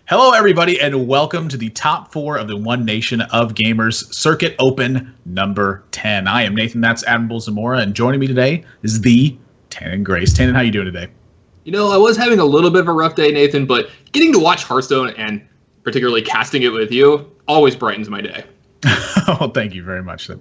Hello, everybody, and welcome to the top 4 of the One Nation of Gamers Circuit Open number 10. I am Nathan, that's Admiral Zamora, and joining me today is the Tannen Grace. Tannen, how you doing today? You know, I was having a little bit of a rough day, Nathan, but getting to watch Hearthstone and particularly casting it with you always brightens my day. Oh, thank you very much. Oh,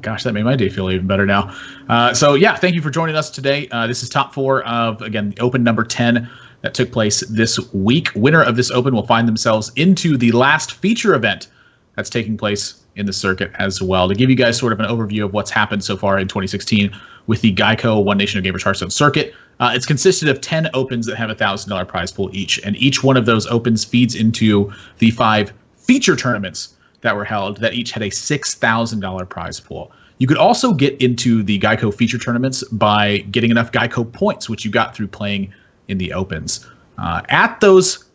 gosh, that made my day feel even better now. Thank you for joining us today. This is top 4 of, again, the Open number 10 that took place this week. Winner of this Open will find themselves into the last feature event that's taking place in the circuit as well. To give you guys sort of an overview of what's happened so far in 2016 with the GEICO One Nation of Gamers Hearthstone circuit, it's consisted of 10 Opens that have a $1,000 prize pool each, and each one of those Opens feeds into the 5 feature tournaments that were held that each had a $6,000 prize pool. You could also get into the GEICO feature tournaments by getting enough GEICO points, which you got through playing in the Opens. At those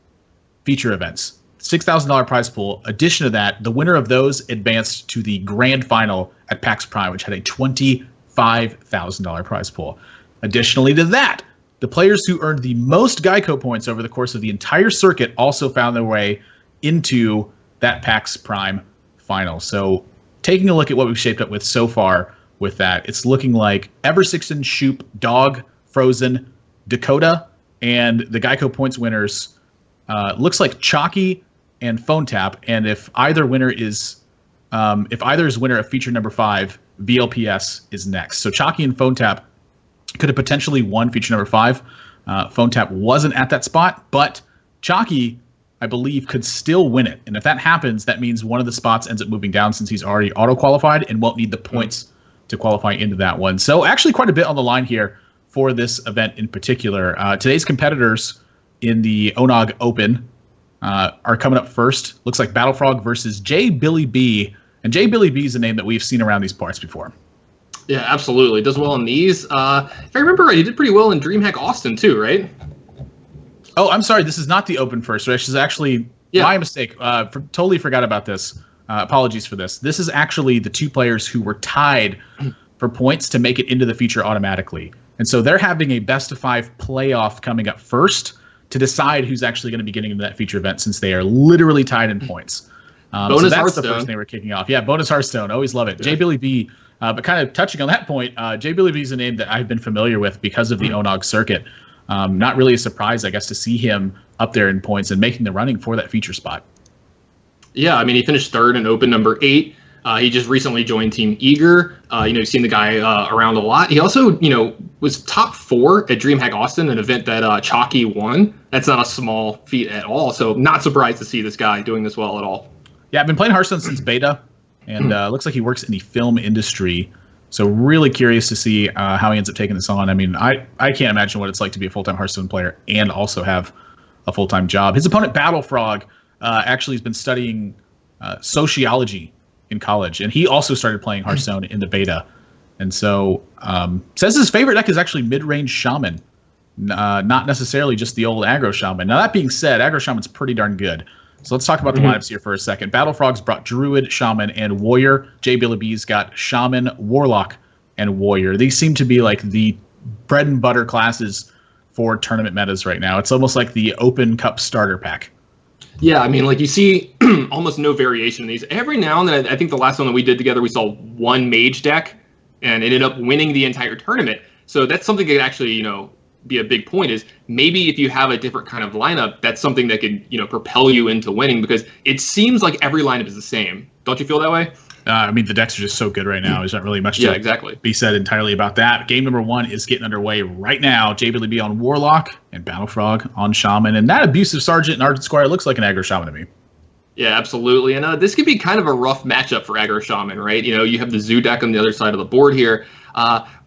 feature events, $6,000 prize pool. Addition to that, the winner of those advanced to the grand final at PAX Prime, which had a $25,000 prize pool. Additionally to that, the players who earned the most GEICO points over the course of the entire circuit also found their way into that PAX Prime final. So taking a look at what we've shaped up with so far with that, it's looking like Eversixon, Shoop, Dog, Frozen, Dakota, and the GEICO points winners looks like Chalky and Phone Tap. And if either is winner of feature number 5, VLPS is next. So Chalky and Phone Tap could have potentially won feature number 5. Phone Tap wasn't at that spot, but Chalky, I believe, could still win it. And if that happens, that means one of the spots ends up moving down since he's already auto-qualified and won't need the points to qualify into that one. So actually quite a bit on the line here for this event in particular. Today's competitors in the ONOG Open are coming up first. Looks like Battlefrog versus J Billy B. And J Billy B is a name that we've seen around these parts before. Yeah, absolutely. Does well in these. If I remember right, he did pretty well in DreamHack Austin too, right? Oh, I'm sorry. This is not the Open first. This is actually my mistake. Totally forgot about this. Apologies for this. This is actually the 2 players who were tied for points to make it into the feature automatically. And so they're having a best-of-5 playoff coming up first to decide who's actually going to be getting into that feature event, since they are literally tied in points. Bonus so that's Hearthstone. The first thing we're kicking off. Yeah, bonus Hearthstone. Always love it. Yeah. J Billy B. But kind of touching on that point, J Billy B is a name that I've been familiar with because of the ONOG circuit. Not really a surprise, I guess, to see him up there in points and making the running for that feature spot. Yeah, I mean, he finished 3rd in Open number 8. He just recently joined Team Eager. You've seen the guy around a lot. He also, was top 4 at DreamHack Austin, an event that Chalky won. That's not a small feat at all. So not surprised to see this guy doing this well at all. Yeah, I've been playing Hearthstone since beta, and looks like he works in the film industry. So really curious to see how he ends up taking this on. I mean, I can't imagine what it's like to be a full-time Hearthstone player and also have a full-time job. His opponent, Battlefrog, actually has been studying sociology in college, and he also started playing Hearthstone in the beta. And so says his favorite deck is actually mid-range Shaman, not necessarily just the old aggro Shaman. Now, that being said, aggro Shaman's pretty darn good. So let's talk about the lineups here for a second. Battlefrog's brought Druid, Shaman, and Warrior. J Billy B's got Shaman, Warlock, and Warrior. These seem to be like the bread and butter classes for tournament metas right now. It's almost like the Open Cup starter pack. Yeah, I mean, like you see almost no variation in these. Every now and then, I think the last one that we did together, we saw one mage deck and ended up winning the entire tournament. So that's something that could actually, be a big point, is maybe if you have a different kind of lineup, that's something that could, propel you into winning, because it seems like every lineup is the same. Don't you feel that way? I mean, the decks are just so good right now. There's not really much to exactly. be said entirely about that. Game number 1 is getting underway right now. JBLB on Warlock and Battle Frog on Shaman. And that Abusive Sergeant and Ardent Squire looks like an aggro Shaman to me. Yeah, absolutely. And this could be kind of a rough matchup for aggro Shaman, right? You have the Zoo deck on the other side of the board here.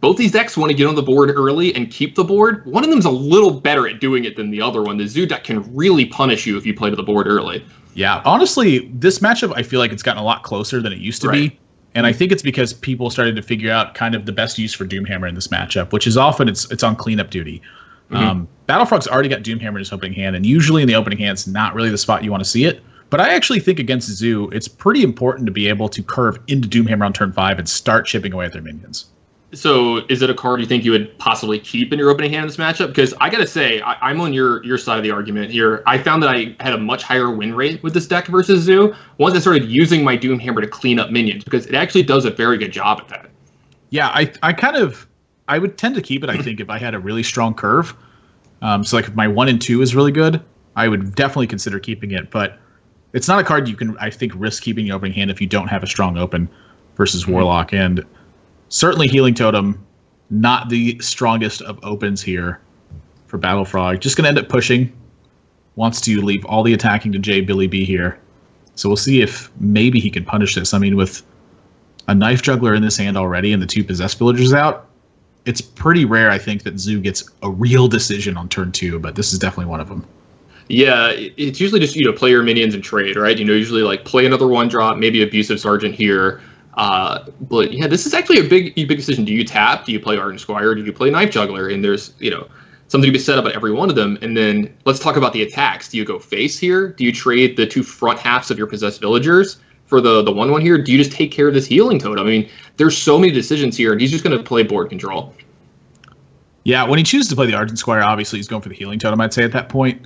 Both these decks want to get on the board early and keep the board. One of them's a little better at doing it than the other one. The Zoo deck can really punish you if you play to the board early. Yeah, honestly, this matchup, I feel like it's gotten a lot closer than it used to be. And I think it's because people started to figure out kind of the best use for Doomhammer in this matchup, which is often it's on cleanup duty. Battle Frog's already got Doomhammer in his opening hand, and usually in the opening hand, it's not really the spot you want to see it. But I actually think against Zoo, it's pretty important to be able to curve into Doomhammer on turn 5 and start chipping away at their minions. So is it a card you think you would possibly keep in your opening hand in this matchup? Because I got to say, I'm on your side of the argument here. I found that I had a much higher win rate with this deck versus Zoo once I started using my Doomhammer to clean up minions, because it actually does a very good job at that. Yeah, I would tend to keep it, I think, if I had a really strong curve. So like if my 1 and 2 is really good, I would definitely consider keeping it. But it's not a card you can, I think, risk keeping in your opening hand if you don't have a strong open versus Warlock. And certainly Healing Totem, not the strongest of opens here for Battle Frog. Just going to end up pushing. Wants to leave all the attacking to JBLB here. So we'll see if maybe he can punish this. I mean, with a Knife Juggler in this hand already and the 2 Possessed Villagers out, it's pretty rare, I think, that Zoo gets a real decision on turn 2, but this is definitely one of them. Yeah, it's usually just, play your minions and trade, right? Usually like play another 1-drop, maybe Abusive Sergeant here. But yeah, this is actually a big decision. Do you tap? Do you play Ardent Squire? Do you play Knife Juggler? And there's, something to be said about every one of them. And then let's talk about the attacks. Do you go face here? Do you trade the 2 front halves of your Possessed Villagers for the 1/1 here? Do you just take care of this Healing Totem? I mean, there's so many decisions here, and he's just going to play board control. Yeah, when he chooses to play the Ardent Squire, obviously he's going for the Healing Totem, I'd say, at that point.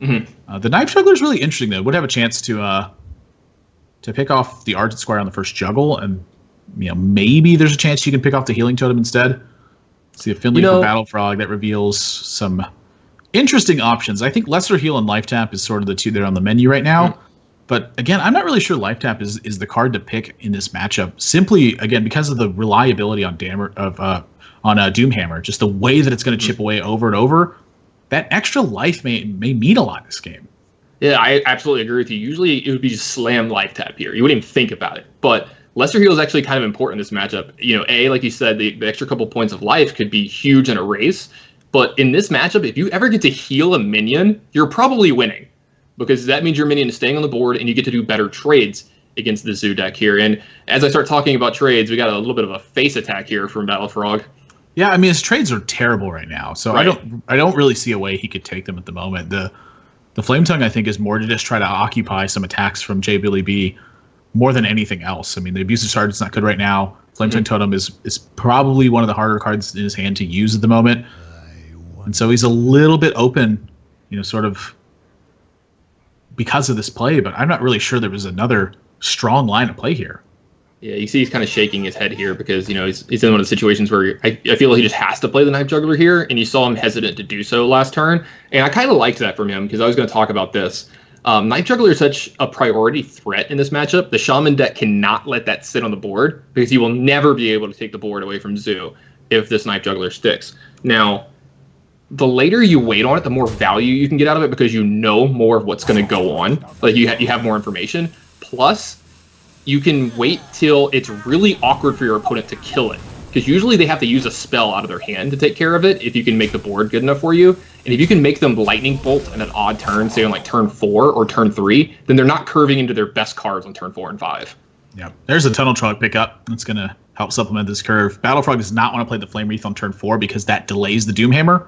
Mm-hmm. The Knife Juggler is really interesting, though. Would have a chance to pick off the Ardent Squire on the first juggle, and maybe there's a chance you can pick off the Healing Totem instead. See a Finley for Battle Frog that reveals some interesting options. I think Lesser Heal and Life Tap is sort of the 2 that are on the menu right now. Mm-hmm. But again, I'm not really sure Life Tap is the card to pick in this matchup. Simply, again, because of the reliability on Doomhammer, just the way that it's going to chip away over and over. That extra life may mean a lot in this game. Yeah, I absolutely agree with you. Usually it would be just slam Life Tap here. You wouldn't even think about it. But Lesser Heal is actually kind of important in this matchup. Like you said, the extra couple points of life could be huge in a race. But in this matchup, if you ever get to heal a minion, you're probably winning, because that means your minion is staying on the board and you get to do better trades against the Zoo deck here. And as I start talking about trades, we got a little bit of a face attack here from Battle Frog. Yeah, I mean, his trades are terrible right now, so right. I don't really see a way he could take them at the moment. The Flame Tongue, I think, is more to just try to occupy some attacks from JBLB more than anything else. I mean, the Abusive Sergeant's not good right now. Flame Tongue Totem is probably one of the harder cards in his hand to use at the moment. And so he's a little bit open, sort of because of this play, but I'm not really sure there was another strong line of play here. Yeah, you see he's kind of shaking his head here because, he's in one of the situations where I feel like he just has to play the Knife Juggler here, and you saw him hesitant to do so last turn. And I kind of liked that from him because I was going to talk about this. Knife Juggler is such a priority threat in this matchup. The Shaman deck cannot let that sit on the board because he will never be able to take the board away from Zoo if this Knife Juggler sticks. Now, the later you wait on it, the more value you can get out of it because you know more of what's going to go on. Like you have more information. Plus, you can wait till it's really awkward for your opponent to kill it, because usually they have to use a spell out of their hand to take care of it if you can make the board good enough for you. And if you can make them Lightning Bolt in an odd turn, say on like turn 4 or turn 3, then they're not curving into their best cards on turn 4 and 5. Yeah, there's a Tunnel Trog pickup that's going to help supplement this curve. Battle Frog does not want to play the Flame Wreath on turn 4 because that delays the Doomhammer.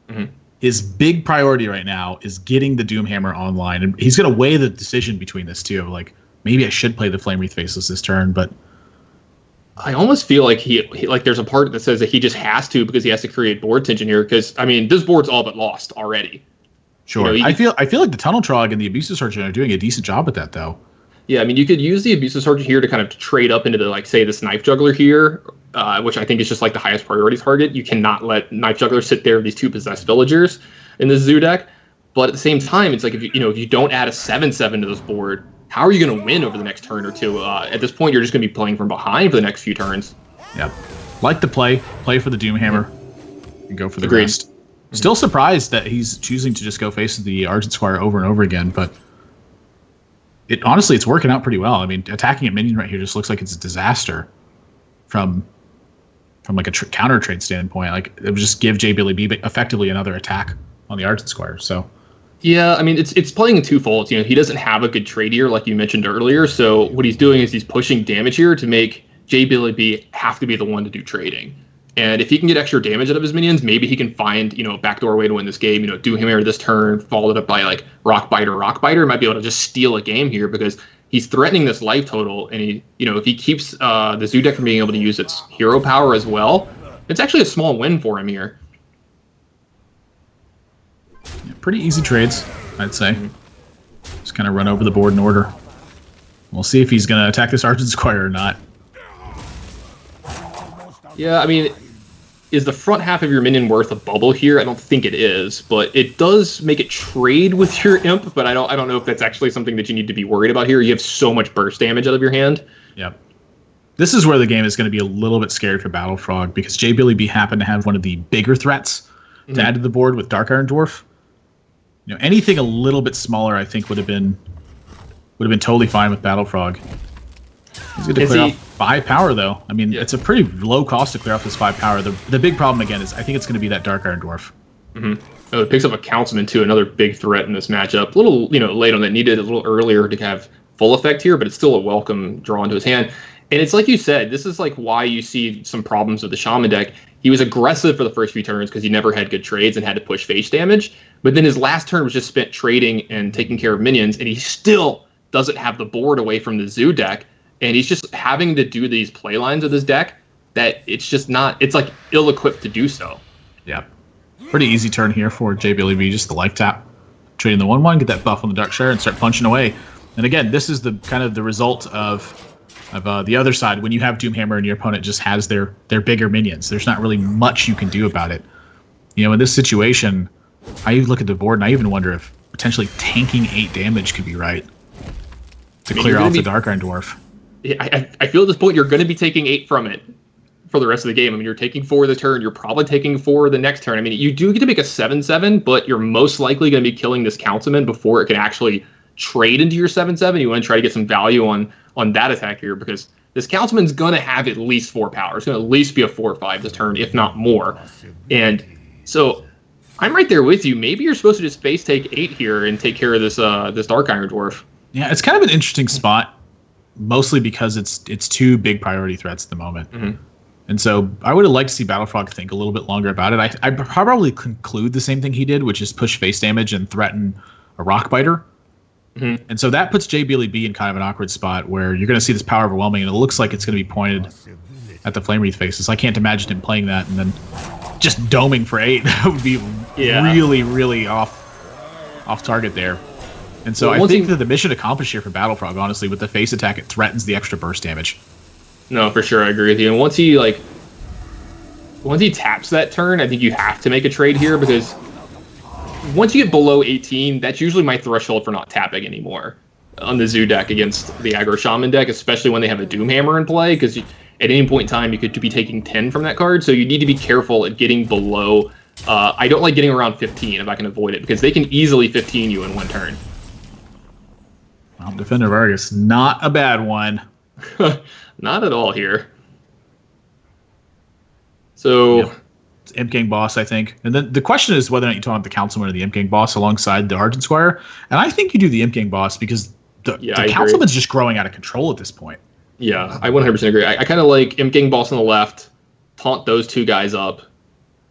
Mm-hmm. His big priority right now is getting the Doomhammer online, and he's going to weigh the decision between this two. Like, maybe I should play the Flame Wreath Faceless this turn, but I almost feel like he like there's a part that says that he just has to because he has to create board tension here. Because I mean, this board's all but lost already. Sure, I feel like the Tunnel Trog and the Abusive Sergeant are doing a decent job at that, though. Yeah, I mean, you could use the Abusive Sergeant here to kind of trade up into the, like, say, this Knife Juggler here, which I think is just like the highest priority target. You cannot let Knife Juggler sit there with these 2 Possessed Villagers in the Zoo deck. But at the same time, it's like if you don't add a 7/7 to this board, how are you going to win over the next turn or two? At this point, you're just going to be playing from behind for the next few turns. Yep. Like the play for the Doomhammer, and go for the Agreed. rest. Still surprised that he's choosing to just go face the Argent Squire over and over again, but honestly, it's working out pretty well. I mean, attacking a minion right here just looks like it's a disaster from like a counter trade standpoint. Like, it would just give JBLB effectively another attack on the Argent Squire. So, yeah, I mean, it's playing in two folds. He doesn't have a good trade here, like you mentioned earlier. So what he's doing is he's pushing damage here to make JBLB have to be the one to do trading. And if he can get extra damage out of his minions, maybe he can find, a backdoor way to win this game. Doomhammer this turn, followed up by like Rockbiter. Might be able to just steal a game here because he's threatening this life total. And if he keeps the Zoo deck from being able to use its hero power as well, it's actually a small win for him here. Yeah, pretty easy trades, I'd say. Just kind of run over the board in order. We'll see if he's going to attack this Argent Squire or not. Yeah, I mean, is the front half of your minion worth a bubble here? I don't think it is, but it does make it trade with your imp, but I don't know if that's actually something that you need to be worried about here. You have so much burst damage out of your hand. Yep. This is where the game is going to be a little bit scary for Battle Frog, because JBLB happened to have one of the bigger threats to add to the board with Dark Iron Dwarf. Anything a little bit smaller, I think, would have been totally fine with Battle Frog. He's going to clear off 5 power, though. I mean, it's a pretty low cost to clear off this 5 power. The big problem, again, is I think it's going to be that Dark Iron Dwarf. Oh, it picks up a Councilman, too, another big threat in this matchup. A little, late on that, needed a little earlier to have full effect here, but it's still a welcome draw into his hand. And it's like you said, this is like why you see some problems with the Shaman deck. He was aggressive for the first few turns because he never had good trades and had to push face damage. But then his last turn was just spent trading and taking care of minions, and he still doesn't have the board away from the Zoo deck. And he's just having to do these play lines of this deck that it's like ill-equipped to do so. Yeah. Pretty easy turn here for JBLB, just the life tap. Trading the 1/1, get that buff on the Darkshire, and start punching away. And again, this is the kind of the result of the other side. When you have Doomhammer and your opponent just has their bigger minions, there's not really much you can do about it. In this situation, I look at the board and I even wonder if potentially tanking 8 damage could be right to clear off the Dark Iron Dwarf. I feel at this point you're going to be taking 8 from it for the rest of the game. I mean, you're taking 4 the turn. You're probably taking 4 the next turn. I mean, you do get to make a 7/7, but you're most likely going to be killing this Councilman before it can actually trade into your 7/7. You want to try to get some value on that attack here because this Councilman's going to have at least 4 power. It's going to at least be a 4 or 5 this turn, if not more. And so I'm right there with you. Maybe you're supposed to just face take 8 here and take care of this Dark Iron Dwarf. Yeah, it's kind of an interesting spot. Mostly because it's 2 big priority threats at the moment. And so I would have liked to see Battle Frog think a little bit longer about it. I probably conclude the same thing he did, which is push face damage and threaten a Rockbiter. And so that puts JBLB in kind of an awkward spot where you're going to see this power overwhelming, and it looks like it's going to be pointed at the Flame Wreath faces. I can't imagine him playing that and then just doming for 8. That would be really, really off target there. And so I think that the mission accomplished here for Battle Frog, honestly, with the face attack, it threatens the extra burst damage. No, for sure, I agree with you. And once he taps that turn, I think you have to make a trade here because once you get below 18, that's usually my threshold for not tapping anymore on the Zoo deck against the Aggro Shaman deck, especially when they have a Doomhammer in play, because at any point in time you could be taking 10 from that card, so you need to be careful at getting below. I don't like getting around 15 if I can avoid it, because they can easily 15 you in one turn. Well, Defender Vargas, not a bad one. Not at all here. So, it's Imp Gang Boss, I think. And then the question is whether or not you taunt the Councilman or the Imp Gang Boss alongside the Argent Squire. And I think you do the Imp Gang Boss because the Councilman's just growing out of control at this point. Yeah, I 100% agree. I kind of like Imp Gang Boss on the left, taunt those 2 guys up,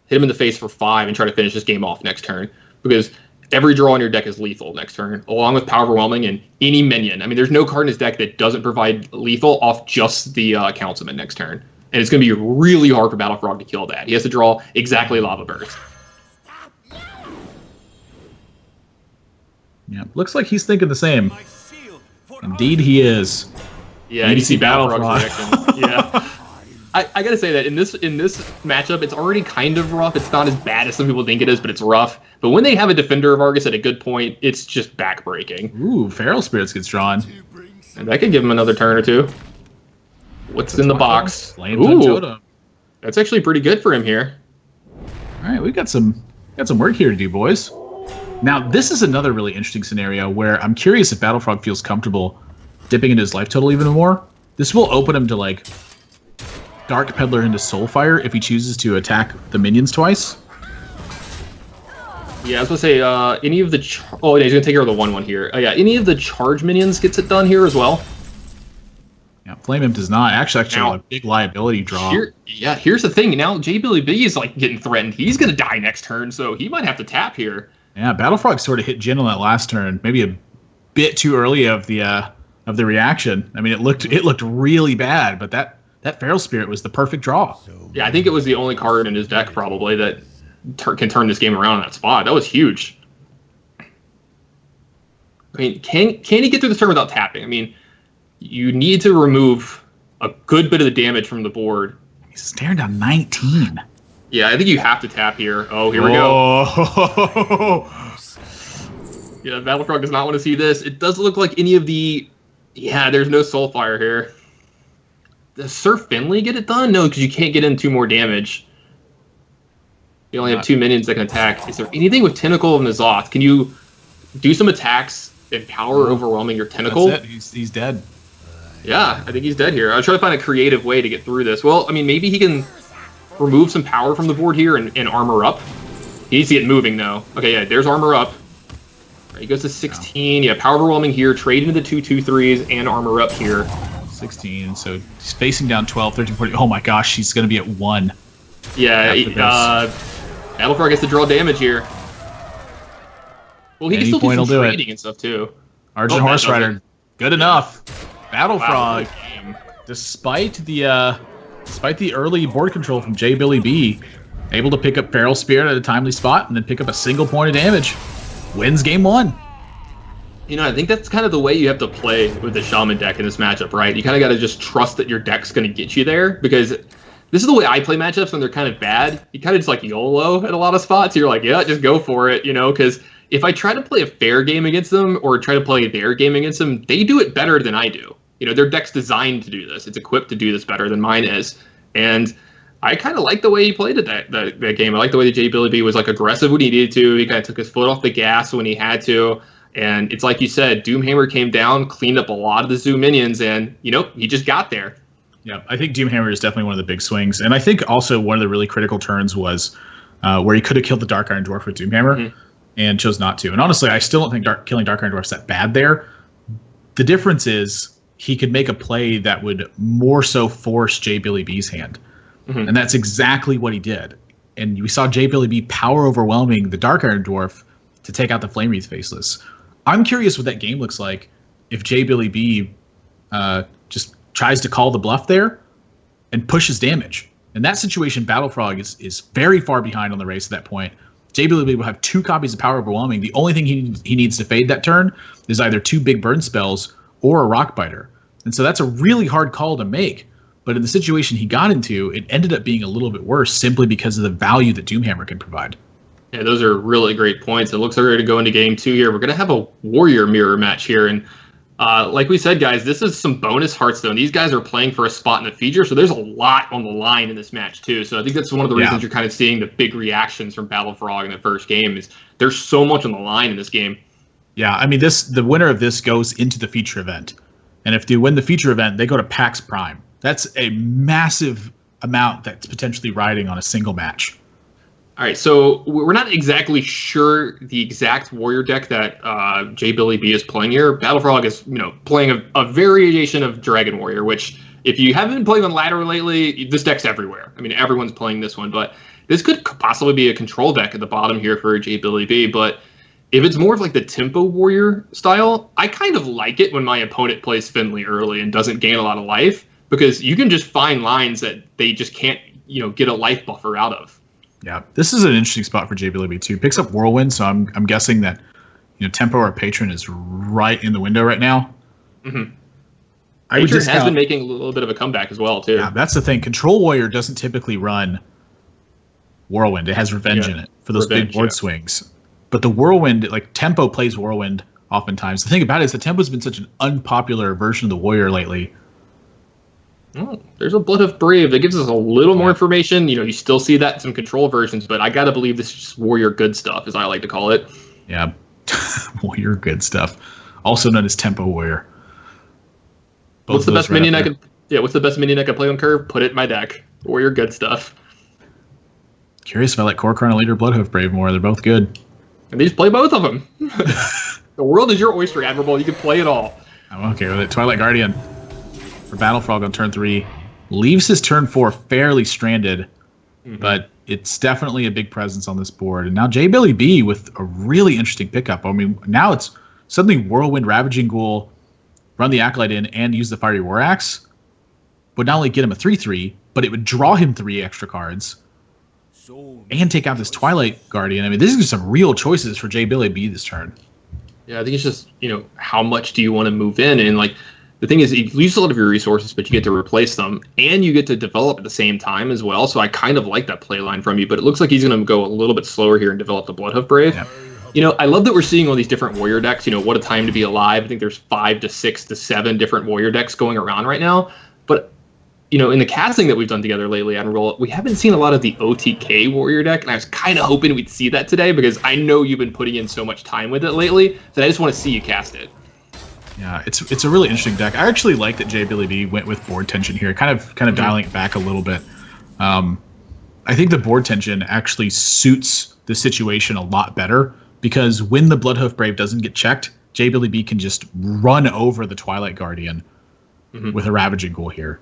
hit him in the face for 5, and try to finish this game off next turn. Because every draw on your deck is lethal next turn, along with Power Overwhelming and any minion. I mean, there's no card in his deck that doesn't provide lethal off just the Councilman next turn. And it's going to be really hard for Battle Frog to kill that. He has to draw exactly Lava Burst. Yeah, looks like he's thinking the same. Indeed he is. Yeah, you see Battle Frog's reaction. Yeah. I gotta say that in this matchup, it's already kind of rough. It's not as bad as some people think it is, but it's rough. But when they have a defender of Argus at a good point, it's just backbreaking. Ooh, Feral Spirits gets drawn. And that could give him another turn or two. What's in the box? Ooh, that's actually pretty good for him here. All right, we got some work here to do, boys. Now, this is another really interesting scenario where I'm curious if Battlefrog feels comfortable dipping into his life total even more. This will open him to, like, Dark Peddler into Soulfire if he chooses to attack the minions twice. Yeah, I was gonna say, any of the... he's gonna take care of the 1/1 here. Yeah, any of the charge minions gets it done here as well. Yeah, Flame Imp does not. Actually now, a big liability draw. Here's the thing. Now, JBillyB is, like, getting threatened. He's gonna die next turn, so he might have to tap here. Yeah, Battlefrog sort of hit Jin on that last turn. Maybe a bit too early of the reaction. I mean, it looked really bad, but that Feral Spirit was the perfect draw. Yeah, I think it was the only card in his deck probably that can turn this game around in that spot. That was huge. I mean, can he get through this turn without tapping? I mean, you need to remove a good bit of the damage from the board. He's staring down 19. Yeah, I think you have to tap here. Oh, here we go. Yeah, Battlefrog does not want to see this. It doesn't look like any of the... Yeah, there's no Soulfire here. Does Sir Finley get it done? No, because you can't get in 2 more damage. You only have 2 minions that can attack. Is there anything with Tentacle of N'Zoth? Can you do some attacks and power overwhelming your Tentacle? That's it. He's dead. Yeah, I think he's dead here. I'll try to find a creative way to get through this. Well, I mean, maybe he can remove some power from the board here and armor up. He needs to get moving, though. Okay, yeah, there's armor up. Right, he goes to 16. Yeah, power overwhelming here. Trade into the 2/2/3s and armor up here. 16, so he's facing down 12, 13, 14. Oh my gosh, he's going to be at 1. Yeah, Battlefrog gets to draw damage here. Well, he can still do some trading and stuff, too. Argent Horse Rider, good enough. Battlefrog, despite the early board control from JBillyB, able to pick up Feral Spirit at a timely spot and then pick up a single point of damage. Wins game 1. You know, I think that's kind of the way you have to play with the Shaman deck in this matchup, right? You kind of got to just trust that your deck's going to get you there, because this is the way I play matchups when they're kind of bad. You kind of just like YOLO at a lot of spots. You're like, yeah, just go for it, you know, because if I try to play a fair game against them or try to play their game against them, they do it better than I do. You know, their deck's designed to do this. It's equipped to do this better than mine is. And I kind of like the way he played it that game. I like the way that JBillyB was, like, aggressive when he needed to. He kind of took his foot off the gas when he had to. And it's like you said, Doomhammer came down, cleaned up a lot of the Zoo minions, and, you know, he just got there. Yeah, I think Doomhammer is definitely one of the big swings. And I think also one of the really critical turns was where he could have killed the Dark Iron Dwarf with Doomhammer and chose not to. And honestly, I still don't think killing Dark Iron Dwarf is that bad there. The difference is he could make a play that would more so force JBillyB's hand. And that's exactly what he did. And we saw JBillyB power overwhelming the Dark Iron Dwarf to take out the Flame Wreath Faceless. I'm curious what that game looks like if JBillyB just tries to call the bluff there and pushes damage. In that situation, Battlefrog is very far behind on the race at that point. JBillyB will have 2 copies of Power Overwhelming. The only thing he needs to fade that turn is either 2 big burn spells or a Rock Biter. And so that's a really hard call to make. But in the situation he got into, it ended up being a little bit worse simply because of the value that Doomhammer can provide. Yeah, those are really great points. It looks like we're going to go into game 2 here. We're going to have a Warrior Mirror match here. And like we said, guys, this is some bonus Hearthstone. These guys are playing for a spot in the feature, so there's a lot on the line in this match, too. So I think that's one of the reasons you're kind of seeing the big reactions from Battlefrog in the first game is there's so much on the line in this game. Yeah, I mean, the winner of this goes into the feature event. And if they win the feature event, they go to PAX Prime. That's a massive amount that's potentially riding on a single match. All right, so we're not exactly sure the exact Warrior deck that JBillyB is playing here. Battlefrog is, playing a variation of Dragon Warrior, which if you haven't been playing on ladder lately, this deck's everywhere. I mean, everyone's playing this one, but this could possibly be a control deck at the bottom here for JBillyB. But if it's more of like the Tempo Warrior style, I kind of like it when my opponent plays Finley early and doesn't gain a lot of life, because you can just find lines that they just can't, get a life buffer out of. Yeah, this is an interesting spot for JBillyB too. Picks up Whirlwind, so I'm guessing that Tempo or Patron is right in the window right now. I would Nature has discount. been making a little bit of a comeback as well, too. Yeah, that's the thing. Control Warrior doesn't typically run Whirlwind. It has Revenge in it for those big board swings. But the Whirlwind, like Tempo plays Whirlwind oftentimes. The thing about it is the Tempo's been such an unpopular version of the Warrior lately. Oh, there's a Blood of Brave that gives us a little more information. You still see that in some Control versions, but I gotta believe this is just Warrior good stuff, as I like to call it. Yeah, Warrior good stuff, also known as Tempo Warrior. What's the best minion I could? Yeah, what's the best minion I could play on curve? Put it in my deck. Warrior good stuff. Curious if I like Core Chronoleader or Bloodhoof Brave more. They're both good. And they just play both of them. The world is your oyster, Admirable. You can play it all. I'm okay with it. Twilight Guardian for Battle Frog on turn 3 leaves his turn 4 fairly stranded, but it's definitely a big presence on this board. And now Billy B with a really interesting pickup. I mean, now it's suddenly Whirlwind, Ravaging Ghoul, run the Acolyte in, and use the Fiery War Axe. Would not only get him a 3/3, but it would draw him 3 extra cards and take out this Twilight Guardian. I mean, these are some real choices for Billy B this turn. Yeah, I think it's just, how much do you want to move in? And, the thing is, you lose a lot of your resources, but you get to replace them, and you get to develop at the same time as well. So I kind of like that play line from you, but it looks like he's going to go a little bit slower here and develop the Bloodhoof Brave. Yeah. I love that we're seeing all these different Warrior decks. What a time to be alive. I think there's 5 to 6 to 7 different Warrior decks going around right now. But in the casting that we've done together lately, Admiral, we haven't seen a lot of the OTK Warrior deck, and I was kind of hoping we'd see that today because I know you've been putting in so much time with it lately that I just want to see you cast it. Yeah, it's a really interesting deck. I actually like that Billy B went with board tension here, kind of dialing it back a little bit. I think the board tension actually suits the situation a lot better because when the Bloodhoof Brave doesn't get checked, Billy B can just run over the Twilight Guardian with a Ravaging Ghoul here.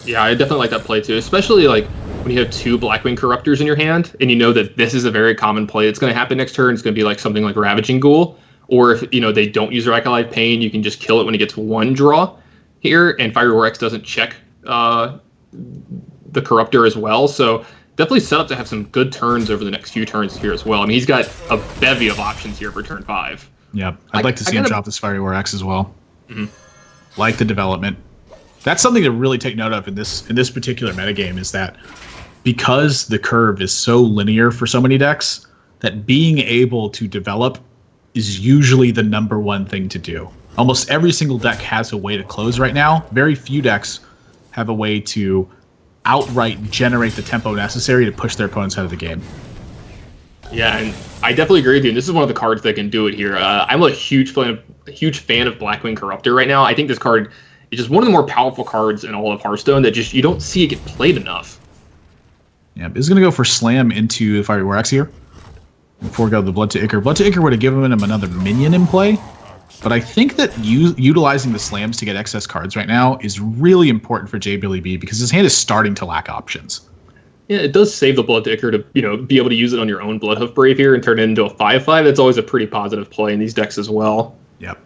Yeah, I definitely like that play too, especially when you have 2 Blackwing Corruptors in your hand and you know that this is a very common play that's going to happen next turn. It's going to be something like Ravaging Ghoul, or if they don't use their Acolyte Pain, you can just kill it when it gets 1 draw here, and Fiery War Axe doesn't check the Corruptor as well. So definitely set up to have some good turns over the next few turns here as well. I mean, he's got a bevy of options here for turn 5. Yeah, I'd like to see him drop this Fiery War Axe as well. Like the development. That's something to really take note of in this particular metagame is that because the curve is so linear for so many decks, that being able to develop is usually the number one thing to do. Almost every single deck has a way to close right now. Very few decks have a way to outright generate the tempo necessary to push their opponents out of the game. Yeah, and I definitely agree with you. And this is one of the cards that can do it here. I'm a huge fan of Blackwing Corruptor right now. I think this card is just one of the more powerful cards in all of Hearthstone that just you don't see it get played enough. Yeah, is going to go for Slam into the Fiery War Axe here. Before we go the Blood to Ichor. Blood to Ichor would have given him another minion in play. But I think that utilizing the slams to get excess cards right now is really important for Billy B because his hand is starting to lack options. Yeah, it does save the Blood to Ichor to be able to use it on your own Bloodhoof Brave here and turn it into a 5/5. That's always a pretty positive play in these decks as well. Yep.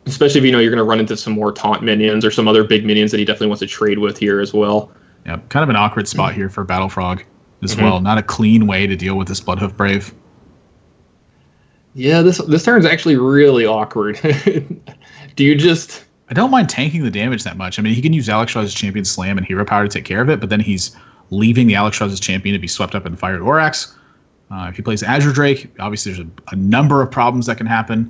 Especially if you're going to run into some more taunt minions or some other big minions that he definitely wants to trade with here as well. Yep, kind of an awkward spot here for Battle Frog as well. Not a clean way to deal with this Bloodhoof Brave. Yeah, this turn is actually really awkward. Do you just... I don't mind tanking the damage that much. I mean, he can use Alexstras's Champion Slam and Hero Power to take care of it, but then he's leaving the Alexstras's Champion to be swept up in Fiery War Axe. If he plays Azure Drake, obviously there's a number of problems that can happen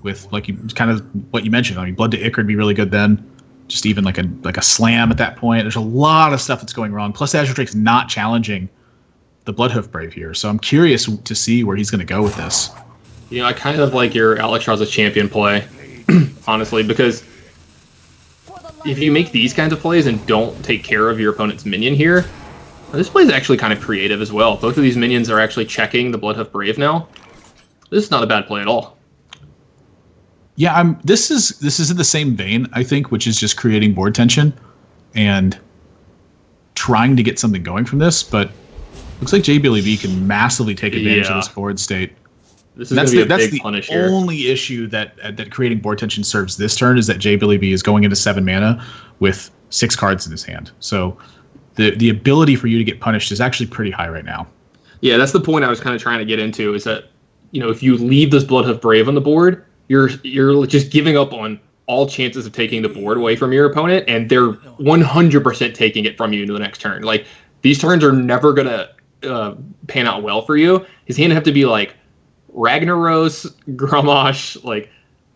with, kind of what you mentioned. I mean, Blood to Ichor would be really good then. Just even like a Slam at that point. There's a lot of stuff that's going wrong. Plus, Azure Drake's not challenging the Bloodhoof Brave here, so I'm curious to see where he's going to go with this. I kind of like your Alexstras's Champion play, honestly, because if you make these kinds of plays and don't take care of your opponent's minion here, this play is actually kind of creative as well. Both of these minions are actually checking the Bloodhoof Brave now. This is not a bad play at all. Yeah, this is in the same vein, I think, which is just creating board tension and trying to get something going from this, but looks like Billy B can massively take advantage of this board state. This is going to be a big punish here. That's the only issue that creating board tension serves this turn is that Billy B is going into 7 mana with 6 cards in his hand. So the ability for you to get punished is actually pretty high right now. Yeah, that's the point I was kind of trying to get into, is that if you leave this Bloodhoof Brave on the board, you're just giving up on all chances of taking the board away from your opponent, and they're 100% taking it from you into the next turn. Like, these turns are never gonna pan out well for you. His hand would have to be like Ragnaros, Grommash, like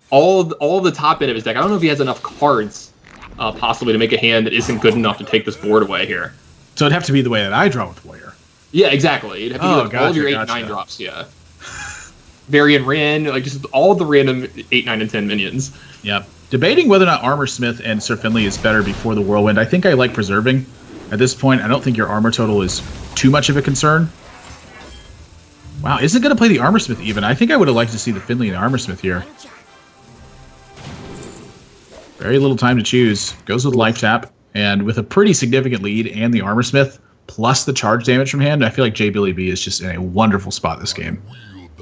all the top end of his deck. I don't know if he has enough cards possibly to make a hand that isn't good enough to take this board away here. So it'd have to be the way that I draw with Warrior. Yeah, exactly. It'd have to be like all of your 8, 9 drops, yeah. Varian Rin, like just all the random 8, 9, and 10 minions. Yep. Debating whether or not Armor Smith and Sir Finley is better before the Whirlwind. I think I like Preserving. At this point, I don't think your armor total is too much of a concern. Wow, isn't going to play the Armor Smith even. I think I would have liked to see the Finley and Armor Smith here. Very little time to choose. Goes with Life Tap. And with a pretty significant lead and the Armor Smith, plus the charge damage from hand, I feel like J. Billy B is just in a wonderful spot this game.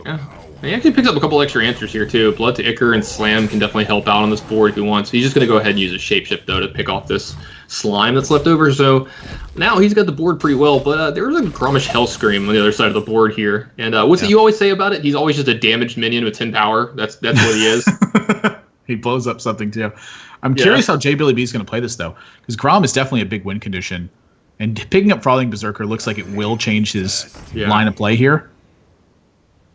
Yeah. He actually picks up a couple extra answers here, too. Blood to Ichor and Slam can definitely help out on this board if he wants. He's just going to go ahead and use a Shapeshift, though, to pick off this slime that's left over. So now he's got the board pretty well, but there's a Grommash Hellscream on the other side of the board here. And what's it you always say about it? He's always just a damaged minion with 10 power. That's what he is. He blows up something, too. I'm curious how J. Billy B is going to play this, though, because Grom is definitely a big win condition. And picking up Frothing Berserker looks like it will change his line of play here.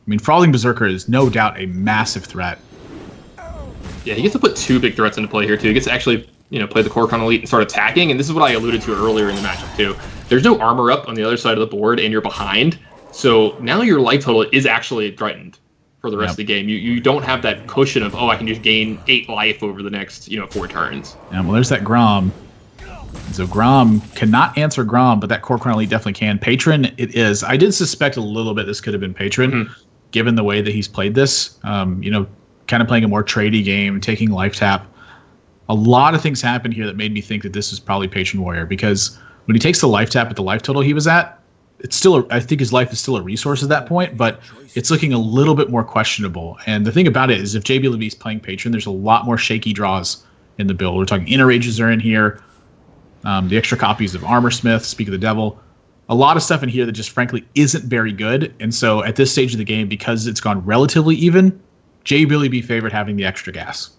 I mean, Frothing Berserker is no doubt a massive threat. Yeah, he gets to put 2 big threats into play here, too. He gets to actually, play the Kor'kron Elite and start attacking, and this is what I alluded to earlier in the matchup, too. There's no armor up on the other side of the board, and you're behind, so now your life total is actually threatened for the rest of the game. You don't have that cushion of, I can just gain 8 life over the next, 4 turns. Yeah, well, there's that Grom. So Grom cannot answer Grom, but that Kor'kron Elite definitely can. Patron, it is. I did suspect a little bit this could have been Patron, given the way that he's played this. Kind of playing a more tradey game, taking Life Tap. A lot of things happened here that made me think that this is probably Patron Warrior, because when he takes the Life Tap at the life total he was at, it's still I think his life is still a resource at that point, but it's looking a little bit more questionable. And the thing about it is if JB Levy is playing Patron, there's a lot more shaky draws in the build. We're talking Inner Rages are in here. The extra copies of Armor Smith, Speak of the Devil. A lot of stuff in here that just frankly isn't very good. And so at this stage of the game, because it's gone relatively even, J. Billy B favored having the extra gas.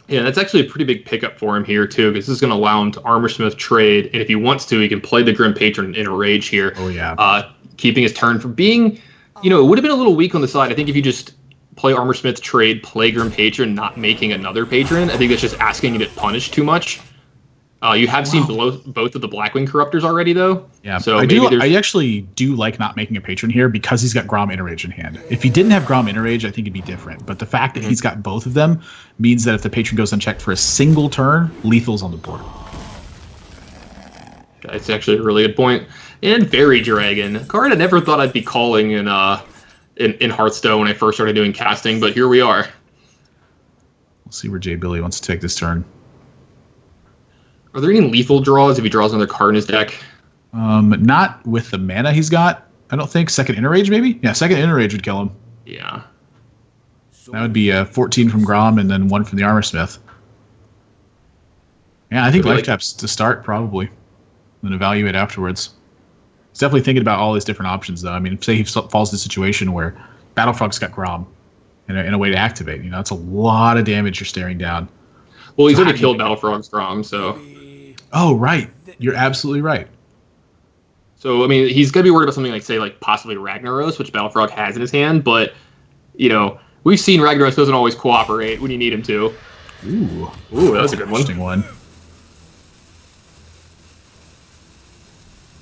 Yeah, that's actually a pretty big pickup for him here, too, because this is going to allow him to Armor Smith trade. And if he wants to, he can play the Grim Patron in a rage here. Oh, yeah. Keeping his turn from being, it would have been a little weak on the side. I think if you just play Armor Smith trade, play Grim Patron, not making another Patron, I think that's just asking you to punish too much. You have seen both of the Blackwing Corruptors already, though. Yeah, so I actually do like not making a Patron here because he's got Grom Interrage in hand. If he didn't have Grom Interrage, I think it'd be different. But the fact that he's got both of them means that if the Patron goes unchecked for a single turn, lethal's on the board. That's actually a really good point. And Fairy Dragon, a card I never thought I'd be calling in Hearthstone when I first started doing casting, but here we are. We'll see where J. Billy wants to take this turn. Are there any lethal draws if he draws another card in his deck? Not with the mana he's got, I don't think. Second Interrage, maybe? Yeah, second Interrage would kill him. Yeah. That would be 14 from Grom and then 1 from the Armor Smith. Yeah, I think Life Tap's to start, probably. Then evaluate afterwards. He's definitely thinking about all these different options, though. I mean, say he falls in a situation where Battlefrog's got Grom in a way to activate. That's a lot of damage you're staring down. Well, he's already killed Battlefrog's Grom, so... Oh, right. You're absolutely right. So, I mean, he's going to be worried about something like, possibly Ragnaros, which Battlefrog has in his hand, but, we've seen Ragnaros doesn't always cooperate when you need him to. Ooh, that was a good one. Interesting one.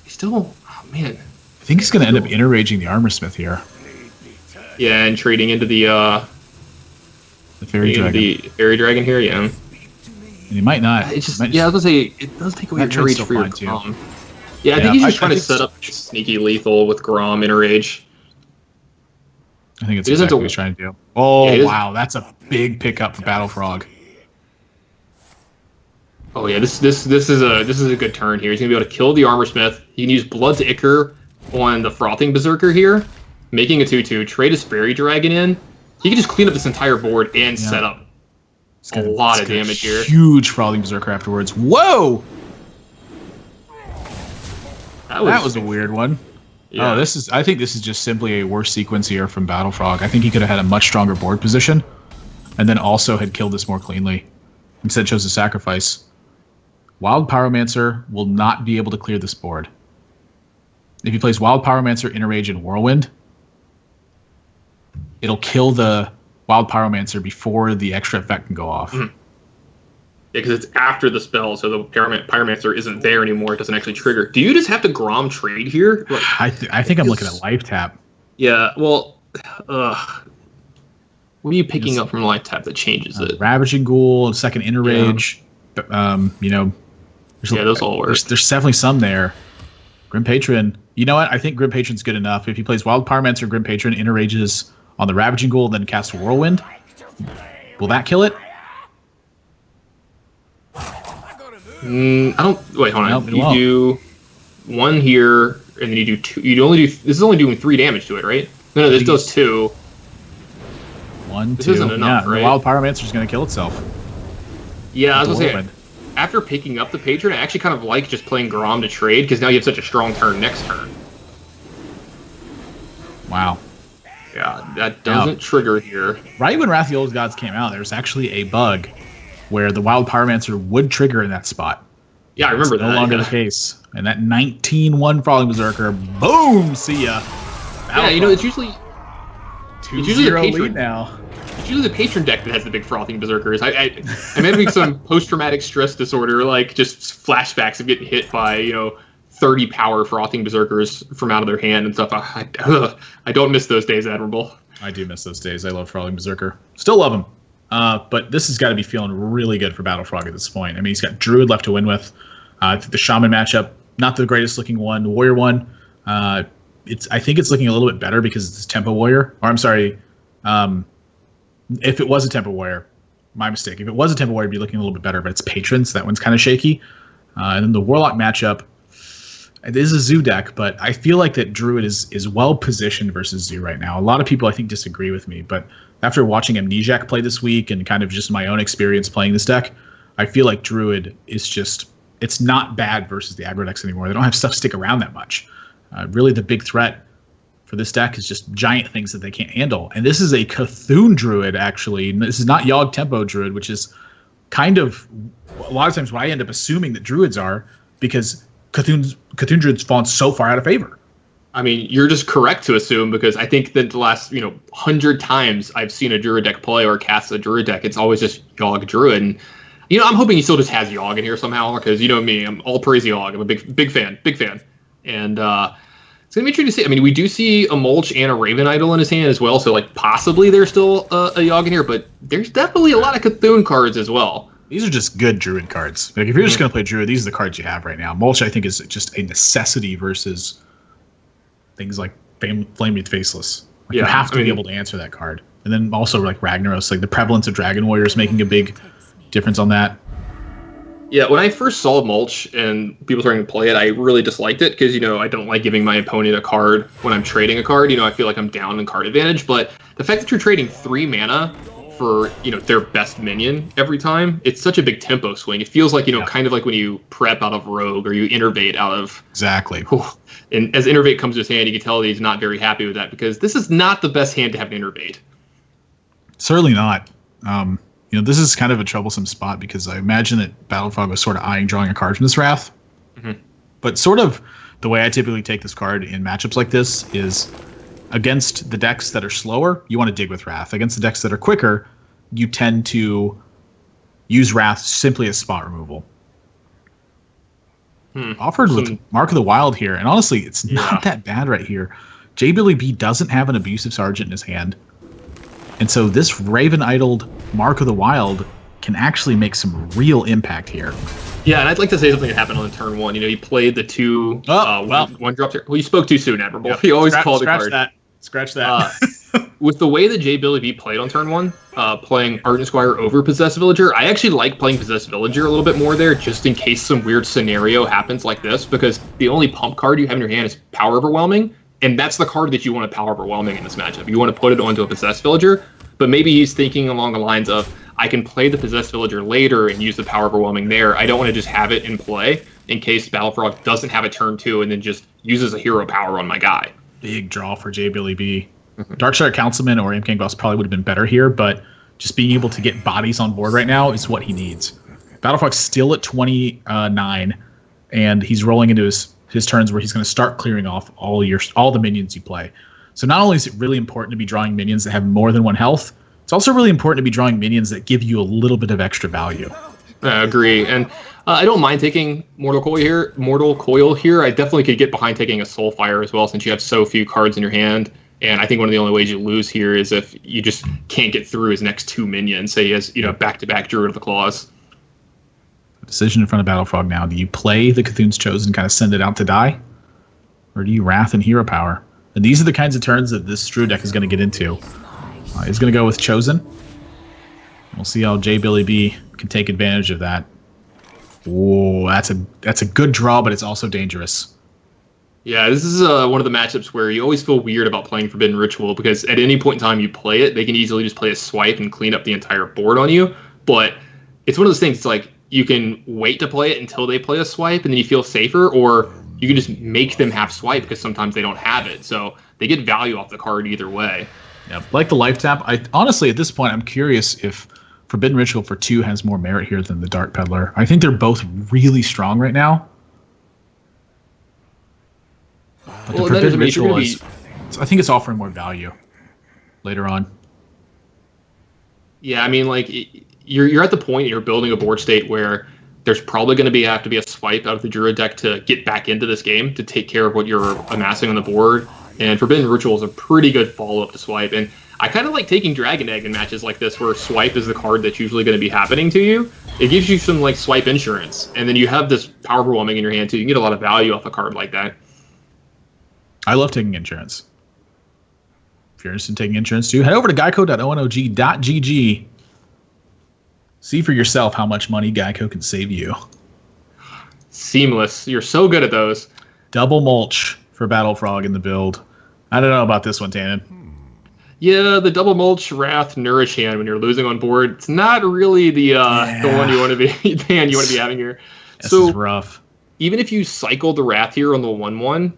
He's still... Oh, man. I think he's going to end up interraging the Armor Smith here. Yeah, and trading into the Fairy Dragon. The Fairy Dragon here, yeah. And he might not. It's just, I was going to say, it does take away your reach for your Grom. Yeah, I think he's just trying to set up sneaky lethal with Grom Interrage. I think it's exactly what he's trying to do. Oh, wow, that's a big pickup for Battlefrog. Oh yeah, this is a good turn here. He's gonna be able to kill the Armor Smith. He can use Blood to Ichor on the Frothing Berserker here, making a 2/2. Trade his Fairy Dragon in. He can just clean up this entire board and set up a lot of damage here. Huge Frothing Berserker afterwards. Whoa! That was a weird one. Yeah. Oh, I think this is just simply a worse sequence here from Battlefrog. I think he could have had a much stronger board position, and then also had killed this more cleanly. Instead chose to sacrifice. Wild Pyromancer will not be able to clear this board. If he plays Wild Pyromancer, Inner Rage, and Whirlwind, it'll kill the Wild Pyromancer before the extra effect can go off. Mm-hmm. Yeah, because it's after the spell, so the Pyromancer isn't there anymore. It doesn't actually trigger. Do you just have to Grom trade here? Like, I think I'm looking at life tap. Yeah, well, what are you picking up from life tap that changes it? Ravaging Ghoul, second Inner Rage. Those all work. There's definitely some there. Grim Patron. You know what? I think Grim Patron's good enough. If he plays Wild Pyromancer, Grim Patron, Inner Rages on the Ravaging Ghoul, then casts Whirlwind, will that kill it? I don't. Wait, hold on. Nope, you do one here, and then you do two. You only do. This is only doing 3 damage to it, right? No, this does 2. 1, this 2. Isn't enough, right? The Wild Pyromancer is going to kill itself. Yeah, I was gonna say. After picking up the Patron, I actually kind of like just playing Grom to trade because now you have such a strong turn next turn. Wow. Yeah, that doesn't trigger here. Right when Wrath of the Old Gods came out, there was actually a bug where the Wild Pyromancer would trigger in that spot. Yeah, I remember It's that. No longer the case. And that 19-1 Falling Berserker, boom, see ya. Yeah, it's usually... 2-0 lead now. It's usually the Patron deck that has the big Frothing Berserkers. I'm having some post-traumatic stress disorder, like just flashbacks of getting hit by, 30 power Frothing Berserkers from out of their hand and stuff. I don't miss those days, Admirable. I do miss those days. I love Frothing Berserker. Still love him. But this has got to be feeling really good for Battlefrog at this point. I mean, he's got Druid left to win with. I think the Shaman matchup, not the greatest looking one. The Warrior one, I think it's looking a little bit better because it's Tempo Warrior. Or I'm sorry, if it was a Tempo Warrior, my mistake. If it was a Tempo Warrior, it'd be looking a little bit better, but it's Patron, so that one's kind of shaky. And then the Warlock matchup, it is a Zoo deck, but I feel like that Druid is well positioned versus Zoo right now. A lot of people, I think, disagree with me, but after watching Amnesiac play this week and kind of just my own experience playing this deck, I feel like Druid is just, it's not bad versus the aggro decks anymore. They don't have stuff stick around that much. Really, the big threat for this deck is just giant things that they can't handle. And this is a Cthulhu Druid, actually. This is not Yogg Tempo Druid, which is kind of a lot of times what I end up assuming that Druids are, because Cthulhu Druid's fallen so far out of favor. I mean, you're just correct to assume, because I think that the last 100 times I've seen a Druid deck play or cast a Druid deck, it's always just Yogg Druid. And I'm hoping he still just has Yogg in here somehow, because me, I'm all praise Yogg. I'm a big fan. And it's gonna be interesting to see. I mean, we do see a Mulch and a Raven Idol in his hand as well, so like possibly there's still a Yogg in here, but there's definitely a lot of Cthulhu cards as well. These are just good Druid cards. Like if you're just gonna play Druid, these are the cards you have right now. Mulch, I think, is just a necessity versus things like Flame Faceless. Like you have to be able to answer that card. And then also like Ragnaros, like the prevalence of Dragon Warriors making a big difference on that. Yeah, when I first saw Mulch and people starting to play it, I really disliked it because, I don't like giving my opponent a card when I'm trading a card. I feel like I'm down in card advantage. But the fact that you're trading 3 mana for, their best minion every time, it's such a big tempo swing. It feels like, kind of like when you prep out of Rogue or you Innervate out of... Exactly. And as Innervate comes to his hand, you can tell that he's not very happy with that because this is not the best hand to have an Innervate. Certainly not. This is kind of a troublesome spot because I imagine that Battlefrog was sort of eyeing drawing a card from this Wrath. Mm-hmm. But sort of the way I typically take this card in matchups like this is against the decks that are slower, you want to dig with Wrath. Against the decks that are quicker, you tend to use Wrath simply as spot removal. Offered with Mark of the Wild here, and honestly, it's not that bad right here. J. Billy B doesn't have an Abusive Sergeant in his hand. And so this Raven Idled Mark of the Wild can actually make some real impact here. Yeah, and I'd like to say something that happened on turn 1. He played the 2 one drop here. Well, you spoke too soon, Admirable. Yeah. He always called the card. Scratch that. With the way that J. Billy B played on turn 1, playing Ardent Squire over Possessed Villager, I actually like playing Possessed Villager a little bit more there, just in case some weird scenario happens like this, because the only pump card you have in your hand is Power Overwhelming. And that's the card that you want to Power Overwhelming in this matchup. You want to put it onto a Possessed Villager, but maybe he's thinking along the lines of, I can play the Possessed Villager later and use the Power Overwhelming there. I don't want to just have it in play in case Battlefrog doesn't have a turn 2 and then just uses a hero power on my guy. Big draw for J. Billy B. Darkshire Councilman or Imp King Boss probably would have been better here, but just being able to get bodies on board right now is what he needs. Battle Frog's still at 29, and he's rolling into his turns where he's going to start clearing off all the minions you play. So not only is it really important to be drawing minions that have more than 1 health, it's also really important to be drawing minions that give you a little bit of extra value. I agree, and I don't mind taking Mortal Coil here. I definitely could get behind taking a Soulfire as well, since you have so few cards in your hand. And I think one of the only ways you lose here is if you just can't get through his next 2 minions. Say he has, back-to-back Druid of the Claws. Decision in front of Battle Frog now. Do you play the Cthulhu's Chosen, kind of send it out to die? Or do you Wrath and Hero Power? And these are the kinds of turns that this Druid deck is going to get into. He's going to go with Chosen. We'll see how J. Billy B can take advantage of that. Whoa, that's a good draw, but it's also dangerous. Yeah, this is one of the matchups where you always feel weird about playing Forbidden Ritual, because at any point in time you play it, they can easily just play a swipe and clean up the entire board on you. But it's one of those things, it's like you can wait to play it until they play a swipe and then you feel safer, or you can just make them have swipe because sometimes they don't have it. So they get value off the card either way. Yeah, like the life tap, I honestly at this point I'm curious if Forbidden Ritual for 2 has more merit here than the Dark Peddler. I think they're both really strong right now. But the Forbidden Ritual I think it's offering more value later on. Yeah, I mean, like, you're at the point you're building a board state where there's probably going to have to be a swipe out of the Druid deck to get back into this game to take care of what you're amassing on the board. And Forbidden Ritual is a pretty good follow-up to swipe. And I kind of like taking Dragon Egg in matches like this where swipe is the card that's usually going to be happening to you. It gives you some, like, swipe insurance. And then you have this Power Overwhelming in your hand, too. You can get a lot of value off a card like that. I love taking insurance. If you're interested in taking insurance too, head over to geico.onog.gg. See for yourself how much money Geico can save you. Seamless. You're so good at those. Double mulch for Battle Frog in the build. I don't know about this one, Tannen. Yeah, the double mulch Wrath Nourish hand when you're losing on board, it's not really the one you want to be having here. This is rough. Even if you cycle the Wrath here on the 1/1,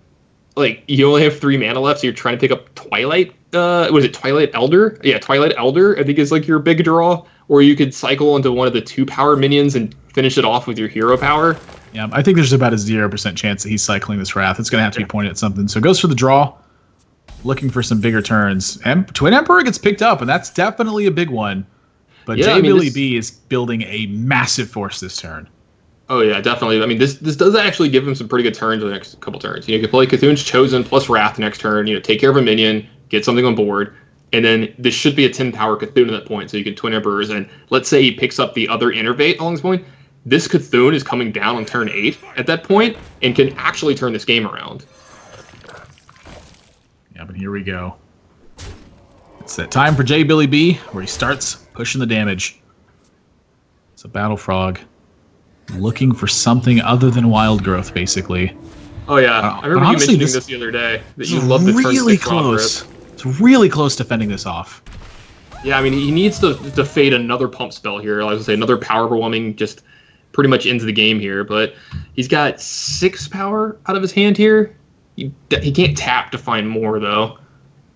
like, you only have 3 mana left, so you're trying to pick up Twilight. Was it Twilight Elder? Yeah, Twilight Elder, I think, is like your big draw. Or you could cycle into one of the 2 power minions and finish it off with your hero power. Yeah, I think there's about a 0% chance that he's cycling this Wrath. It's going to have to be pointed at something. So it goes for the draw, looking for some bigger turns. And Twin Emperor gets picked up, and that's definitely a big one. But yeah, Billy B is building a massive force this turn. Oh, yeah, definitely. I mean, this does actually give him some pretty good turns the next couple turns. You can play Cthulhu's Chosen plus Wrath next turn, take care of a minion, get something on board, and then this should be a 10-power Cthulhu at that point, so you can Twin Emperors, and let's say he picks up the other Innervate along this point. This Cthulhu is coming down on turn 8 at that point and can actually turn this game around. Yeah, but here we go. It's that time for J. Billy B, where he starts pushing the damage. It's a Battle Frog. Looking for something other than wild growth, basically. Oh yeah, I remember you mentioning this the other day that you love the really close. It's really close to fending this off. Yeah, I mean, he needs to fade another pump spell here. I was gonna say another Power Overwhelming, just pretty much ends the game here. But he's got 6 power out of his hand here. He can't tap to find more though.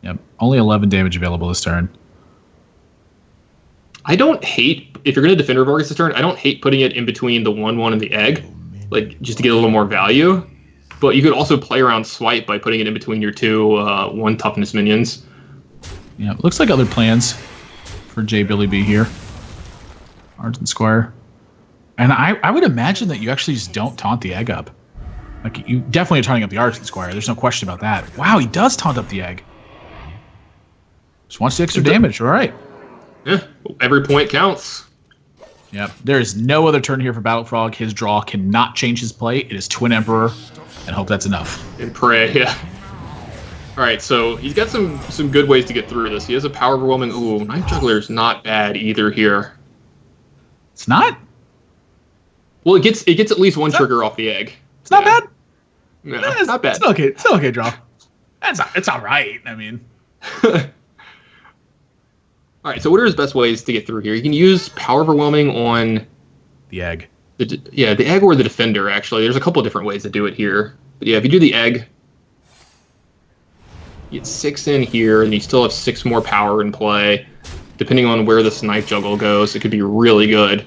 Yep, only 11 damage available this turn. I don't hate, if you're going to defend Revargus this turn, I don't hate putting it in between the 1/1 and the egg, like, just to get a little more value. But you could also play around swipe by putting it in between your 2 1 toughness minions. Yeah, looks like other plans for J. Billy B here. Argent Squire. And I would imagine that you actually just don't taunt the egg up. Like, you definitely are taunting up the Argent Squire. There's no question about that. Wow, he does taunt up the egg. Just wants the extra damage. All right. Yeah, every point counts. Yep, there is no other turn here for Battle Frog. His draw cannot change his play. It is Twin Emperor, and hope that's enough. And pray, yeah. All right, so he's got some good ways to get through this. He has a Power Overwhelming. Ooh, Knife Juggler's not bad either here. It's not? Well, it gets at least one trigger off the egg. It's not bad? No, not bad. It's okay. It's okay draw. It's all right. I mean... All right, so what are his best ways to get through here? You can use Power Overwhelming on... the egg. The egg or the defender, actually. There's a couple of different ways to do it here. But yeah, if you do the egg, you get 6 in here, and you still have 6 more power in play. depending on where the snipe juggle goes, it could be really good.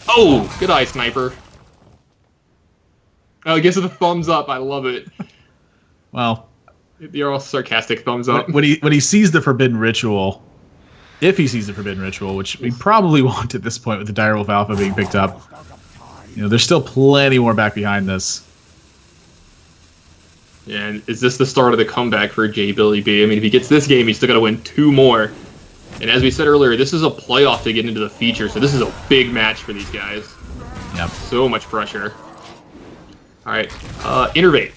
Oh, good eye, sniper. Oh, it gives it a thumbs up. I love it. Well, you're all sarcastic thumbs up. When he sees the forbidden ritual, if he sees the forbidden ritual, which we probably won't at this point with the Direwolf Alpha being picked up, there's still plenty more back behind this. Yeah, and is this the start of the comeback for J Billy B? I mean, if he gets this game, he's still got to win 2 more. And as we said earlier, this is a playoff to get into the feature, so this is a big match for these guys. Yep. So much pressure. All right, Innervate.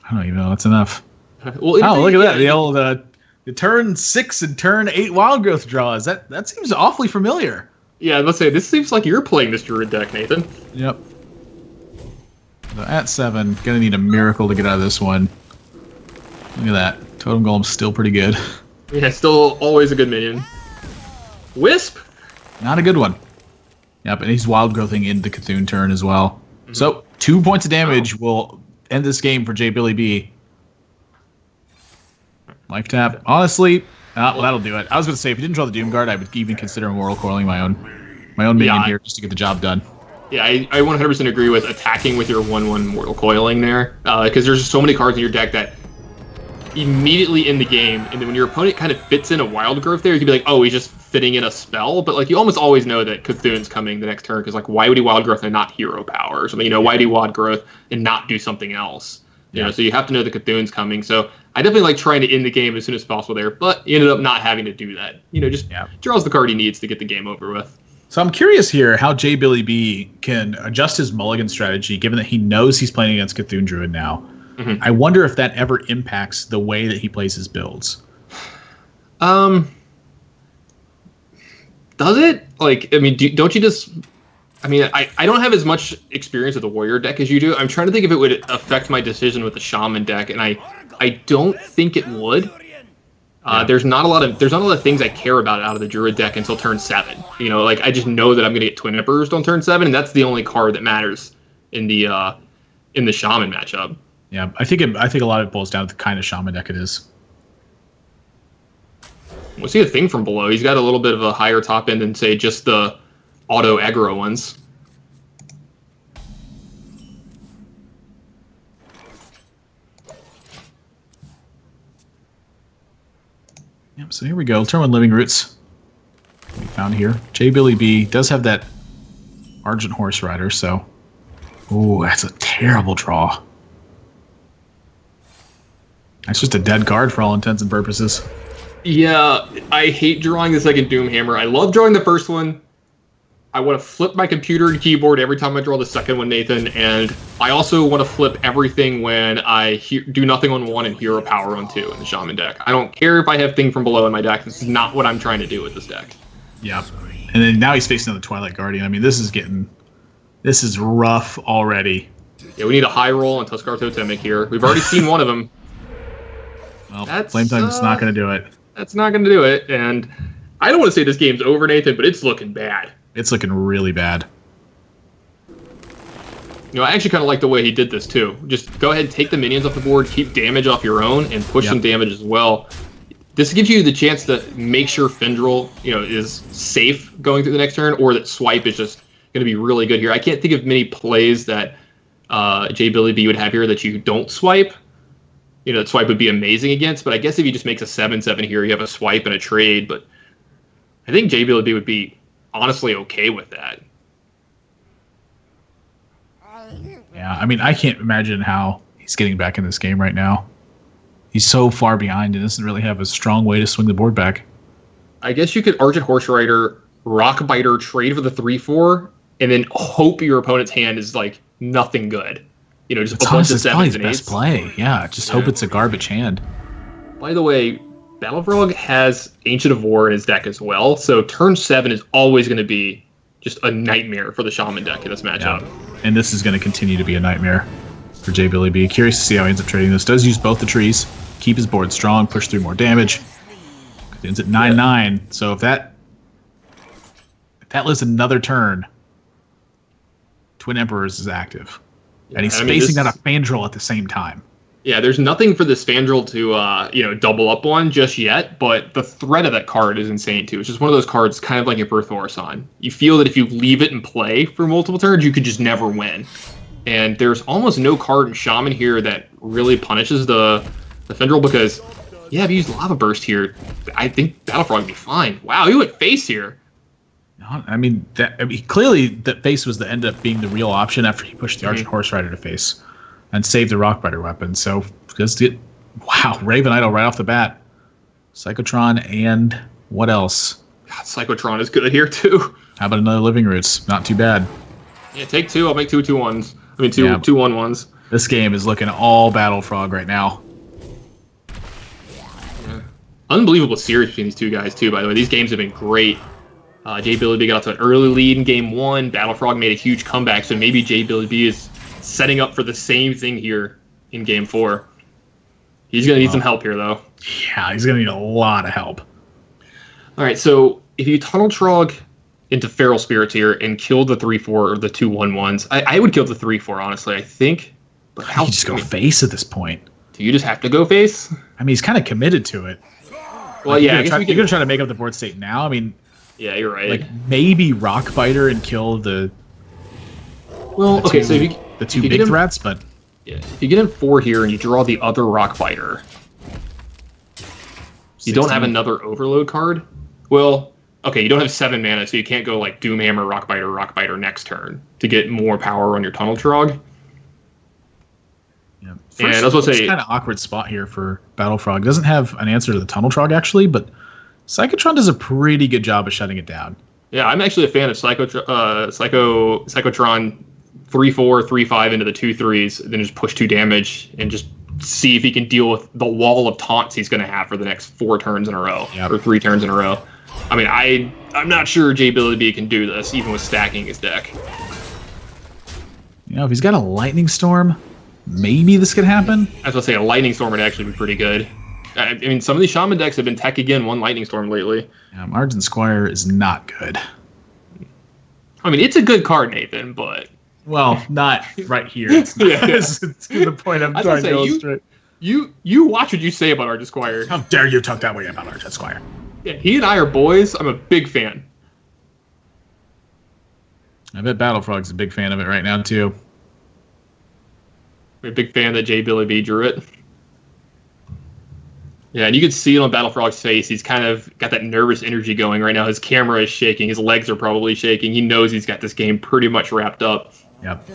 I don't even know. That's enough. Well, oh, look at that. The old the turn 6 and turn 8 wild growth draws. That seems awfully familiar. Yeah, let's say this seems like you're playing this Druid deck, Nathan. Yep. So at 7, gonna need a miracle to get out of this one. Look at that. Totem Golem's still pretty good. Yeah, still always a good minion. Wisp? Not a good one. Yep, and he's wild growthing into Cthulhu turn as well. Mm-hmm. So 2 points of damage will end this game for J Billy B. Life tap. Honestly, well, that'll do it. I was going to say, if he didn't draw the Doom Guard, I would even consider Mortal Coiling my own minion here just to get the job done. Yeah, I 100% agree with attacking with your 1/1 Mortal Coiling there, because there's just so many cards in your deck that immediately in the game, and then when your opponent kind of fits in a Wild Growth there, you can be like, oh, he's just fitting in a spell, but like you almost always know that Cthulhu's coming the next turn, because like, why would he Wild Growth and not Hero Power or something? Why do he Wild Growth and not do something else? So you have to know the Cthulhu's coming. So I definitely like trying to end the game as soon as possible there, but he ended up not having to do that. Just draws the card he needs to get the game over with. So I'm curious here how J Billy B can adjust his mulligan strategy, given that he knows he's playing against Cthulhu Druid now. Mm-hmm. I wonder if that ever impacts the way that he plays his builds. Does it? Like, I mean, don't you just... I mean, I don't have as much experience with the Warrior deck as you do. I'm trying to think if it would affect my decision with the Shaman deck, and I don't think it would. There's not a lot of things I care about out of the Druid deck until turn 7. Like I just know that I'm going to get Twin Emperors on turn 7, and that's the only card that matters in the Shaman matchup. Yeah, I think a lot of it boils down to the kind of Shaman deck it is. We'll see a thing from below. He's got a little bit of a higher top end than say just the auto aggro ones. Yep, so here we go. Turn 1 Living Roots. We found here. J Billy B does have that Argent Horse Rider, so... Ooh, that's a terrible draw. That's just a dead card for all intents and purposes. Yeah, I hate drawing the second Doomhammer. I love drawing the first one. I want to flip my computer and keyboard every time I draw the second one, Nathan, and I also want to flip everything when I do nothing on 1 and Hero Power on 2 in the Shaman deck. I don't care if I have Thing from Below in my deck. This is not what I'm trying to do with this deck. Yeah, and then now he's facing the Twilight Guardian. I mean, this is rough already. Yeah, we need a high roll on Tuskar Totemic here. We've already seen one of them. Well, Flame Titan's not going to do it. That's not going to do it, and I don't want to say this game's over, Nathan, but it's looking bad. It's looking really bad. I actually kind of like the way he did this, too. Just go ahead and take the minions off the board, keep damage off your own, and push some damage as well. This gives you the chance to make sure Fendrel, is safe going through the next turn, or that Swipe is just going to be really good here. I can't think of many plays that J Billy B would have here that you don't swipe. That Swipe would be amazing against, but I guess if he just makes a 7/7 here, you have a Swipe and a trade, but I think J Billy B would be honestly okay with that. Yeah, I mean, I can't imagine how he's getting back in this game right now. He's so far behind and doesn't really have a strong way to swing the board back. I guess you could Argent Horse Rider, Rockbiter, trade for the 3/4, and then hope your opponent's hand is like nothing good. Just a bunch of 7s and 8s. Best play. Yeah, just hope it's a garbage hand. By the way, Battle Frog has Ancient of War in his deck as well, so turn 7 is always going to be just a nightmare for the Shaman deck in this matchup. Yeah. And this is going to continue to be a nightmare for J Billy B. Curious to see how he ends up trading this. Does use both the trees, keep his board strong, push through more damage. Ends at 9/9. So if that lives another turn, Twin Emperors is active. Yeah, and he's spacing out a Fandrel at the same time. Yeah, there's nothing for this Fandral to double up on just yet, but the threat of that card is insane too. It's just one of those cards, kind of like your Birth Orison. You feel that if you leave it in play for multiple turns, you could just never win. And there's almost no card in Shaman here that really punishes the Fandral because, yeah, if you use Lava Burst here, I think Battle Frog would be fine. Wow, he went face here. Clearly that face was the end up being the real option after he pushed the Argent Horse Rider to face and saved the Rockbiter weapon. So Raven Idol right off the bat. Psychotron and what else? God, Psychotron is good here too. How about another Living Roots? Not too bad. Yeah, take 2. I'll make 2 2-1s. I mean, 2 1-1s. This game is looking all Battle Frog right now. Yeah. Unbelievable series between these two guys too, by the way. These games have been great. J Billy B got to an early lead in game 1. Battle Frog made a huge comeback, so maybe J Billy B is setting up for the same thing here in game 4. He's going to need some help here, though. Yeah, he's going to need a lot of help. All right, so if you Tunnel Trog into Feral Spirits here and kill the 3-4 or the 2 1-1s, I would kill the 3-4, honestly, I think. But how you just go face at this point? Do you just have to go face? I mean, he's kind of committed to it. Well, yeah, you're going to try to make up the board state now. I mean, yeah, you're right. Like maybe Rockbiter and kill the. Well, okay, so if the two big threats, but yeah, if you get in 4 here and you draw the other Rockbiter, you don't have another Overload card. Well, okay, you don't have 7 mana, so you can't go like Doomhammer, Rockbiter next turn to get more power on your Tunnel Trog. Yeah, and I was going to say, kind of awkward spot here for Battle Frog. Doesn't have an answer to the Tunnel Trog actually, but Psychotron does a pretty good job of shutting it down. Yeah, I'm actually a fan of Psychotron 3-4, 3-5 into the 2-3s, then just push 2 damage and just see if he can deal with the wall of taunts he's going to have for the next 4 turns in a row, or 3 turns in a row. I mean, I'm not sure J Billy B can do this, even with stacking his deck. If he's got a Lightning Storm, maybe this could happen. I was going to say, a Lightning Storm would actually be pretty good. I mean, some of these Shaman decks have been tech again, 1 Lightning Storm lately. Yeah, Argent Squire is not good. I mean, it's a good card, Nathan, but... Well, not right here. It's not. It's the point I'm trying to illustrate. You watch what you say about Argent Squire. How dare you talk that way about Argent Squire? Yeah, he and I are boys. I'm a big fan. I bet Battle Frog's a big fan of it right now, too. I'm a big fan that J Billy B drew it. Yeah, and you can see it on Battle Frog's face. He's kind of got that nervous energy going right now. His camera is shaking. His legs are probably shaking. He knows he's got this game pretty much wrapped up. Yep.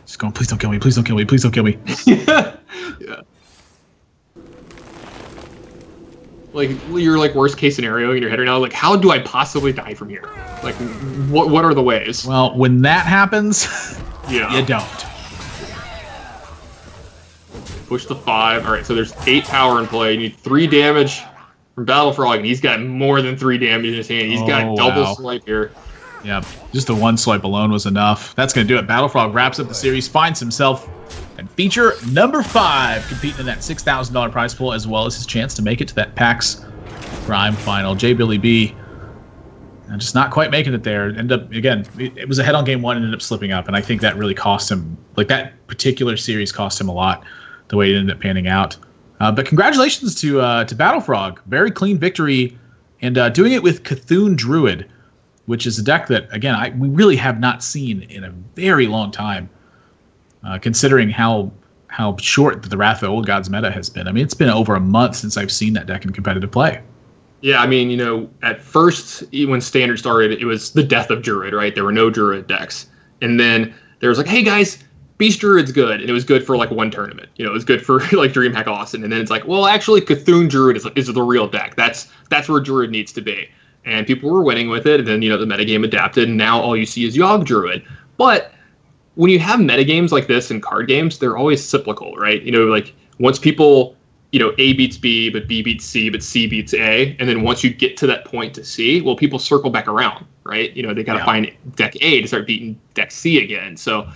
Just going, please don't kill me. Please don't kill me. Please don't kill me. Yeah. Like, you're like worst case scenario in your head right now. Like, how do I possibly die from here? Like, what are the ways? Well, when that happens, you don't. Push the 5. All right, so there's 8 power in play. You need 3 damage from Battle Frog, and he's got more than 3 damage in his hand. He's got double swipe here. Yep, just the 1 swipe alone was enough. That's going to do it. Battle Frog wraps up the series, finds himself and feature number 5, competing in that $6,000 prize pool, as well as his chance to make it to that PAX Prime final. J Billy B, just not quite making it there. Ended up, again, it was ahead on game 1, ended up slipping up, and I think that really cost him, like that particular series cost him a lot, the way it ended up panning out. But congratulations to Battle Frog. Very clean victory, and doing it with Cthulhu Druid, which is a deck that, again, we really have not seen in a very long time, considering how short the Wrath of the Old Gods meta has been. I mean, it's been over a month since I've seen that deck in competitive play. Yeah, I mean, at first, when Standard started, it was the death of Druid, right? There were no Druid decks. And then there was like, hey, guys, Beast Druid's good, and it was good for like 1 tournament. It was good for like DreamHack Austin, and then it's like, well, actually, Cthulhu Druid is the real deck. That's where Druid needs to be, and people were winning with it. And then the metagame adapted, and now all you see is Yogg Druid. But when you have metagames like this in card games, they're always cyclical, right? Like once people, A beats B, but B beats C, but C beats A, and then once you get to that point to C, well, people circle back around, right? They got to find deck A to start beating deck C again. So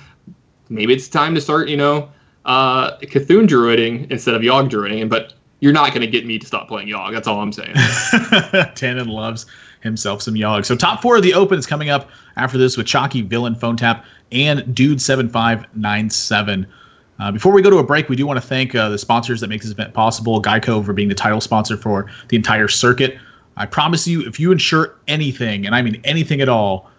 maybe it's time to start, Cthulhu Druiding instead of Yogg Druiding. But you're not going to get me to stop playing Yogg. That's all I'm saying. Tannen loves himself some Yogg. So top 4 of the Open is coming up after this with Chalky, Villain, Phone Tap, and Dude 7597. Before we go to a break, we do want to thank the sponsors that make this event possible. GEICO for being the title sponsor for the entire circuit. I promise you, if you insure anything, and I mean anything at all,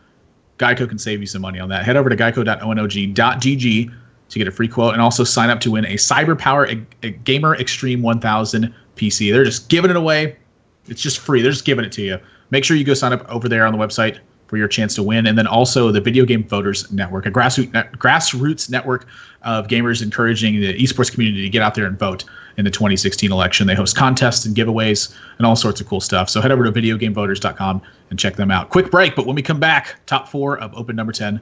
GEICO can save you some money on that. Head over to geico.onog.gg to get a free quote and also sign up to win a CyberPower Gamer Extreme 1000 PC. They're just giving it away. It's just free. They're just giving it to you. Make sure you go sign up over there on the website for your chance to win. And then also the Video Game Voters Network, a grassroots network of gamers encouraging the esports community to get out there and vote in the 2016 election. They host contests and giveaways and all sorts of cool stuff. So head over to videogamevoters.com and check them out. Quick break, but when we come back, top 4 of Open number 10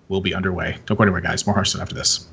will be underway. Don't go anywhere, guys. More Hearthstone after this.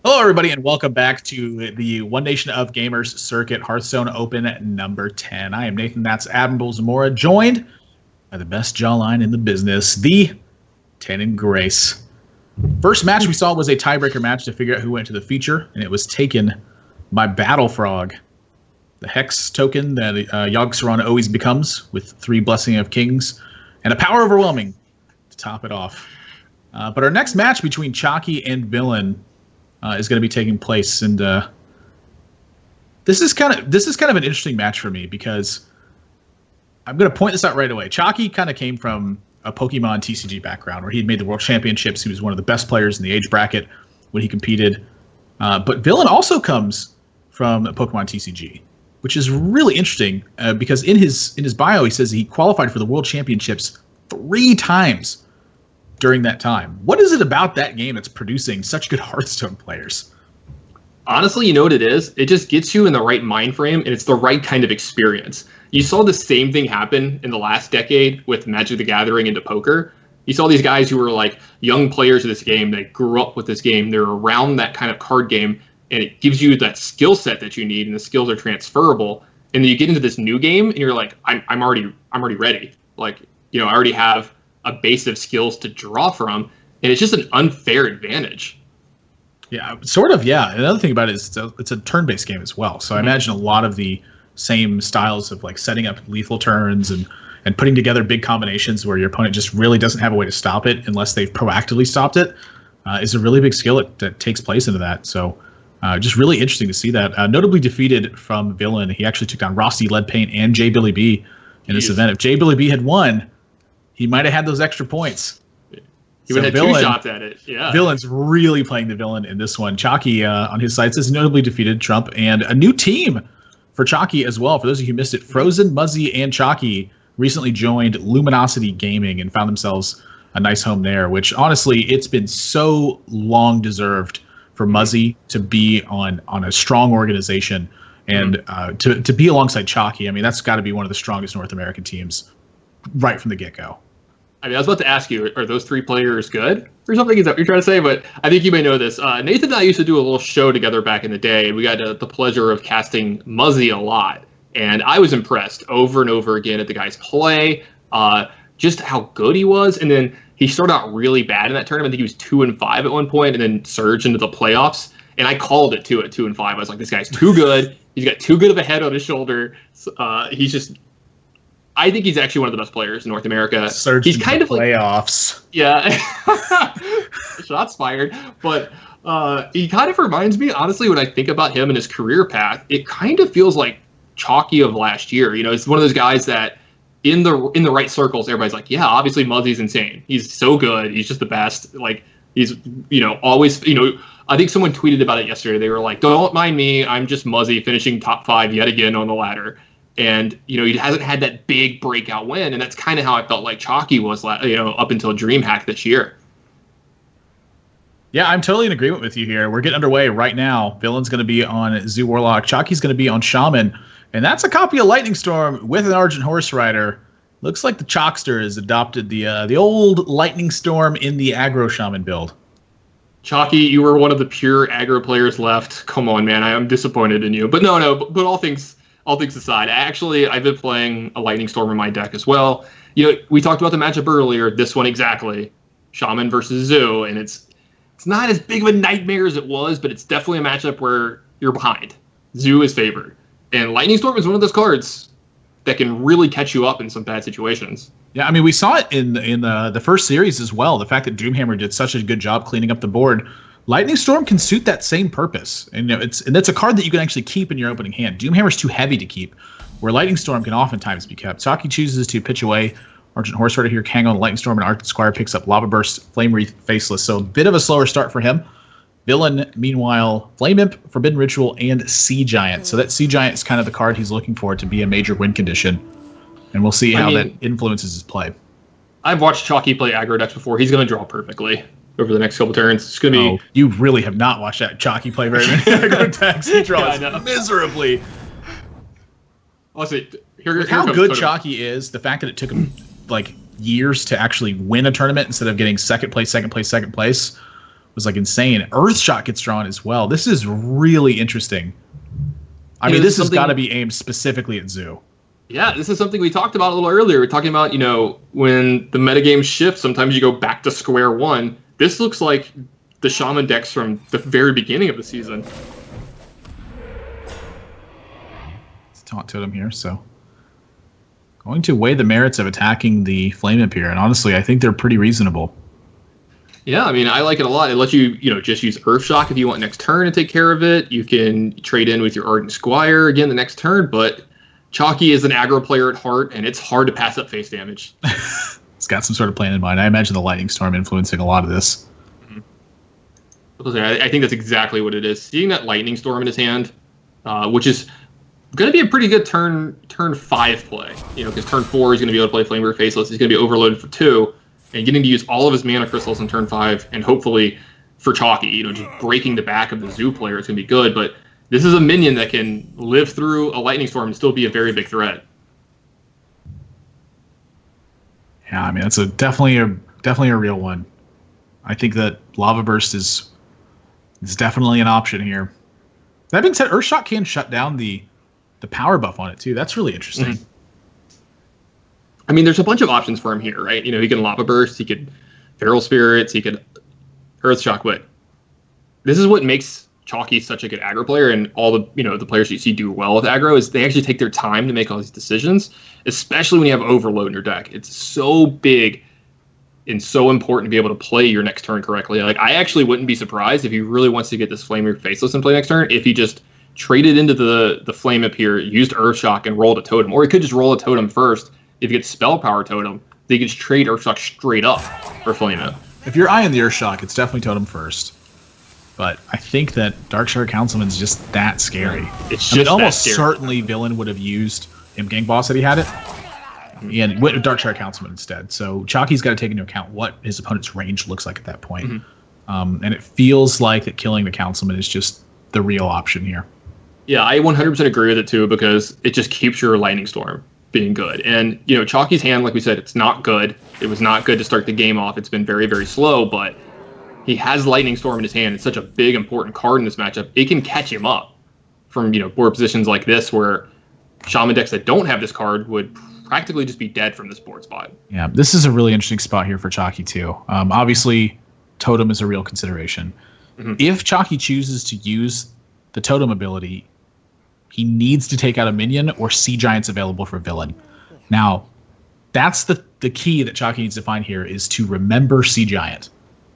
Hello, everybody, and welcome back to the One Nation of Gamers Circuit Hearthstone Open number 10. I am Nathan, that's Admiral Zamora, joined by the best jawline in the business, the Tannen Grace. First match we saw was a tiebreaker match to figure out who went to the feature, and it was taken by Battle Frog, the Hex token that Yogg-Saron always becomes, with 3 Blessing of Kings and a Power Overwhelming to top it off. But our next match between Chalky and Villain is going to be taking place, and this is kind of an interesting match for me because I'm going to point this out right away. Chalky kind of came from a Pokemon TCG background where he had made the World Championships. He was one of the best players in the age bracket when he competed. But Villain also comes from a Pokemon TCG, which is really interesting because in his bio he says he qualified for the World Championships 3 times during that time. What is it about that game that's producing such good Hearthstone players? Honestly, you know what it is? It just gets you in the right mind frame, and it's the right kind of experience. You saw the same thing happen in the last decade with Magic the Gathering into poker. You saw these guys who were like young players of this game. They grew up with this game. They're around that kind of card game, and it gives you that skill set that you need, and the skills are transferable. and then you get into this new game, and you're like, I'm already ready. Like, I already have a base of skills to draw from, and it's just an unfair advantage. Yeah, sort of. Yeah. Another thing about it is it's a turn-based game as well. So I imagine a lot of the same styles of like setting up lethal turns and putting together big combinations where your opponent just really doesn't have a way to stop it unless they've proactively stopped it is a really big skill that takes place into that. So just really interesting to see that. Notably defeated from Villain, he actually took down Rossi, Lead Paint, and J. Billy B in this event. If J. Billy B had won, he might have had those extra points. He would have had 2 shots at it. Yeah. Villain's really playing the villain in this one. Chalky on his side says notably defeated Trump, and a new team for Chalky as well. For those of you who missed it, Frozen, Muzzy, and Chalky recently joined Luminosity Gaming and found themselves a nice home there, which honestly, it's been so long deserved for Muzzy to be on a strong organization and to be alongside Chalky. I mean, that's got to be one of the strongest North American teams right from the get-go. I mean, I was about to ask you, are those 3 players good or something? Is that what you're trying to say? But I think you may know this. Nathan and I used to do a little show together back in the day. We got the pleasure of casting Muzzy a lot. And I was impressed over and over again at the guy's play, just how good he was. And then he started out really bad in that tournament. I think he was 2-5 at one point and then surged into the playoffs. And I called it too at 2-5. I was like, this guy's too good. He's got too good of a head on his shoulder. He's just... I think he's actually one of the best players in North America. He's kind of playoffs. Like, yeah, shots fired. But he kind of reminds me, honestly, when I think about him and his career path, it kind of feels like Chalky of last year. It's one of those guys that in the right circles, everybody's like, yeah, obviously Muzzy's insane. He's so good. He's just the best. Like he's always. I think someone tweeted about it yesterday. They were like, don't mind me. I'm just Muzzy finishing top 5 yet again on the ladder. And, he hasn't had that big breakout win. And that's kind of how I felt like Chalky was, up until DreamHack this year. Yeah, I'm totally in agreement with you here. We're getting underway right now. Villain's going to be on Zoo Warlock. Chalky's going to be on Shaman. And that's a copy of Lightning Storm with an Argent Horse Rider. Looks like the Chalkster has adopted the old Lightning Storm in the aggro Shaman build. Chalky, you were one of the pure aggro players left. Come on, man. I am disappointed in you. But no, but all things aside, I've been playing a Lightning Storm in my deck as well. We talked about the matchup earlier. This one exactly, Shaman versus Zoo, and it's not as big of a nightmare as it was, but it's definitely a matchup where you're behind. Zoo is favored, and Lightning Storm is one of those cards that can really catch you up in some bad situations. Yeah, I mean, we saw it in the first series as well. The fact that Doomhammer did such a good job cleaning up the board. Lightning Storm can suit that same purpose, and that's a card that you can actually keep in your opening hand. Doomhammer's too heavy to keep, where Lightning Storm can oftentimes be kept. Chalky chooses to pitch away Argent Horse Rider here, hang on Lightning Storm, and Argent Squire picks up Lava Burst, Flame Wreath, Faceless. So a bit of a slower start for him. Villain, meanwhile, Flame Imp, Forbidden Ritual, and Sea Giant. So that Sea Giant is kind of the card he's looking for to be a major win condition, and we'll see how that influences his play. I've watched Chalky play aggro decks before. He's going to draw perfectly over the next couple turns. It's going to be... You really have not watched that Chalky play very many aggro decks. He draws miserably. Honestly, how good Chalky is, the fact that it took him years to actually win a tournament instead of getting second place was insane. Earthshot gets drawn as well. This is really interesting. I mean, this has got to be aimed specifically at Zoo. Yeah, this is something we talked about a little earlier. We're talking about, when the metagame shifts, sometimes you go back to square one. This looks like the Shaman decks from the very beginning of the season. It's Taunt Totem here, so going to weigh the merits of attacking the Flame Imp here, and honestly, I think they're pretty reasonable. Yeah, I mean, I like it a lot. It lets you, just use Earthshock if you want next turn and take care of it. You can trade in with your Ardent Squire again the next turn, but Chalky is an aggro player at heart, and it's hard to pass up face damage. It's got some sort of plan in mind. I imagine the Lightning Storm influencing a lot of this. Mm-hmm. I think that's exactly what it is. Seeing that Lightning Storm in his hand, which is going to be a pretty good turn 5 play. Because turn 4 he's going to be able to play Flamer Faceless. He's going to be overloaded for 2, and getting to use all of his mana crystals in turn 5, and hopefully for Chalky, just breaking the back of the Zoo player is going to be good. But this is a minion that can live through a Lightning Storm and still be a very big threat. Yeah, I mean, it's definitely a real one. I think that Lava Burst is definitely an option here. That being said, Earthshot can shut down the the power buff on it too. That's really interesting. I mean, there's a bunch of options for him here, right? He can Lava Burst, he could Feral Spirits, he could Earth Shock, but this is what makes Chalky such a good aggro player, and all the the players you see do well with aggro is they actually take their time to make all these decisions, especially when you have Overload in your deck. It's so big and so important to be able to play your next turn correctly. Like, I actually wouldn't be surprised if he really wants to get this Flamer Faceless and play next turn, if he just traded into the Flame up here, used Earthshock, and rolled a Totem. Or he could just roll a Totem first. If he gets Spell Power Totem, they can just trade Earthshock straight up for Flame up. If you're eyeing the Earthshock, it's definitely Totem first. But I think that Darkshire Councilman's just that scary. It's just almost scary. Certainly Villain would have used Gang Boss that he had it. And went with Darkshire Councilman instead. So Chalky's got to take into account what his opponent's range looks like at that point. And it feels like that killing the Councilman is just the real option here. Yeah, I 100% agree with it too, because it just keeps your Lightning Storm being good. And, Chalky's hand, like we said, it's not good. It was not good to start the game off. It's been very, very slow, but he has Lightning Storm in his hand. It's such a big, important card in this matchup. It can catch him up from, board positions like this, where Shaman decks that don't have this card would practically just be dead from this board spot. Yeah, this is a really interesting spot here for Chalky too. Obviously, Totem is a real consideration. If Chalky chooses to use the Totem ability, he needs to take out a minion or Sea Giant's available for Villain. Now, that's the key that Chalky needs to find here, is to remember Sea Giant.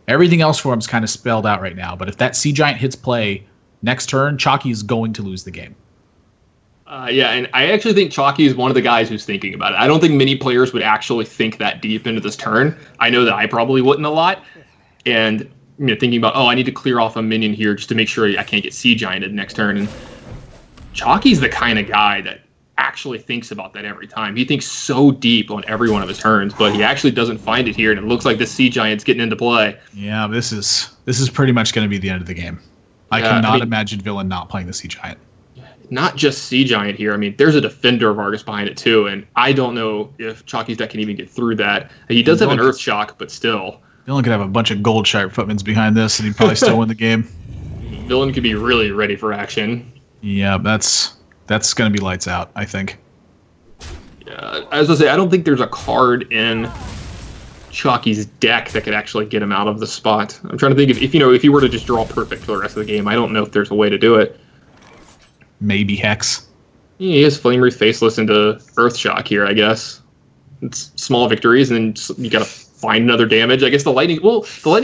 Everything else for him is kind of spelled out right now, but if that Sea Giant hits play next turn, Chalky is going to lose the game. Yeah, and I actually think Chalky is one of the guys who's thinking about it. I don't think many players would actually think that deep into this turn. I know that I probably wouldn't a lot. And thinking about, I need to clear off a minion here just to make sure I can't get Sea Gianted next turn. And Chalky's the kind of guy that actually thinks about that every time. He thinks so deep on every one of his turns, but he actually doesn't find it here, and it looks like this Sea Giant's getting into play. Yeah, this is pretty much going to be the end of the game. I cannot imagine Villain not playing the Sea Giant. Not just Sea Giant here. I mean, there's a Defender of Argus behind it too, and I don't know if Chalky's deck can even get through that. He does have an Earth Shock, but still. Villain could have a bunch of Gold Sharp Footmans behind this, and he'd probably still win the game. Villain could be really ready for action. Yeah, that's going to be lights out, I think. Yeah, as I say, I don't think there's a card in Chalky's deck that could actually get him out of the spot. I'm trying to think if he were to just draw perfect for the rest of the game. I don't know if there's a way to do it. Maybe Hex. Yeah, he has Flame Wreath Faceless into Earth Shock here, I guess. It's small victories, and then you got to find another damage. I guess the Lightning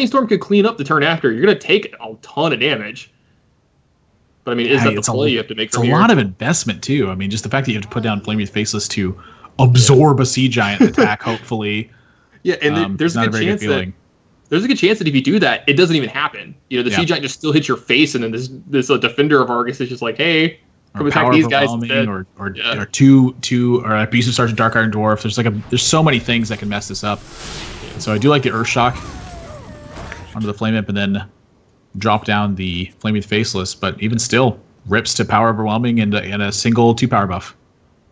Storm could clean up the turn after. You're going to take a ton of damage. But, I mean, is that the play you have to make from here? It's a lot of investment, too. I mean, just the fact that you have to put down Flame Wreath Faceless to absorb a Sea Giant attack, hopefully. Yeah, and there's a good chance that if you do that, it doesn't even happen. Sea Giant just still hits your face, and then this Defender of Argus is just like, hey, come attack these guys instead. Or Abusive Sergeant Dark Iron Dwarf. There's so many things that can mess this up. So I do like the Earth Shock onto the Flame Imp, and then drop down the Flame Wreath Faceless, but even still, rips to Power Overwhelming and a single 2-power buff.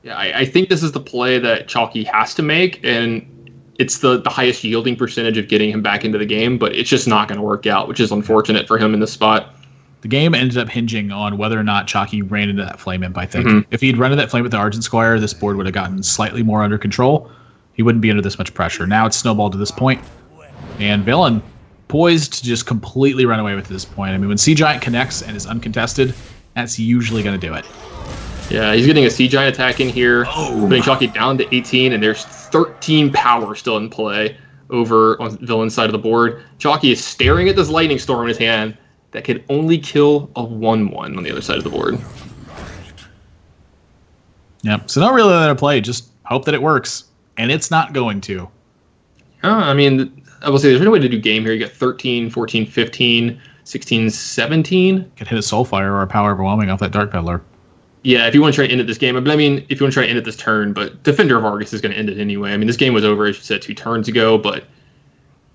Yeah, I think this is the play that Chalky has to make, and it's the highest yielding percentage of getting him back into the game, but it's just not going to work out, which is unfortunate for him in this spot. The game ended up hinging on whether or not Chalky ran into that Flame Imp, I think. If he'd run into that Flame with the Argent Squire, this board would have gotten slightly more under control. He wouldn't be under this much pressure. Now it's snowballed to this point, and Villain poised to just completely run away with this point. I mean, when Sea Giant connects and is uncontested, that's usually going to do it. Yeah, he's getting a Sea Giant attack in here, putting Chalky down to 18, and there's 13 power still in play over on Villain's side of the board. Chalky is staring at this Lightning Storm in his hand that could only kill a 1/1 on the other side of the board. Yep, so not really let it play, just hope that it works. And it's not going to. I mean, I will say there's no way to do game here. You got 13, 14, 15, 16, 17. Could hit a Soulfire or a Power Overwhelming off that Dark Peddler. Yeah, if you want to try to end it this game. But I mean, if you want to try to end it this turn, but Defender of Argus is going to end it anyway. I mean, this game was over, as you said, 2 turns ago, but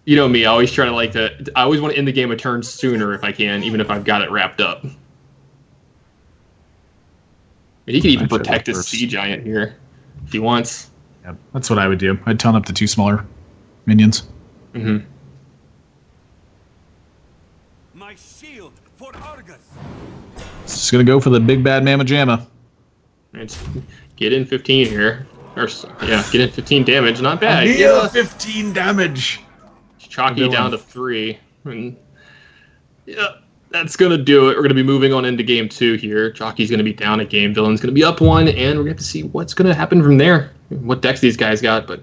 you know me, I always try to I always want to end the game a turn sooner if I can, even if I've got it wrapped up. I mean, he can even protect his Sea Giant here if he wants. Yeah, that's what I would do. I'd tone up the 2 smaller minions. Mm-hmm. My shield for Argus. It's just gonna go for the big bad Mamma Jamma. It's get in 15 here. Or yeah, get in 15 damage. Not bad. Yeah, 15 damage. Chalky down to 3. And yeah, that's gonna do it. We're gonna be moving on into game 2 here. Chalky's gonna be down a game. Villain's gonna be up 1, and we're gonna have to see what's gonna happen from there. What decks these guys got, but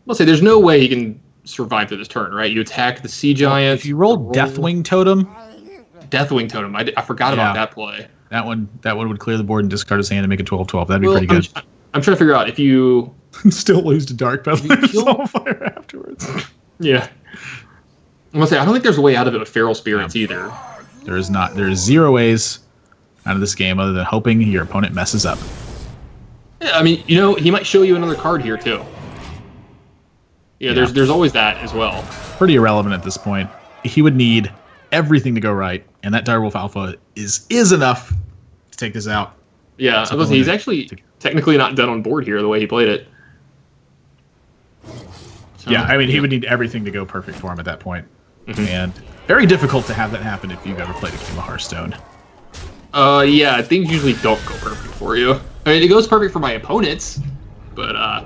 I'll say there's no way he can survive through this turn, right? You attack the Sea Giant. If you roll Deathwing Totem. Deathwing Totem. I forgot about that play. That one would clear the board and discard his hand and make it 12-12. That'd be pretty good. I'm trying to figure out if you still lose to Dark Peddler's Soulfire afterwards. Yeah. I'm gonna say I don't think there's a way out of it with Feral Spirits either. There is not. There is 0 ways out of this game other than hoping your opponent messes up. Yeah, I mean, he might show you another card here too. Yeah, there's always that as well. Pretty irrelevant at this point. He would need everything to go right, and that Direwolf Alpha is enough to take this out. Yeah, he's actually technically not dead on board here the way he played it. So, yeah, I mean, he would need everything to go perfect for him at that point. And very difficult to have that happen if you've ever played a game of Hearthstone. Yeah, things usually don't go perfect for you. I mean, it goes perfect for my opponents, but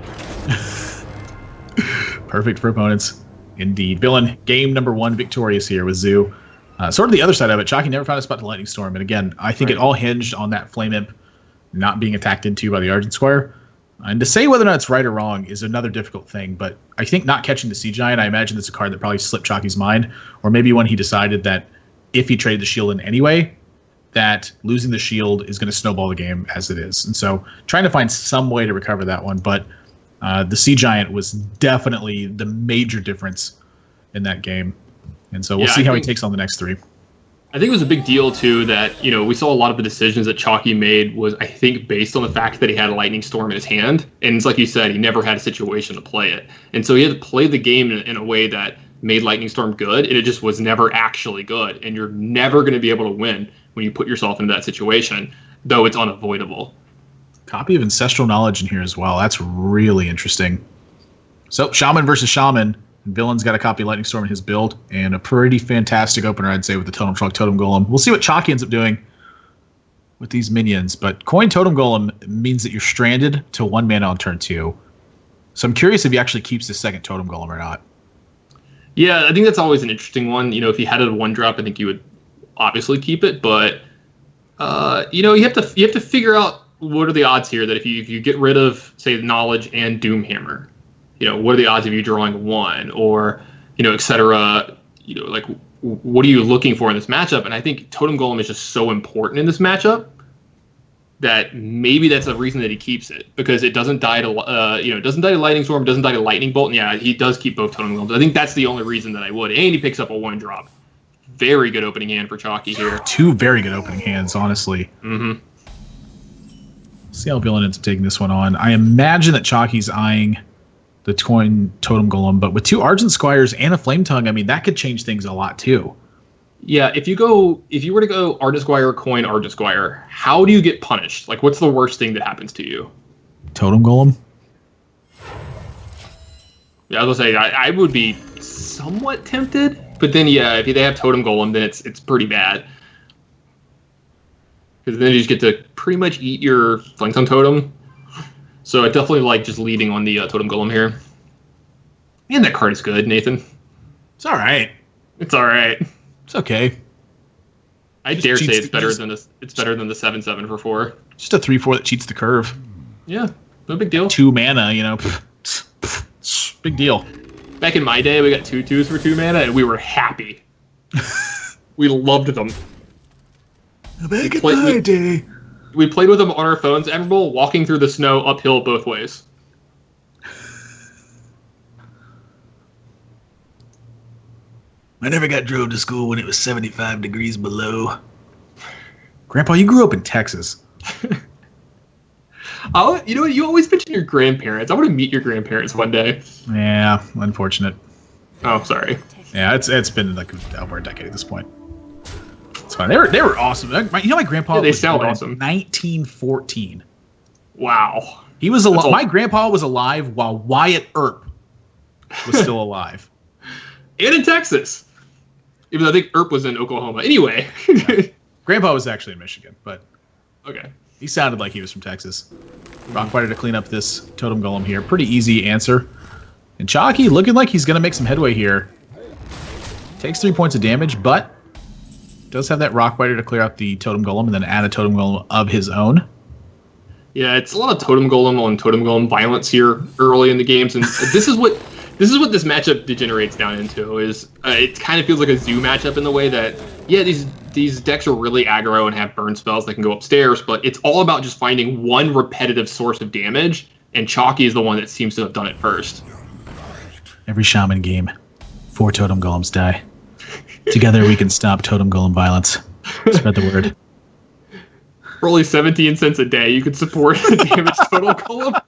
perfect for opponents, indeed. Villain, game number 1 victorious here with Zoo. Sort of the other side of it, Chalky never found a spot to Lightning Storm, and again, I think it all hinged on that Flame Imp not being attacked into by the Argent Squire. And to say whether or not it's right or wrong is another difficult thing, but I think not catching the Sea Giant, I imagine that's a card that probably slipped Chalky's mind, or maybe when he decided that if he traded the shield in anyway, that losing the shield is going to snowball the game as it is. And so trying to find some way to recover that one, but the Sea Giant was definitely the major difference in that game. And so we'll see how he takes on the next 3. I think it was a big deal, too, that, we saw a lot of the decisions that Chalky made was, I think, based on the fact that he had a Lightning Storm in his hand. And it's like you said, he never had a situation to play it. And so he had to play the game in a way that made Lightning Storm good, and it just was never actually good. And you're never going to be able to win when you put yourself into that situation, though it's unavoidable. Copy of Ancestral Knowledge in here as well. That's really interesting. So, Shaman versus Shaman. Villain's got a copy of Lightning Storm in his build, and a pretty fantastic opener, I'd say, with the Totem Trunk Totem Golem. We'll see what Chalky ends up doing with these minions, but Coin Totem Golem means that you're stranded to 1 mana on turn 2. So I'm curious if he actually keeps the second Totem Golem or not. Yeah, I think that's always an interesting one. If he had it a 1-drop, I think you would obviously keep it, but you have to figure out what are the odds here that if you get rid of, say, Knowledge and Doomhammer, what are the odds of you drawing 1 or, et cetera, like what are you looking for in this matchup? And I think Totem Golem is just so important in this matchup that maybe that's a reason that he keeps it, because it doesn't die to, it doesn't die to Lightning Storm, doesn't die to Lightning Bolt. And yeah, he does keep both Totem Golems. I think that's the only reason that I would. And he picks up a 1-drop. Very good opening hand for Chalky here. 2 very good opening hands, honestly. See how Villain ends up taking this one on. I imagine that Chalky's eyeing the Coin Totem Golem, but with 2 Argent Squires and a Flame Tongue, I mean, that could change things a lot too. Yeah, if you were to go Argent Squire, Coin, Argent Squire, how do you get punished? Like, what's the worst thing that happens to you? Totem Golem? Yeah, I was gonna say I would be somewhat tempted, but then yeah, if they have Totem Golem, then it's pretty bad. Because then you just get to pretty much eat your Flame Tongue Totem. So I definitely like just leading on the Totem Golem here. And that card is good, Nathan. It's all right. It's all right. It's okay. I dare say it's better than the 7/7 for 4. Just a 3/4 that cheats the curve. Yeah, no big deal. 2 mana, big deal. Back in my day, we got 2/2s for 2 mana, and we were happy. We loved them. Back in my day. We played with them on our phones, Emerald, walking through the snow uphill both ways. I never got drove to school when it was 75 degrees below. Grandpa, you grew up in Texas. Oh, you know what? You always mention your grandparents. I want to meet your grandparents one day. Yeah, unfortunate. Oh, sorry. Yeah, it's been like over a decade at this point. It's fine. They were awesome. My grandpa. They sound awesome. 1914. Wow. He was alive. My grandpa was alive while Wyatt Earp was still alive. And in Texas. Even though I think Earp was in Oklahoma. Anyway. Grandpa was actually in Michigan, but okay. He sounded like he was from Texas. Rockbiter to clean up this Totem Golem here. Pretty easy answer. And Chalky looking like he's going to make some headway here. Takes 3 points of damage, but does have that Rockbiter to clear out the Totem Golem and then add a Totem Golem of his own. Yeah, it's a lot of Totem Golem on Totem Golem violence here early in the games, and this is what this matchup degenerates down into. Is it kind of feels like a zoo matchup in the way that these decks are really aggro and have burn spells that can go upstairs, but it's all about just finding one repetitive source of damage, and Chalky is the one that seems to have done it first. Every Shaman game, 4 Totem Golems die. Together we can stop Totem Golem violence. Spread the word. For only 17 cents a day, you could support a damaged Totem Golem.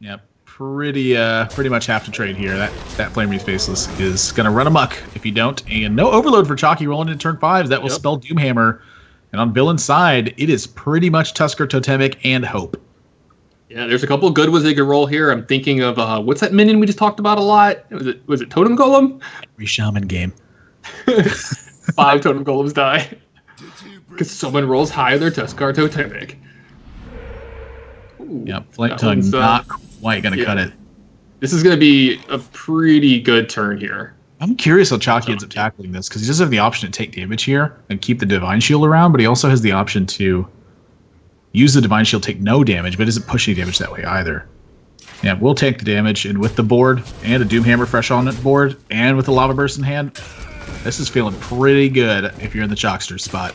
Yep, pretty much have to trade here. That Flame Wreath Faceless is gonna run amok if you don't. And no overload for Chalky rolling into turn 5. That will spell Doomhammer. And on Villain's side, it is pretty much Tusker Totemic and Hope. Yeah, there's a couple of good ones they could roll here. I'm thinking of what's that minion we just talked about a lot? Was it Totem Golem? Every Shaman game. 5 Totem Golems die because someone rolls high on their Tusker Totemic. Yep, Flame Tongue not quite gonna cut it. This is gonna be a pretty good turn here. I'm curious how Chalky ends up tackling this, because he does have the option to take damage here and keep the Divine Shield around, but he also has the option to use the Divine Shield, take no damage, but isn't pushing damage that way either. Yeah, we'll take the damage, and with the board and a Doomhammer fresh on the board, and with the Lava Burst in hand, this is feeling pretty good if you're in the Chalkster spot.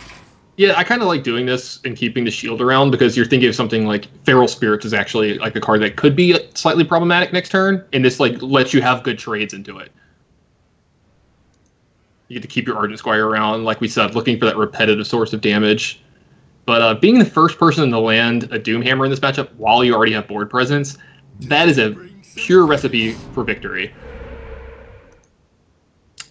Yeah, I kind of like doing this and keeping the shield around, because you're thinking of something like Feral Spirits is actually like a card that could be slightly problematic next turn, and this like lets you have good trades into it. You get to keep your Argent Squire around, like we said, looking for that repetitive source of damage. But being the first person to land a Doomhammer in this matchup while you already have board presence, that is a pure recipe for victory.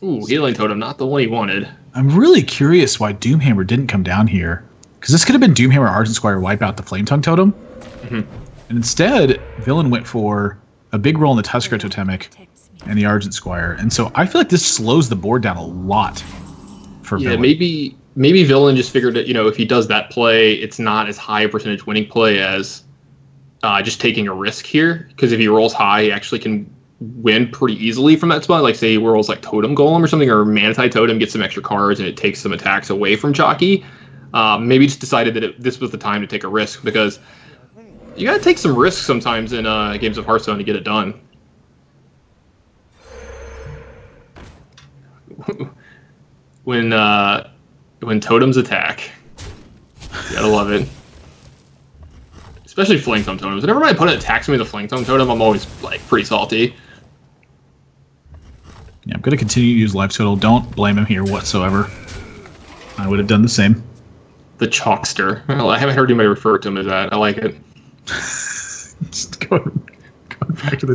Ooh, Healing Totem, not the one he wanted. I'm really curious why Doomhammer didn't come down here, because this could have been Doomhammer Argent Squire wipe out the Flame Tongue Totem. Mm-hmm. And instead, Villain went for a big roll in the Tusker Totemic and the Argent Squire. And so I feel like this slows the board down a lot for Villain. Yeah, maybe Villain just figured that, if he does that play, it's not as high a percentage winning play as just taking a risk here. Because if he rolls high, he actually can win pretty easily from that spot. Like, say he rolls like Totem Golem or something, or Manatite Totem, gets some extra cards, and it takes some attacks away from Chalky. Maybe just decided that this was the time to take a risk, because you got to take some risks sometimes in games of Hearthstone to get it done. When totems attack, you gotta love it. Especially Flame Tongue Totems. Whenever my opponent attacks me with a Flame Tongue Totem, I'm always like pretty salty. Yeah, I'm gonna continue to use Life Total. Don't blame him here whatsoever. I would have done the same. The Chalkster. Well, I haven't heard anybody refer to him as that. I like it. Just going back to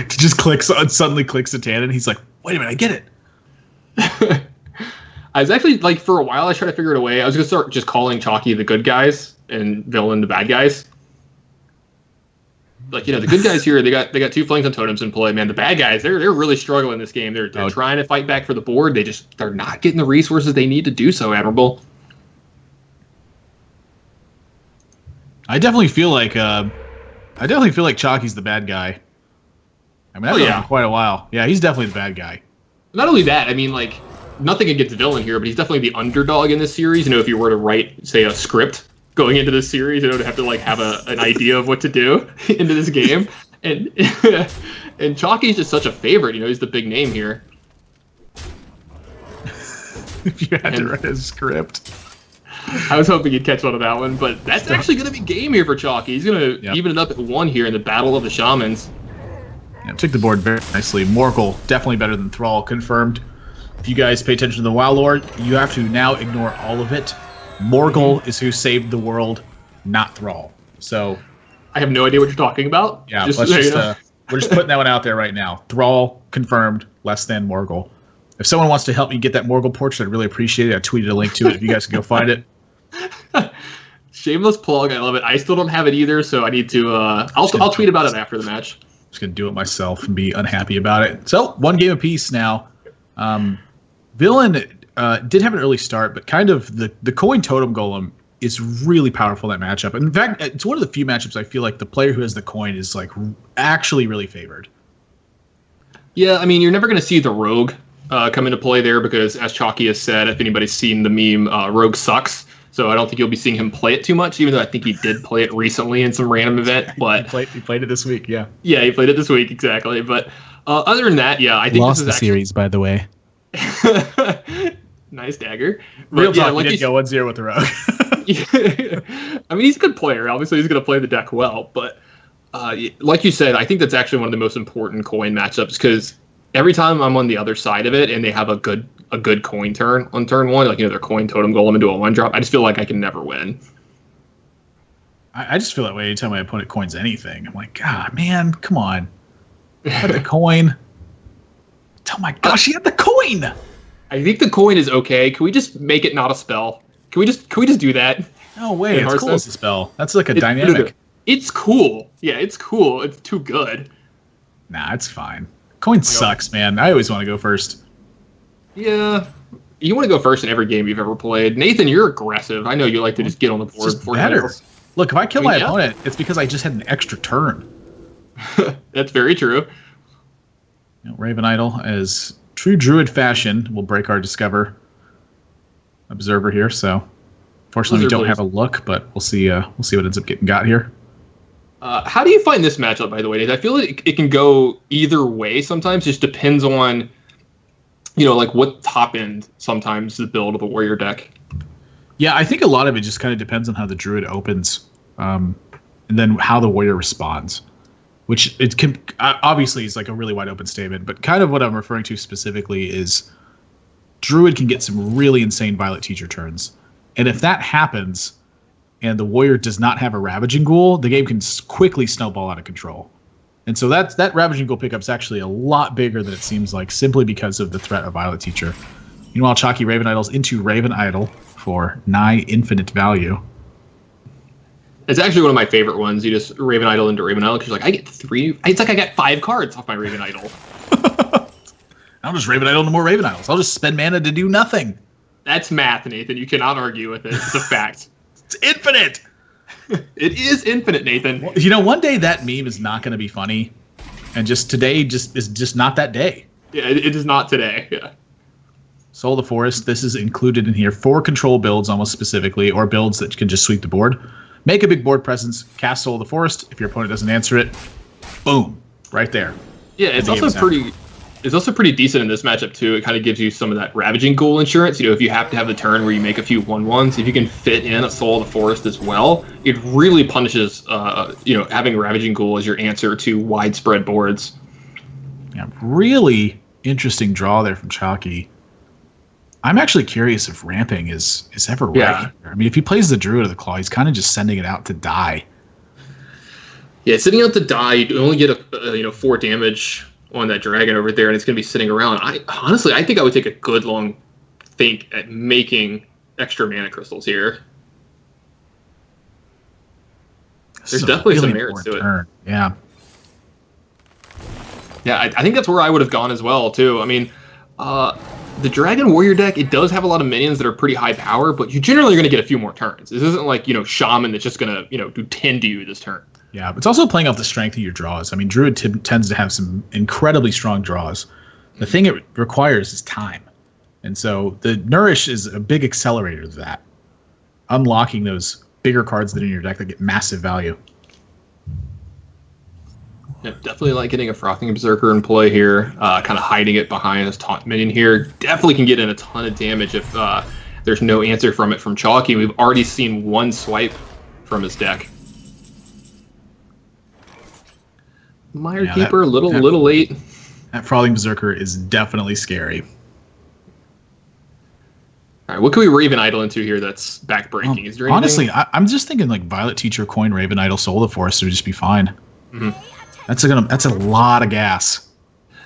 just clicks on, suddenly clicks a Tannen. He's like, wait a minute, I get it. I was actually, like, for a while I tried to figure it away. I was going to start just calling Chalky the good guys and Villain the bad guys. Like, the good guys here, they got 2 Flame Tongue Totems in play, man. The bad guys, they're really struggling this game. They're trying to fight back for the board. They're not getting the resources they need to do so, Admirable. I definitely feel like Chalky's the bad guy. I mean, I've known him quite a while. Yeah, he's definitely the bad guy. Not only that, I mean, like, nothing against Villain here, but he's definitely the underdog in this series. If you were to write, say, a script going into this series, to have to like have an idea of what to do into this game, and and Chalky's just such a favorite. He's the big name here. If you had to write a script, I was hoping you'd catch one of that one, but that's actually going to be game here for Chalky. He's going to even it up at 1 here in the Battle of the Shamans. Yeah, took the board very nicely. Morgul, definitely better than Thrall, confirmed. If you guys pay attention to the WoW lore, you have to now ignore all of it. Morgul is who saved the world, not Thrall. So, I have no idea what you're talking about. Yeah, we're just putting that one out there right now. Thrall confirmed, less than Morgul. If someone wants to help me get that Morgul portrait, I'd really appreciate it. I tweeted a link to it if you guys can go find it. Shameless plug, I love it. I still don't have it either, so I need to. I'll tweet about it after the match. Just gonna do it myself and be unhappy about it. So 1 game apiece now. Villain did have an early start, but kind of the coin totem golem is really powerful in that matchup. In fact, it's one of the few matchups I feel like the player who has the coin is like actually really favored. Yeah, I mean, you're never going to see the rogue come into play there because, as Chalky has said, if anybody's seen the meme, rogue sucks. So I don't think you'll be seeing him play it too much, even though I think he did play it recently in some random event. But he played it this week, yeah. Yeah, he played it this week, exactly. But other than that, yeah, I think lost this is the series, by the way. Nice dagger. Real talk, like he did go 1-0 with the rogue. I mean, he's a good player. Obviously, he's going to play the deck well. But like you said, I think that's actually one of the most important coin matchups because every time I'm on the other side of it and they have a good coin turn on turn one, like, their coin totem golem into a 1-drop, I just feel like I can never win. I just feel that way anytime my opponent coins anything. I'm like, God, man, come on. Had the coin. Oh my gosh, he had the coin. I think the coin is okay. Can we just make it not a spell? Can we just do that? No way, it's cool as a spell. That's like a dynamic. It's cool. Yeah, it's cool. It's too good. Nah, it's fine. Coin sucks, man. I always want to go first. Yeah. You want to go first in every game you've ever played. Nathan, you're aggressive. I know you like to just get on the board before better. Look, if I kill my opponent, it's because I just had an extra turn. That's very true. Raven Idol, as true druid fashion, will break our Discover Observer here. So, fortunately, we don't have a look, but we'll see. We'll see what ends up getting got here. How do you find this matchup, by the way? I feel like it can go either way sometimes. Just depends on, like what top end sometimes the build of a warrior deck. Yeah, I think a lot of it just kind of depends on how the druid opens, and then how the warrior responds. Which it can obviously is like a really wide open statement, but kind of what I'm referring to specifically is druid can get some really insane Violet Teacher turns, and if that happens, and the warrior does not have a Ravaging Ghoul, the game can quickly snowball out of control. And so that Ravaging Ghoul pickup is actually a lot bigger than it seems like, simply because of the threat of Violet Teacher. Meanwhile, Chalky Raven Idol's into Raven Idol for nigh infinite value. It's actually one of my favorite ones. You just Raven Idol into Raven Idol because you're like, I get 3. It's like I got 5 cards off my Raven Idol. I'll just Raven Idol into more Raven Idols. I'll just spend mana to do nothing. That's math, Nathan. You cannot argue with it. It's a fact. It's infinite. It is infinite, Nathan. One day that meme is not going to be funny, and just today is just not that day. Yeah, it is not today. Yeah. Soul of the Forest. This is included in here for control builds, almost specifically, or builds that can just sweep the board. Make a big board presence, cast Soul of the Forest. If your opponent doesn't answer it, boom, right there. Yeah, it's also pretty decent in this matchup too. It kind of gives you some of that Ravaging Ghoul insurance. If you have to have the turn where you make a few 1/1s, if you can fit in a Soul of the Forest as well, it really punishes having Ravaging Ghoul as your answer to widespread boards. Yeah, really interesting draw there from Chalky. I'm actually curious if ramping is ever right. I mean, if he plays the Druid of the Claw, he's kind of just sending it out to die. Yeah, sitting out to die, you only get a 4 damage on that dragon over there, and it's going to be sitting around. I think I would take a good long think at making extra mana crystals here. There's definitely some merits to it. Yeah. Yeah, I think that's where I would have gone as well, too. I mean, the Dragon Warrior deck, it does have a lot of minions that are pretty high power, but you generally are going to get a few more turns. This isn't like, Shaman that's just going to, do 10 to you this turn. Yeah, it's also playing off the strength of your draws. I mean, Druid tends to have some incredibly strong draws. The thing it requires is time. And so the Nourish is a big accelerator of that. Unlocking those bigger cards that are in your deck that get massive value. Yeah, definitely like getting a Frothing Berserker in play here, kind of hiding it behind this taunt minion here. Definitely can get in a ton of damage if there's no answer from it from Chalky. We've already seen one swipe from his deck. Mire Keeper, a little late. That Frothing Berserker is definitely scary. All right, what can we Raven Idol into here that's backbreaking? Is there anything? Honestly, I'm just thinking like Violet Teacher, Coin, Raven Idol, Soul of the Forest would just be fine. Mm-hmm. That's a lot of gas.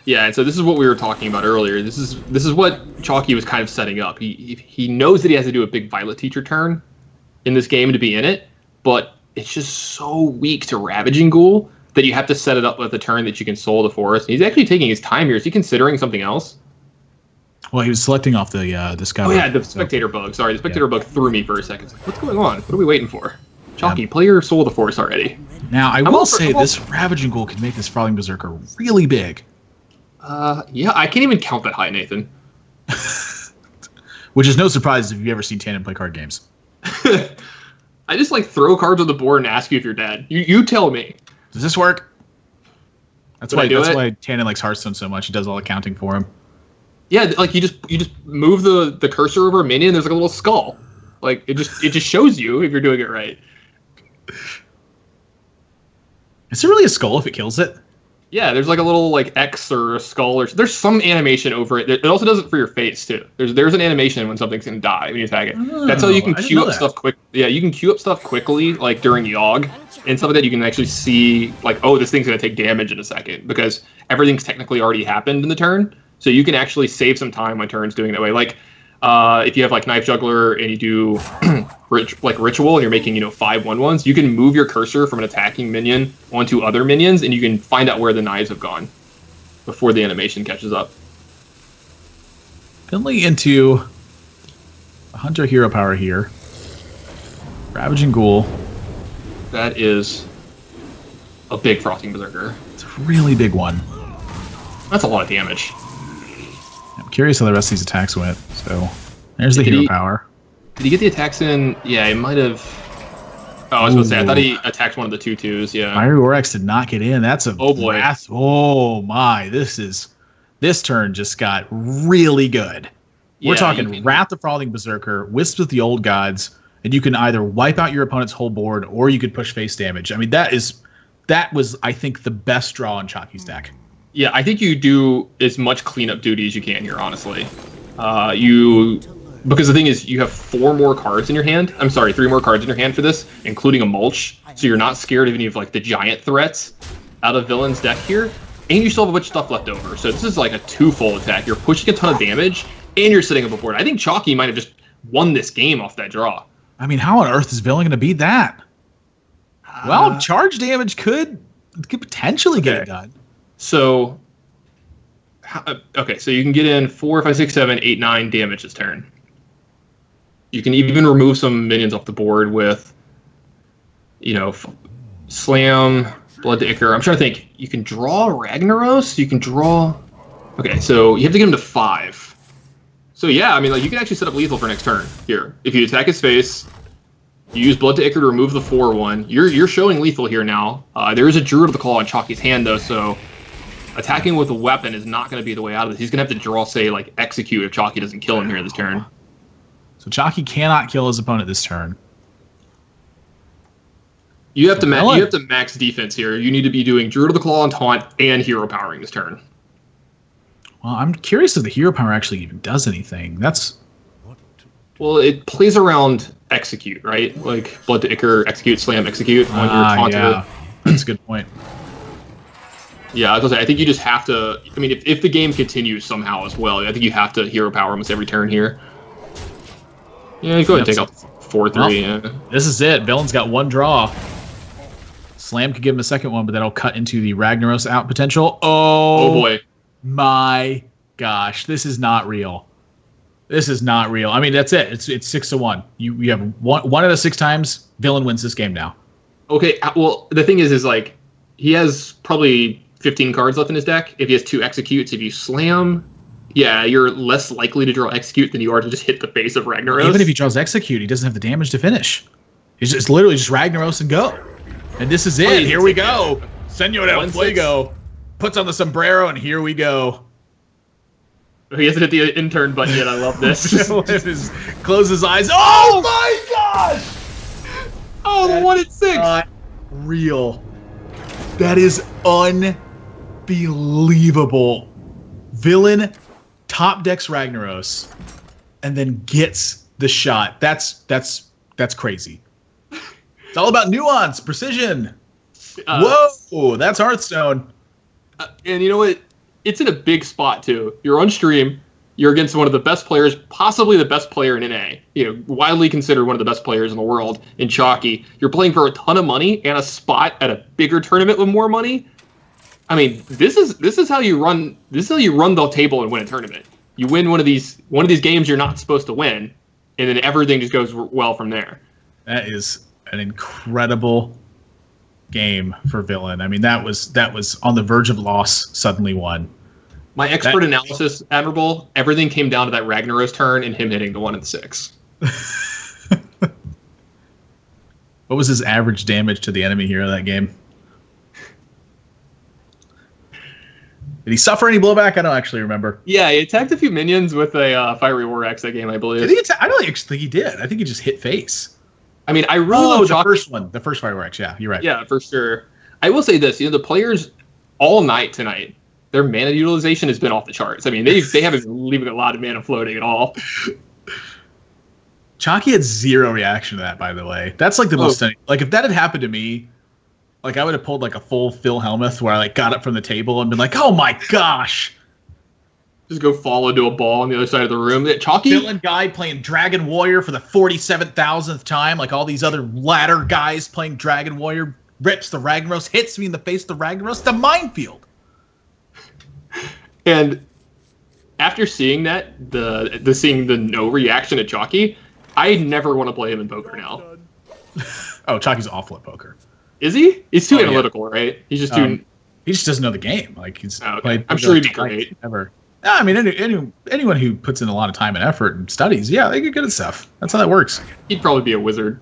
Yeah, and so this is what we were talking about earlier. This is what Chalky was kind of setting up. He knows that he has to do a big Violet Teacher turn in this game to be in it, but it's just so weak to Ravaging Ghoul that you have to set it up with a turn that you can Soul the Forest. He's actually taking his time here. Is he considering something else? Well, he was selecting off the Discover. Oh yeah, the spectator bug. Sorry, the spectator bug threw me for a second. It's like, what's going on? What are we waiting for? Chalky, play your Soul of the Force already. Now, I will say this Ravaging Ghoul can make this Frothing Berserker really big. Yeah, I can't even count that high, Nathan. Which is no surprise if you've ever seen Tannen play card games. I just like throw cards on the board and ask you if you're dead. You tell me. Does this work? That's why Tannen likes Hearthstone so much. He does all the counting for him. Yeah, like you just move the cursor over a minion. There's like a little skull. Like it just shows you if you're doing it right. Is there really a skull if it kills it? Yeah, there's like a little like X or a skull or there's some animation over it. It also does it for your face too. There's an animation when something's gonna die when you attack it. Oh, that's how you can queue up stuff quick. Yeah, you can queue up stuff quickly like during Yogg and stuff like that. You can actually see like, oh, this thing's gonna take damage in a second because everything's technically already happened in the turn. So you can actually save some time on turns doing it that way. Like if you have like Knife Juggler and you do Ritual and you're making 5/1/1s, you can move your cursor from an attacking minion onto other minions and you can find out where the knives have gone before the animation catches up. Finally into a Hunter hero power here. Ravaging Ghoul. That is a big Frothing Berserker. It's a really big one. That's a lot of damage. I'm curious how the rest of these attacks went. So there's the hero power. Did he get the attacks in? Yeah, he might have. Oh, I was going to say, I thought he attacked one of the 2/2s. Yeah. Fiery Oryx did not get in. That's a boy. Oh my! This turn just got really good. We're talking Wrath of Frothing Berserker, Wisps with the Old Gods, and you can either wipe out your opponent's whole board or you could push face damage. I mean, that was I think the best draw on Chalky's deck. Yeah, I think you do as much cleanup duty as you can here, honestly. Because the thing is, you have 4 more cards in your hand. I'm sorry, 3 more cards in your hand for this, including a Mulch. So you're not scared of any of like the giant threats out of Villain's deck here. And you still have a bunch of stuff left over. So this is like a 2-fold attack. You're pushing a ton of damage, and you're setting up a board. I think Chalky might have just won this game off that draw. I mean, how on earth is Villain going to beat that? Well, charge damage could potentially get it done. So, okay, so you can get in 4, 5, 6, 7, 8, 9 damage this turn. You can even remove some minions off the board with, Slam, Blood to Ichor. I'm trying to think. You can draw Ragnaros. You can draw. Okay, so you have to get him to 5. So yeah, I mean, like you can actually set up lethal for next turn here. If you attack his face, you use Blood to Ichor to remove the 4/1. You're showing lethal here now. There is a Druid of the Claw on Chalky's hand though, so attacking with a weapon is not going to be the way out of this. He's going to have to draw, say, like Execute if Chalky doesn't kill him here this turn. So Chalky cannot kill his opponent this turn. You have to max defense here. You need to be doing Druid of the Claw and Taunt and hero powering this turn. Well, I'm curious if the hero power actually even does anything. Well, it plays around Execute, right? Like Blood to Ichor, Execute, Slam, Execute on your Taunter. Yeah. That's a good point. Yeah, I think you just have to. I mean, if the game continues somehow as well, I think you have to hero power almost every turn here. Yeah, you go ahead and take out 4/3. Well, yeah. This is it. Villain's got 1 draw. Slam could give him a second one, but that'll cut into the Ragnaros out potential. Oh boy. My gosh, this is not real. This is not real. I mean, that's it. It's 6-1. You have one out of 6 times. Villain wins this game now. Okay. Well, the thing is like he has probably 15 cards left in his deck. If he has 2 Executes, if you slam, yeah, you're less likely to draw Execute than you are to just hit the face of Ragnaros. Even if he draws Execute, he doesn't have the damage to finish. It's literally just Ragnaros and go. And this is it. Here we go. Senor del Fuego puts on the sombrero, and here we go. He hasn't hit the intern button yet. I love this. Close his eyes. Oh my gosh! Oh, the 1 at 6. Not real. That is unbelievable. Villain top decks Ragnaros and then gets the shot. That's crazy. It's all about nuance, precision. Whoa, that's Hearthstone. And you know what? It's in a big spot too. You're on stream. You're against one of the best players, possibly the best player in NA. Widely considered one of the best players in the world in Chalky. You're playing for a ton of money and a spot at a bigger tournament with more money. I mean, this is how you run. This is how you run the table and win a tournament. You win one of these games you're not supposed to win, and then everything just goes well from there. That is an incredible game for Villain. I mean, that was on the verge of loss, suddenly won. My expert analysis, Admirable, everything came down to that Ragnaros turn and him hitting the 1 and 6. What was his average damage to the enemy hero that game? Did he suffer any blowback? I don't actually remember. Yeah, he attacked a few minions with a Fiery War Axe that game, I believe. Did he I don't actually think he did. I think he just hit face. I mean, I really love the first one. The first Fiery War Axe, yeah, you're right. Yeah, for sure. I will say this, the players all night tonight, their mana utilization has been off the charts. I mean, they haven't been leaving a lot of mana floating at all. Chalky had zero reaction to that, by the way. That's like the most stunning. Like, if that had happened to me, like, I would have pulled like a full Phil Hellmuth where I like got up from the table and been like, oh my gosh. Just go fall into a ball on the other side of the room. Chalky villain guy playing Dragon Warrior for the 47,000th time, like all these other ladder guys playing Dragon Warrior, rips the Ragnaros, hits me in the face of the Ragnaros, the minefield. And after seeing that, seeing the no reaction at Chalky, I never want to play him in poker now. Oh, Chalky's awful at poker. Is he? He's too analytical, right? He's just too. He just doesn't know the game. Like he's played. I'm sure he'd be great. Ever. No, I mean, anyone who puts in a lot of time and effort and studies, yeah, they get good at stuff. That's how that works. He'd probably be a wizard.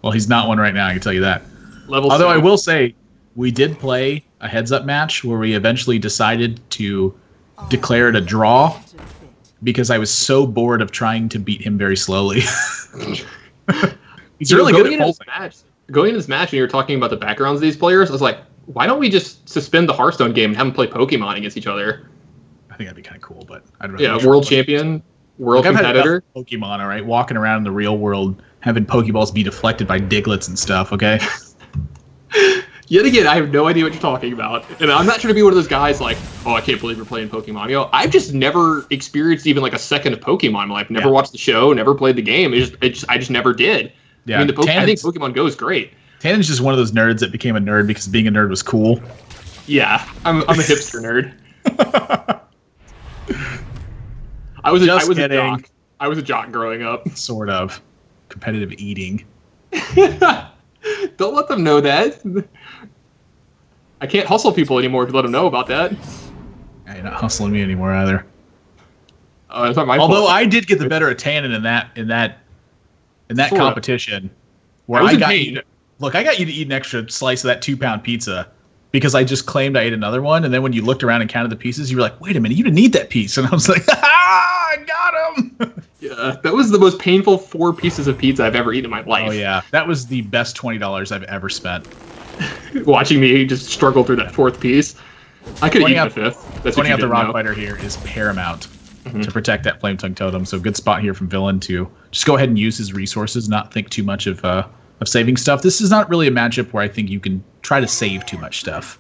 Well, he's not one right now. I can tell you that. Although 7. I will say, we did play a heads-up match where we eventually decided to declare it a draw because I was so bored of trying to beat him very slowly. He's really good at folding. Going into this match, when you were talking about the backgrounds of these players, I was like, why don't we just suspend the Hearthstone game and have them play Pokemon against each other? I think that'd be kind of cool, but I'd rather world champion, world competitor. I've had Pokemon, all right, walking around in the real world, having Pokeballs be deflected by Diglets and stuff, okay? Yet again, I have no idea what you're talking about. And I'm not trying to be one of those guys like, oh, I can't believe you're playing Pokemon. I've just never experienced even like a second of Pokemon in my life. Never watched the show, never played the game. I just never did. Yeah, I mean, I think Pokemon Go is great. Tannen's just one of those nerds that became a nerd because being a nerd was cool. Yeah, I'm a hipster nerd. I was a jock. I was a jock growing up. Sort of. Competitive eating. Don't let them know that. I can't hustle people anymore if you let them know about that. Yeah, you're not hustling me anymore either. That's not my Although fault. I did get the better of Tannen in that competition, where I got you. Look, I got you to eat an extra slice of that 2-pound pizza because I just claimed I ate another one, and then when you looked around and counted the pieces, you were like, "Wait a minute, you didn't eat that piece," and I was like, "Ah, I got him!" Yeah, that was the most painful 4 pieces of pizza I've ever eaten in my life. Oh yeah, that was the best $20 I've ever spent. Watching me just struggle through that 4th piece, I could have eaten the 5th. That's pointing out the Rock Fighter here is paramount to protect that Flame Tongue Totem. So good spot here from Villain to just go ahead and use his resources, not think too much of saving stuff. This is not really a matchup where I think you can try to save too much stuff.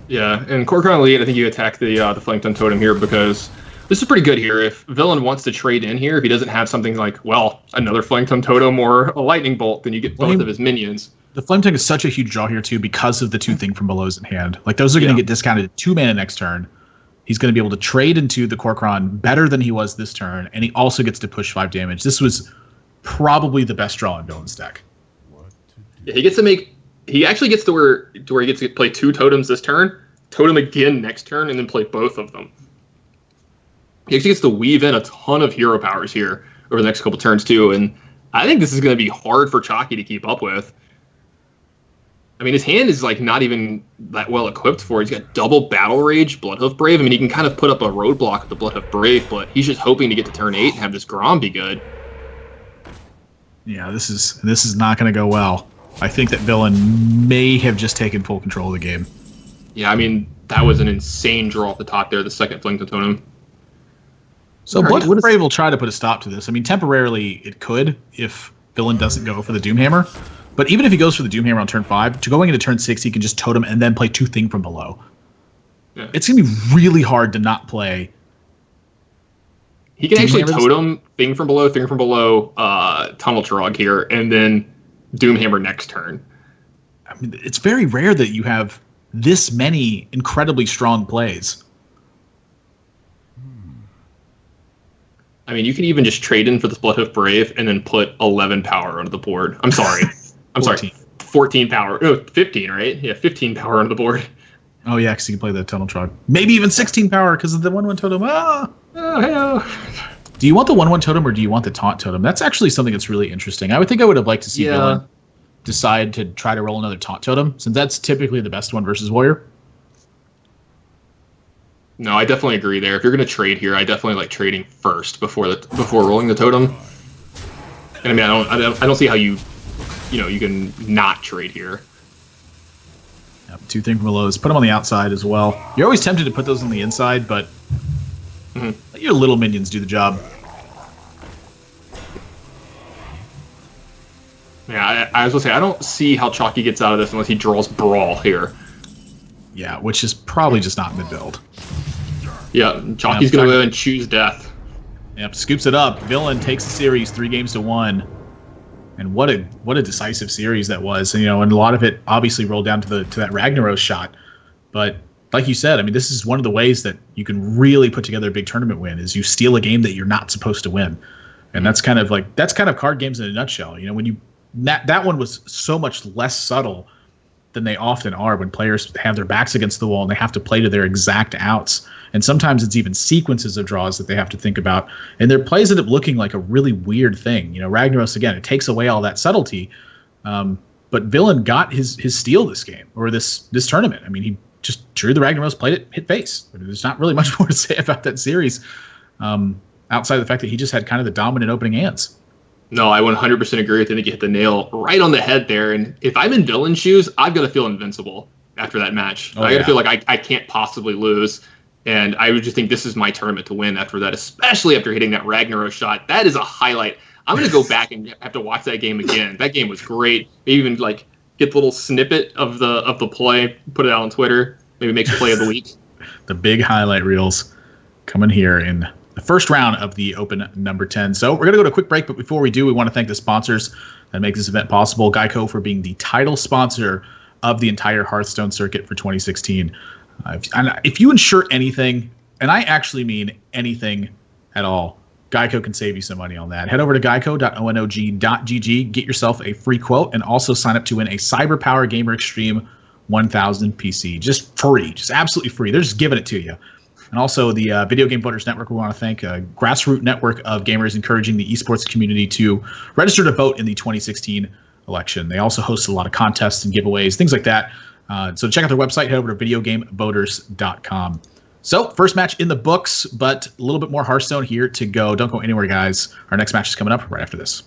Yeah, and Corcoran Elite, I think you attack the Flame Tongue Totem here because this is pretty good here. If Villain wants to trade in here, if he doesn't have something like, well, another Flame Tongue Totem or a Lightning Bolt, then you get both of his minions. The Flame Tongue is such a huge draw here, too, because of the 2 Thing from Below's in hand. Like, those are going to get discounted to 2 mana next turn. He's going to be able to trade into the Corcoran better than he was this turn, and he also gets to push 5 damage. This was probably the best draw in Villain's deck. Yeah, he actually gets to where he gets to play 2 totems this turn, totem again next turn, and then play both of them. He actually gets to weave in a ton of hero powers here over the next couple turns too, and I think this is going to be hard for Chalky to keep up with. I mean, his hand is like not even that well equipped for it. He's got double Battle Rage, Bloodhoof Brave. I mean, he can kind of put up a roadblock with the Bloodhoof Brave, but he's just hoping to get to turn 8 and have this Grom be good. Yeah, this is not going to go well. I think that Villain may have just taken full control of the game. Yeah, I mean, that was an insane draw off the top there, the second Flame Tongue Totem. So Bloodhoof Brave will try to put a stop to this. I mean, temporarily it could if Villain doesn't go for the Doomhammer. But even if he goes for the Doomhammer on turn 5, to going into turn 6, he can just totem and then play 2 Thing from Below. Yeah. It's going to be really hard to not play. He can actually totem Thing from Below, Tunnel Trog here, and then Doomhammer next turn. I mean, it's very rare that you have this many incredibly strong plays. I mean, you could even just trade in for the Bloodhoof Brave and then put 11 power onto the board. I'm sorry. I'm 14. sorry. 14 power. No, 15, right? Yeah, 15 power onto the board. Oh, yeah, because you can play the Tunnel Trog. Maybe even 16 power because of the 1/1 totem. Ah! Oh, hell. Do you want the 1/1 totem or do you want the taunt totem? That's actually something that's really interesting. I would have liked to see Villain decide to try to roll another taunt totem, since that's typically the best one versus Warrior. No, I definitely agree there. If you're going to trade here, I definitely like trading first before rolling the totem. And I mean, I don't see how you can not trade here. Yep, 2 thing from below is put them on the outside as well. You're always tempted to put those on the inside, but let your little minions do the job. Yeah, I was going to say, I don't see how Chalky gets out of this unless he draws Brawl here. Yeah, which is probably just not mid-build. Yeah, Chalky's going to go and choose death. Yep, scoops it up. Villain takes the series 3-1. And what a decisive series that was. And a lot of it obviously rolled down to that Ragnaros shot. But like you said, I mean, this is one of the ways that you can really put together a big tournament win is you steal a game that you're not supposed to win. And that's kind of card games in a nutshell. When you that one was so much less subtle than they often are when players have their backs against the wall and they have to play to their exact outs. And sometimes it's even sequences of draws that they have to think about. And their plays end up looking like a really weird thing. Ragnaros, again, it takes away all that subtlety. But Villain got his steal this game, or this tournament. I mean, he just drew the Ragnaros, played it, hit face. There's not really much more to say about that series, outside of the fact that he just had kind of the dominant opening hands. No, I 100% agree with you. I think you hit the nail right on the head there. And if I'm in Villain's shoes, I've got to feel invincible after that match. I got to feel like I can't possibly lose. And I would just think this is my tournament to win after that, especially after hitting that Ragnaros shot. That is a highlight. I'm going to go back and have to watch that game again. That game was great. Maybe even get the little snippet of the play, put it out on Twitter. Maybe make a play of the week. The big highlight reels coming here in the first round of the Open number 10. So we're going to go to a quick break, but before we do, we want to thank the sponsors that make this event possible. GEICO for being the title sponsor of the entire Hearthstone circuit for 2016. If you insure anything, and I actually mean anything at all, GEICO can save you some money on that. Head over to geico.onog.gg, get yourself a free quote, and also sign up to win a CyberPower Gamer Extreme 1000 PC. Just free, just absolutely free. They're just giving it to you. And also the Video Game Voters Network, we want to thank a grassroots network of gamers encouraging the esports community to register to vote in the 2016 election. They also host a lot of contests and giveaways, things like that. So check out their website, head over to videogamevoters.com. So first match in the books, but a little bit more Hearthstone here to go. Don't go anywhere, guys. Our next match is coming up right after this.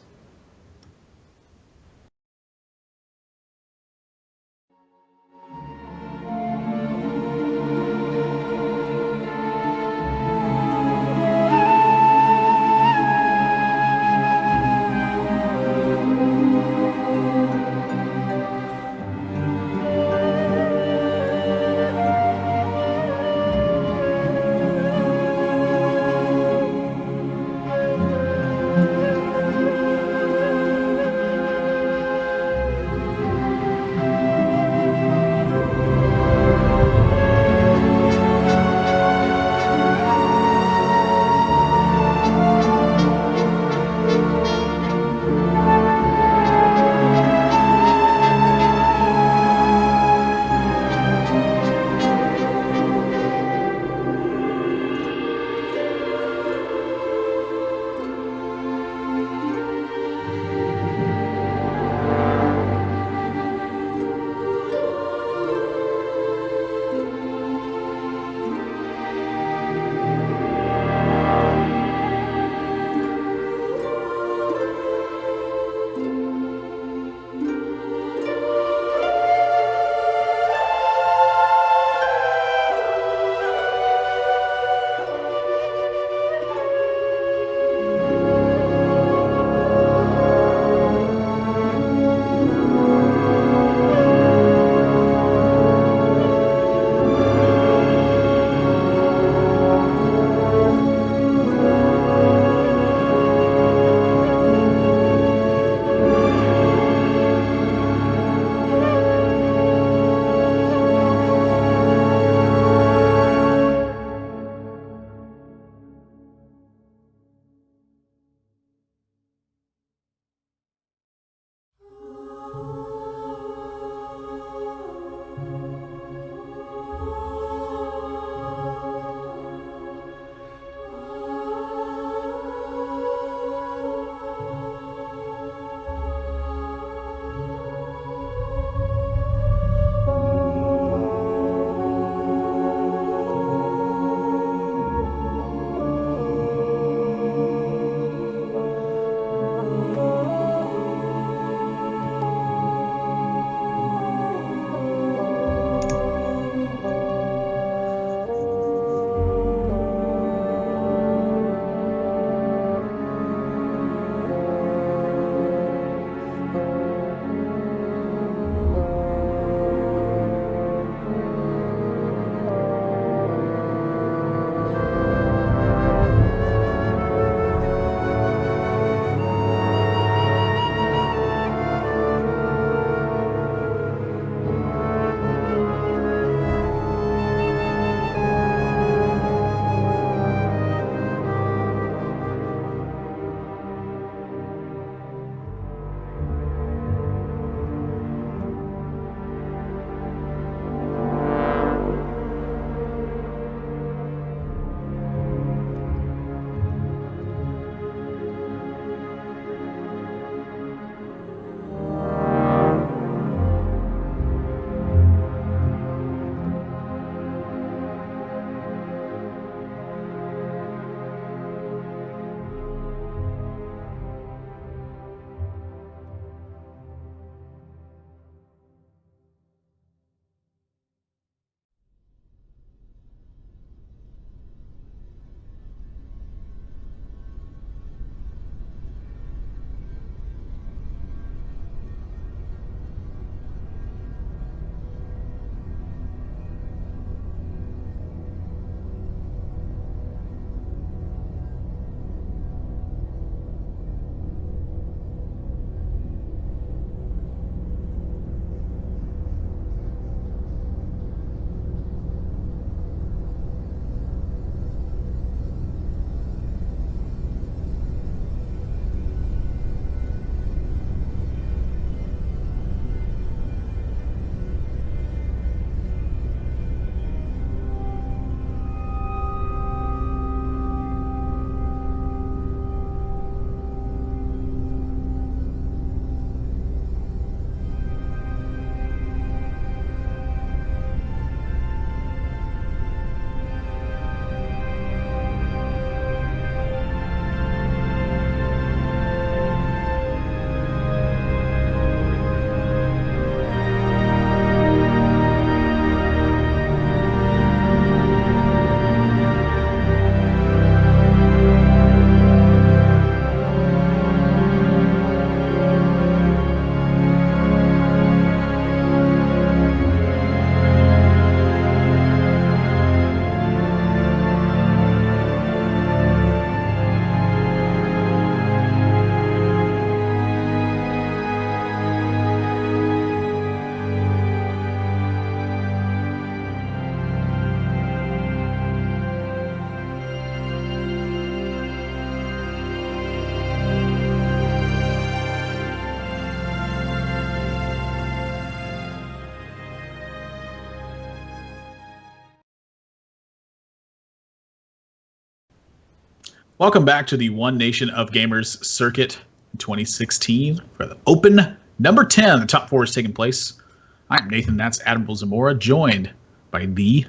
Welcome back to the One Nation of Gamers circuit 2016 for the Open number 10. The top 4 is taking place. I'm Nathan, that's Admiral Zamora, joined by the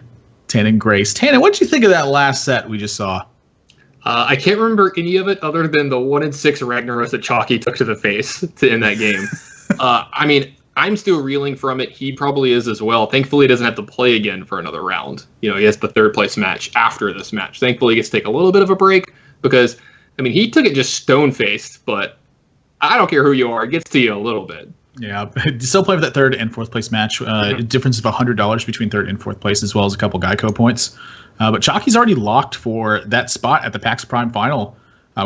Tannen Grace. Tannen, what did you think of that last set we just saw? I can't remember any of it other than the 1-6 Ragnaros that Chalky took to the face to end that game. I mean, I'm still reeling from it. He probably is as well. Thankfully, he doesn't have to play again for another round. You know, he has the 3rd place match after this match. Thankfully, he gets to take a little bit of a break because, I mean, he took it just stone-faced, but I don't care who you are. It gets to you a little bit. Yeah, still play for that 3rd and 4th place match. A difference of $100 between 3rd and 4th place, as well as a couple GEICO points. But Chalky's already locked for that spot at the PAX Prime final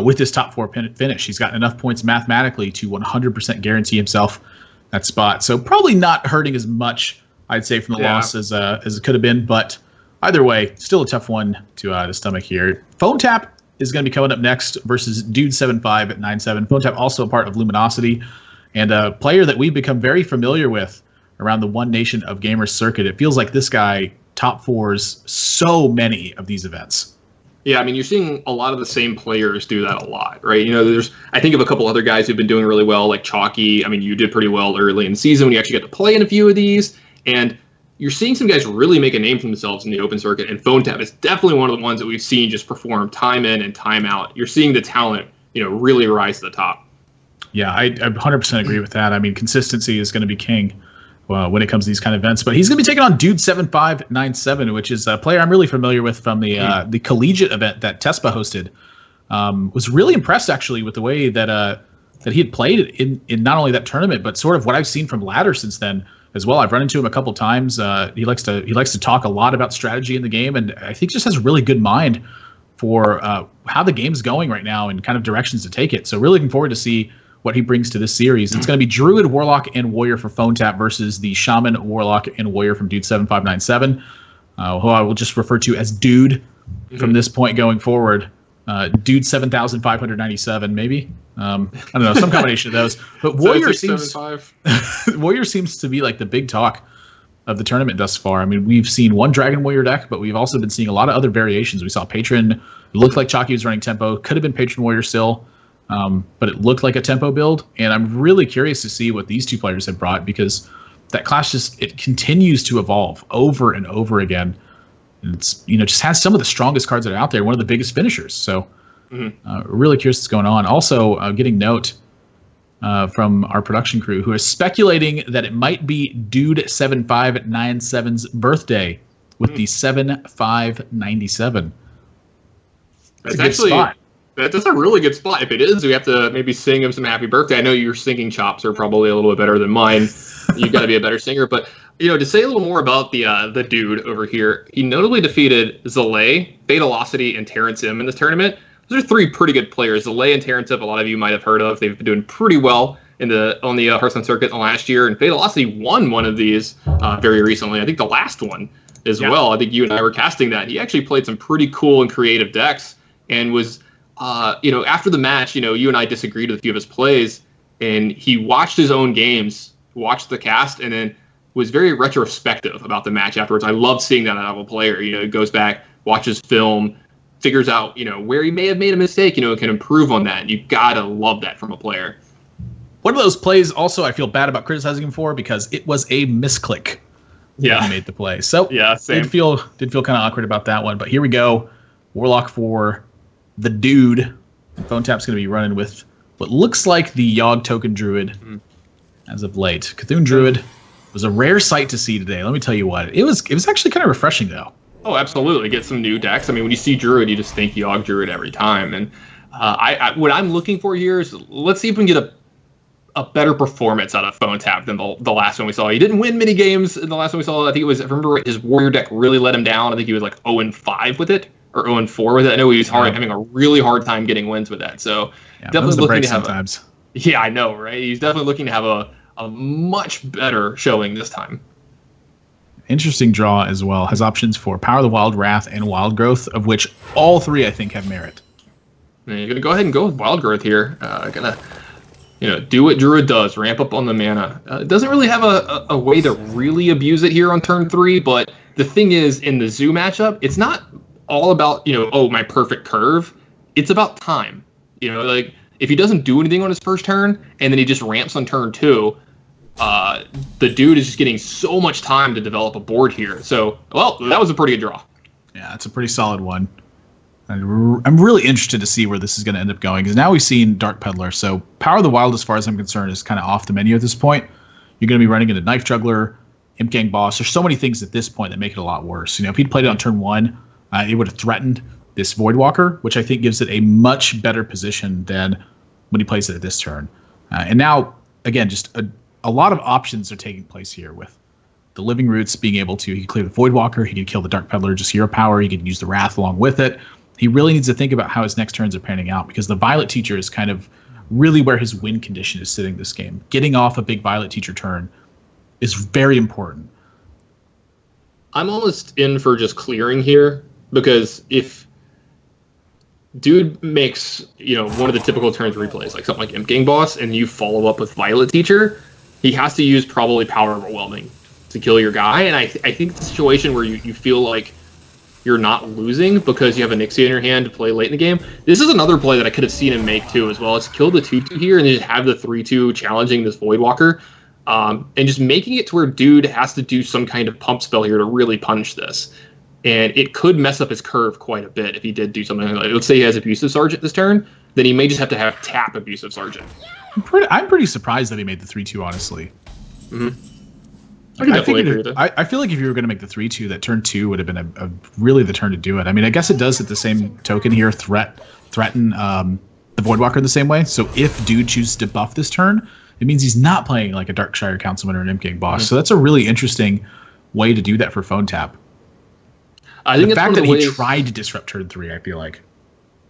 with his top 4 finish. He's gotten enough points mathematically to 100% guarantee himself that spot. So probably not hurting as much, I'd say, from the loss as it could have been. But either way, still a tough one to stomach here. Phone Tap is going to be coming up next versus Dude75 at 9-7. Phone Tap also a part of Luminosity and a player that we've become very familiar with around the One Nation of Gamers circuit. It feels like this guy top 4s so many of these events. Yeah, I mean, you're seeing a lot of the same players do that a lot, right? You know, I think of a couple other guys who've been doing really well, like Chalky. I mean, you did pretty well early in the season when you actually got to play in a few of these. And you're seeing some guys really make a name for themselves in the open circuit. And Phone Tap is definitely one of the ones that we've seen just perform time in and time out. You're seeing the talent, you know, really rise to the top. Yeah, I 100% agree with that. I mean, consistency is going to be king when it comes to these kind of events. But he's going to be taking on Dude7597, which is a player I'm really familiar with from the collegiate event that Tespa hosted. Was really impressed, actually, with the way that he had played in not only that tournament, but sort of what I've seen from Ladder since then as well. I've run into him a couple times. He likes to talk a lot about strategy in the game, and I think just has a really good mind for how the game's going right now and kind of directions to take it. So really looking forward to see what he brings to this series. It's going to be Druid, Warlock, and Warrior for Phone Tap versus the Shaman, Warlock, and Warrior from Dude7597, who I will just refer to as Dude from this point going forward. Dude 7,597, maybe. I don't know, some combination of those. But Warrior Warrior seems to be like the big talk of the tournament thus far. I mean, we've seen one Dragon Warrior deck, but we've also been seeing a lot of other variations. We saw Patron. It looked like Chalky was running Tempo. Could have been Patron Warrior still. But it looked like a tempo build, and I'm really curious to see what these two players have brought, because that class it continues to evolve over and over again. And it's, you know, just has some of the strongest cards that are out there, one of the biggest finishers. So really curious what's going on. Also getting note from our production crew who are speculating that it might be Dude7597's birthday with the 7597. That's actually spot. That's a really good spot. If it is, we have to maybe sing him some happy birthday. I know your singing chops are probably a little bit better than mine. You've got to be a better singer. But, you know, to say a little more about the dude over here, he notably defeated Zalay, Fatalocity, and Terrence M in this tournament. Those are 3 pretty good players. Zalay and Terrence M, a lot of you might have heard of. They've been doing pretty well on the Hearthstone circuit in the last year. And Fatalocity won one of these very recently. I think the last one as well. I think you and I were casting that. He actually played some pretty cool and creative decks and was... you know, after the match, you know, you and I disagreed with a few of his plays, and he watched his own games, watched the cast, and then was very retrospective about the match afterwards. I love seeing that out of a player. You know, he goes back, watches film, figures out, you know, where he may have made a mistake, you know, and can improve on that. You gotta love that from a player. One of those plays also I feel bad about criticizing him for, because it was a misclick. Yeah, he made the play. So yeah, same. Did feel kind of awkward about that one. But here we go, Warlock for the Dude. Phone Tap's going to be running with what looks like the Yogg token Druid as of late. Cthulhu Druid was a rare sight to see today. Let me tell you what. It was actually kind of refreshing, though. Oh, absolutely. Get some new decks. I mean, when you see Druid, you just think Yogg Druid every time. And what I'm looking for here is, let's see if we can get a better performance out of Phone Tap than the last one we saw. He didn't win many games in the last one we saw. I think it was, if I remember right, his Warrior deck really let him down. I think he was like 0-5 with it. Or 0-4 with it. I know he was having a really hard time getting wins with that. So definitely looking to have sometimes. Yeah, I know, right? He's definitely looking to have a much better showing this time. Interesting draw as well. Has options for Power of the Wild, Wrath, and Wild Growth, of which all 3 I think have merit. And you're gonna go ahead and go with Wild Growth here. Gonna, you know, do what Druid does, ramp up on the mana. It doesn't really have a way to really abuse it here on turn 3, but the thing is, in the Zoo matchup, it's not all about, you know, oh, my perfect curve. it's about time. Like if he doesn't do anything on his first turn and then he just ramps on turn 2, the dude is just getting so much time to develop a board here. So, well, that was a pretty good draw. Yeah, it's a pretty solid one. I'm really interested to see where this is going to end up going, because now we've seen Dark Peddler. So Power of the Wild, as far as I'm concerned, is kind of off the menu at this point. You're going to be running into Knife Juggler, Imp Gang Boss. There's so many things at this point that make it a lot worse. If he'd played it on turn 1, it would have threatened this Voidwalker, which I think gives it a much better position than when he plays it at this turn. And now, again, just a lot of options are taking place here with the Living Roots being able to, he can clear the Voidwalker, he can kill the Dark Peddler, just hero power, he can use the Wrath along with it. He really needs to think about how his next turns are panning out, because the Violet Teacher is kind of really where his win condition is sitting this game. Getting off a big Violet Teacher turn is very important. I'm almost in for just clearing here, because if dude makes, one of the typical turns replays, like something like Imp Gang Boss, and you follow up with Violet Teacher, he has to use probably Power Overwhelming to kill your guy. And I think the situation where you feel like you're not losing because you have a Nixie in your hand to play late in the game. This is another play that I could have seen him make too, as well as kill the 2/2 here and just have the 3/2 challenging this Voidwalker, and just making it to where dude has to do some kind of pump spell here to really punish this. And it could mess up his curve quite a bit if he did do something like, let's say he has Abusive Sergeant this turn, then he may just have to have tap Abusive Sergeant. I'm pretty surprised that he made the 3/2, honestly. Mm-hmm. I feel like if you were going to make the 3/2, that turn 2 would have been a really the turn to do it. I mean, I guess it does at the same token here threaten the Voidwalker in the same way. So if dude chooses to buff this turn, it means he's not playing like a Darkshire Councilman or an Imp Gang Boss. Mm-hmm. So that's a really interesting way to do that for phone tap. I think the fact that he tried to disrupt turn 3, I feel like.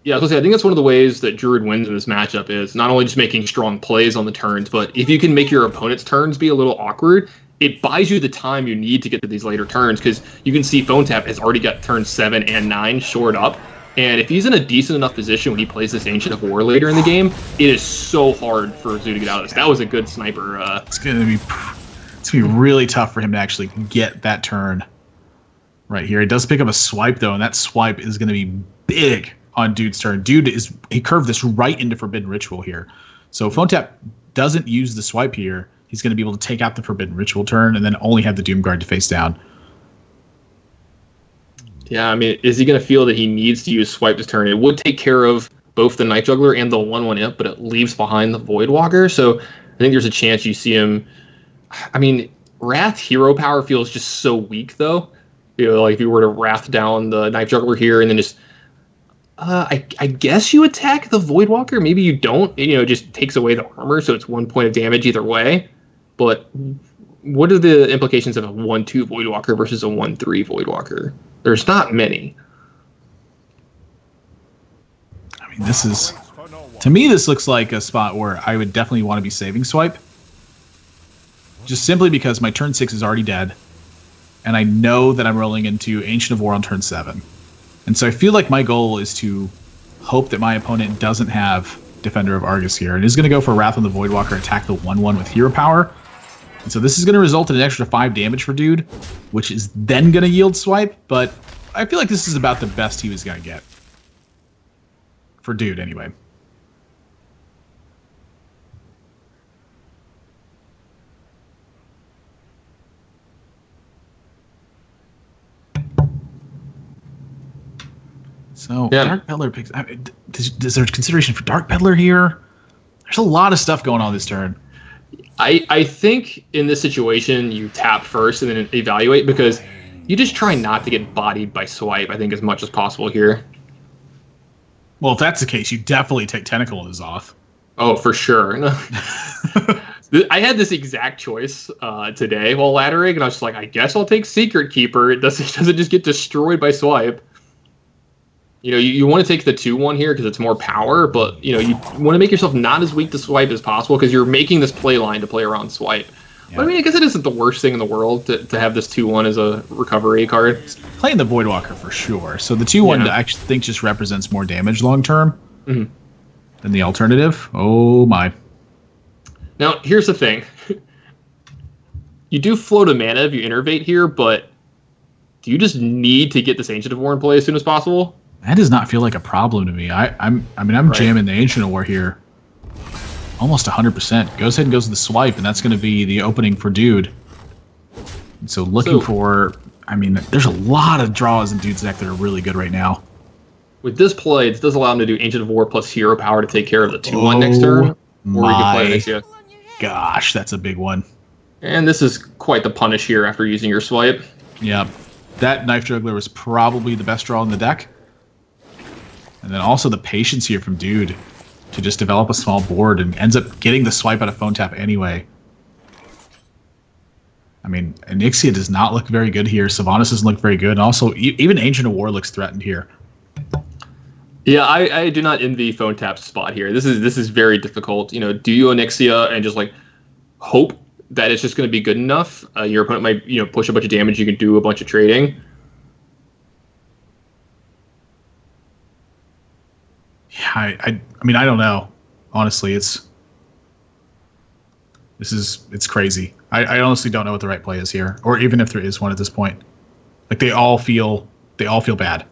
Yeah, I was gonna say, I think that's one of the ways that Druid wins in this matchup is not only just making strong plays on the turns, but if you can make your opponent's turns be a little awkward, it buys you the time you need to get to these later turns, because you can see Phone Tap has already got turns 7 and 9 shored up. And if he's in a decent enough position when he plays this Ancient of War later in the game, it is so hard for Zoo to get out of this. That was a good sniper. It's gonna be really tough for him to actually get that turn right here. He does pick up a swipe though, and that swipe is gonna be big on dude's turn. He curved this right into Forbidden Ritual here. So Phone Tap doesn't use the swipe here. He's going to be able to take out the Forbidden Ritual turn and then only have the Doomguard to face down. Yeah, I mean, is he going to feel that he needs to use swipe this turn? It would take care of both the Night Juggler and the 1/1 Imp, but it leaves behind the Voidwalker. So I think there's a chance you see him. I mean, Wrath hero power feels just so weak, though. Like if you were to Wrath down the Night Juggler here and then just I guess you attack the Voidwalker. Maybe you don't. It just takes away the armor, so it's 1 point of damage either way. But what are the implications of a 1/2 Voidwalker versus a 1/3 Voidwalker? There's not many. I mean, to me, this looks like a spot where I would definitely want to be saving swipe. Just simply because my turn 6 is already dead, and I know that I'm rolling into Ancient of War on turn 7. And so I feel like my goal is to hope that my opponent doesn't have Defender of Argus here, and is going to go for Wrath on the Voidwalker, attack the 1/1 with hero power. And so this is going to result in an extra 5 damage for dude, which is then going to yield swipe, but I feel like this is about the best he was going to get. For dude, anyway. So yeah. Dark Peddler picks. Is there consideration for Dark Peddler here? There's a lot of stuff going on this turn. I think in this situation you tap first and then evaluate, because you just try not to get bodied by swipe, I think, as much as possible here. Well, if that's the case, you definitely take Tentacle and Zoth. Oh, for sure. I had this exact choice today while laddering, and I was just like, I guess I'll take Secret Keeper. It doesn't just get destroyed by swipe. You want to take the 2/1 here because it's more power, but you want to make yourself not as weak to swipe as possible, because you're making this play line to play around swipe. Yeah. But I mean, I guess it isn't the worst thing in the world to have this 2/1 as a recovery card. It's playing the Voidwalker for sure. So the 2/1 I actually think just represents more damage long term than the alternative. Oh my. Now, here's the thing. You do float a mana if you innervate here, but do you just need to get this Ancient of War in play as soon as possible? That does not feel like a problem to me. I'm Right. jamming the Ancient War here. Almost 100%. Goes ahead and goes to the swipe, and that's going to be the opening for Dude. And so looking for, I mean, there's a lot of draws in Dude's deck that are really good right now. With this play, it does allow him to do Ancient of War plus Hero Power to take care of the 2/1 next turn. Or he can play Onyxia. Gosh, that's a big one. And this is quite the punish here after using your swipe. Yeah, that Knife Juggler was probably the best draw in the deck. And then also the patience here from Dude to just develop a small board and ends up getting the swipe out of phone tap anyway. I mean, Onyxia does not look very good here. Sylvanas doesn't look very good. And also, even Ancient of War looks threatened here. Yeah, I do not envy phone tap's spot here. This is very difficult. You know, do you Onyxia and just like hope that it's just going to be good enough? Your opponent might push a bunch of damage. You can do a bunch of trading. Yeah, I mean, I don't know. Honestly, it's crazy. I honestly don't know what the right play is here, or even if there is one at this point. Like they all feel bad.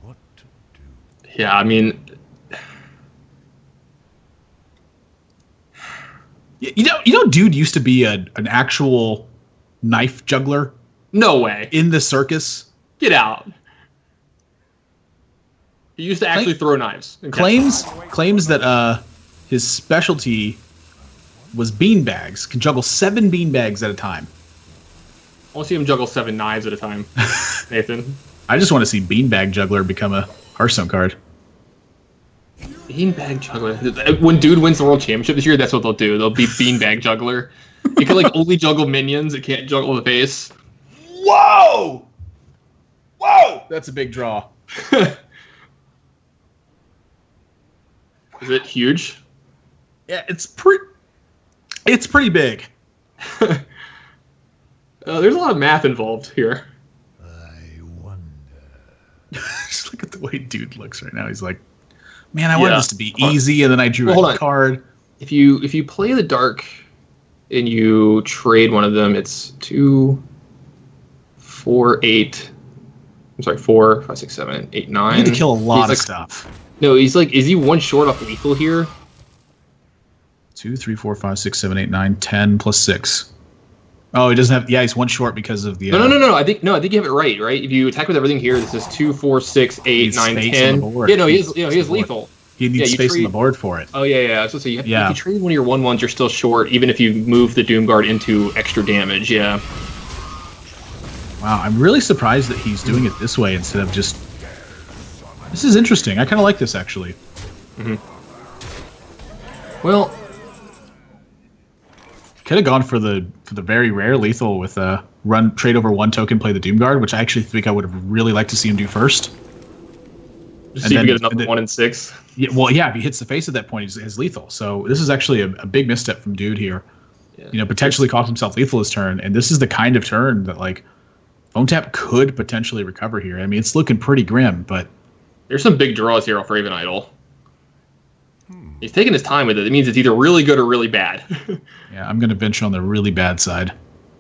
What to do? Yeah, I mean, Dude used to be an actual knife juggler. No way. In the circus. Get out. He used to actually throw knives. Claims that his specialty was beanbags. Can juggle 7 beanbags at a time. I want to see him juggle 7 knives at a time, Nathan. I just want to see Beanbag Juggler become a Hearthstone card. Beanbag Juggler. When Dude wins the World Championship this year, that's what they'll do. They'll be Beanbag Juggler. You can like only juggle minions. It can't juggle the face. Whoa! Whoa! That's a big draw. Is it huge? Yeah, it's pretty big. There's a lot of math involved here. I wonder. Just look at the way Dude looks right now. He's like, man, I wanted this to be easy, and then I drew a card. If you play the dark and you trade one of them, it's 2, 4, 8. I'm sorry, 4, 5, 6, 7, 8, 9. You need to kill a lot of stuff. No, is he one short off lethal here? 2, 3, 4, 5, 6, 7, 8, 9, 10 plus 6. Oh, he doesn't have. Yeah, he's one short because of the. No. I think you have it right. If you attack with everything here, this is 2, 4, 6, 8, 9, 10. Yeah, no, he is lethal. He needs space on the board for it. Oh yeah. So if you trade one of your 1/1s, you're still short, even if you move the Doom Guard into extra damage. Yeah. Wow, I'm really surprised that he's doing it this way instead of just. This is interesting. I kind of like this actually. Mm-hmm. Well. Could have gone for the very rare lethal with a trade over 1 token, play the Doom Guard, which I actually think I would have really liked to see him do first. Just see if you get another 1 and 6. Yeah, well, yeah, if he hits the face at that point, he's lethal. So this is actually a big misstep from Dude here. Yeah. Potentially cost himself lethal this turn, and this is the kind of turn that like Phone Tap could potentially recover here. I mean, it's looking pretty grim, but there's some big draws here off Raven Idol. He's taking his time with it. It means it's either really good or really bad. Yeah, I'm going to venture on the really bad side.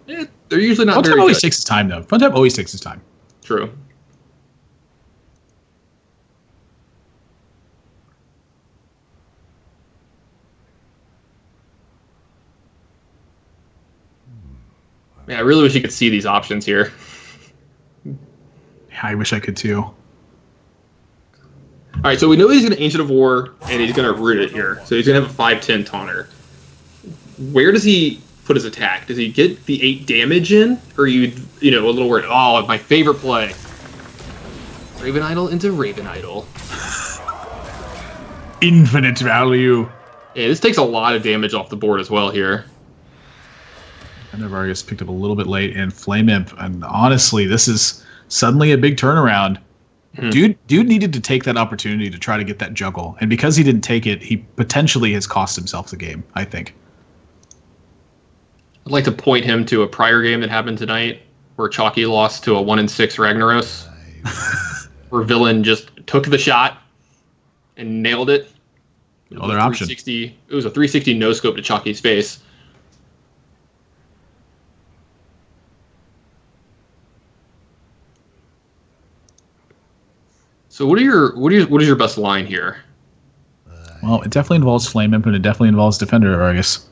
Yeah, they're usually not very good. Phone Tap always takes his time, though. Phone Tap always takes his time. True. Man, I really wish you could see these options here. Yeah, I wish I could too. All right, so we know he's going to Ancient of War, and he's going to root it here. So he's going to have a 5/10 taunter. Where does he put his attack? Does he get the 8 damage in? Or are you a little worried? Oh, my favorite play. Raven Idol into Raven Idol. Infinite value. Yeah, this takes a lot of damage off the board as well here. And the Vargas picked up a little bit late, and Flame Imp. And honestly, this is suddenly a big turnaround. Dude needed to take that opportunity to try to get that juggle, and because he didn't take it, he potentially has cost himself the game, I think. I'd like to point him to a prior game that happened tonight where Chalky lost to a 1 and 6 Ragnaros, where Villain just took the shot and nailed it. Other option. It was a 360 no scope to Chalky's face. So what is your best line here? Well, it definitely involves Flame Imp, and it definitely involves Defender, I guess.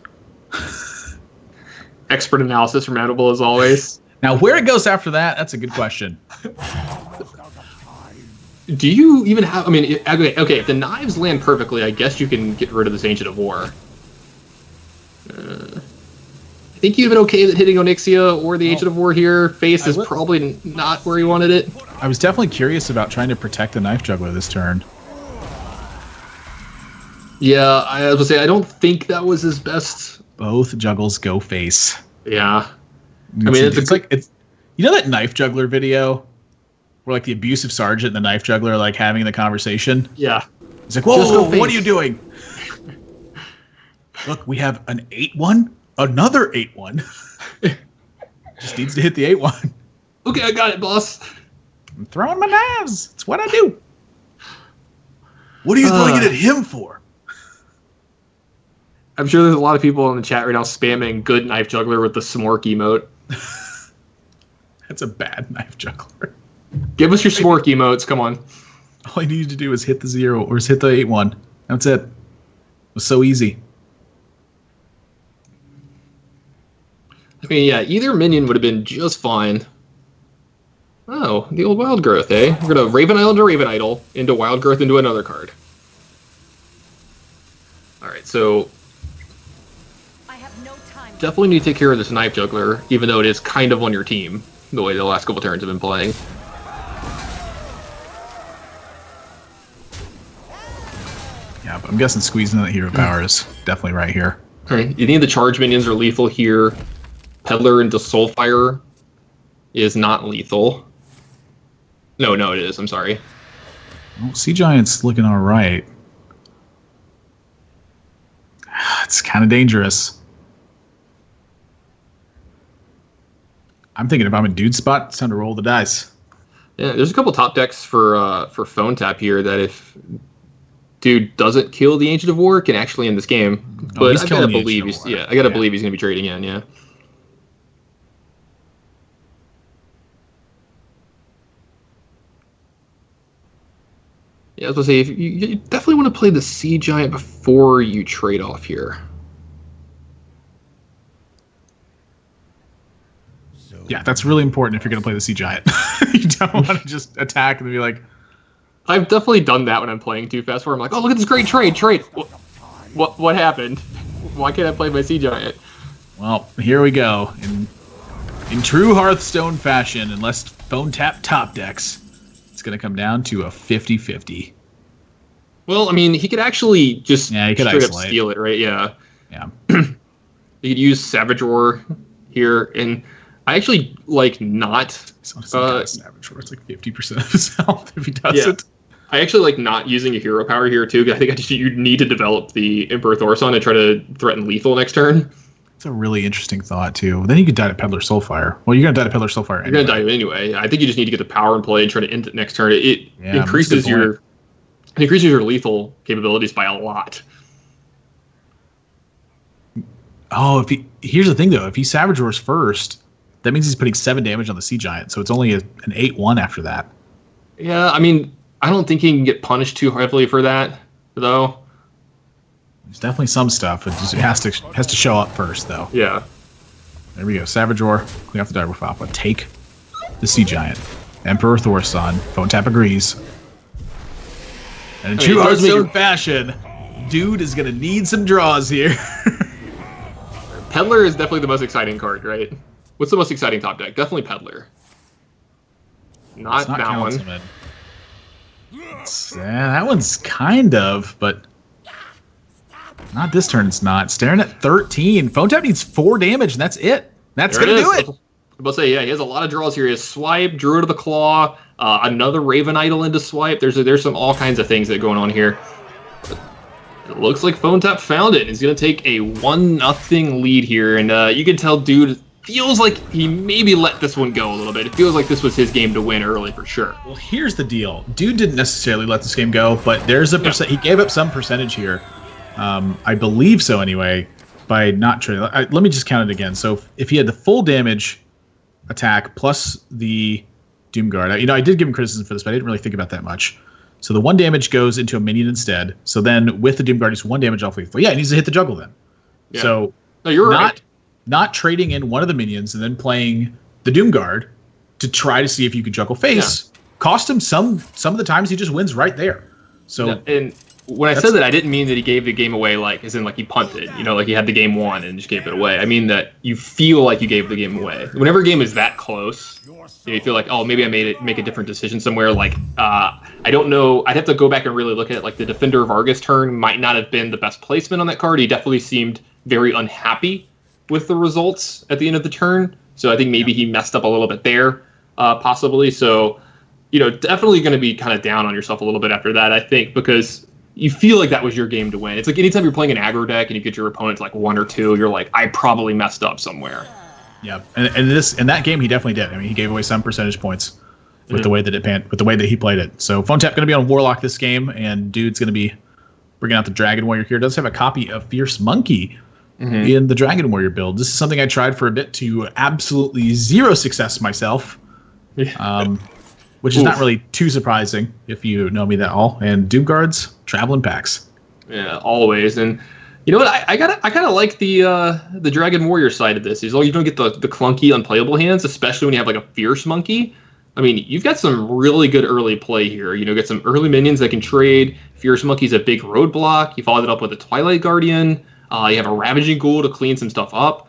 Expert analysis from Edible as always. Now, where it goes after that, that's a good question. Do you even have... I mean, okay, if the knives land perfectly, I guess you can get rid of this Ancient of War. I think you've been okay with hitting Onyxia or the Ancient of War here. Face is probably not where you wanted it. I was definitely curious about trying to protect the Knife Juggler this turn. Yeah, I was going to say, I don't think that was his best. Both juggles go face. Yeah. I mean, it's like... You know that Knife Juggler video? Where, like, the abusive sergeant and the Knife Juggler are, like, having the conversation? Yeah. He's like, whoa, what are you doing? Look, we have an 8-1, another 8-1. Just needs to hit the 8-1. Okay, I got it, boss. I'm throwing my knives. It's what I do. What are you throwing it at him for? I'm sure there's a lot of people in the chat right now spamming good Knife Juggler with the Smork emote. That's a bad Knife Juggler. Give us your Smork emotes, come on. All I needed to do was hit the 0 or hit the 8-1. That's it. It was so easy. I mean, yeah, either minion would have been just fine. Oh, the old Wild Growth, eh? We're going to Raven Idol into Raven Idol, into Wild Growth into another card. Alright, so... definitely need to take care of this Knife Juggler, even though it is kind of on your team, the way the last couple turns have been playing. Yeah, but I'm guessing squeezing that hero power is definitely right here. Alright, you need the charge minions are lethal here. Peddler into Soulfire is not lethal. No, it is. I'm sorry. Well, Sea Giant's looking all right. It's kind of dangerous. I'm thinking if I'm in dude spot, it's time to roll the dice. Yeah, there's a couple top decks for phone tap here that if dude doesn't kill the Ancient of War, can actually end this game. But I gotta believe I gotta believe he's gonna be trading in. Yeah. Yeah, I was gonna say, if you definitely want to play the Sea Giant before you trade off here. Yeah, that's really important if you're going to play the Sea Giant. You don't want to just attack and be like... I've definitely done that when I'm playing too fast, where I'm like, oh, look at this great trade. What happened? Why can't I play my Sea Giant? Well, here we go. In true Hearthstone fashion, unless phone tap top decks, it's going to come down to a 50-50. Well, I mean, he could actually just straight up steal it, right? Yeah. Yeah. He could use Savage Roar here, and I actually like not... Savage Roar. It's like 50% of his health if he does it. I actually like not using a hero power here, too, because I think you need to develop the Emperor Thorson and try to threaten lethal next turn. It's a really interesting thought, too. Then you could die to Peddler Soulfire. Well, you're going to die to Peddler Soulfire anyway. You're going to die anyway. I think you just need to get the power in play and try to end it next turn. It increases your lethal capabilities by a lot. Oh, here's the thing, though. If he Savage Roars first... that means he's putting 7 damage on the Sea Giant, so it's only an 8-1 after that. Yeah, I mean, I don't think he can get punished too heavily for that, though. There's definitely some stuff. It has to show up first, though. Yeah. There we go. Savage Roar, clean off the Dire Wolf Alpha. Take the Sea Giant. Emperor Thorson. Phone tap agrees. And in true Hearthstone fashion, dude is going to need some draws here. Peddler is definitely the most exciting card, right? What's the most exciting top deck? Definitely Peddler. Not that one. That one's kind of, but not this turn. It's not. Staring at 13. Phone tap needs 4 damage, and that's it. That's going to do it. I'm about to say, yeah, he has a lot of draws here. He has Swipe, Druid of the Claw, another Raven Idol into Swipe. There's some all kinds of things that are going on here. It looks like Phone Tap found it. He's going to take a 1-0 lead here, and you can tell dude feels like he maybe let this one go a little bit. It feels like this was his game to win early for sure. Well, here's the deal. Dude didn't necessarily let this game go, but there's a he gave up some percentage here. I believe so anyway, by not trading. Let me just count it again. So if he had the full damage attack plus the Doomguard. I did give him criticism for this, but I didn't really think about that much. So the 1 damage goes into a minion instead. So then with the Doomguard, he's 1 damage off lethal. Yeah, he needs to hit the juggle then. Yeah. So no, you're right. Not trading in one of the minions and then playing the Doomguard to try to see if you can juggle face. Yeah. Cost him some of the times he just wins right there. So yeah, and when I said that, I didn't mean that he gave the game away as in he punted, like he had the game won and just gave it away. I mean that you feel like you gave the game away. Whenever a game is that close, you feel like, oh, maybe I make a different decision somewhere. I don't know. I'd have to go back and really look at it. The Defender of Argus turn might not have been the best placement on that card. He definitely seemed very unhappy with the results at the end of the turn. So I think maybe he messed up a little bit there, possibly. So, definitely going to be kind of down on yourself a little bit after that, I think, because you feel like that was your game to win. It's like anytime you're playing an aggro deck and you get your opponent to 1 or 2, you're like, I probably messed up somewhere. Yeah, and in that game he definitely did. I mean, he gave away some percentage points with the way that he played it. So PhoneTap going to be on Warlock this game, and dude's going to be bringing out the Dragon Warrior here. Does have a copy of Fierce Monkey in the Dragon Warrior build. This is something I tried for a bit to absolutely zero success myself. Which is not really too surprising if you know me that all. And Doomguards, traveling packs. Yeah, always. And you know what? I kind of like the Dragon Warrior side of this. Is you don't get the clunky, unplayable hands, especially when you have a Fierce Monkey. I mean, you've got some really good early play here. Get some early minions that can trade. Fierce Monkey's a big roadblock. You followed it up with a Twilight Guardian. You have a Ravaging Ghoul to clean some stuff up.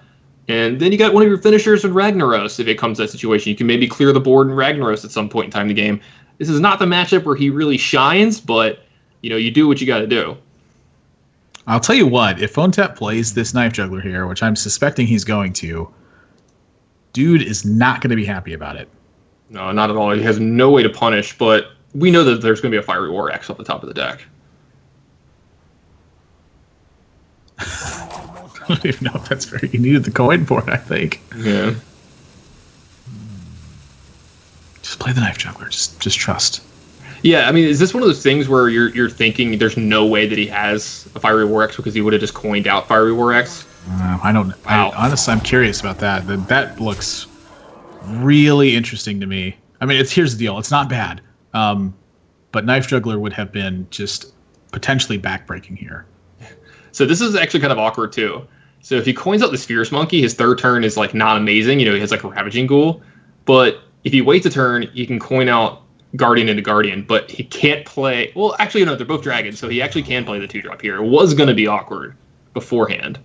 And then you got one of your finishers with Ragnaros if it comes to that situation. You can maybe clear the board in Ragnaros at some point in time in the game. This is not the matchup where he really shines, but you do what you got to do. I'll tell you what, if PhoneTap plays this Knife Juggler here, which I'm suspecting he's going to, dude is not going to be happy about it. No, not at all. He has no way to punish, but we know that there's going to be a Fiery War Axe off the top of the deck. I don't even know if that's very... You needed the coin for it, I think. Yeah. Just play the Knife Juggler. Just trust. Yeah, I mean, is this one of those things where you're thinking there's no way that he has a Fiery War Axe because he would have just coined out Fiery War Axe? I don't know. Wow. Honestly, I'm curious about that. That looks really interesting to me. I mean, here's the deal. It's not bad. But Knife Juggler would have been just potentially backbreaking here. So this is actually kind of awkward, too. So if he coins out this Fierce Monkey, his third turn is not amazing. He has a Ravaging Ghoul. But if he waits a turn, he can coin out Guardian into Guardian. But he can't play... Well, actually, no, they're both dragons, so he actually can play the 2-drop here. It was going to be awkward beforehand.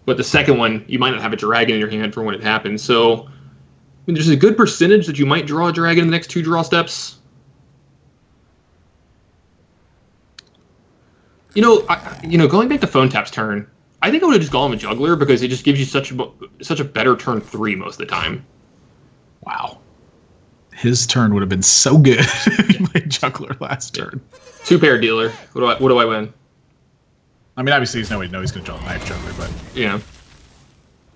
But the second one, you might not have a dragon in your hand for when it happens. So there's a good percentage that you might draw a dragon in the next 2 draw steps. Going back to PhoneTap's turn, I think I would have just gone with Juggler because it just gives you such a better turn 3 most of the time. Wow. His turn would have been so good if he played Juggler last turn. 2-pair dealer. What do I win? I mean, obviously, there's no way to know he's going to draw a Knife Juggler, but... Yeah.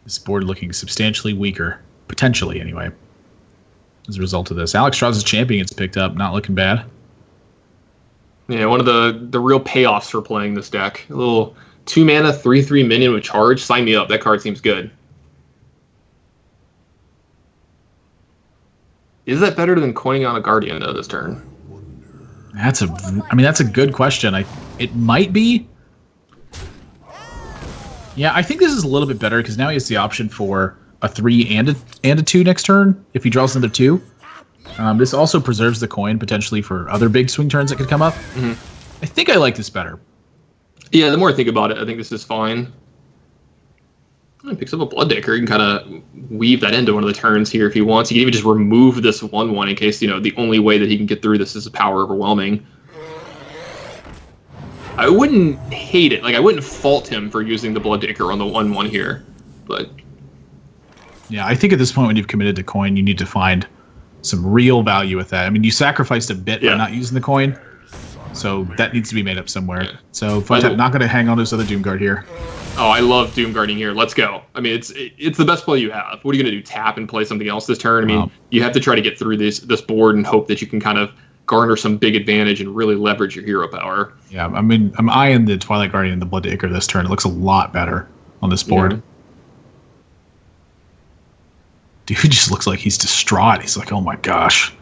This board looking substantially weaker. Potentially, anyway. As a result of this. Alex Strauss' champion gets picked up. Not looking bad. Yeah, one of the real payoffs for playing this deck. A little 2-mana, 3/3 minion with charge. Sign me up. That card seems good. Is that better than coining on a Guardian, though, this turn? That's a good question. It might be. Yeah, I think this is a little bit better because now he has the option for a 3 and a 2 next turn if he draws another 2. This also preserves the coin potentially for other big swing turns that could come up. Mm-hmm. I think I like this better. Yeah, the more I think about it, I think this is fine. He picks up a Blooddaker. He can kind of weave that into one of the turns here if he wants. He can even just remove this 1/1 in case, the only way that he can get through this is power overwhelming. I wouldn't hate it. I wouldn't fault him for using the Blooddaker on the 1/1 here. But yeah, I think at this point when you've committed to coin, you need to find some real value with that. I mean, you sacrificed a bit by not using the coin, so that needs to be made up somewhere. Yeah. So PhoneTap not going to hang on to this other Doomguard here. Oh, I love Doomguarding here. Let's go. I mean, it's the best play you have. What are you going to do? Tap and play something else this turn? I mean, you have to try to get through this board and hope that you can kind of garner some big advantage and really leverage your hero power. Yeah, I mean, I'm eyeing the Twilight Guardian and the Blooddaker this turn. It looks a lot better on this board. Dude just looks like he's distraught. He's like, oh my gosh.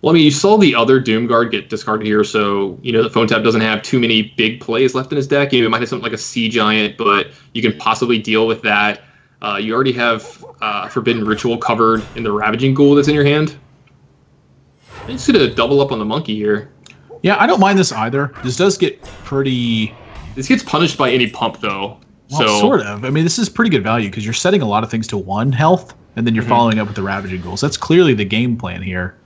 Well, I mean, you saw the other Doomguard get discarded here, so, you know, the Phone Tap doesn't have too many big plays left in his deck. You know, it might have something like a Sea Giant, but you can possibly deal with that. You already have Forbidden Ritual covered in the Ravaging Ghoul that's in your hand. I'm just going to double up on the Monkey here. Yeah, I don't mind this either. This does get pretty... This gets punished by any pump, though. Well, so sort of. I mean, this is pretty good value because you're setting a lot of things to 1 health, and then you're following up with the Ravaging Ghouls. That's clearly the game plan here.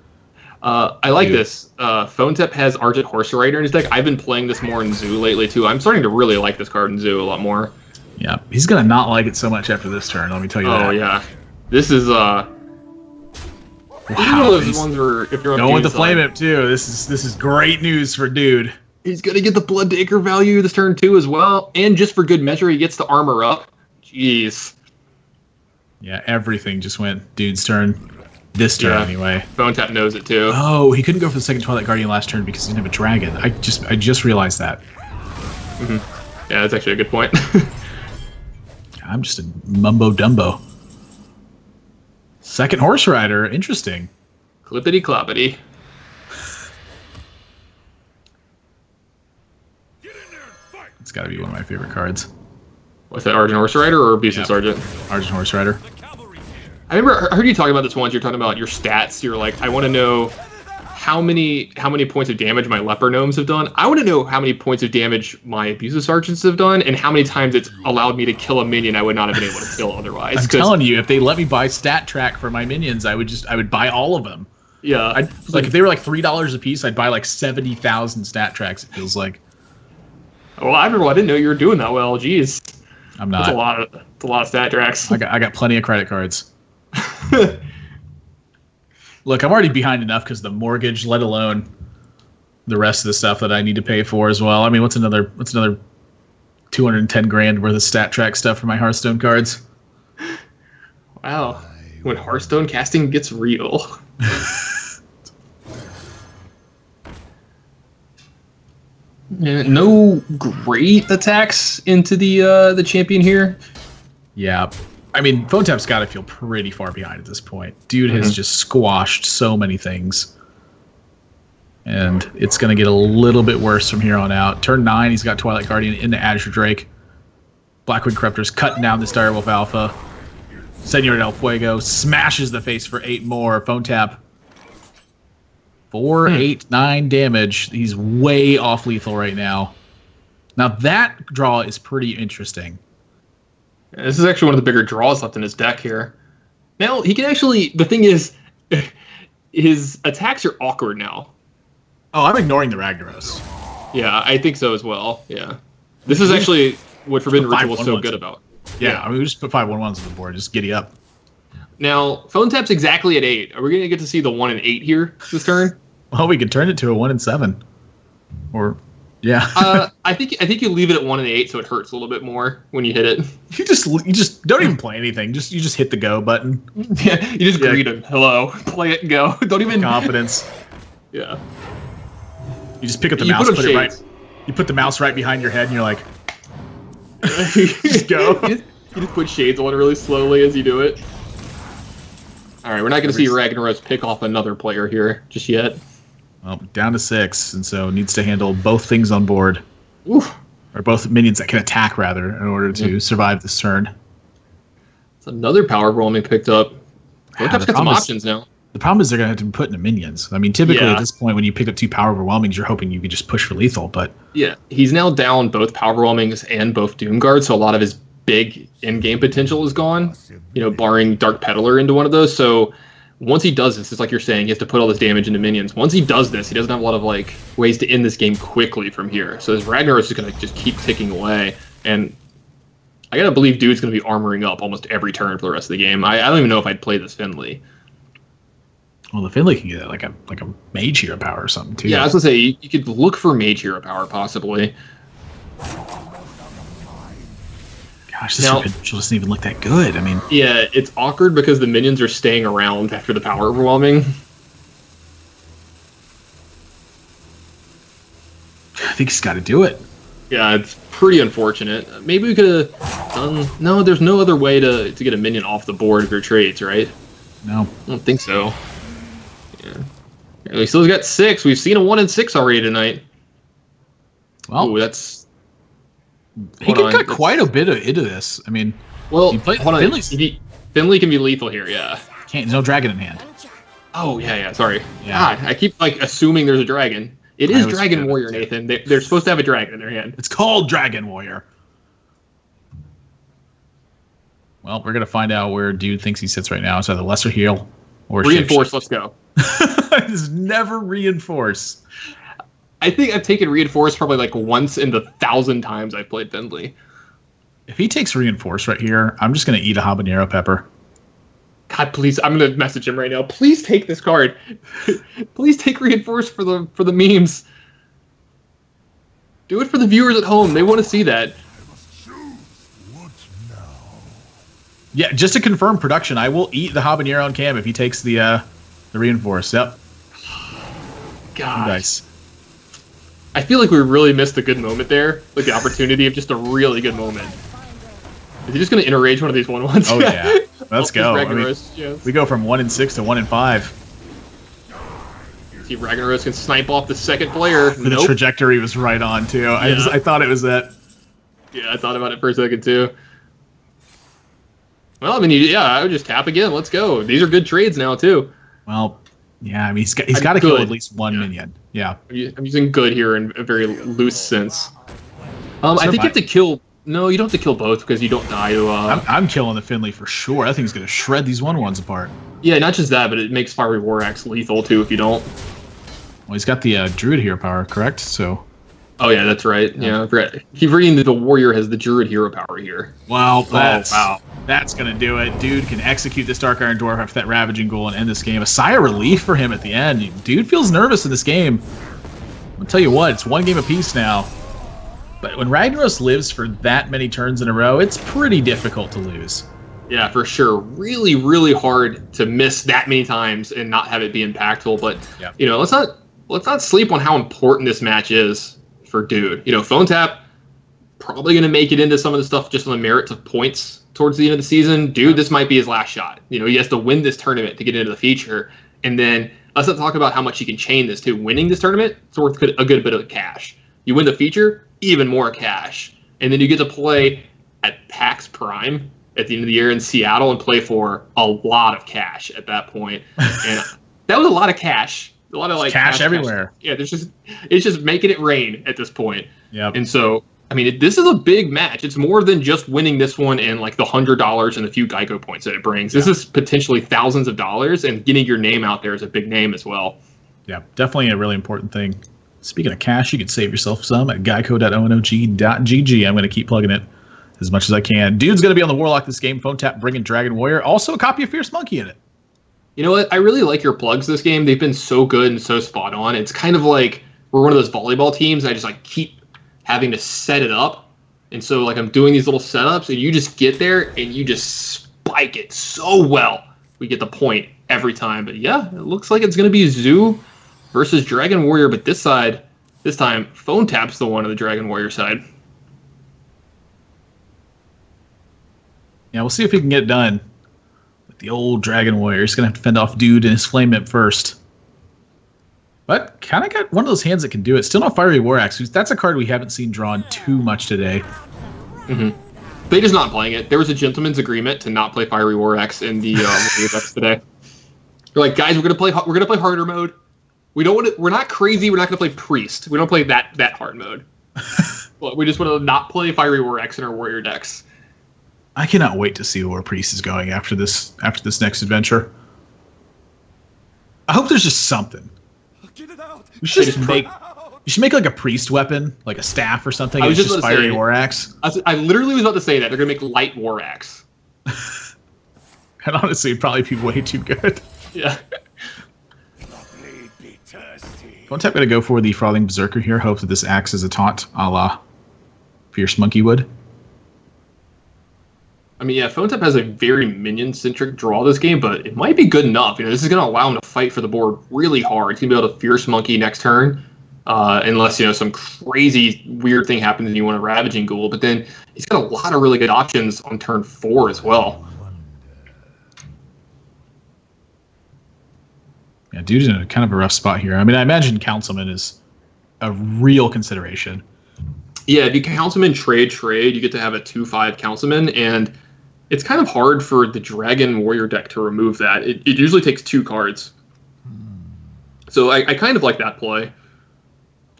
I like this. Phone Tap has Argent Horse Rider in his deck. I've been playing this more in Zoo lately, too. I'm starting to really like this card in Zoo a lot more. Yeah, he's going to not like it so much after this turn, let me tell you that. Oh, yeah. This is... Wow, one of those ones where if you're on going with the Dude's Flame side, Imp, too. This is great news for Dude. he's going to get the Bloodacre value this turn, too, as well. And just for good measure, he gets to armor up. Jeez. Yeah, everything just went Dude's turn. This turn, anyway. Phone Tap knows it, too. Oh, he couldn't go for the second Twilight Guardian last turn because he didn't have a dragon. I just realized that. Yeah, that's actually a good point. I'm just a mumbo-dumbo. Second Horse Rider. Interesting. Clippity-cloppity. It's got to be one of my favorite cards. What's that, Argent Horse Rider or Abusive Sergeant? Argent Horse Rider. I heard you talking about this once. You're talking about your stats. You're like, I want to know how many points of damage my Leper Gnomes have done. I want to know how many points of damage my Abusive Sergeants have done, and how many times it's allowed me to kill a minion I would not have been able to kill otherwise. I'm telling you, if they let me buy Stat Track for my minions, I would buy all of them. Yeah, like if they were like $3 a piece, I'd buy like 70,000 Stat Tracks. It feels like. Well, I didn't know you were doing that well. Jeez, I'm not. That's a lot of stat tracks. I got plenty of credit cards. Look, I'm already behind enough because the mortgage, let alone the rest of the stuff that I need to pay for as well. I mean, what's another 210 grand worth of Stat Track stuff for my Hearthstone cards? Wow, when Hearthstone casting gets real. No great attacks into the champion here. Yeah. I mean, Phone Tap's got to feel pretty far behind at this point. Dude has just squashed so many things. And it's going to get a little bit worse from here on out. Turn 9, he's got Twilight Guardian into Azure Drake. Blackwing Corruptor's cutting down this Direwolf Alpha. Senor del Fuego smashes the face for 8 more. Phone Tap. 4, 8, 9 damage. He's way off lethal right now. Now that draw is pretty interesting. This is actually one of the bigger draws left in his deck here. Now, he can actually... The thing is, his attacks are awkward now. Oh, I'm ignoring the Ragnaros. Yeah, I think so as well. Yeah. This is actually what Forbidden Ritual was so good about. Yeah, I mean, we just put 5 1/1s on the board. Just giddy up. Now, Phone Tap's exactly at 8. Are we going to get to see the 1 and 8 here this turn? Well, we could turn it to a 1 and 7. Or... Yeah. I think you leave it at 1 and 8 so it hurts a little bit more when you hit it. You just don't even play anything. You just hit the go button. Yeah, you just greet him. Hello. Play it and go. Don't even confidence. Yeah. You just pick up the mouse, put it right. You put the mouse right behind your head and you're like just go. You just put shades on really slowly as you do it. Alright, we're not gonna see Ragnaros pick off another player here just yet. Well, down to 6, and so needs to handle both things on board. Oof. Or both minions that can attack, rather, in order to survive this turn. It's another power overwhelming picked up. Phone Tap's got some options now. The problem is they're going to have to be put into minions. I mean, typically at this point, when you pick up 2 power overwhelmings, you're hoping you can just push for lethal, but... Yeah, he's now down both power overwhelmings and both Doomguard, so a lot of his big in-game potential is gone, barring Dark Peddler into one of those, so... Once he does this, it's like you're saying, he has to put all this damage into minions. Once he does this, he doesn't have a lot of ways to end this game quickly from here. So his Ragnaros is going to just keep ticking away. And I got to believe Dude's going to be armoring up almost every turn for the rest of the game. I don't even know if I'd play this Finley. Well, the Finley can get like a Mage Hero power or something, too. Yeah, I was going to say, you could look for Mage Hero power, possibly. Gosh, this Revengeful doesn't even look that good. I mean... Yeah, it's awkward because the minions are staying around after the power overwhelming. I think he's got to do it. Yeah, it's pretty unfortunate. Maybe we could have No, there's no other way to get a minion off the board of your trades, right? No. I don't think so. Yeah. We still got 6. We've seen a 1 and 6 already tonight. Well, ooh, that's... He can cut quite a bit into this. I mean, well, hold on. Finley can be lethal here, yeah. There's no dragon in hand. Oh, yeah, sorry. Yeah. God, I keep assuming there's a dragon. It is Dragon Warrior, Nathan. They're supposed to have a dragon in their hand. It's called Dragon Warrior. Well, we're going to find out where dude thinks he sits right now. It's either Lesser Heal or Reinforce, let's go. It's never Reinforce. I think I've taken Reinforce probably once in the 1,000 times I've played Finley. If he takes Reinforce right here, I'm just going to eat a habanero pepper. God, please, I'm going to message him right now. Please take this card. Please take Reinforce for the memes. Do it for the viewers at home. They want to see that. Yeah, just to confirm production, I will eat the habanero on cam if he takes the Reinforce. Yep. God. Nice. I feel like we really missed a good moment there. Like the opportunity of just a really good moment. Is he just going to interrage one of these 1/1s? Oh, yeah. Let's go. I mean, yes. We go from 1 and 6 to 1 and 5. See if Ragnaros can snipe off the second player. The trajectory was right on, too. Yeah. I thought it was that. Yeah, I thought about it for a second, too. Well, I mean, I would just tap again. Let's go. These are good trades now, too. Well, yeah, I mean, he's got to kill at least one minion. Yeah. I'm using good here in a very loose sense. I think you have to kill... No, you don't have to kill both because you don't die to... I'm killing the Finley for sure. I think he's going to shred these 1/1s apart. Yeah, not just that, but it makes Fiery War Axe lethal, too, if you don't. Well, he's got the Druid Hero power, correct? So... Oh, yeah, that's right. Yeah, I forgot. Keep reading that the Warrior has the Druid Hero power here. Well, that's going to do it. Dude can execute this Dark Iron Dwarf after that Ravaging Ghoul and end this game. A sigh of relief for him at the end. Dude feels nervous in this game. I'll tell you what, it's 1 game apiece now. But when Ragnaros lives for that many turns in a row, it's pretty difficult to lose. Yeah, for sure. Really, really hard to miss that many times and not have it be impactful. But, let's not sleep on how important this match is for Dude. Phone Tap probably going to make it into some of the stuff just on the merits of points towards the end of the season. Dude, this might be his last shot. He has to win this tournament to get into the feature. And then let's not talk about how much he can chain this too. Winning this tournament, it's worth a good bit of cash. You win the feature, even more cash. And then you get to play at PAX Prime at the end of the year in Seattle and play for a lot of cash at that point. And that was a lot of cash. A lot of cash everywhere. Cash. Yeah, it's just making it rain at this point. Yeah. And so, I mean, this is a big match. It's more than just winning this one and the $100 and the few GEICO points that it brings. This is potentially thousands of dollars, and getting your name out there is a big name as well. Yeah, definitely a really important thing. Speaking of cash, you can save yourself some at geico.onog.gg. I'm going to keep plugging it as much as I can. Dude's going to be on the Warlock this game. Phone Tap, bringing Dragon Warrior. Also a copy of Fierce Monkey in it. You know what? I really like your plugs this game. They've been so good and so spot on. It's kind of like we're one of those volleyball teams. I just keep having to set it up. And so I'm doing these little setups, and you just get there and you just spike it so well. We get the point every time. But yeah, it looks like it's going to be Zoo versus Dragon Warrior, but this time, Phone Tap's the one on the Dragon Warrior side. Yeah, we'll see if he can get it done. With the old Dragon Warrior, he's going to have to fend off Dude and his Flame Imp first. But kind of got one of those hands that can do it. Still not Fiery War Axe. That's a card we haven't seen drawn too much today. Mm-hmm. Beta's not playing it. There was a gentleman's agreement to not play Fiery War Axe in the decks today. They're like, guys, we're gonna play harder mode. We don't want to. We're not crazy. We're not going to play Priest. We don't play that hard mode. But we just want to not play Fiery War X in our Warrior decks. I cannot wait to see where Priest is going after this next adventure. I hope there's just something. Get it out. We should just make. You should make a Priest weapon, like a staff or something. It's just Fiery War Axe. I literally was about to say that they're going to make Light War Axe. And honestly, it'd probably be way too good. Yeah. Phone Tap going to go for the Frothing Berserker here. Hope that this acts as a taunt a la Fierce Monkey would. I mean, yeah, Phone Tap has a very minion-centric draw this game, but it might be good enough. This is going to allow him to fight for the board really hard. He's going to be able to Fierce Monkey next turn, unless some crazy weird thing happens and you want a Ravaging Ghoul. But then he's got a lot of really good options on turn 4 as well. Yeah, dude's in kind of a rough spot here. I mean, I imagine Councilman is a real consideration. Yeah, if you Councilman trade, you get to have a 2/5 Councilman, and it's kind of hard for the Dragon Warrior deck to remove that. It usually takes 2 cards. So I kind of like that play.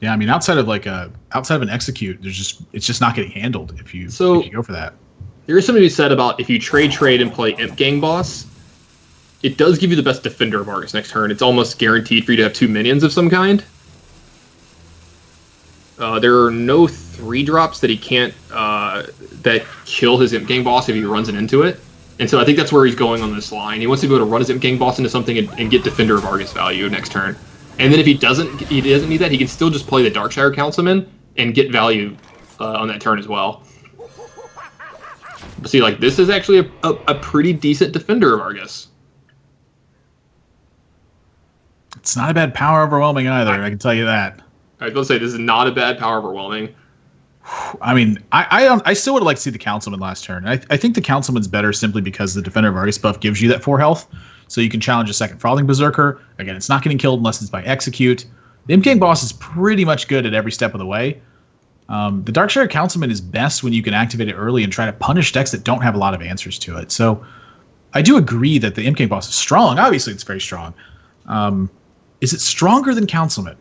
Yeah, I mean, outside of an execute, it's just not getting handled if you go for that. There is something to be said about if you trade and play Imp Gang Boss, it does give you the best Defender of Argus next turn. It's almost guaranteed for you to have 2 minions of some kind. There are no 3-drops that he can't that kill his Imp Gang Boss if he runs it into it. And so I think that's where he's going on this line. He wants to be able to run his Imp Gang Boss into something and get Defender of Argus value next turn. And then if he doesn't need that, he can still just play the Darkshire Councilman and get value on that turn as well. But see, like, this is actually a pretty decent Defender of Argus. It's not a bad power overwhelming either, I can tell you that. I was going to say, this is not a bad power overwhelming. I mean, I still would like to see the Councilman last turn. I think the Councilman's better simply because the Defender of Argus buff gives you that 4 health, so you can challenge a second Frothing Berserker. Again, it's not getting killed unless it's by execute. The Imp Gang Boss is pretty much good at every step of the way. The Darkshire Councilman is best when you can activate it early and try to punish decks that don't have a lot of answers to it. So I do agree that the Imp Gang Boss is strong. Obviously, it's very strong. Is it stronger than Councilman?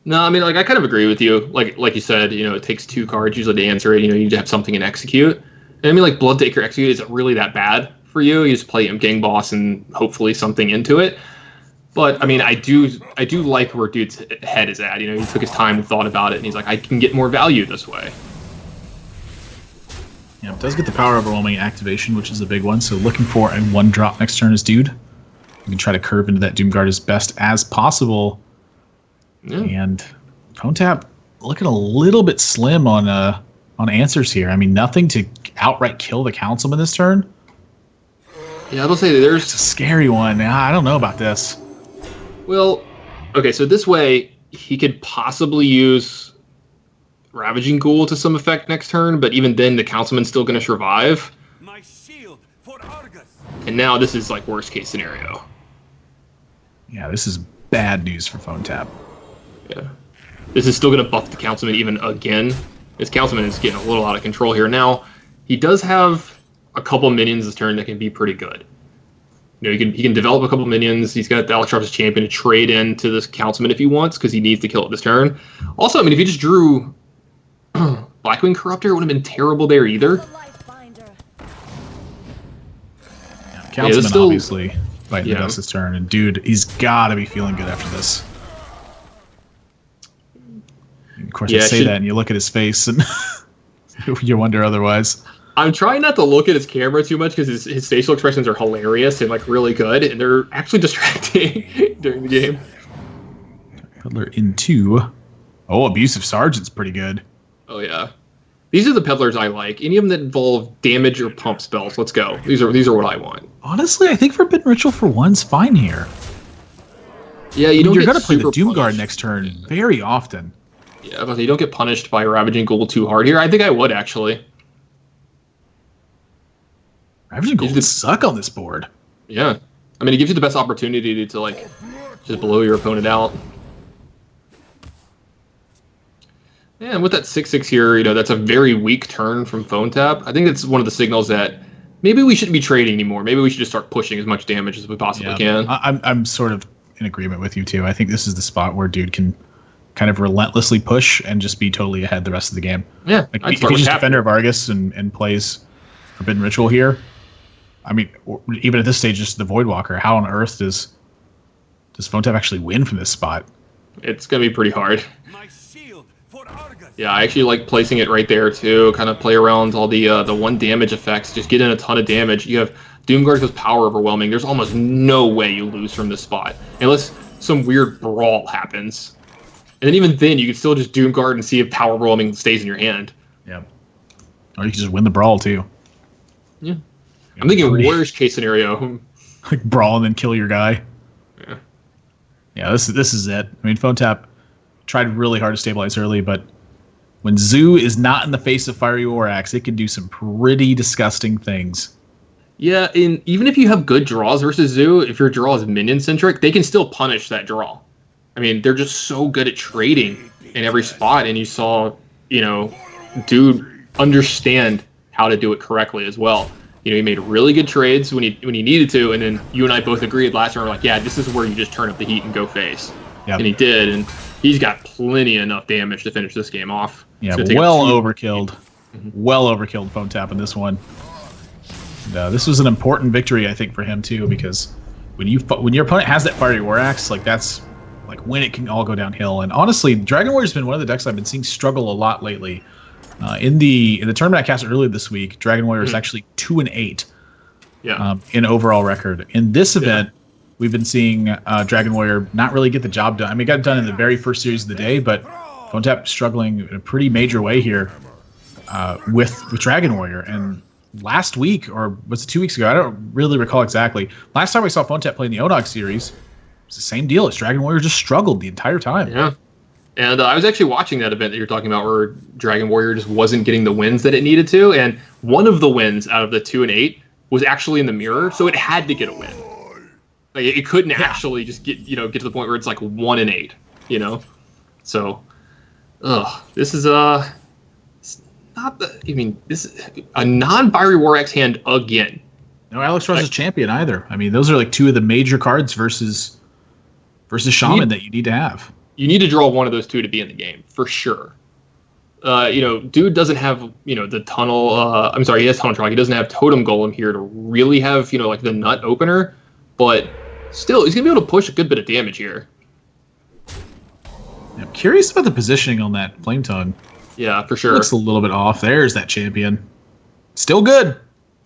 No, I mean, like, I kind of agree with you. Like you said, it takes 2 cards usually to answer it. You need to have something in execute. And I mean, like, Bloodtaker execute isn't really that bad for you. You just play Imp Gang Boss and hopefully something into it. But I mean, I do like where dude's head is at. He took his time and thought about it, and he's like, I can get more value this way. Yeah, it does get the power overwhelming activation, which is a big one. So looking for a 1-drop next turn is dude. You can try to curve into that Doomguard as best as possible. Yeah. And Phone Tap looking a little bit slim on answers here. I mean, nothing to outright kill the Councilman this turn. Yeah, I will say there's a scary one. I don't know about this. Well, okay, so this way he could possibly use Ravaging Ghoul to some effect next turn, but even then the Councilman's still going to survive. My shield for Argus. And now this is like worst case scenario. Yeah, this is bad news for Phone Tap. Yeah. This is still going to buff the Councilman even again. This Councilman is getting a little out of control here. Now, he does have a couple minions this turn that can be pretty good. He can develop a couple minions. He's got the Alexstras's Champion to trade into this Councilman if he wants, because he needs to kill it this turn. Also, I mean, if he just drew Blackwing Corruptor, it wouldn't have been terrible there either. Yeah, Councilman obviously fighting the dust this turn, and dude, he's got to be feeling good after this. Of course, I say that, and you look at his face, and you wonder otherwise. I'm trying not to look at his camera too much because his facial expressions are hilarious and like really good, and they're actually distracting during the game. Peddler into Abusive Sergeant's pretty good. Oh yeah, these are the peddlers I like. Any of them that involve damage or pump spells. Let's go. These are what I want. Honestly, I think Forbidden Ritual for 1's fine here. Yeah, you're going to play the Doomguard next turn very often. Yeah, but you don't get punished by Ravaging Ghoul too hard here. I think I would actually. Ravaging Ghoul would suck on this board. Yeah, I mean, it gives you the best opportunity to like just blow your opponent out. Yeah, and with that 6/6 here, that's a very weak turn from Phone Tap. I think it's one of the signals that maybe we shouldn't be trading anymore. Maybe we should just start pushing as much damage as we possibly can. I'm sort of in agreement with you too. I think this is the spot where dude can kind of relentlessly push and just be totally ahead the rest of the game. Yeah, like if he's just Defender of Argus and plays Forbidden Ritual here, I mean, even at this stage, just the Voidwalker, how on earth does Phone Tap actually win from this spot? It's gonna be pretty hard. Yeah, I actually like placing it right there too. Kind of play around all the 1 damage effects. Just get in a ton of damage. You have Doomguard goes power overwhelming. There's almost no way you lose from this spot unless some weird brawl happens. And then even then, you can still just Doomguard and see if power overwhelming stays in your hand. Yeah. Or you can just win the brawl too. Yeah. I'm thinking worst case scenario. Like brawl and then kill your guy. Yeah. Yeah, Yeah, this is it. I mean, Phone Tap tried really hard to stabilize early, but when Zoo is not in the face of Fiery War Axe, it can do some pretty disgusting things. Yeah, and even if you have good draws versus Zoo, if your draw is minion-centric, they can still punish that draw. I mean, they're just so good at trading in every spot, and you saw, dude understand how to do it correctly as well. He made really good trades when he needed to, and then you and I both agreed last round, like, yeah, this is where you just turn up the heat and go face. Yep. And he did, and he's got plenty enough damage to finish this game off. Yeah, well overkilled. Well overkilled Phone Tap in this one. And, this was an important victory, I think, for him too, because when your opponent has that Fiery War Axe, like that's like when it can all go downhill. And honestly, Dragon Warrior's been one of the decks I've been seeing struggle a lot lately. In the tournament I cast earlier this week, Dragon Warrior is actually 2-8 in overall record. In this event, we've been seeing Dragon Warrior not really get the job done. I mean, it got done in the very first series of the day, but Phone Tap struggling in a pretty major way here with Dragon Warrior. And last week, or was it 2 weeks ago? I don't really recall exactly. Last time I saw Phone Tap play in the Onog series, it was the same deal. As Dragon Warrior just struggled the entire time. Yeah. And I was actually watching that event that you're talking about where Dragon Warrior just wasn't getting the wins that it needed to. And one of the wins out of the 2-8 was actually in the mirror, so it had to get a win. Like it couldn't actually just get to the point where it's like 1-8, So, this is it's not the. I mean, this is a non-Fiery War Axe hand again. No Alex Ross's champion either. I mean, those are like two of the major cards versus Shaman that you need to have. You need to draw one of those two to be in the game for sure. Dude doesn't have the tunnel. I'm sorry, he has tunnel trunk. He doesn't have Totem Golem here to really have like the nut opener, but still he's gonna be able to push a good bit of damage here. I'm curious about the positioning on that Flame Tongue. Yeah, for sure. Looks a little bit off. There's that champion. Still good.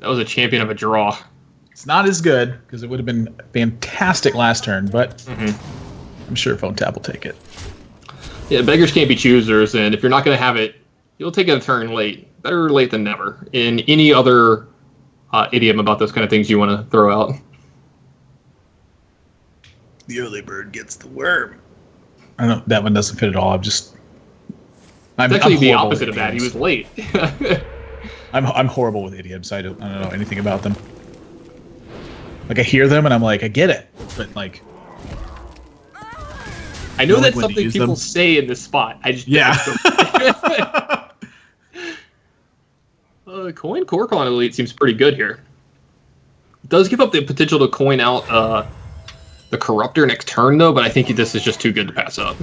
That was a champion of a draw. It's not as good because it would have been fantastic last turn, but I'm sure Phone Tap will take it. Yeah, beggars can't be choosers, and if you're not going to have it, you'll take it a turn late. Better late than never. In any other idiom about those kind of things you want to throw out. The early bird gets the worm. I don't. That one doesn't fit at all. It's actually the opposite of that. He was late. I'm horrible with idioms. I don't know anything about them. Like I hear them and I'm like, I get it, but like. I know that's something people say in this spot. I just coin Korkon Elite seems pretty good here. It does give up the potential to coin out the Corruptor next turn though, but I think this is just too good to pass up.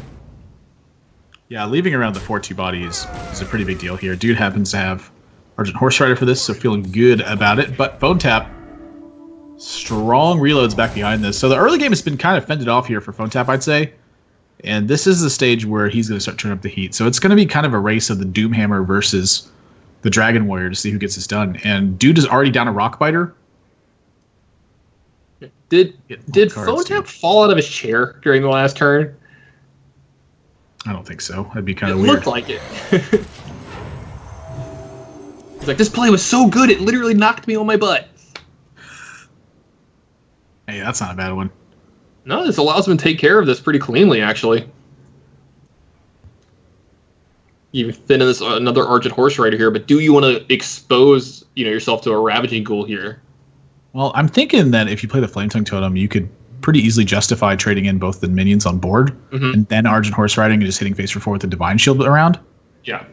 Yeah, leaving around the 4-2 body is a pretty big deal here. Dude happens to have Argent Horse Rider for this, so feeling good about it. But Phone Tap, strong reloads back behind this. So the early game has been kind of fended off here for Phone Tap, I'd say. And this is the stage where he's going to start turning up the heat. So it's going to be kind of a race of the Doomhammer versus the Dragon Warrior to see who gets this done. And Dude is already down a Rockbiter. Did Phone Tap fall out of his chair during the last turn? I don't think so. That'd be kind of weird. It looked like it. He's like, this play was so good, it literally knocked me on my butt. Hey, that's not a bad one. No, this allows him to take care of this pretty cleanly, actually. You fit in this another Argent Horse Rider here, but do you want to expose yourself to a Ravaging Ghoul here? Well, I'm thinking that if you play the Flame Tongue Totem, you could pretty easily justify trading in both the minions on board and then Argent Horse Riding and just hitting face for 4 with the Divine Shield around. Yeah.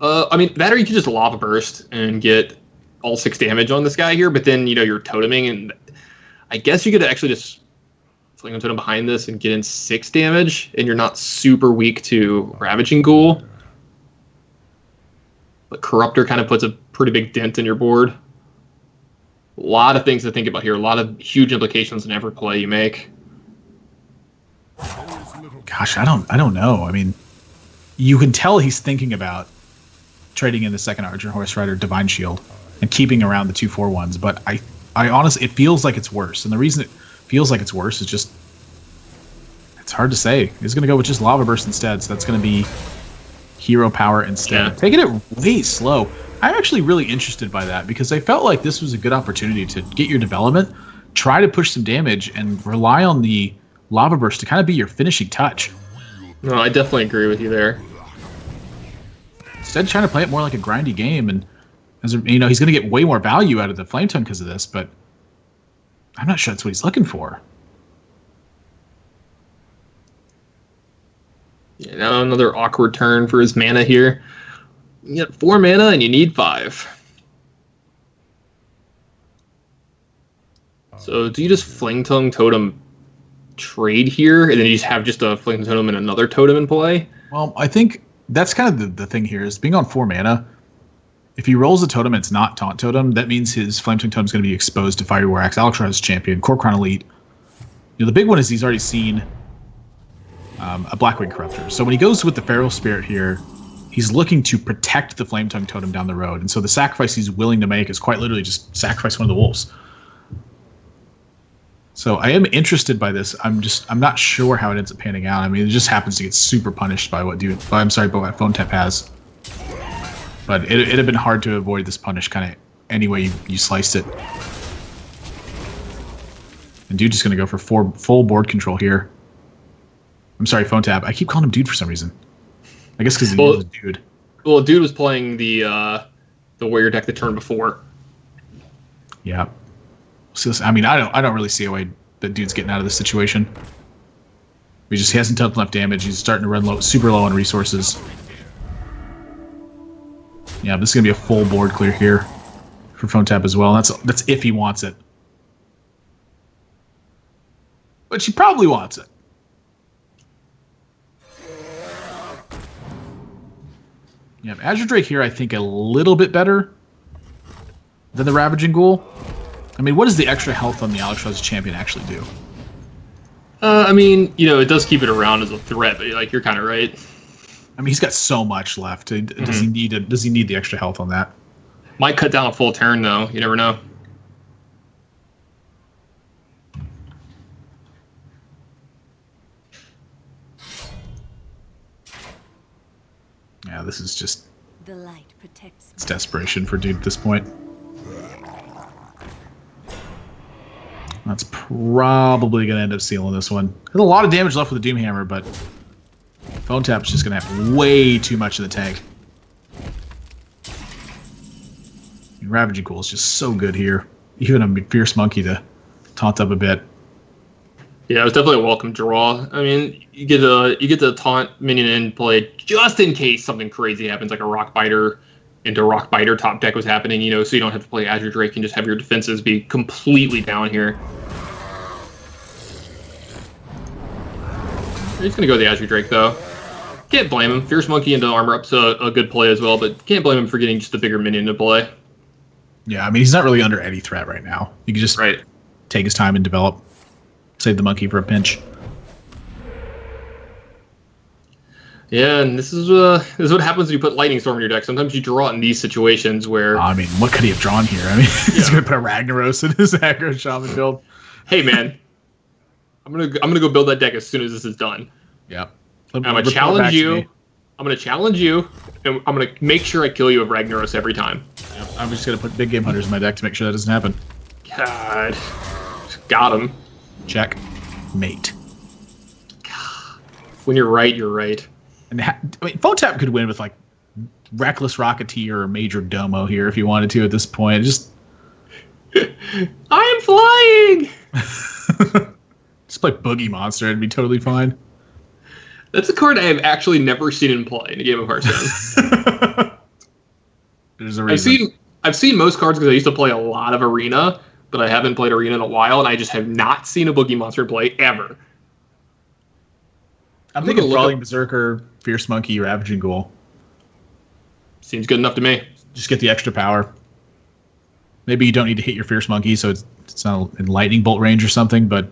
I mean, that or you could just Lava Burst and get all 6 damage on this guy here, but then, you're toteming, and I guess you could actually just Fling Totem behind this and get in 6 damage, and you're not super weak to Ravaging Ghoul. But Corruptor kind of puts a pretty big dent in your board. A lot of things to think about here. A lot of huge implications in every play you make. Gosh, I don't know. I mean, you can tell he's thinking about trading in the second Argent Horse Rider Divine Shield and keeping around the 2/4 but I honestly, it feels like it's worse. And the reason it feels like it's worse is just, it's hard to say. He's going to go with just Lava Burst instead, so that's going to be Hero Power instead. Yeah. Taking it way slow. I'm actually really interested by that because I felt like this was a good opportunity to get your development, try to push some damage, and rely on the Lava Burst to kind of be your finishing touch. No, I definitely agree with you there. Instead, trying to play it more like a grindy game, and as you know, he's going to get way more value out of the Flame Tongue because of this. But I'm not sure that's what he's looking for. Yeah, now another awkward turn for his mana here. You get 4 mana and you need 5. So do you just Flame Tongue Totem trade here, and then you just have just a Flame Totem and another totem in play? Well, I think that's kind of the thing here is being on 4 mana. If he rolls a totem and it's not Taunt Totem, that means his Flame Tongue Totem is going to be exposed to Fiery War Axe, Alcatraz Champion, Core Crown Elite. You know, the big one is he's already seen a Blackwing Corruptor. So when he goes with the Feral Spirit here, he's looking to protect the Flame Tongue Totem down the road. And so the sacrifice he's willing to make is quite literally just sacrifice one of the wolves. So I am interested by this. I'm not sure how it ends up panning out. I mean, it just happens to get super punished by what Phone Tap has. But it'd have been hard to avoid this punish kind of any way you sliced it. And Dude's just going to go for full board control here. I'm sorry, Phone Tap. I keep calling him Dude for some reason. I guess because he is a Dude. Well, Dude was playing the Warrior deck the turn before. Yeah. So, I mean, I don't really see a way that Dude's getting out of this situation. He hasn't done enough damage. He's starting to run super low on resources. Yeah, this is gonna be a full board clear here for Phone Tap as well. That's if he wants it, but she probably wants it. Yeah, Azure Drake here, I think a little bit better than the Ravaging Ghoul. I mean, what does the extra health on the Alcatraz Champion actually do? I mean, you know, it does keep it around as a threat, but like you're kind of right. I mean, he's got so much left. Does he need the extra health on that? Might cut down a full turn though. You never know. Yeah, this is just The light protects. it's desperation for Dude at this point. That's probably going to end up sealing this one. There's a lot of damage left with the Doomhammer, but Phone Tap's just going to have way too much in the tank. And Ravaging Ghoul is just so good here. Even a Fierce Monkey to taunt up a bit. Yeah, it was definitely a welcome draw. I mean, you get the taunt minion in play just in case something crazy happens, like a Rock Biter into Rock Biter top deck was happening, you know, so you don't have to play Azure Drake and just have your defenses be completely down here. He's going to go with the Azure Drake, though. Can't blame him. Fierce Monkey into Armor Up's a good play as well, but can't blame him for getting just a bigger minion to play. Yeah, I mean, he's not really under any threat right now. He can just take his time and develop. Save the monkey for a pinch. Yeah, and this is what happens when you put Lightning Storm in your deck. Sometimes you draw in these situations where... I mean, what could he have drawn here? I mean, he's going to put a Ragnaros in his aggro shaman build. Hey, man. I'm gonna go build that deck as soon as this is done. Yep. I'm gonna challenge you. I'm gonna challenge you, and I'm gonna make sure I kill you with Ragnaros every time. Yep. I'm just gonna put big game hunters in my deck to make sure that doesn't happen. God, just got him. Check, mate. When you're right, you're right. And I mean, Phone Tap could win with like Reckless Rocketeer or Major Domo here if he wanted to at this point. Just I am flying. Just play Boogie Monster, it'd be totally fine. That's a card I have actually never seen in play in a game of Hearthstone. There's a reason. I've seen most cards because I used to play a lot of Arena, but I haven't played Arena in a while, and I just have not seen a Boogie Monster play ever. I'm thinking Brawling Berserker, Fierce Monkey, Ravaging Ghoul. Seems good enough to me. Just get the extra power. Maybe you don't need to hit your Fierce Monkey, so it's not in Lightning Bolt range or something, but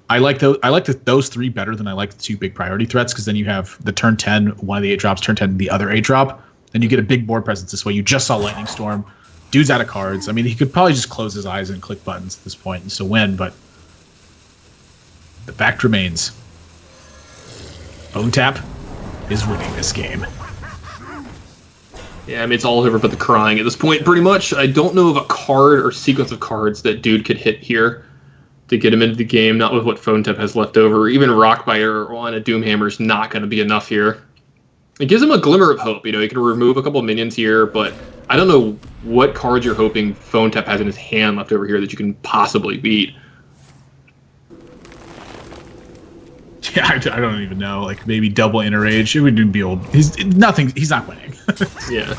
I like those three better than I like the two big priority threats, because then you have the turn 10, one of the 8 drops, turn 10, the other 8 drop, and you get a big board presence this way. You just saw Lightning Storm. Dude's out of cards. I mean, he could probably just close his eyes and click buttons at this point and still win, but the fact remains, Phone Tap is winning this game. Yeah, I mean, it's all over but the crying at this point, pretty much. I don't know of a card or sequence of cards that Dude could hit here. to get him into the game, not with what Phone Tap has left over. Even Rockbiter on a Doomhammer is not going to be enough here. It gives him a glimmer of hope. You know, he can remove a couple of minions here, but I don't know what cards you're hoping Phone Tap has in his hand left over here that you can possibly beat. Yeah, I don't even know. Like maybe double Interage. It would be old. He's not winning. Yeah.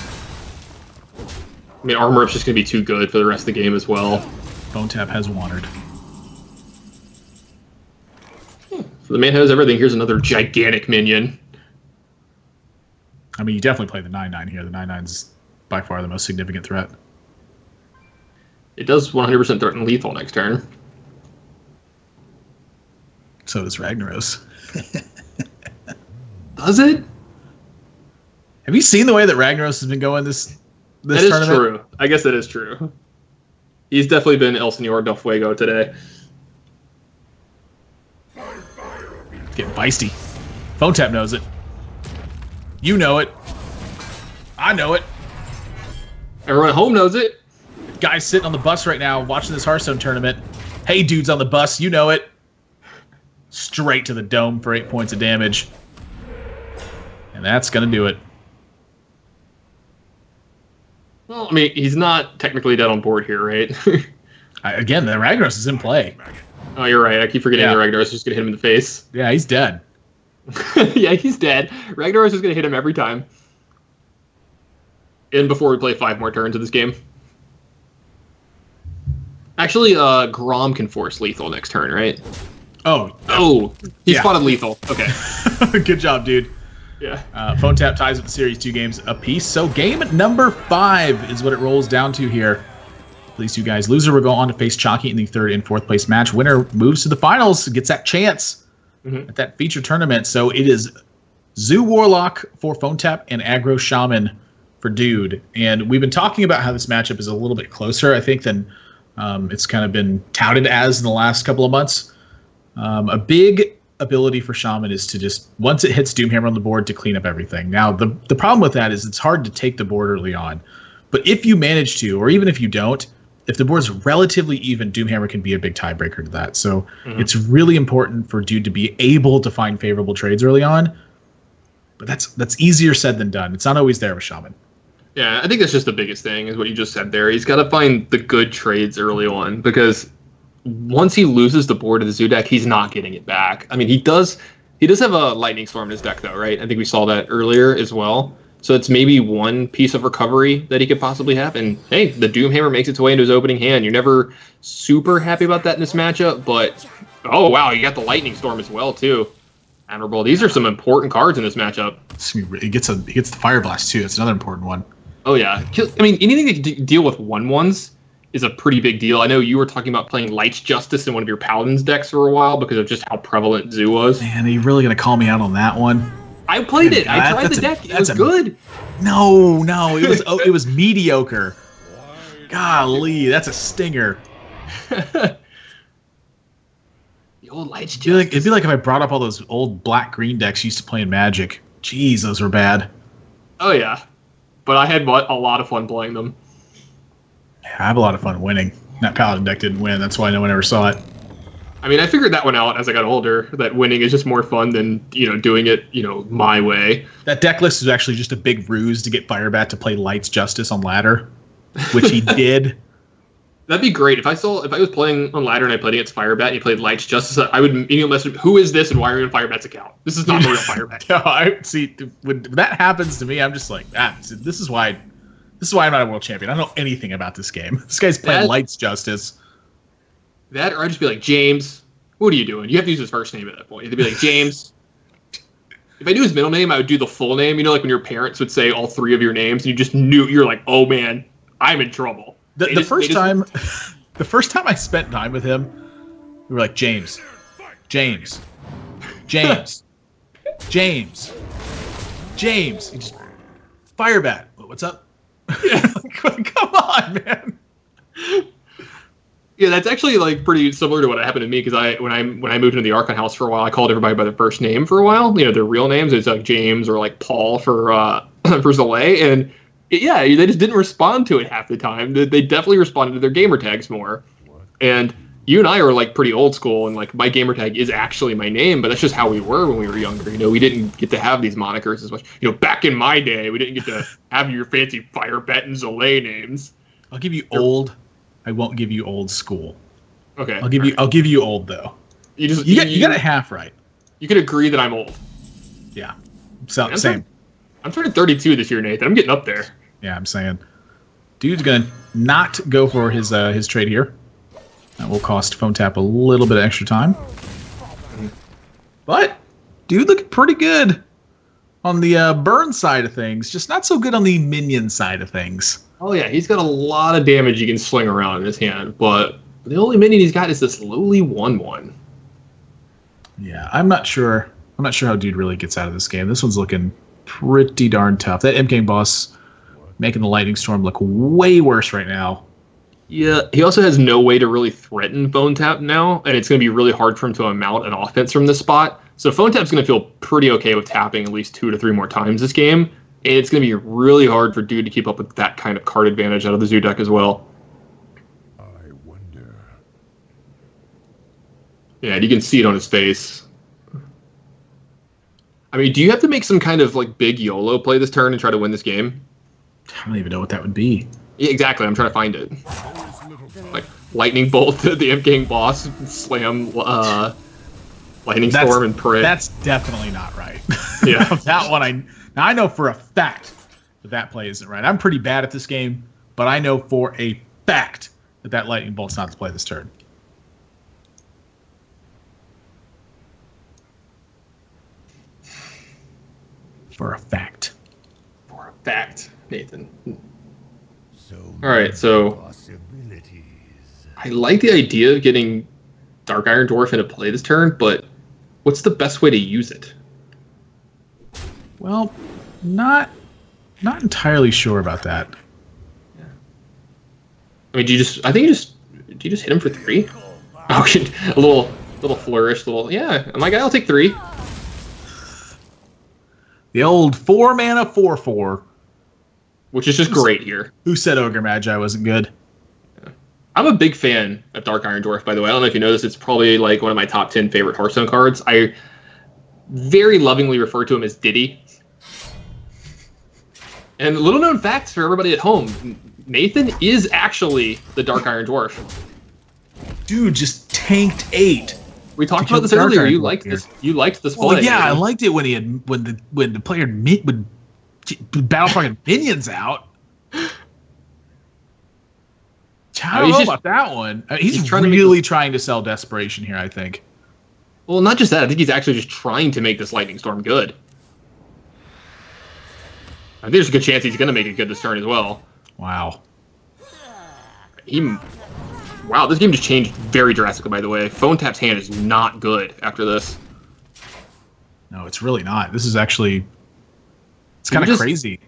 I mean, Armor Up's just going to be too good for the rest of the game as well. Phone Tap has wandered. So the man has everything. Here's another gigantic minion. I mean, you definitely play the 9/9 here. The 9/9's by far the most significant threat. It does 100% threaten lethal next turn. So does Ragnaros. Does it? Have you seen the way that Ragnaros has been going this That is tournament? true. I guess that is true. He's definitely been El Señor del Fuego today. Getting feisty. Phone Tap knows it. You know it. I know it. Everyone at home knows it. Guy's sitting on the bus right now watching this Hearthstone tournament. Hey, dudes on the bus, you know it. Straight to the dome for 8 points of damage. And that's going to do it. Well, I mean, he's not technically dead on board here, right? Again, the Ragnaros is in play. Oh, you're right. I keep forgetting Yeah. the Ragnaros is just going to hit him in the face. Yeah, he's dead. Yeah, he's dead. Ragnaros is going to hit him every time. And before we play 5 more turns of this game. Actually, Grom can force lethal next turn, right? Oh, he Yeah. spotted lethal. Okay. good job, dude. Yeah. Phone Tap ties with the series 2 games apiece. So game number 5 is what it rolls down to here. These two guys. Loser will go on to face Chalky in the 3rd and 4th place match. Winner moves to the finals, gets that chance at that feature tournament. So it is Zoo Warlock for Phone Tap and Aggro Shaman for Dude. And we've been talking about how this matchup is a little bit closer, I think, than it's kind of been touted as in the last couple of months. A big ability for Shaman is to just, once it hits Doomhammer on the board, to clean up everything. Now, the problem with that is it's hard to take the board early on. But if you manage to, or even if you don't, if the board's relatively even, Doomhammer can be a big tiebreaker to that. So it's really important for Dude to be able to find favorable trades early on. But that's easier said than done. It's not always there with Shaman. Yeah, I think that's just the biggest thing, is what you just said there. He's got to find the good trades early on, because once he loses the board to the Zoo deck, he's not getting it back. I mean, he does have a Lightning Storm in his deck, though, right? I think we saw that earlier as well. So it's maybe one piece of recovery that he could possibly have. And, hey, the Doomhammer makes its way into his opening hand. You're never super happy about that in this matchup, but, oh, wow, you got the Lightning Storm as well, too. Admirable. These are some important cards in this matchup. He gets the Fire Blast, too. It's another important one. Oh, yeah. I mean, anything that can deal with 1/1s is a pretty big deal. I know you were talking about playing Light's Justice in one of your Paladins decks for a while because of just how prevalent Zoo was. Man, are you really going to call me out on that one? I played it. I tried That's the deck. It was good. No, it was mediocre. Golly, that's a stinger. The old Light's It'd be like if I brought up all those old black-green decks you used to play in Magic. Jeez, those were bad. Oh, yeah. But I had a lot of fun playing them. Yeah, I have a lot of fun winning. That Paladin deck didn't win. That's why no one ever saw it. I mean, I figured that one out as I got older, that winning is just more fun than, doing it, my way. That deck list is actually just a big ruse to get Firebat to play Light's Justice on ladder, which he did. That'd be great. If I was playing on ladder and I played against Firebat and he played Light's Justice, I would message, who is this and why are you in Firebat's account? This is not the real Firebat. No, I see. When that happens to me, I'm just like, this is why I'm not a world champion. I don't know anything about this game. This guy's playing Light's Justice. That, or I'd just be like, James, what are you doing? You have to use his first name at that point. You'd be like, James. If I knew his middle name, I would do the full name. Like when your parents would say all 3 of your names, and you just knew, you're like, oh man, I'm in trouble. The first time I spent time with him, we were like, James. He just, Firebat. What's up? Come on, man. Yeah, that's actually like pretty similar to what happened to me, because when I moved into the Archon house for a while, I called everybody by their first name for a while. Their real names. It's like James or like Paul for Zalay, and they just didn't respond to it half the time. They definitely responded to their gamer tags more. And you and I are like pretty old school, and like my gamer tag is actually my name, but that's just how we were when we were younger. You know, we didn't get to have these monikers as much. You know, back in my day, we didn't get to have your fancy Fire Bet and Zolay names. I'll give you old. I won't give you old school. Okay. I'll give you old though. You got it half right. You could agree that I'm old. Yeah. So, same. I'm turning 32 this year, Nathan. I'm getting up there. Yeah, I'm saying. Dude's gonna not go for his trade here. That will cost Phone Tap a little bit of extra time. But dude looking pretty good on the burn side of things. Just not so good on the minion side of things. Oh yeah, he's got a lot of damage he can sling around in his hand, but the only minion he's got is this lowly 1/1. Yeah, I'm not sure. I'm not sure how dude really gets out of this game. This one's looking pretty darn tough. That MK boss making the Lightning Storm look way worse right now. Yeah, he also has no way to really threaten Phone Tap now, and it's going to be really hard for him to mount an offense from this spot. So Phone Tap's going to feel pretty okay with tapping at least 2 to 3 more times this game, and it's going to be really hard for dude to keep up with that kind of card advantage out of the Zoo deck as well. I wonder. Yeah, and you can see it on his face. I mean, do you have to make some kind of like big YOLO play this turn and try to win this game? I don't even know what that would be. Yeah, exactly. I'm trying to find it. Like Lightning Bolt to the MK boss, slam Lightning Storm and pray. That's definitely not right. Yeah. That one I know for a fact that play isn't right. I'm pretty bad at this game, but I know for a fact that Lightning Bolt's not to play this turn. For a fact. For a fact, Nathan. So All right, so possibilities. I like the idea of getting Dark Iron Dwarf into play this turn, but what's the best way to use it? Well, not entirely sure about that. Yeah. I mean, do you just hit him for 3? Oh, a little flourish, yeah. My guy, I'll take 3. The old 4 mana 4/4. Which is just great here. Who said Ogre Magi wasn't good? Yeah. I'm a big fan of Dark Iron Dwarf, by the way. I don't know if you know this. It's probably like one of my top 10 favorite Hearthstone cards. I very lovingly refer to him as Diddy. And little known facts for everybody at home. Nathan is actually the Dark Iron Dwarf. Dude just tanked 8. We talked about this earlier. You liked this. You liked this play. Well, yeah, I liked it when the player would battle fucking minions out. I don't know about that one. He's really trying to sell desperation here, I think. Well, not just that. I think he's actually just trying to make this Lightning Storm good. I think there's a good chance he's going to make it good this turn as well. Wow. Wow, this game just changed very drastically, by the way. Phone Tap's hand is not good after this. No, it's really not. This is actually... It's kind of crazy.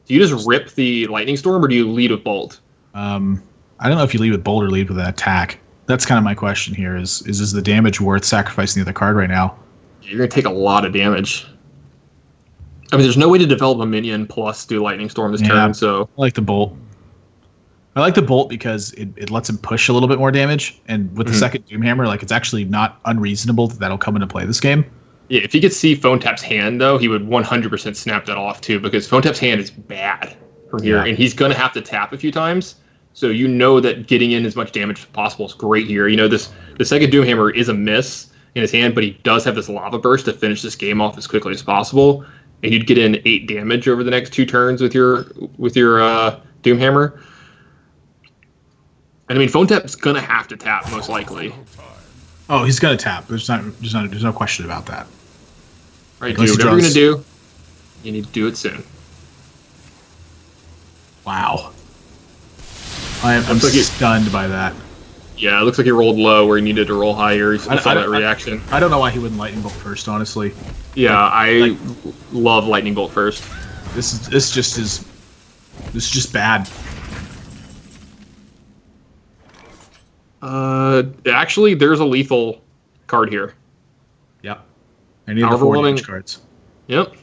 Do you just rip the Lightning Storm, or do you lead with Bolt? I don't know if you lead with Bolt or lead with an attack. That's kind of my question here. Is the damage worth sacrificing the other card right now? You're going to take a lot of damage. I mean, there's no way to develop a minion plus do Lightning Storm this turn, so... I like the Bolt. I like the Bolt because it lets him push a little bit more damage, and with the second Doomhammer, like, it's actually not unreasonable that that'll come into play this game. Yeah, if he could see Phone Tap's hand, though, he would 100% snap that off, too, because Phone Tap's hand is bad from here, and he's going to have to tap a few times, so you know that getting in as much damage as possible is great here. You know, the second Doomhammer is a miss in his hand, but he does have this Lava Burst to finish this game off as quickly as possible, and you'd get in 8 damage over the next 2 turns with your Doomhammer. And I mean, Phone Tap's going to have to tap, most likely. Oh, he's going to tap. There's no question about that. All right, dude, whatever you're going to do, you need to do it soon. Wow. I'm stunned by that. Yeah, it looks like he rolled low where he needed to roll higher. He saw that reaction. I don't know why he wouldn't Lightning Bolt first, honestly. Yeah, I love Lightning Bolt first. This is just bad. Actually, there's a lethal card here. Yep. Any of the 4 damage cards. Yep.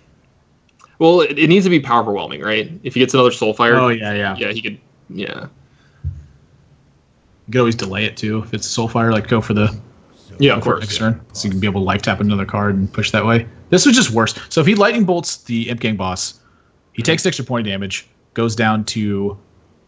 Well, it needs to be power overwhelming, right? If he gets another Soulfire. Oh, yeah. Yeah, he could. Yeah. You could always delay it too if it's Soulfire, like go for the Yeah, of for course. next turn. So you can be able to life tap another card and push that way. This was just worse. So if he lightning bolts the Imp Gang boss, he takes extra point damage, goes down to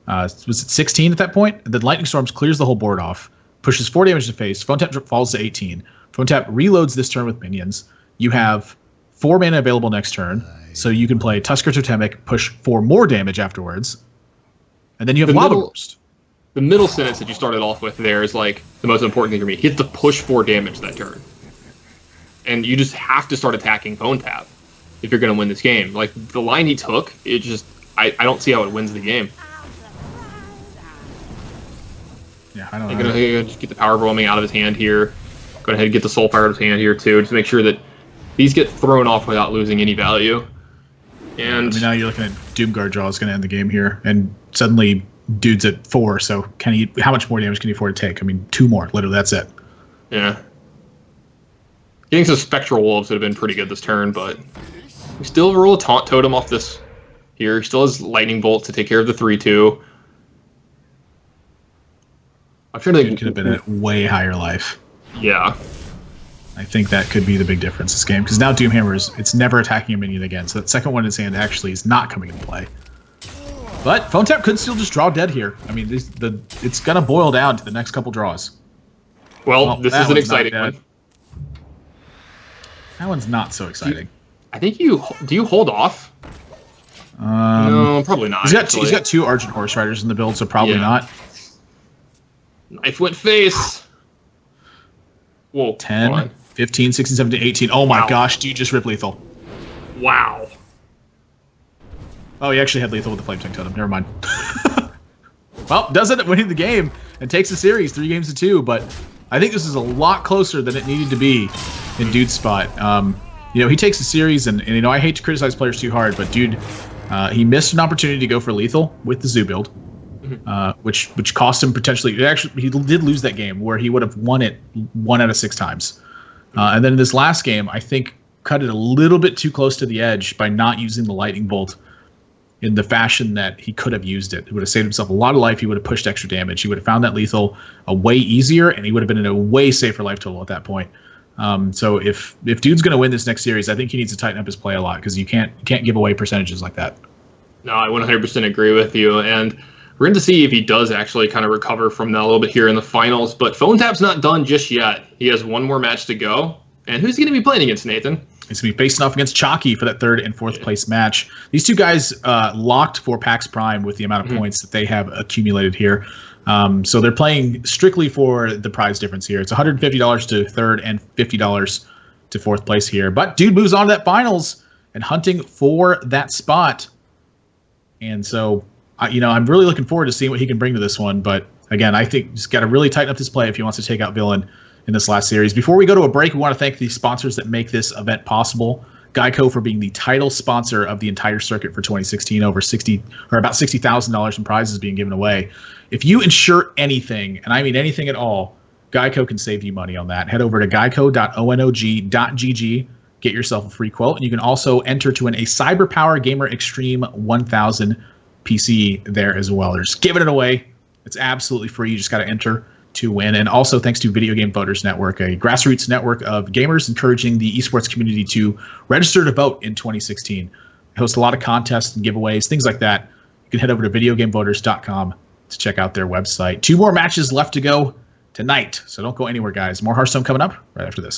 was it 16 at that point? And then Lightning Storms clears the whole board off, pushes 4 damage to face. Phone tap falls to 18. Phone tap reloads this turn with minions. You have 4 mana available next turn, so you can play Tusker Totemic, push 4 more damage afterwards, and then you have Lava Burst. The middle sentence that you started off with there is like the most important thing for me. He has to push 4 damage that turn. And you just have to start attacking Phone Tap if you're going to win this game. Like, the line he took, it just... I don't see how it wins the game. Yeah, I don't I'm know. going to just get the Power Overwhelming out of his hand here. Go ahead and get the Soulfire out of his hand here, too. Just make sure that these get thrown off without losing any value. And I mean, now you're looking at Doomguard draw is going to end the game here, and suddenly dude's at 4, so can he? How much more damage can he afford to take? I mean, 2 more, literally, that's it. yeah. Getting some Spectral Wolves would have been pretty good this turn, but we still roll a Taunt Totem off this here. He still has Lightning Bolt to take care of the 3-2. I'm sure they It could have been a way higher life. Yeah. I think that could be the big difference this game, because now Doomhammer it's never attacking a minion again, so that second one in his hand actually is not coming into play. But Phone Tap could still just draw dead here. I mean, it's going to boil down to the next couple draws. Well, this that is an one's not exciting dead. one. That one's not so exciting. I think do you hold off? No, probably not. He's got 2 Argent Horse Riders in the build, so probably Yeah. not. Knife went face. Whoa. 10, hold on. 15, 16, 17, 18. Oh my Wow. gosh, dude just rip lethal. Wow. Oh, he actually had lethal with the Flame Tank Totem. Never mind. Well, does end up winning the game and takes the series 3-2, but I think this is a lot closer than it needed to be in Dude's spot. He takes the series, and I hate to criticize players too hard, but Dude, he missed an opportunity to go for lethal with the Zoo build, which cost him potentially. He did lose that game where he would have won it 1 out of 6 times. And then in this last game, I think cut it a little bit too close to the edge by not using the Lightning Bolt in the fashion that he could have used it. He would have saved himself a lot of life. He would have pushed extra damage. He would have found that lethal a way easier, and he would have been in a way safer life total at that point. So if Dude's going to win this next series, I think he needs to tighten up his play a lot, because you can't give away percentages like that. No, I 100% agree with you, and we're going to see if he does actually kind of recover from that a little bit here in the finals. But Phone Tap's not done just yet. He has 1 more match to go. And who's he going to be playing against, Nathan? He's going to be facing off against Chalky for that 3rd and 4th place match. These 2 guys locked for PAX Prime with the amount of points that they have accumulated here. So they're playing strictly for the prize difference here. It's $150 to 3rd and $50 to 4th place here. But Dude moves on to that finals and hunting for that spot. And so, I'm really looking forward to seeing what he can bring to this one. But again, I think he's got to really tighten up his play if he wants to take out Villain in this last series. Before we go to a break, we want to thank the sponsors that make this event possible. GEICO for being the title sponsor of the entire circuit for 2016, about $60,000 in prizes being given away. If you insure anything, and I mean anything at all, GEICO can save you money on that. Head over to geico.onog.gg, get yourself a free quote, and you can also enter to win a CyberPower Gamer Extreme 1000 PC there as well. They're just giving it away. It's absolutely free. You just got to enter to win. And also thanks to Video Game Voters Network, a grassroots network of gamers encouraging the esports community to register to vote in 2016. I host a lot of contests and giveaways, things like that. You can head over to videogamevoters.com to check out their website. 2 more matches left to go tonight, so don't go anywhere, guys. More Hearthstone coming up right after this.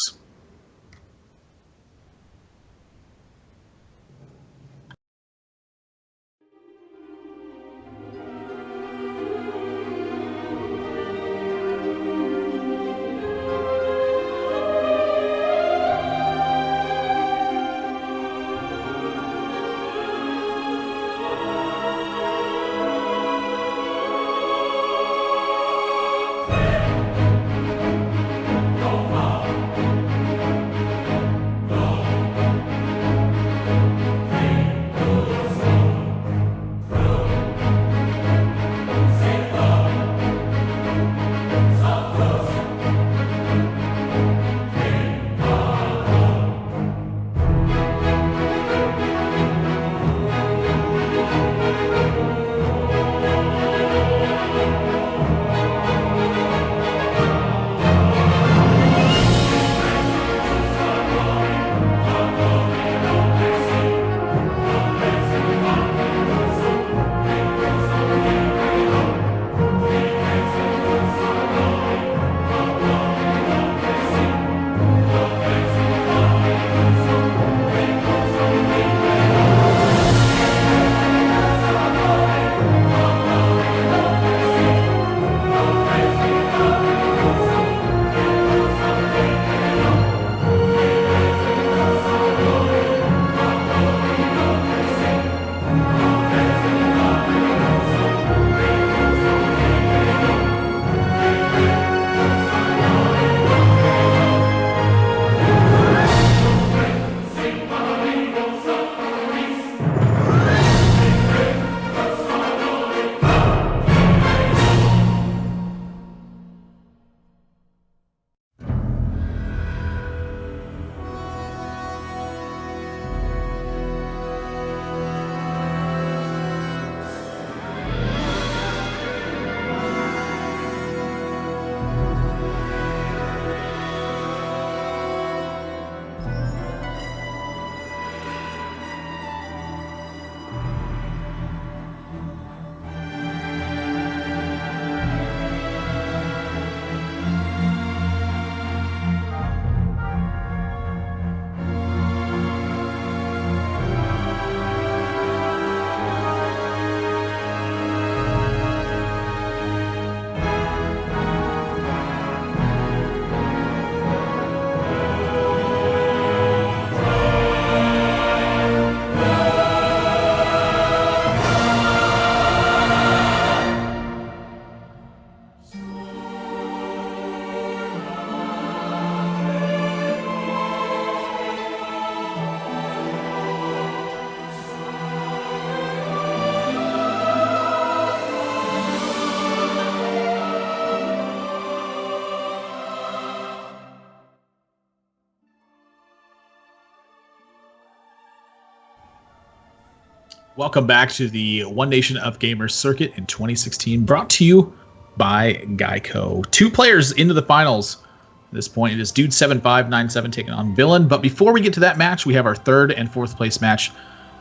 Welcome back to the One Nation of Gamers circuit in 2016, brought to you by GEICO. 2 players into the finals. At this point, it is Dude 7597 taking on Villain. But before we get to that match, we have our 3rd and 4th place match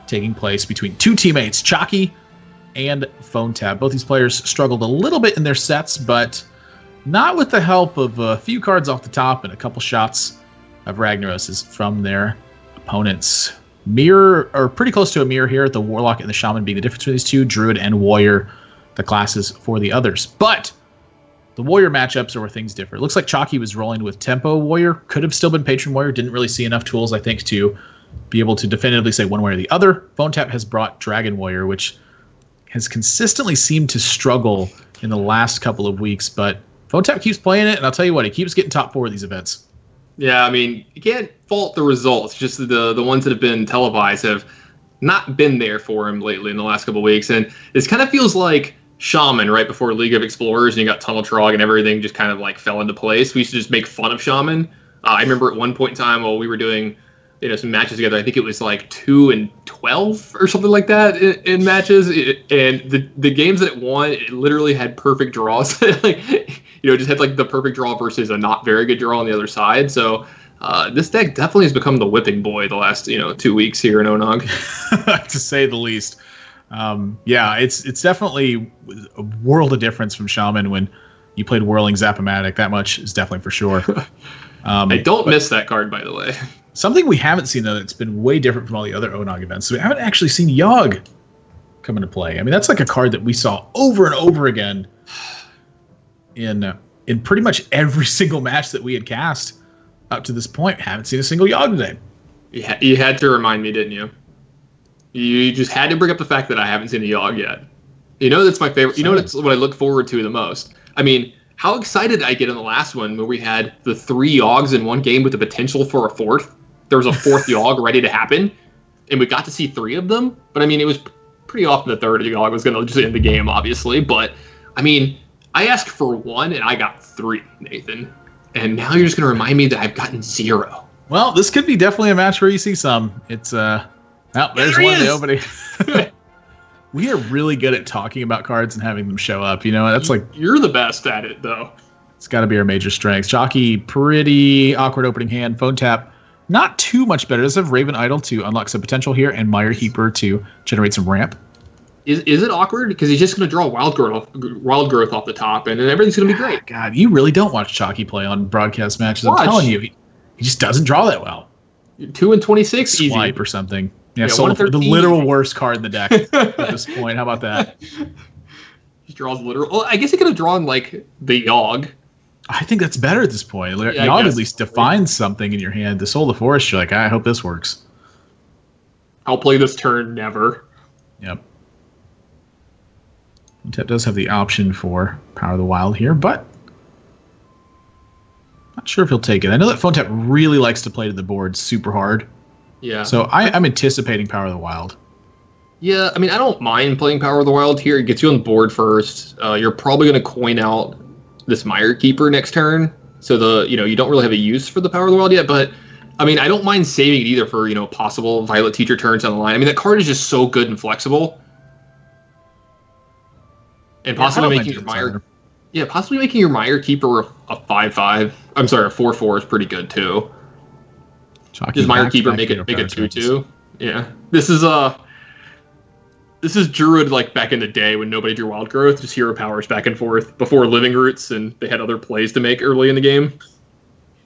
taking place between 2 teammates, Chalky and Phone Tap. Both these players struggled a little bit in their sets, but not with the help of a few cards off the top and a couple shots of Ragnaroses from their opponents. Mirror, or pretty close to a mirror here, the Warlock and the Shaman being the difference between these two, Druid and Warrior, the classes for the others. But the Warrior matchups are where things differ. It looks like Chalky was rolling with Tempo Warrior, could have still been Patron Warrior, didn't really see enough tools, I think, to be able to definitively say one way or the other. Phone Tap has brought Dragon Warrior, which has consistently seemed to struggle in the last couple of weeks, but Phone Tap keeps playing it, and I'll tell you what, he keeps getting top 4 of these events. Yeah, I mean, you can't fault the results. Just the ones that have been televised have not been there for him lately in the last couple of weeks. And this kind of feels like Shaman right before League of Explorers, and you got Tunnel Trog and everything just kind of like fell into place. We used to just make fun of Shaman. I remember at one point in time while we were doing some matches together, I think it was like 2 and 12 or something like that in matches. And the games that it won, it literally had perfect draws. Just had like the perfect draw versus a not very good draw on the other side. So this deck definitely has become the whipping boy the last 2 weeks here in Onog, to say the least. It's definitely a world of difference from Shaman when you played Whirling Zap-O-Matic. That much is definitely for sure. I don't miss that card, by the way. Something we haven't seen, though, that's been way different from all the other Onog events. So we haven't actually seen Yogg come into play. I mean, that's like a card that we saw over and over again in pretty much every single match that we had cast up to this point. Haven't seen a single Yogg today. Yeah, you had to remind me, didn't you? You just had to bring up the fact that I haven't seen a Yogg yet. That's my favorite. That's what I look forward to the most. I mean, how excited did I get in the last one where we had the 3 Yoggs in one game with the potential for a 4th? There was a 4th Yogg ready to happen, and we got to see 3 of them. But, I mean, it was pretty often the 3rd Yogg was going to just end the game, obviously. But, I mean, I asked for 1, and I got 3, Nathan. And now you're just going to remind me that I've gotten 0. Well, this could be definitely a match where you see some. It's, there's one in the opening. We are really good at talking about cards and having them show up. That's like... You're the best at it, though. It's got to be our major strength. Chalky, pretty awkward opening hand. Phone Tap, not too much better. Does have Raven Idol to unlock some potential here, and Mire Heaper to generate some ramp. Is it awkward? Because he's just going to draw Wild Growth off the top, and everything's going to be great. God, you really don't watch Chalky play on broadcast matches. I'm telling you, he just doesn't draw that well. 2 and 26, Swipe easy. Or something. Yeah, so the literal worst card in the deck at this point. How about that? He draws literal. Well, I guess he could have drawn like the Yogg. I think that's better at this point. Yogg at least defines something in your hand. The Soul of the Forest, you're like, I hope this works. I'll play this turn, never. Yep. Tap does have the option for Power of the Wild here, but not sure if he'll take it. I know that Phone Tap really likes to play to the board super hard. Yeah. So I'm anticipating Power of the Wild. Yeah, I mean, I don't mind playing Power of the Wild here. It gets you on the board first. You're probably going to coin out this Mire Keeper next turn. So you don't really have a use for the Power of the Wild yet, but I mean, I don't mind saving it either for, possible Violet Teacher turns down the line. I mean, that card is just so good and flexible. And possibly making your Mire... Yeah, possibly making your Mire Keeper a 5/5. I'm sorry, a 4/4 is pretty good too. Does Mire Keeper make it 2/2? Yeah. This is Druid like back in the day when nobody drew Wild Growth, just hero powers back and forth before Living Roots, and they had other plays to make early in the game.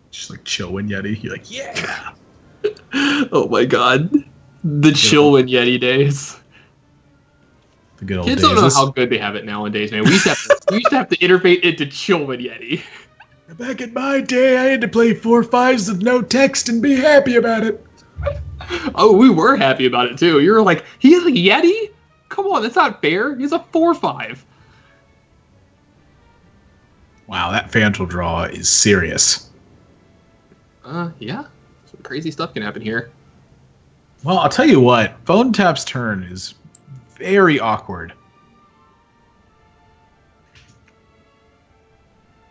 Just like Chillwind Yeti. You're like, yeah. Oh my god. The Chillwind Yeti days. The good old Kids days. don't know how good they have it nowadays, man. We used to have to interface into Chillwind Yeti. Back in my day, I had to play 4/5s with no text and be happy about it. Oh, we were happy about it too. You were like, he has a Yeti? Come on, that's not fair. He's a 4/5. Wow, that Fantal draw is serious. Yeah. Some crazy stuff can happen here. Well, I'll tell you what. Phone Tap's turn is very awkward.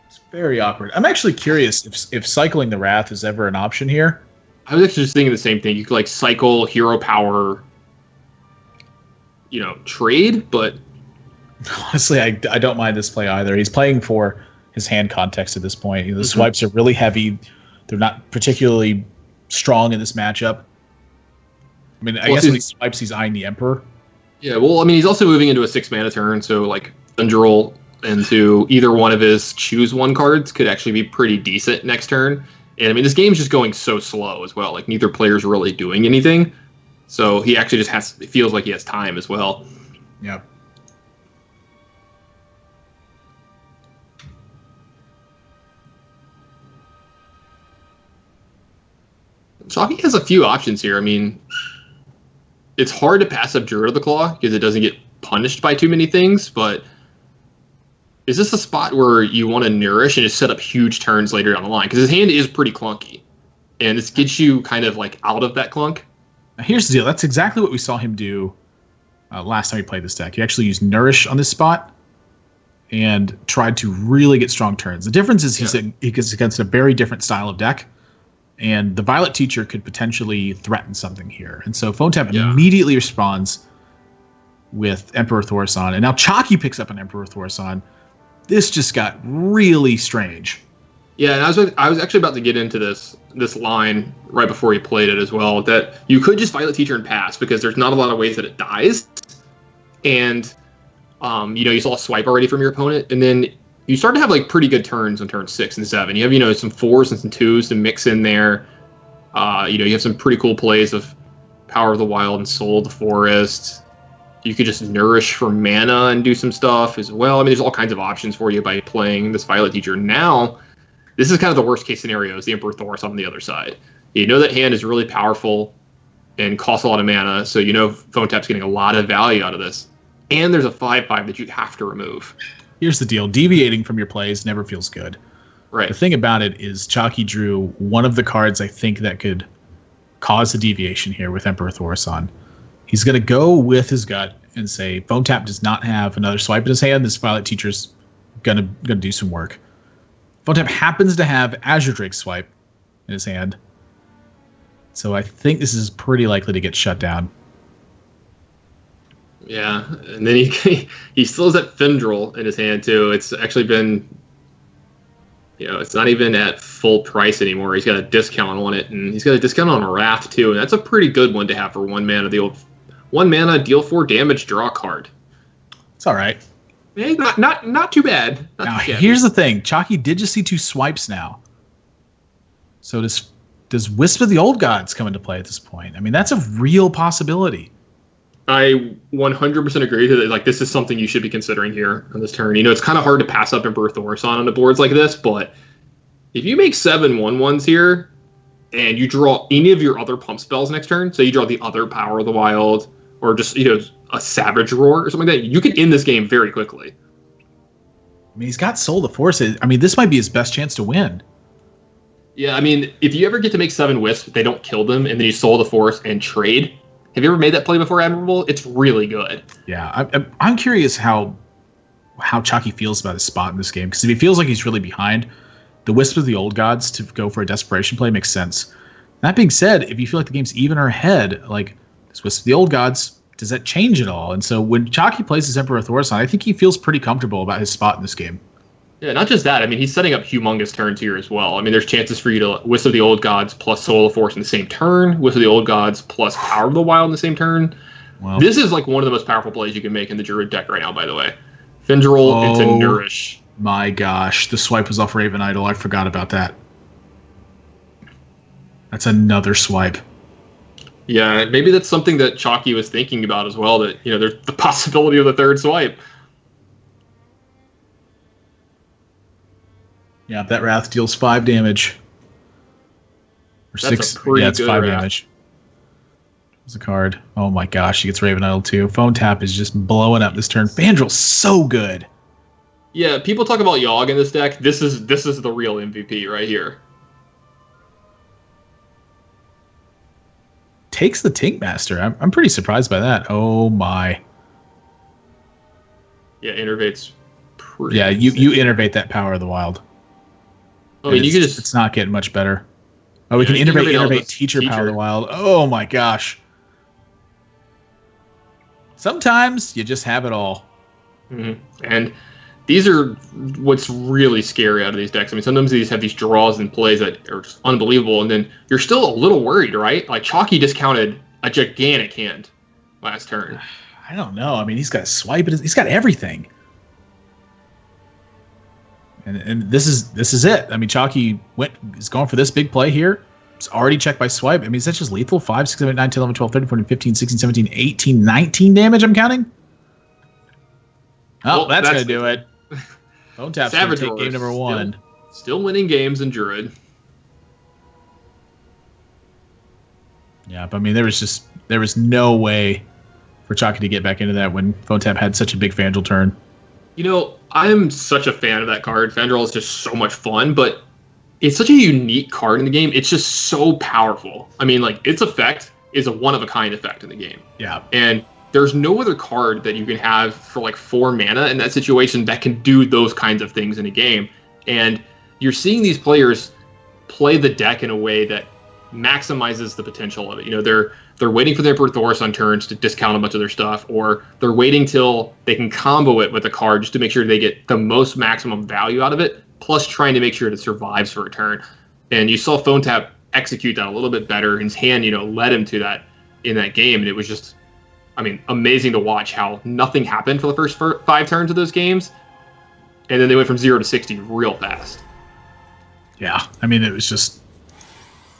It's very awkward. I'm actually curious if cycling the Wrath is ever an option here. I was actually just thinking the same thing. You could like cycle hero power trade, but honestly, I don't mind this play either. He's playing for his hand context at this point. The Mhm. swipes are really heavy. They're not particularly strong in this matchup. I mean, I guess when he swipes, he's eyeing the Emperor. yeah, well, I mean, he's also moving into a 6-mana turn, so like Thundral into either one of his choose one cards could actually be pretty decent next turn. And I mean, this game's just going so slow as well. Like neither player's really doing anything, so he actually just it feels like he has time as well. Yep. Chalky has a few options here. I mean, it's hard to pass up Druid of the Claw because it doesn't get punished by too many things, but is this a spot where you want to nourish and just set up huge turns later down the line? Because his hand is pretty clunky, and this gets you kind of like out of that clunk. Now, here's the deal. That's exactly what we saw him do last time he played this deck. He actually used Nourish on this spot and tried to really get strong turns. The difference is he's against a very different style of deck, and the Violet Teacher could potentially threaten something here. And so Phone Tap immediately responds with Emperor Thorson, and now Chalky picks up an Emperor Thorson. This just got really strange. Yeah, and I was actually about to get into this line right before he played it as well, that you could just Violet Teacher and pass because there's not a lot of ways that it dies. And you saw a swipe already from your opponent, and then you start to have like pretty good turns on turn 6 and 7. You have some 4s and some 2s to mix in there. You have some pretty cool plays of Power of the Wild and Soul of the Forest. You could just nourish for mana and do some stuff as well. I mean, there's all kinds of options for you by playing this Violet Teacher. Now, this is kind of the worst case scenario, is the Emperor Thorus on the other side. You know that hand is really powerful and costs a lot of mana, so you know Phone Tap's getting a lot of value out of this. And there's a 5/5 that you have to remove. Here's the deal. Deviating from your plays never feels good. Right. The thing about it is Chalky drew one of the cards I think that could cause a deviation here with Emperor Thorson. He's going to go with his gut and say, Phone Tap does not have another swipe in his hand. This Violet Teacher's going to do some work. Phone Tap happens to have Azure Drake's swipe in his hand. So I think this is pretty likely to get shut down. Yeah, and then he still has that Fendrel in his hand too. It's actually been, it's not even at full price anymore. He's got a discount on it, and he's got a discount on Wrath too, and that's a pretty good one to have for 1 mana. The old 1 mana, deal 4 damage, draw a card. It's all right. Yeah, not too bad. Now here's the thing: Chalky did just see 2 swipes now. So does Wisp of the Old Gods come into play at this point? I mean, that's a real possibility. I 100% agree that like this is something you should be considering here on this turn. It's kind of hard to pass up Emperor Thorson on the boards like this, but if you make 7 1/1s here and you draw any of your other pump spells next turn, so you draw the other Power of the Wild or just a Savage Roar or something like that, you can end this game very quickly. I mean, he's got Soul of the Force. I mean, this might be his best chance to win. Yeah, I mean, if you ever get to make 7 Wisps, they don't kill them, and then you Soul the Force and trade. Have you ever made that play before, Admirable? It's really good. Yeah, I'm curious how Chalky feels about his spot in this game, because if he feels like he's really behind, the Wisp of the Old Gods to go for a desperation play makes sense. That being said, if you feel like the game's even or ahead, like this Wisp of the Old Gods, does that change at all? And so when Chalky plays his Emperor Thorson, I think he feels pretty comfortable about his spot in this game. Yeah, not just that. I mean, he's setting up humongous turns here as well. I mean, there's chances for you to Wisp of the Old Gods plus Soul of Force in the same turn, Wisp of the Old Gods plus Power of the Wild in the same turn. Well, this is like one of the most powerful plays you can make in the Druid deck right now, by the way. Fendrel into Nourish. My gosh, the swipe was off Raven Idol. I forgot about that. That's another swipe. Yeah, maybe that's something that Chalky was thinking about as well, that, there's the possibility of the third swipe. Yeah, that Wrath deals 5 damage. Or That's 6. a pretty it's good 5 Wrath. damage. There's a card. Oh my gosh, he gets Raven Idol too. Phone Tap is just blowing up this turn. Fandrel's so good. Yeah, people talk about Yogg in this deck. This is the real MVP right here. Takes the Tink Master. I'm pretty surprised by that. Oh my. Yeah, Innervate's pretty Yeah, you innervate that Power of the Wild. I mean, you could It's not getting much better. Oh, we Yeah, can you can innervate all innervate this Teacher Power of the Teacher. Wild. Oh my gosh. Sometimes you just have it all. Mm-hmm. And these are what's really scary out of these decks. I mean, sometimes these have these draws and plays that are just unbelievable, and then you're still a little worried, right? Like Chalky discounted a gigantic hand last turn. I don't know. I mean, he's got a swipe. He's got everything. And this is it. I mean, Chalky is going for this big play here. It's already checked by swipe. I mean, is that just lethal? 5, 6, 7, 8, 9, 10, 11, 12, 13, 14, 15, 16, 17, 18, 19 damage, I'm counting? Oh, well, that's going to do it. Phone Tap's going to take game number 1. Still winning games in Druid. Yeah, but I mean, there was no way for Chalky to get back into that when Phone Tap had such a big Fandral turn. You know, I'm such a fan of that card. Fandral is just so much fun, but it's such a unique card in the game. It's just so powerful. I mean, like, its effect is a one-of-a-kind effect in the game. Yeah. And there's no other card that you can have for, like, 4 mana in that situation that can do those kinds of things in a game. And you're seeing these players play the deck in a way that maximizes the potential of it. You know, they're waiting for their Birthorus on turns to discount a bunch of their stuff, or they're waiting till they can combo it with a card just to make sure they get the most maximum value out of it, plus trying to make sure it survives for a turn. And you saw Phone Tap execute that a little bit better. His hand, led him to that in that game, and it was just, I mean, amazing to watch how nothing happened for the first 5 turns of those games, and then they went from 0 to 60 real fast. Yeah, I mean, that's just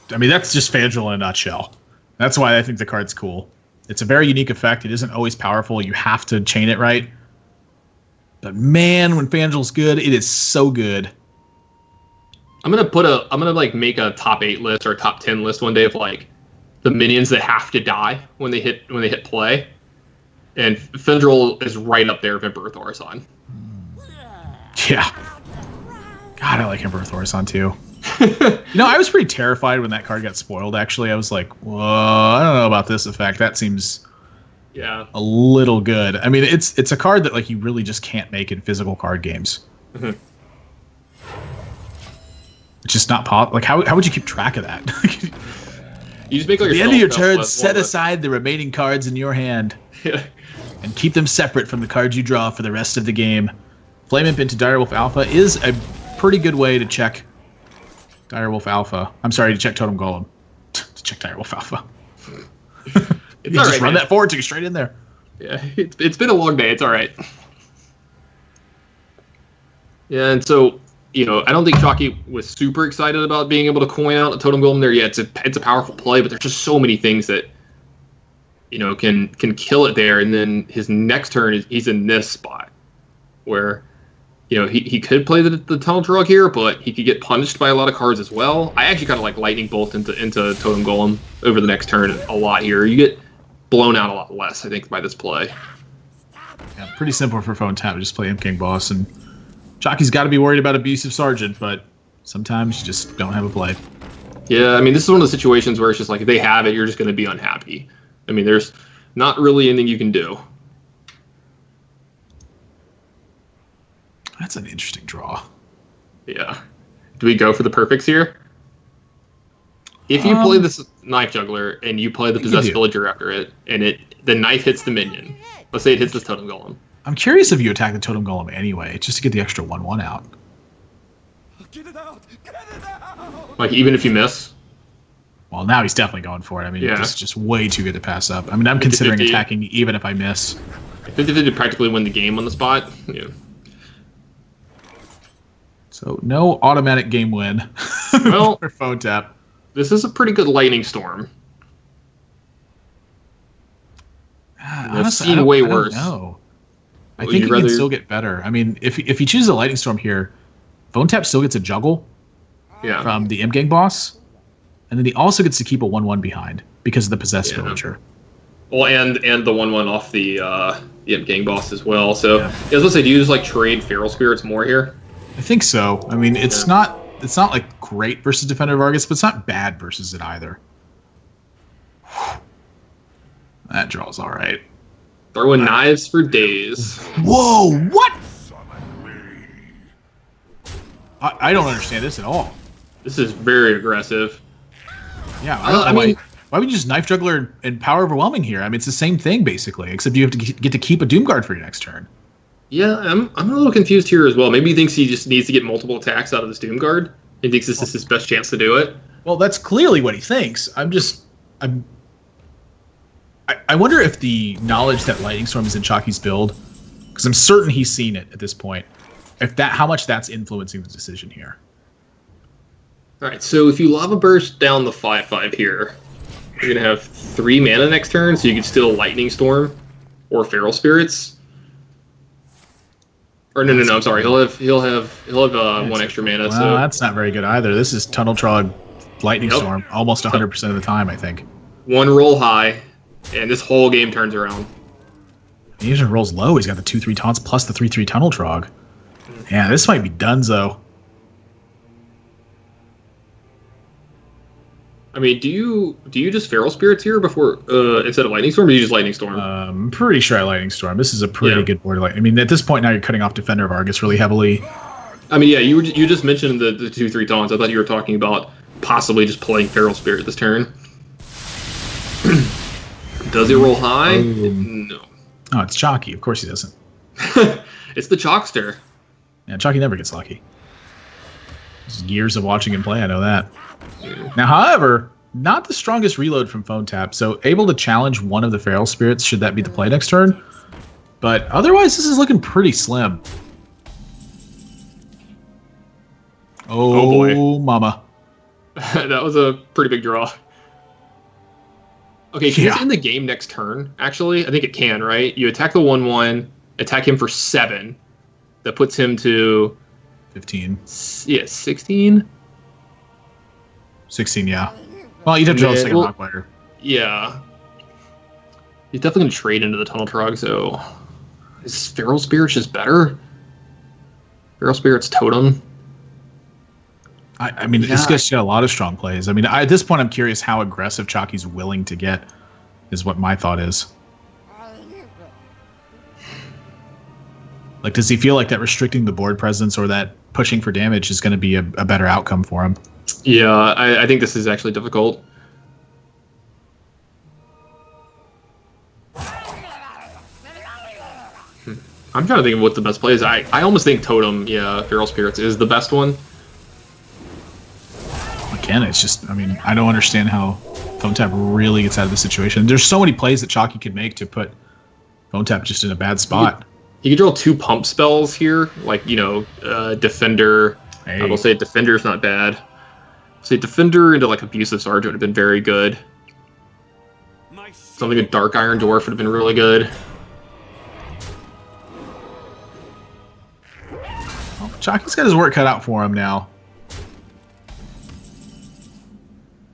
Fandral in a nutshell. That's why I think the card's cool. It's a very unique effect. It isn't always powerful. You have to chain it right. But man, when Fandral's good, it is so good. I'm gonna make a top 8 list or a top 10 list one day of like the minions that have to die when they hit play. And Fandral is right up there with Emperor Thaurissan. Yeah. God, I like Emperor Thaurissan too. I was pretty terrified when that card got spoiled, actually. I was like, whoa, I don't know about this effect. That seems a little good. I mean, it's a card that like you really just can't make in physical card games. Mm-hmm. It's just not like how would you keep track of that? You just make like at the end of your turn, set aside the remaining cards in your hand and keep them separate from the cards you draw for the rest of the game. Flame Imp into Direwolf Alpha is a pretty good way to check Direwolf Alpha. I'm sorry, to check Totem Golem. To check Direwolf Alpha. You just run that forward to go straight in there. Yeah, it's been a long day. It's all right. Yeah, and so, I don't think Chalky was super excited about being able to coin out a Totem Golem there. Yeah, it's a powerful play, but there's just so many things that, can kill it there. And then his next turn, he's in this spot where, he could play the Tunnel Drug here, but he could get punished by a lot of cards as well. I actually kind of like Lightning Bolt into Totem Golem over the next turn a lot here. You get blown out a lot less, I think, by this play. Yeah, pretty simple for Phone Tap. Just play Imp King Boss, and Chalky's got to be worried about Abusive Sergeant, but sometimes you just don't have a play. Yeah, I mean, this is one of the situations where it's just like, if they have it, you're just going to be unhappy. I mean, there's not really anything you can do. That's an interesting draw. Yeah. Do we go for the perfects here? If you play this Knife Juggler and you play the Possessed Villager after it, and the knife hits the minion, let's say it hits this Totem Golem. I'm curious if you attack the Totem Golem anyway, just to get the extra 1/1 out. Get it out! Get it out! Like, even if you miss? Well, now he's definitely going for it. I mean, it's just way too good to pass up. I mean, I'm 50-50. considering attacking even if I miss. 50-50 to practically win the game on the spot. Yeah. So, no automatic game win Well, for Phone Tap. This is a pretty good Lightning Storm. I've seen way worse. No, I think he can still get better. I mean, if he chooses a Lightning Storm here, Phone Tap still gets a juggle from the Imp Gang boss, and then he also gets to keep a 1/1 behind because of the Possessed Villager. Well, and the 1/1 off the Imp Gang boss as well. So I was gonna say, do you just like trade Feral Spirits more here? I think so. I mean, it's not like great versus Defender of Argus, but it's not bad versus it either. That draw's all right. Throwing knives for days. Whoa! What? I don't understand this at all. This is very aggressive. Yeah, I mean, Why would you just Knife Juggler and Power Overwhelming here? I mean, it's the same thing, basically, except you have to get to keep a Doom Guard for your next turn. Yeah, I'm a little confused here as well. Maybe he thinks he just needs to get multiple attacks out of this Doom Guard. He thinks this is his best chance to do it. Well, that's clearly what he thinks. I wonder if the knowledge that Lightning Storm is in Chalky's build, because I'm certain he's seen it at this point, how much that's influencing the decision here. All right, so if you Lava Burst down the 5/5 here, you're gonna have 3 mana next turn, so you can still Lightning Storm or Feral Spirits. Or no, I'm sorry. He'll have 1 extra mana. Well, so that's not very good either. This is Tunnel Trog, Lightning Storm, almost 100% of the time, I think. 1 roll high, and this whole game turns around. He usually rolls low. He's got the 2/3 taunts plus the 3/3 Tunnel Trog. Yeah, this might be donezo. I mean, do you just Feral Spirits here before instead of Lightning Storm, or do you just Lightning Storm? I'm pretty sure I Lightning Storm. This is a pretty good board. I mean, at this point now you're cutting off Defender of Argus really heavily. I mean, yeah, you just mentioned the 2/3 taunts. I thought you were talking about possibly just playing Feral Spirit this turn. Does it roll high? No. Oh, it's Chalky. Of course he doesn't. It's the Chalkster. Yeah, Chalky never gets lucky. Just years of watching him play, I know that. Now, however, not the strongest reload from Phone Tap, so able to challenge one of the Feral Spirits should that be the play next turn. But otherwise, this is looking pretty slim. Oh boy. Mama. That was a pretty big draw. Okay, can it end the game next turn, actually? I think it can, right? You attack the 1/1, attack him for 7. That puts him to... 15. Yeah, 16? 16, yeah. Well, you'd have to draw a second Rockbiter. Yeah. He's definitely going to trade into the Tunnel Trog, so... Is Feral Spirit just better? Feral Spirit's Totem? I mean, this guy's got a lot of strong plays. I mean, at this point, I'm curious how aggressive Chalky's willing to get, is what my thought is. Like, does he feel like that restricting the board presence or that pushing for damage is going to be a better outcome for him? Yeah, I think this is actually difficult. I'm trying to think of what the best play is. I almost think Totem, Feral Spirits is the best one. Again, it's just, I mean, I don't understand how Phone Tap really gets out of the situation. There's so many plays that Chalky could make to put Phone Tap just in a bad spot. You could draw 2 pump spells here, like, Defender. Hey. I will say Defender's not bad. Say Defender into, like, Abusive Sergeant would have been very good. Something like Dark Iron Dwarf would have been really good. Well, Chalky's got his work cut out for him now.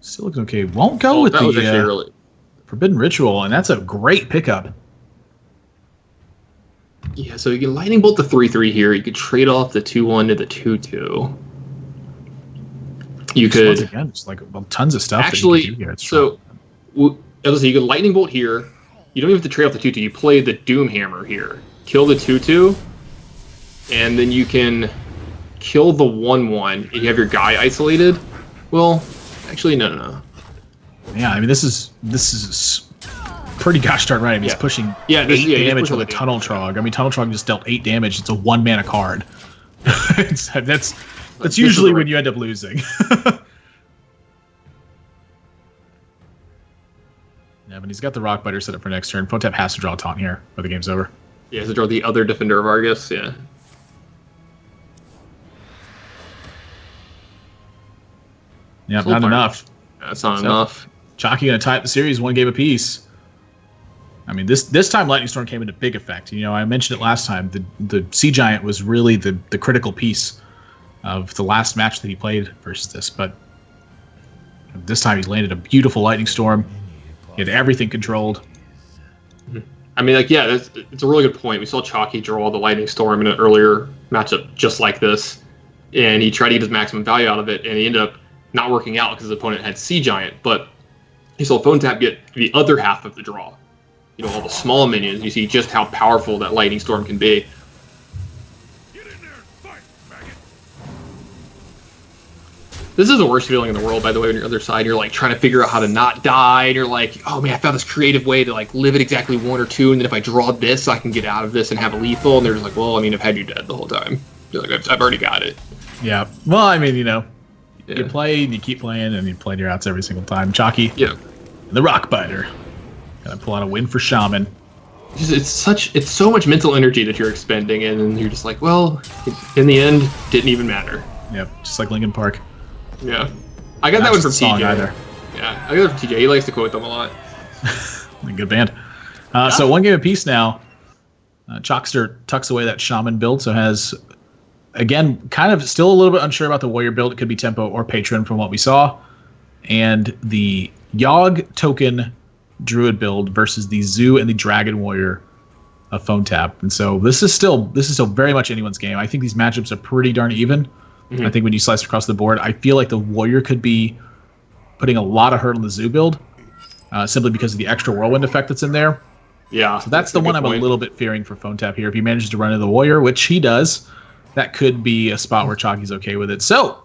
Still looks okay. Won't go with the Forbidden Ritual, and that's a great pickup. Yeah, so you can Lightning Bolt the 3/3 here. You could trade off the 2/1 to the 2/2. You could... Once again, it's like tons of stuff. Actually, that you can do here. so you could Lightning Bolt here. You don't even have to trade off the 2/2. You play the Doom Hammer here. Kill the 2/2, and then you can kill the 1/1, and you have your guy isolated. Well... Actually, no. Yeah, I mean, this is pretty gosh darn right. I mean, he's pushing 8 damage with a Tunnel Trog. I mean, Tunnel Trog just dealt 8 damage. It's a 1-mana card. that's usually when you end up losing. Yeah, but he's got the Rockbiter set up for next turn. Phone Tap has to draw a taunt here, or the game's over. Yeah, has to draw the other Defender of Argus, yeah. Yeah, not enough. That's not enough. Chalky going to tie up the series 1 game apiece. I mean, this time Lightning Storm came into big effect. I mentioned it last time. The Sea Giant was really the critical piece of the last match that he played versus this. But this time he landed a beautiful Lightning Storm. He had everything controlled. I mean, it's a really good point. We saw Chalky draw the Lightning Storm in an earlier matchup just like this. And he tried to get his maximum value out of it, and he ended up not working out because his opponent had Sea Giant, but he saw Phone Tap get the other half of the draw. All the small minions. You see just how powerful that Lightning Storm can be. Get in there and fight, This is the worst feeling in the world, by the way, on your other side. You're like trying to figure out how to not die, and you're like, oh man, I found this creative way to like live at exactly 1 or 2, and then if I draw this, I can get out of this and have a lethal. And they're just like, well, I mean, I've had you dead the whole time. You're like, I've already got it. Yeah. Well, I mean, you play and you keep playing and you play your outs every single time. Chalky. Yeah. The Rock Biter. Gonna pull out a win for Shaman. It's so much mental energy that you're expending, and then you're just like, well, in the end, didn't even matter. Yep, just like Linkin Park. Yeah. I got Not that one just from a song TJ. either. Yeah, I got that from TJ. He likes to quote them a lot. Good band. So 1 game apiece now. Chalkster tucks away that Shaman build, so has, again, kind of still a little bit unsure about the Warrior build. It could be Tempo or Patron from what we saw. And the Yogg token Druid build versus the Zoo and the Dragon Warrior of Phone Tap. And so this is still very much anyone's game. I think these matchups are pretty darn even. I think when you slice across the board, I feel like the Warrior could be putting a lot of hurt on the Zoo build, simply because of the extra Whirlwind effect that's in there. Yeah. So that's the one I'm a little bit fearing for Phone Tap here. If he manages to run into the Warrior, which he does, that could be a spot where Chalky's okay with it. So,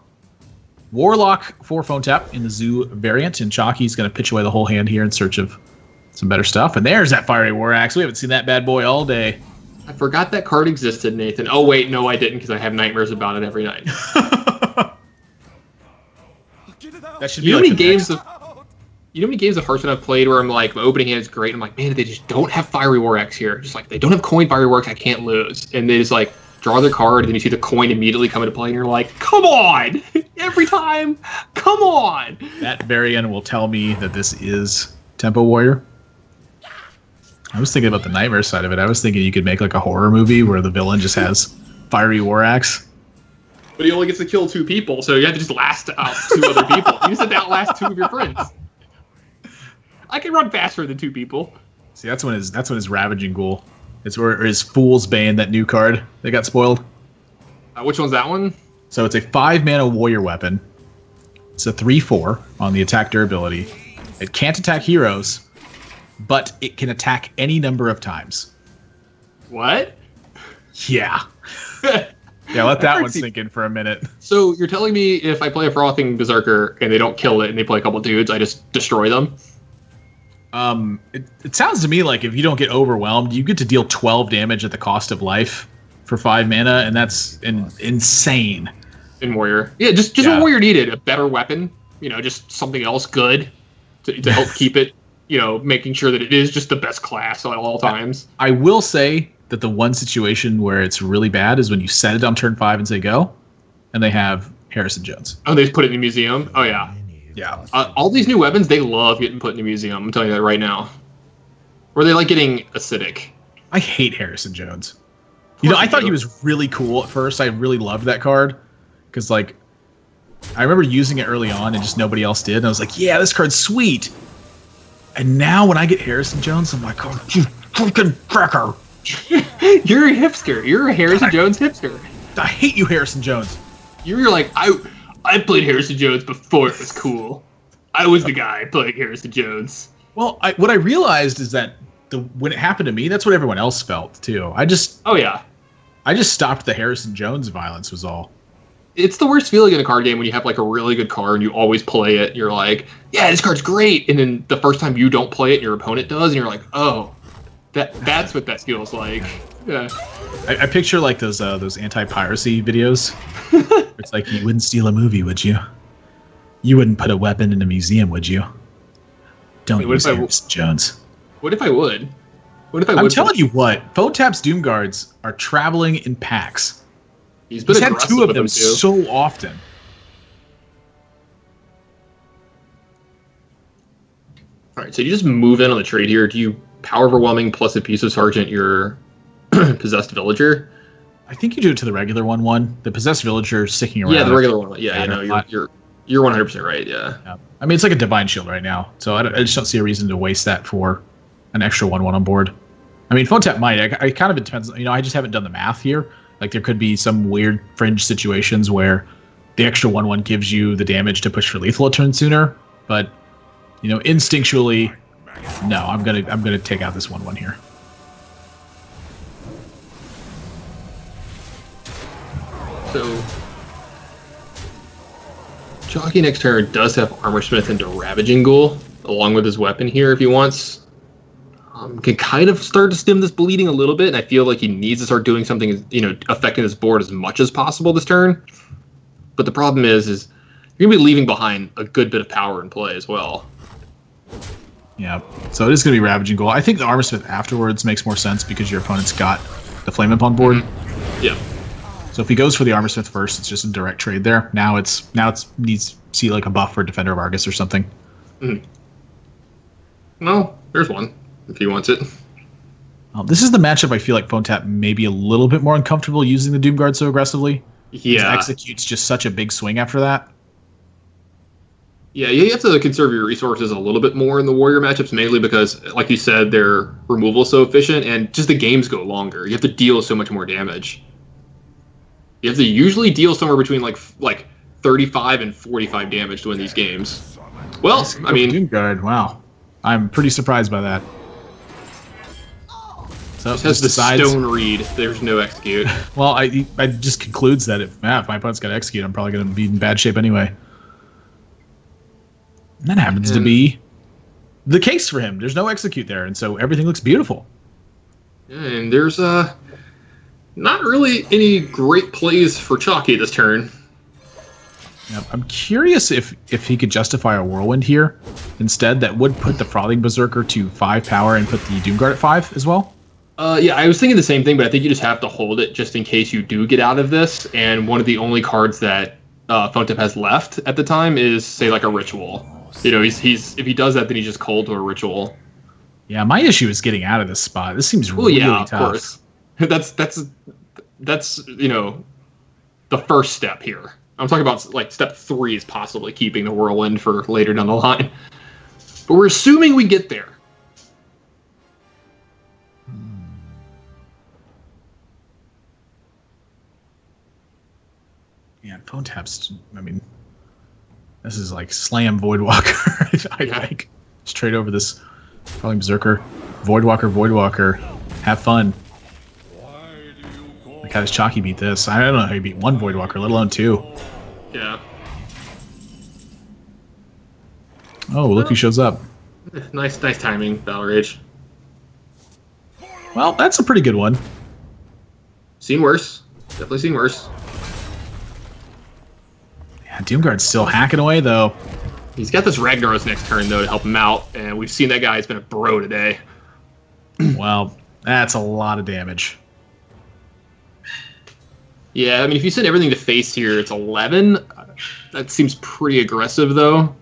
Warlock for Phone Tap in the Zoo variant, and Chalky's going to pitch away the whole hand here in search of some better stuff. And there's that Fiery War Axe. We haven't seen that bad boy all day. I forgot that card existed, Nathan. Oh, wait, no, I didn't, because I have nightmares about it every night. That should You be know like how many games of Hearthstone I've played where I'm like, my opening hand is great. I'm like, man, they just don't have Fiery War Axe here. Just like, they don't have coin Fiery War Axe, I can't lose. And they just like draw their card, and then you see the coin immediately come into play, and you're like, come on! Every time, come on! That variant will tell me that this is Tempo Warrior. I was thinking about the nightmare side of it. I was thinking you could make like a horror movie where the villain just has Fiery War Axe. But he only gets to kill 2 people, so you have to just last out 2 other people. You just have to outlast 2 of your friends. I can run faster than 2 people. See, that's when his Ravaging Ghoul. It's where his Fool's Bane, that new card that got spoiled. Which one's that one? So it's a 5-mana warrior weapon. It's a 3/4 on the attack durability. It can't attack heroes, but it can attack any number of times. What? Yeah. Yeah, let that one sink in for a minute. So you're telling me if I play a Frothing Berserker and they don't kill it and they play a couple dudes, I just destroy them? It sounds to me like if you don't get overwhelmed, you get to deal 12 damage at the cost of life for 5 mana, and that's insane. In Warrior. Yeah, just what Warrior needed. A better weapon, just something else good to help keep it, making sure that it is just the best class at all times. I will say that the one situation where it's really bad is when you set it on turn 5 and say go, and they have Harrison Jones. Oh, they just put it in the museum? Oh, yeah. Yeah. All these new weapons, they love getting put in the museum. I'm telling you that right now. Or they like getting acidic. I hate Harrison Jones. I thought he was really cool at first. I really loved that card. Because, I remember using it early on and just nobody else did. And I was like, yeah, this card's sweet. And now when I get Harrison Jones, I'm like, oh, you fucking cracker. You're a hipster. You're a Harrison Jones hipster. I hate you, Harrison Jones. You're like, I played Harrison Jones before it was cool. I was the guy playing Harrison Jones. Well, what I realized is that when it happened to me, that's what everyone else felt too. I just stopped the Harrison Jones violence was all. It's the worst feeling in a card game when you have like a really good card and you always play it. You're like, yeah, this card's great, and then the first time you don't play it, and your opponent does, and you're like, oh, that's what that feels like. Yeah. I picture like those anti-piracy videos. It's like, you wouldn't steal a movie, would you? You wouldn't put a weapon in a museum, would you? Don't use Harrison Jones. What if I would? What if I would? I'm telling you what, Phone Tap's Doom Guards are traveling in packs. He's had 2 of them so often. All right, so you just move in on the trade here. Do you power overwhelming plus a piece of Sergeant your possessed villager? I think you do it to the regular 1/1. The possessed villager sticking around. Yeah, the regular one. Yeah, you're 100% right. Yeah. I mean, it's like a Divine Shield right now, so I just don't see a reason to waste that for an extra 1/1 on board. I mean, Phone Tap might. I kind of, it depends. I just haven't done the math here. Like, there could be some weird fringe situations where the extra 1/1 gives you the damage to push for lethal a turn sooner. But, instinctually, no, I'm gonna take out this 1/1 here. So Jockey next turn does have Armor Smith into Ravaging Ghoul, along with his weapon here if he wants. Can kind of start to stem this bleeding a little bit, and I feel like he needs to start doing something, affecting his board as much as possible this turn. But the problem is you're going to be leaving behind a good bit of power in play as well. Yeah, so it is going to be Ravaging Ghoul. I think the Armor Smith afterwards makes more sense because your opponent's got the Flame Imp on board. Mm-hmm. Yeah. So if he goes for the Armor Smith first, it's just a direct trade there. Now it needs to see like a buff for Defender of Argus or something. Mm-hmm. No, there's one if he wants it. This is the matchup I feel like PhoneTap may be a little bit more uncomfortable using the Doomguard so aggressively. Yeah. Execute's just such a big swing after that. Yeah, you have to conserve your resources a little bit more in the Warrior matchups, mainly because, like you said, their removal is so efficient, and just the games go longer. You have to deal so much more damage. You have to usually deal somewhere between like 35 and 45 damage to win these games. Well, I mean, Doomguard, wow, I'm pretty surprised by that. So it has the Stone Reed. There's no execute. Well, I just concludes that if my opponent's got to execute, I'm probably going to be in bad shape anyway. And that happens to be the case for him. There's no execute there, and so everything looks beautiful. Yeah, and there's not really any great plays for Chalky this turn. Now, I'm curious if he could justify a Whirlwind here instead. That would put the Frothing Berserker to 5 power and put the Doomguard at 5 as well. Yeah, I was thinking the same thing, but I think you just have to hold it just in case you do get out of this. And one of the only cards that PhoneTap has left at the time is, say, like a Ritual. He's if he does that, then he's just cold to a Ritual. Yeah, my issue is getting out of this spot. This seems really tough. Of course. That's the first step here. I'm talking about like step 3 is possibly keeping the Whirlwind for later down the line. But we're assuming we get there. Yeah, PhoneTap's. I mean, this is like slam Voidwalker. I think straight over this Frothing Berserker, Voidwalker. Have fun. Like how does Chalky beat this? I don't know how you beat one Voidwalker, let alone 2. Yeah. Oh, look who shows up. Nice timing, Battle Rage. Well, that's a pretty good one. Seen worse. Definitely seen worse. Yeah, Doomguard's still hacking away, though. He's got this Ragnaros next turn, though, to help him out, and we've seen that guy has been a bro today. Well, that's a lot of damage. Yeah, I mean, if you send everything to face here, it's 11. That seems pretty aggressive, though.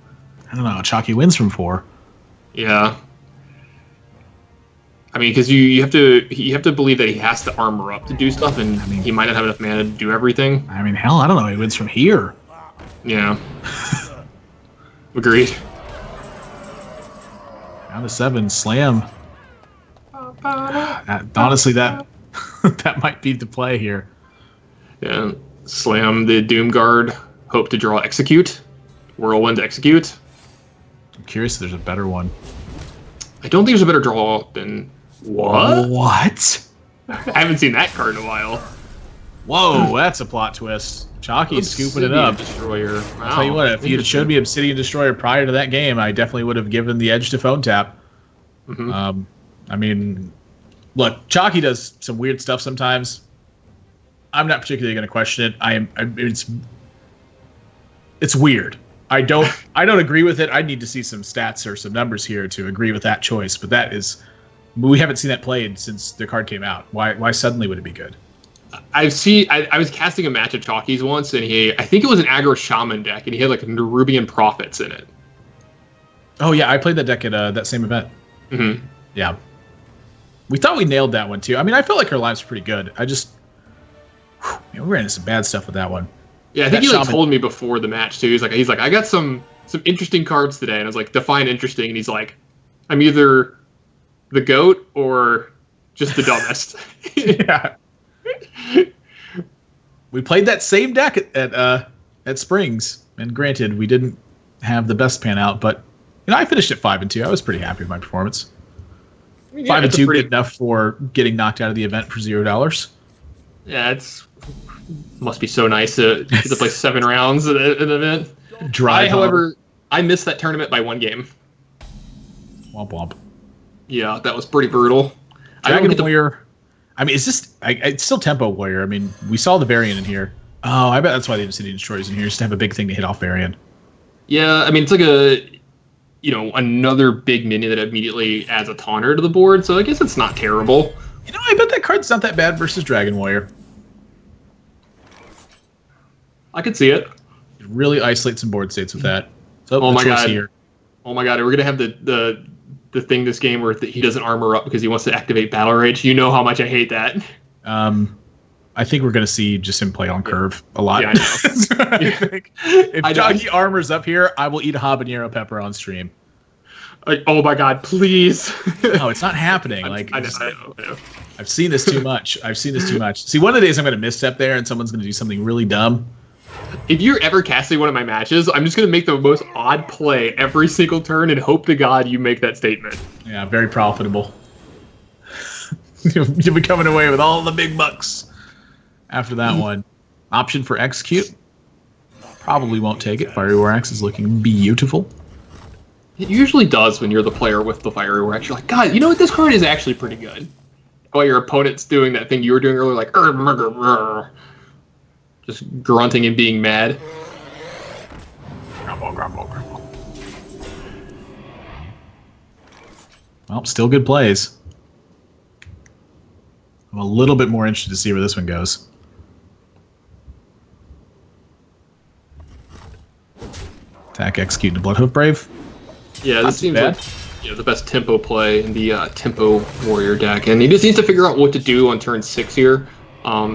I don't know. Chalky wins from 4. Yeah. I mean, because you have to believe that he has to armor up to do stuff, and I mean, he might not have enough mana to do everything. I mean, hell, I don't know. He wins from here. Yeah. Agreed. Down to 7, slam. Honestly, that that might be the play here. Yeah, slam the Doomguard. Hope to draw execute. Whirlwind execute. I'm curious if there's a better one. I don't think there's a better draw than what? What? I haven't seen that card in a while. Whoa, that's a plot twist. Chalky's scooping it up. Destroyer. Wow. I'll tell you what, if you'd showed me Obsidian Destroyer prior to that game, I definitely would have given the edge to PhoneTap. Mm-hmm. I mean, look, Chalky does some weird stuff sometimes. I'm not particularly going to question it. It's weird. I don't agree with it. I need to see some stats or some numbers here to agree with that choice. But we haven't seen that played since the card came out. Why suddenly would it be good? I was casting a match of Chalkies once, and I think it was an aggro shaman deck, and he had like Nerubian Prophets in it. Oh yeah, I played that deck at that same event. Mm-hmm. Yeah, we thought we nailed that one too. I mean, I felt like our lives were pretty good. We ran into some bad stuff with that one. Yeah, I think he told me before the match too. He's like, I got some interesting cards today, and I was like, define interesting, and he's like, I'm either the GOAT or just the dumbest. Yeah. We played that same deck at Springs, and granted, we didn't have the best pan out, but I finished at 5-2. I was pretty happy with my performance. 5-2 good enough for getting knocked out of the event for $0. Yeah, must be so nice to get to play 7 rounds at an event. Dry. However, I missed that tournament by 1 game. Womp womp. Yeah, that was pretty brutal. Dragon Warrior. I mean, is this? It's still Tempo Warrior. I mean, we saw the variant in here. Oh, I bet that's why the Obsidian Destroyer's in here, just to have a big thing to hit off variant. Yeah, I mean, it's like a, another big minion that immediately adds a taunter to the board, so I guess it's not terrible. I bet that card's not that bad versus Dragon Warrior. I could see it. Really isolate some board states with that. So, oh my god! Here. Oh my god! We're gonna have the thing this game where he doesn't armor up because he wants to activate Battle Rage. You know how much I hate that. I think we're gonna see just him play on curve a lot. Yeah, I know. I think. If Jockey armors up here, I will eat a habanero pepper on stream. Oh my god! Please. No, it's not happening. I know. I've seen this too much. See, one of the days I'm gonna misstep there, and someone's gonna do something really dumb. If you're ever casting one of my matches, I'm just going to make the most odd play every single turn and hope to God you make that statement. Yeah, very profitable. You'll be coming away with all the big bucks after that one. Option for execute. Probably won't take it. Fiery War Axe is looking beautiful. It usually does when you're the player with the Fiery War Axe. You're like, God, you know what? This card is actually pretty good. While your opponent's doing that thing you were doing earlier, like, just grunting and being mad. Grumble. Well, still good plays. I'm a little bit more interested to see where this one goes. Attack, execute, and Bloodhoof Brave. Yeah, this seems like the best tempo play in the Tempo Warrior deck. And he just needs to figure out what to do on turn 6 here.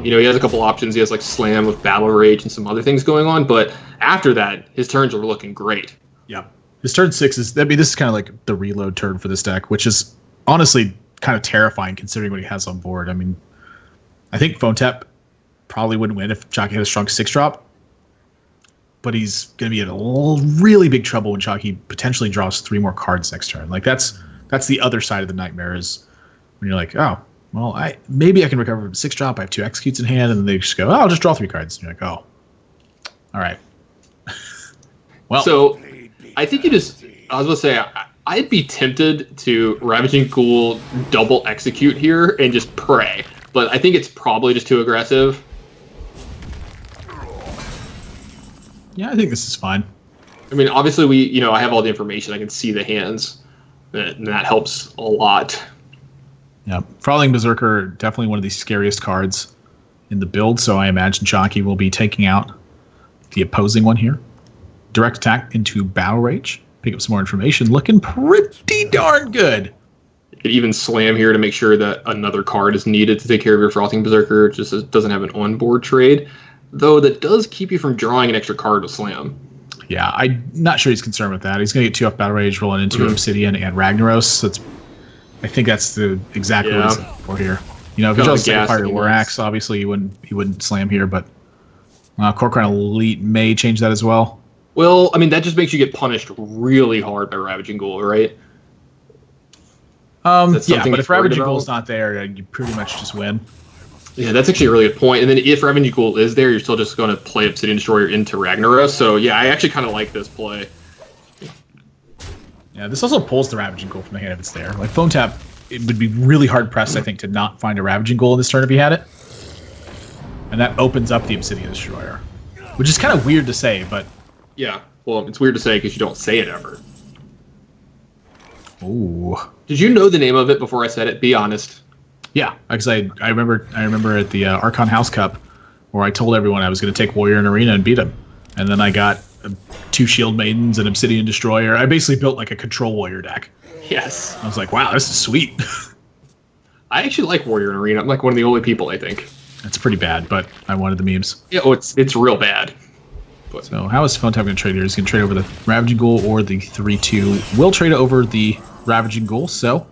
He has a couple options. He has like Slam with Battle Rage and some other things going on, but after that, his turns are looking great. Yeah, his turn 6 is. I mean, this is kind of like the reload turn for this deck, which is honestly kind of terrifying considering what he has on board. I mean, I think Phone Tap probably wouldn't win if Chalky had a strong 6-drop, but he's going to be in really big trouble when Chalky potentially draws 3 more cards next turn. Like that's the other side of the nightmare is when you're like, oh. Well, maybe I can recover from 6-drop. I have 2 executes in hand, and then they just go, I'll just draw 3 cards. And you're like, oh. All right. Well. So, I think I was going to say, I'd be tempted to Ravaging Ghoul double execute here and just pray. But I think it's probably just too aggressive. Yeah, I think this is fine. I mean, obviously, I have all the information. I can see the hands, and that helps a lot. Yeah, Frothing Berserker, definitely one of the scariest cards in the build, so I imagine Jockey will be taking out the opposing one here. Direct attack into Battle Rage. Pick up some more information. Looking pretty darn good. You could even slam here to make sure that another card is needed to take care of your Frothing Berserker. It just doesn't have an on-board trade, though that does keep you from drawing an extra card with slam. Yeah, I'm not sure he's concerned with that. He's going to get 2 off Battle Rage, rolling into Obsidian and Ragnaros. I think that's the exact reason for here. If he draws a Fire War Axe, obviously he wouldn't slam here, but Corcoran Elite may change that as well. Well, I mean that just makes you get punished really hard by Ravaging Ghoul, right? Yeah, but if Ravaging Ghoul's not there, you pretty much just win. Yeah, that's actually a really good point. And then if Ravaging Ghoul is there, you're still just going to play Obsidian Destroyer into Ragnaros. So yeah, I actually kind of like this play. Yeah, this also pulls the Ravaging Ghoul from the hand if it's there. Like Phone Tap, it would be really hard pressed, I think, to not find a Ravaging Ghoul in this turn if he had it. And that opens up the Obsidian Destroyer, which is kind of weird to say, but yeah, well, it's weird to say because you don't say it ever. Ooh. Did you know the name of it before I said it? Be honest. Yeah, because I remember at the Archon House Cup where I told everyone I was going to take Warrior in Arena and beat him, and then I got 2 Shield Maidens, an Obsidian Destroyer. I basically built like a Control Warrior deck. Yes. I was like, wow, this is sweet. I actually like Warrior in Arena. I'm like one of the only people, I think. It's pretty bad, but I wanted the memes. Yeah, it's real bad. But. So how is Phone Tap going to trade here? He's going to trade over the Ravaging Ghoul or the 3/2. Will trade over the Ravaging Ghoul, so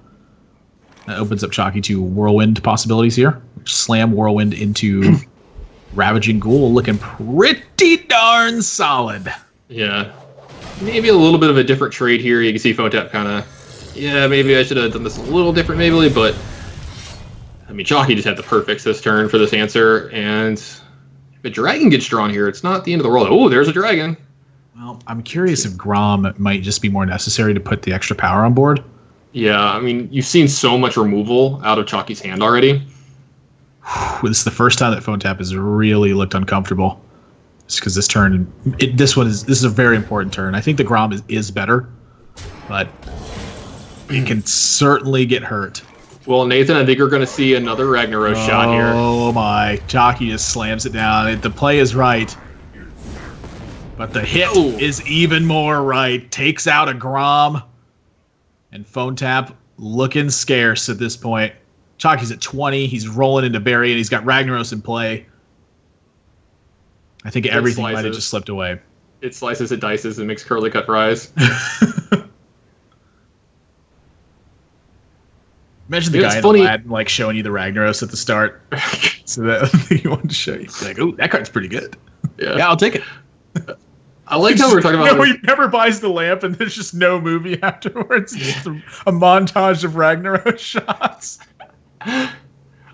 that opens up Chalky to Whirlwind possibilities here. Slam Whirlwind into Ravaging Ghoul, looking pretty darn solid. Yeah. Maybe a little bit of a different trade here. You can see Phone Tap kind of, maybe I should have done this a little different, maybe, but I mean, Chalky just had the perfects this turn for this answer, and if a dragon gets drawn here, it's not the end of the world. Oh, there's a dragon. Well, I'm curious if Grom might just be more necessary to put the extra power on board. Yeah, I mean, you've seen so much removal out of Chalky's hand already. This is the first time that Phone Tap has really looked uncomfortable. Just because this turn, this is a very important turn. I think the Grom is better, but it can certainly get hurt. Well, Nathan, I think we're going to see another Ragnaros shot here. Oh my! Chalky just slams it down. The play is right, but the hit is even more right. Takes out a Grom, and Phone Tap looking scarce at this point. Chalky's at 20. He's rolling into Barry, and he's got Ragnaros in play. I think everything might have just slipped away. It slices, it dices, and makes curly cut fries. Imagine the guy in Aladdin like showing you the Ragnaros at the start. So that he wanted to show you. Like, oh, that card's pretty good. Yeah, I'll take it. I like how we're talking about. No, he never buys the lamp, and there's just no movie afterwards. It's just a montage of Ragnaros shots.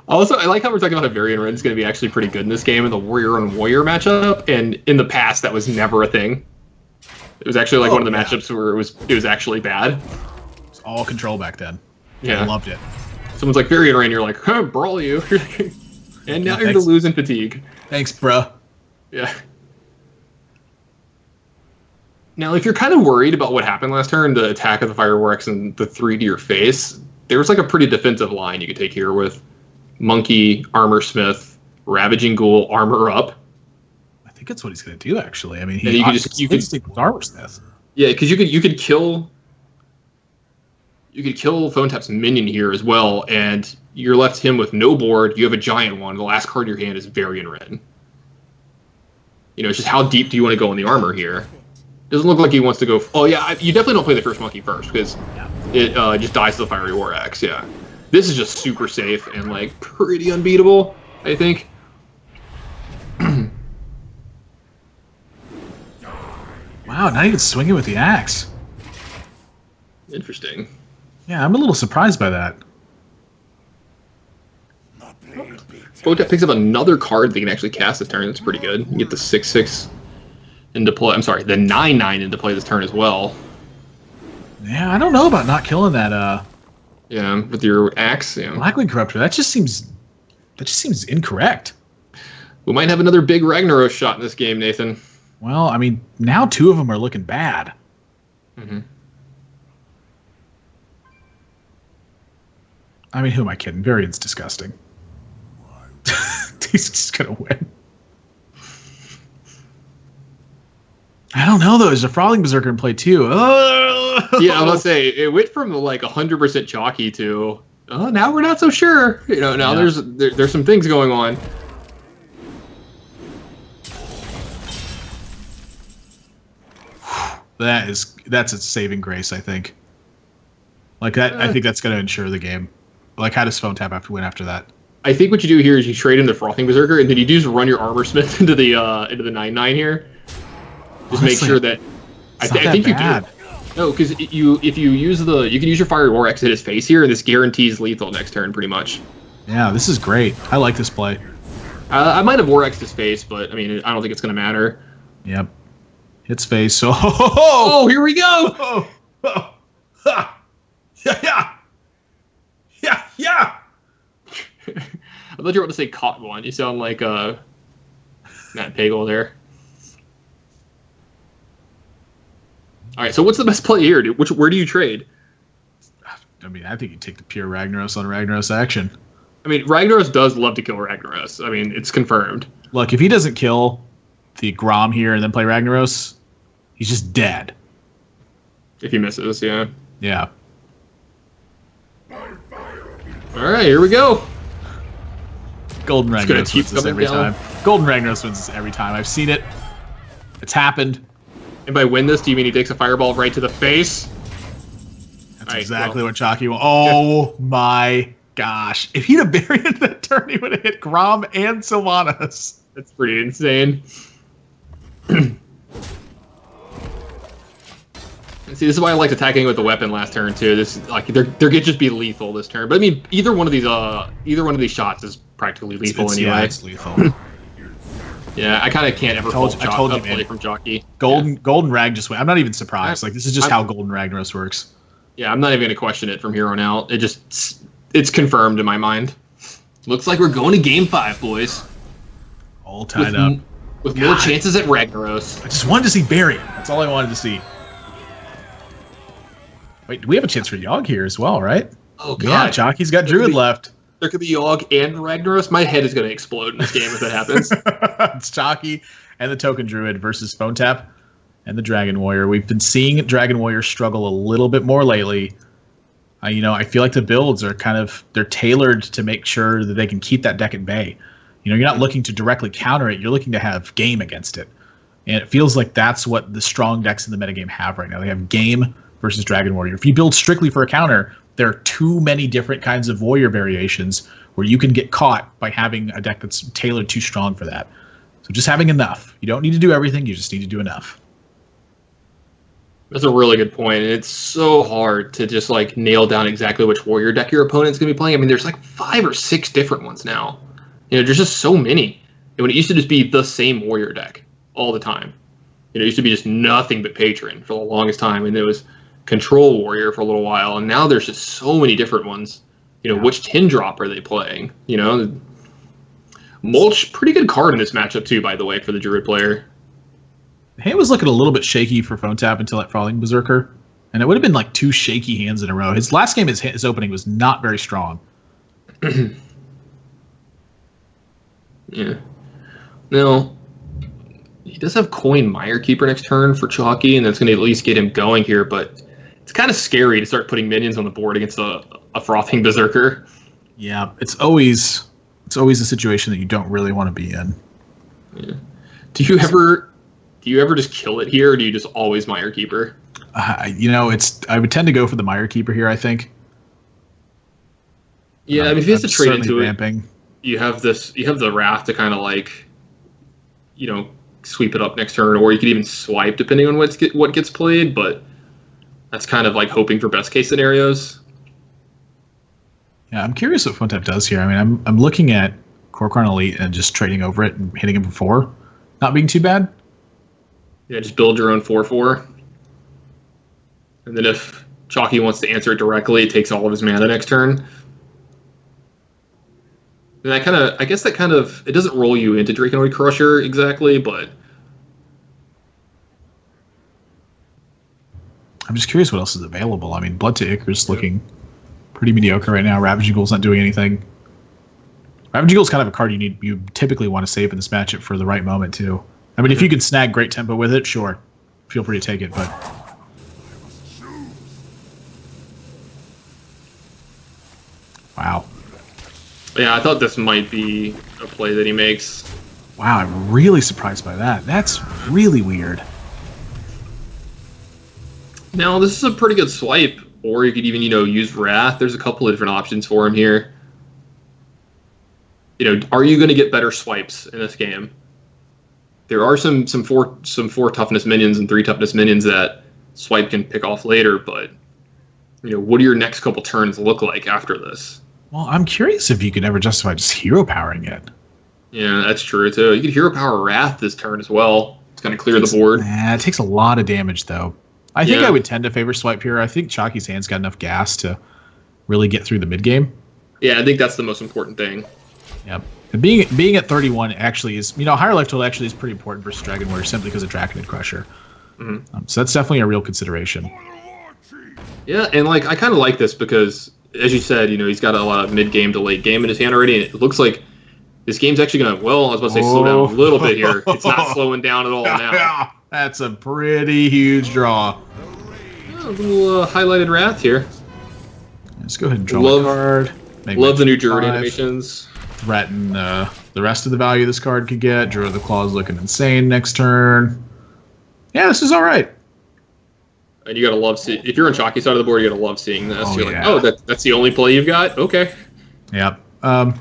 Also, I like how we're talking about how Varian Ren's going to be actually pretty good in this game in the Warrior on Warrior matchup, and in the past that was never a thing. It was actually like one of the matchups where it was actually bad. It was all control back then. Yeah, I loved it. Someone's like Varian Ren, you're like, huh, brawl you, and now you're to lose in fatigue. Thanks, bruh. Yeah. Now, if you're kind of worried about what happened last turn, the attack of the Fireworks and the 3 to your face, there was like a pretty defensive line you could take here with Monkey, Armor Smith, Ravaging Ghoul, Armor Up. I think that's what he's going to do, actually. I mean, you could just stick with Armor Smith. Yeah, because you could kill Phone Tap's minion here as well, and you're left him with no board. You have a giant one. The last card in your hand is Varian Ren. You know, it's just how deep do you want to go in the armor here? Doesn't look like he wants to go. Oh yeah, you definitely don't play the first monkey first because it just dies to the Fiery War Axe. Yeah, this is just super safe and like pretty unbeatable, I think. Wow, not even swinging with the axe. Interesting. Yeah, I'm a little surprised by that. Photep picks up another card that he can actually cast this turn. That's pretty good. You get the 6/6 into play. I'm sorry, the 9/9 into play this turn as well. Yeah, I don't know about not killing that. Yeah, with your axe. Yeah. Blackwing Corruptor. That just seems incorrect. We might have another big Ragnaros shot in this game, Nathan. Well, I mean, now 2 of them are looking bad. Mm-hmm. I mean, who am I kidding? Varian's disgusting. He's just gonna win. I don't know though. There's a Frothing Berserker in play too. Oh! Yeah, I was gonna say it went from like 100% chalky to now we're not so sure. You know, now there's some things going on. That's a saving grace, I think. Like that, I think that's gonna ensure the game. Like, how does Phone Tap have to win after that? I think what you do here is you trade in the Frothing Berserker, and then you just run your Armor Smith into the 9/9 here. Just Honestly, make sure that I think you do. No, because if you use you can use your Fiery War Axe to hit his face here, and this guarantees lethal next turn, pretty much. Yeah, this is great. I like this play. I might have War Axe his face, but I mean, I don't think it's gonna matter. Yep. Hits face. So oh, here we go. Yeah. I thought you were about to say caught one. You sound like Matt Pagel there. All right, so what's the best play here, dude? Where do you trade? I mean, I think you take the pure Ragnaros on Ragnaros action. I mean, Ragnaros does love to kill Ragnaros. I mean, it's confirmed. Look, if he doesn't kill the Grom here and then play Ragnaros, he's just dead. If he misses, yeah. Yeah. All right, here we go. Golden Ragnaros wins this every time. Golden Ragnaros wins this every time. I've seen it. It's happened. And by win this, do you mean he takes a fireball right to the face? That's exactly what Chalky will. Oh my gosh. If he'd have buried it that turn, he would have hit Grom and Sylvanas. That's pretty insane. See, this is why I liked attacking with the weapon last turn too. This like they're gonna just be lethal this turn. But I mean, either one of these shots is practically lethal anyway. Yeah, it's lethal. Yeah, I kind of can't ever told fault you, play man. from Jockey. Golden Rag just went. I'm not even surprised. Like, this is just how Golden Ragnaros works. Yeah, I'm not even going to question it from here on out. It's confirmed in my mind. Looks like we're going to Game 5, boys. All tied up. With more chances at Ragnaros. I just wanted to see Barry. That's all I wanted to see. Wait, do we have a chance for Yogg here as well, right? Oh, God. Yeah, Jockey's got Druid left. There could be Yogg and Ragnaros. My head is going to explode in this game if that happens. It's Jockey and the Token Druid versus Phone Tap and the Dragon Warrior. We've been seeing Dragon Warrior struggle a little bit more lately. I feel like the builds are they're tailored to make sure that they can keep that deck at bay. You're not looking to directly counter it. You're looking to have game against it. And it feels like that's what the strong decks in the metagame have right now. They have game versus Dragon Warrior. If you build strictly for a counter, there are too many different kinds of warrior variations where you can get caught by having a deck that's tailored too strong for that. So just having enough. You don't need to do everything. You just need to do enough. That's a really good point. And it's so hard to just nail down exactly which warrior deck your opponent's going to be playing. I mean, there's 5 or 6 different ones now. There's just so many. And when it used to just be the same warrior deck all the time. It used to be just nothing but Patron for the longest time. And it was Control Warrior for a little while. And now there's just so many different ones. Which 10-drop are they playing? Mulch, pretty good card in this matchup too, by the way, for the Druid player. Hand was looking a little bit shaky for Phone Tap until that Falling Berserker. And it would have been 2 shaky hands in a row. His last game, his opening was not very strong. Yeah. Now, he does have Coin Mire Keeper next turn for Chalky, and that's going to at least get him going here, but it's kind of scary to start putting minions on the board against a Frothing Berserker. Yeah, it's always a situation that you don't really want to be in. Yeah. Do you ever just kill it here, or do you just always Mire Keeper? I would tend to go for the Mire Keeper here, I think. Yeah, if he has to trade into ramping. You have the Wrath to kind of sweep it up next turn, or you could even swipe depending on what gets played, but that's kind of hoping for best case scenarios. Yeah, I'm curious what Phone Tap does here. I mean, I'm looking at Kor'kron Elite and just trading over it and hitting him for 4, not being too bad. Yeah, just build your own 4/4. And then if Chalky wants to answer it directly, it takes all of his mana next turn. And I guess it doesn't roll you into Draconoid Crusher exactly, but I'm just curious what else is available. I mean, Blood to Icarus looking pretty mediocre right now. Ravaging Ghoul's not doing anything. Ravaging Ghoul's kind of a card you typically want to save in this matchup for the right moment too. I mean, if you can snag great tempo with it, sure, feel free to take it. But wow. Yeah, I thought this might be a play that he makes. Wow, I'm really surprised by that. That's really weird. Now, this is a pretty good swipe, or you could even, use Wrath. There's a couple of different options for him here. Are you going to get better swipes in this game? There are some four toughness minions and 3 toughness minions that swipe can pick off later, but what do your next couple turns look like after this? Well, I'm curious if you could ever justify just hero powering it. Yeah, that's true too. You could hero power Wrath this turn as well. It's going to clear the board. It takes a lot of damage though. I think I would tend to favor swipe here. I think Chalky's hand's got enough gas to really get through the mid game. Yeah, I think that's the most important thing. Yep. And being at 31 actually is, higher life total actually is pretty important versus Dragon Warrior simply because of Draconid Crusher. Mm-hmm. So that's definitely a real consideration. Yeah, and I kind of like this because, as you said, he's got a lot of mid game to late game in his hand already, and it looks like this game's actually going to, I was about to say slow down a little bit here. It's not slowing down at all now. That's a pretty huge draw. Yeah, a little highlighted Wrath here. Let's go ahead and draw a card. Love the new Druid animations. Threaten the rest of the value this card could get. Druid of the Claw is looking insane next turn. Yeah, this is all right. And you gotta love if you're on Chalky's side of the board, you gotta love seeing this. Oh, you're that's the only play you've got. Okay. Yep. Well,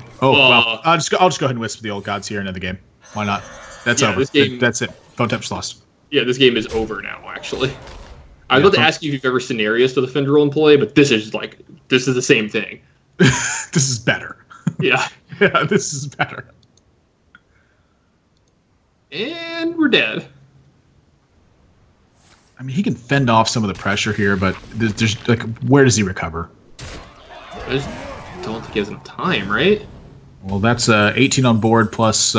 I'll just go ahead and wisp the old gods here into the game. Why not? That's over. That's it. Phone Tap's lost. Yeah, this game is over now. Actually, I was about to ask you if you've ever scenarios to the Findrel in play, but this is the same thing. This is better. Yeah. Yeah, this is better. And we're dead. I mean, he can fend off some of the pressure here, but there's like, where does he recover? I just don't think he has enough time, right? Well, that's 18 on board plus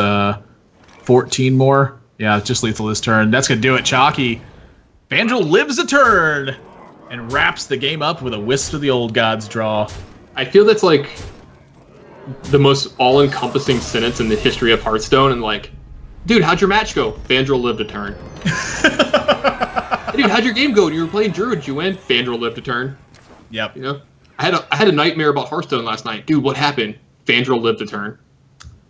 14 more. Yeah, it's just lethal this turn. That's going to do it. Chalky. Vandal lives a turn and wraps the game up with a Wisp of the Old Gods draw. I feel that's like the most all-encompassing sentence in the history of Hearthstone. And like, dude, how'd your match go? Vandal lived a turn. Hey, dude, how'd your game go? You were playing Druid. Did you win? Vandal lived a turn. Yep. You know, I had a nightmare about Hearthstone last night. Dude, what happened? Vandal lived a turn.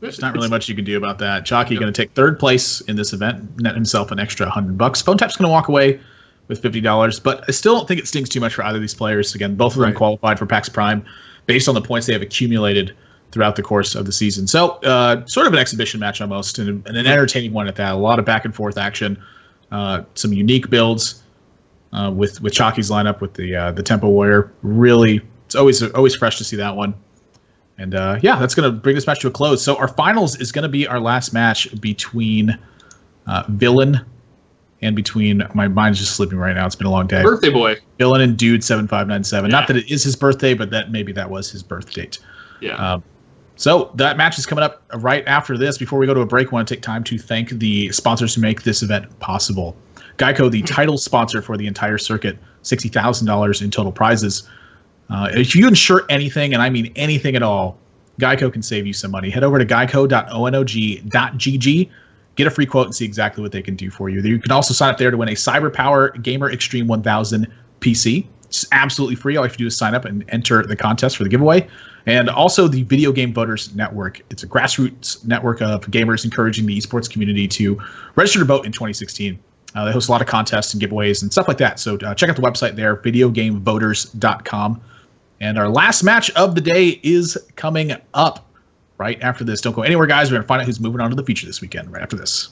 There's not really much you can do about that. Chalky going to take third place in this event, net himself an extra $100. Phone Tap's going to walk away with $50, but I still don't think it stings too much for either of these players. Again, both of them qualified for PAX Prime based on the points they have accumulated throughout the course of the season. So, sort of an exhibition match almost, and an entertaining one at that. A lot of back and forth action, some unique builds with Chalky's lineup with the Tempo Warrior. Really, it's always fresh to see that one. And yeah, that's going to bring this match to a close. So our finals is going to be our last match between Villain and between, my mind's just slipping right now. It's been a long day. Birthday boy. Villain and Dude 7597. Not that it is his birthday, but maybe that was his birth date. Yeah. So that match is coming up right after this. Before we go to a break, I want to take time to thank the sponsors who make this event possible. GEICO, the title sponsor for the entire circuit, $60,000 in total prizes. If you insure anything, and I mean anything at all, GEICO can save you some money. Head over to geico.onog.gg, get a free quote, and see exactly what they can do for you. You can also sign up there to win a CyberPower Gamer Extreme 1000 PC. It's absolutely free. All you have to do is sign up and enter the contest for the giveaway. And also the Video Game Voters Network. It's a grassroots network of gamers encouraging the esports community to register to vote in 2016. They host a lot of contests and giveaways and stuff like that. So check out the website there, videogamevoters.com. And our last match of the day is coming up right after this. Don't go anywhere, guys. We're going to find out who's moving on to the feature this weekend right after this.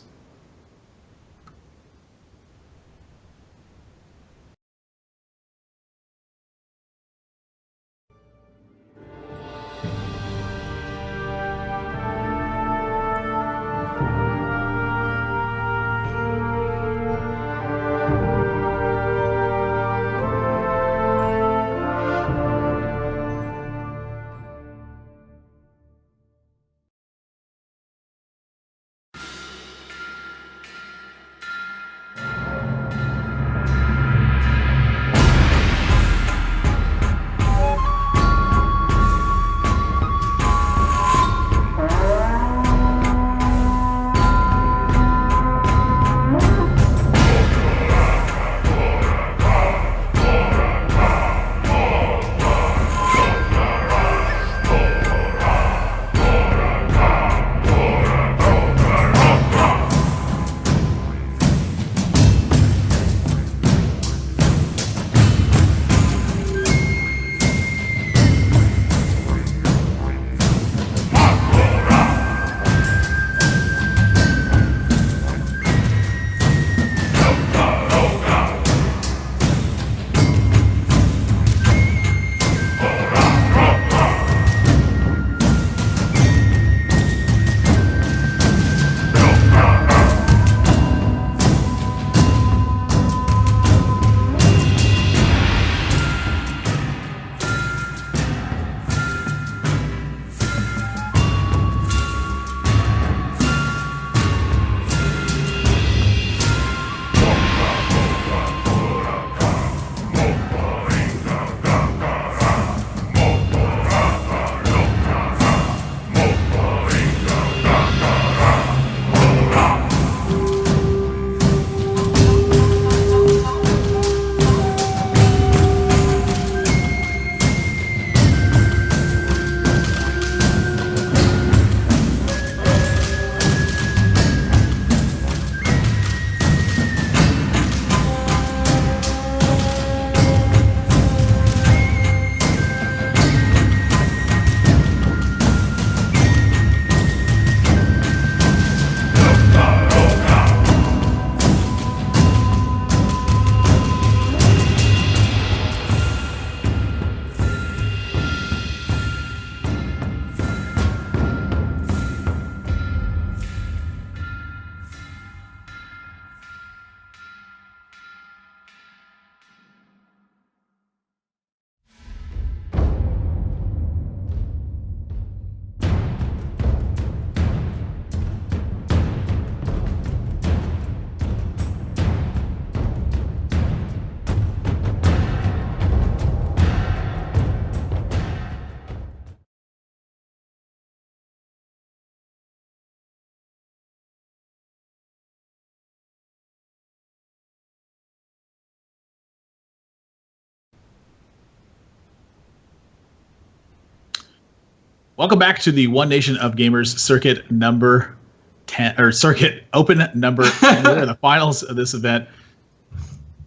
Welcome back to the One Nation of Gamers circuit number 10, or circuit open number 10. We're in the finals of this event.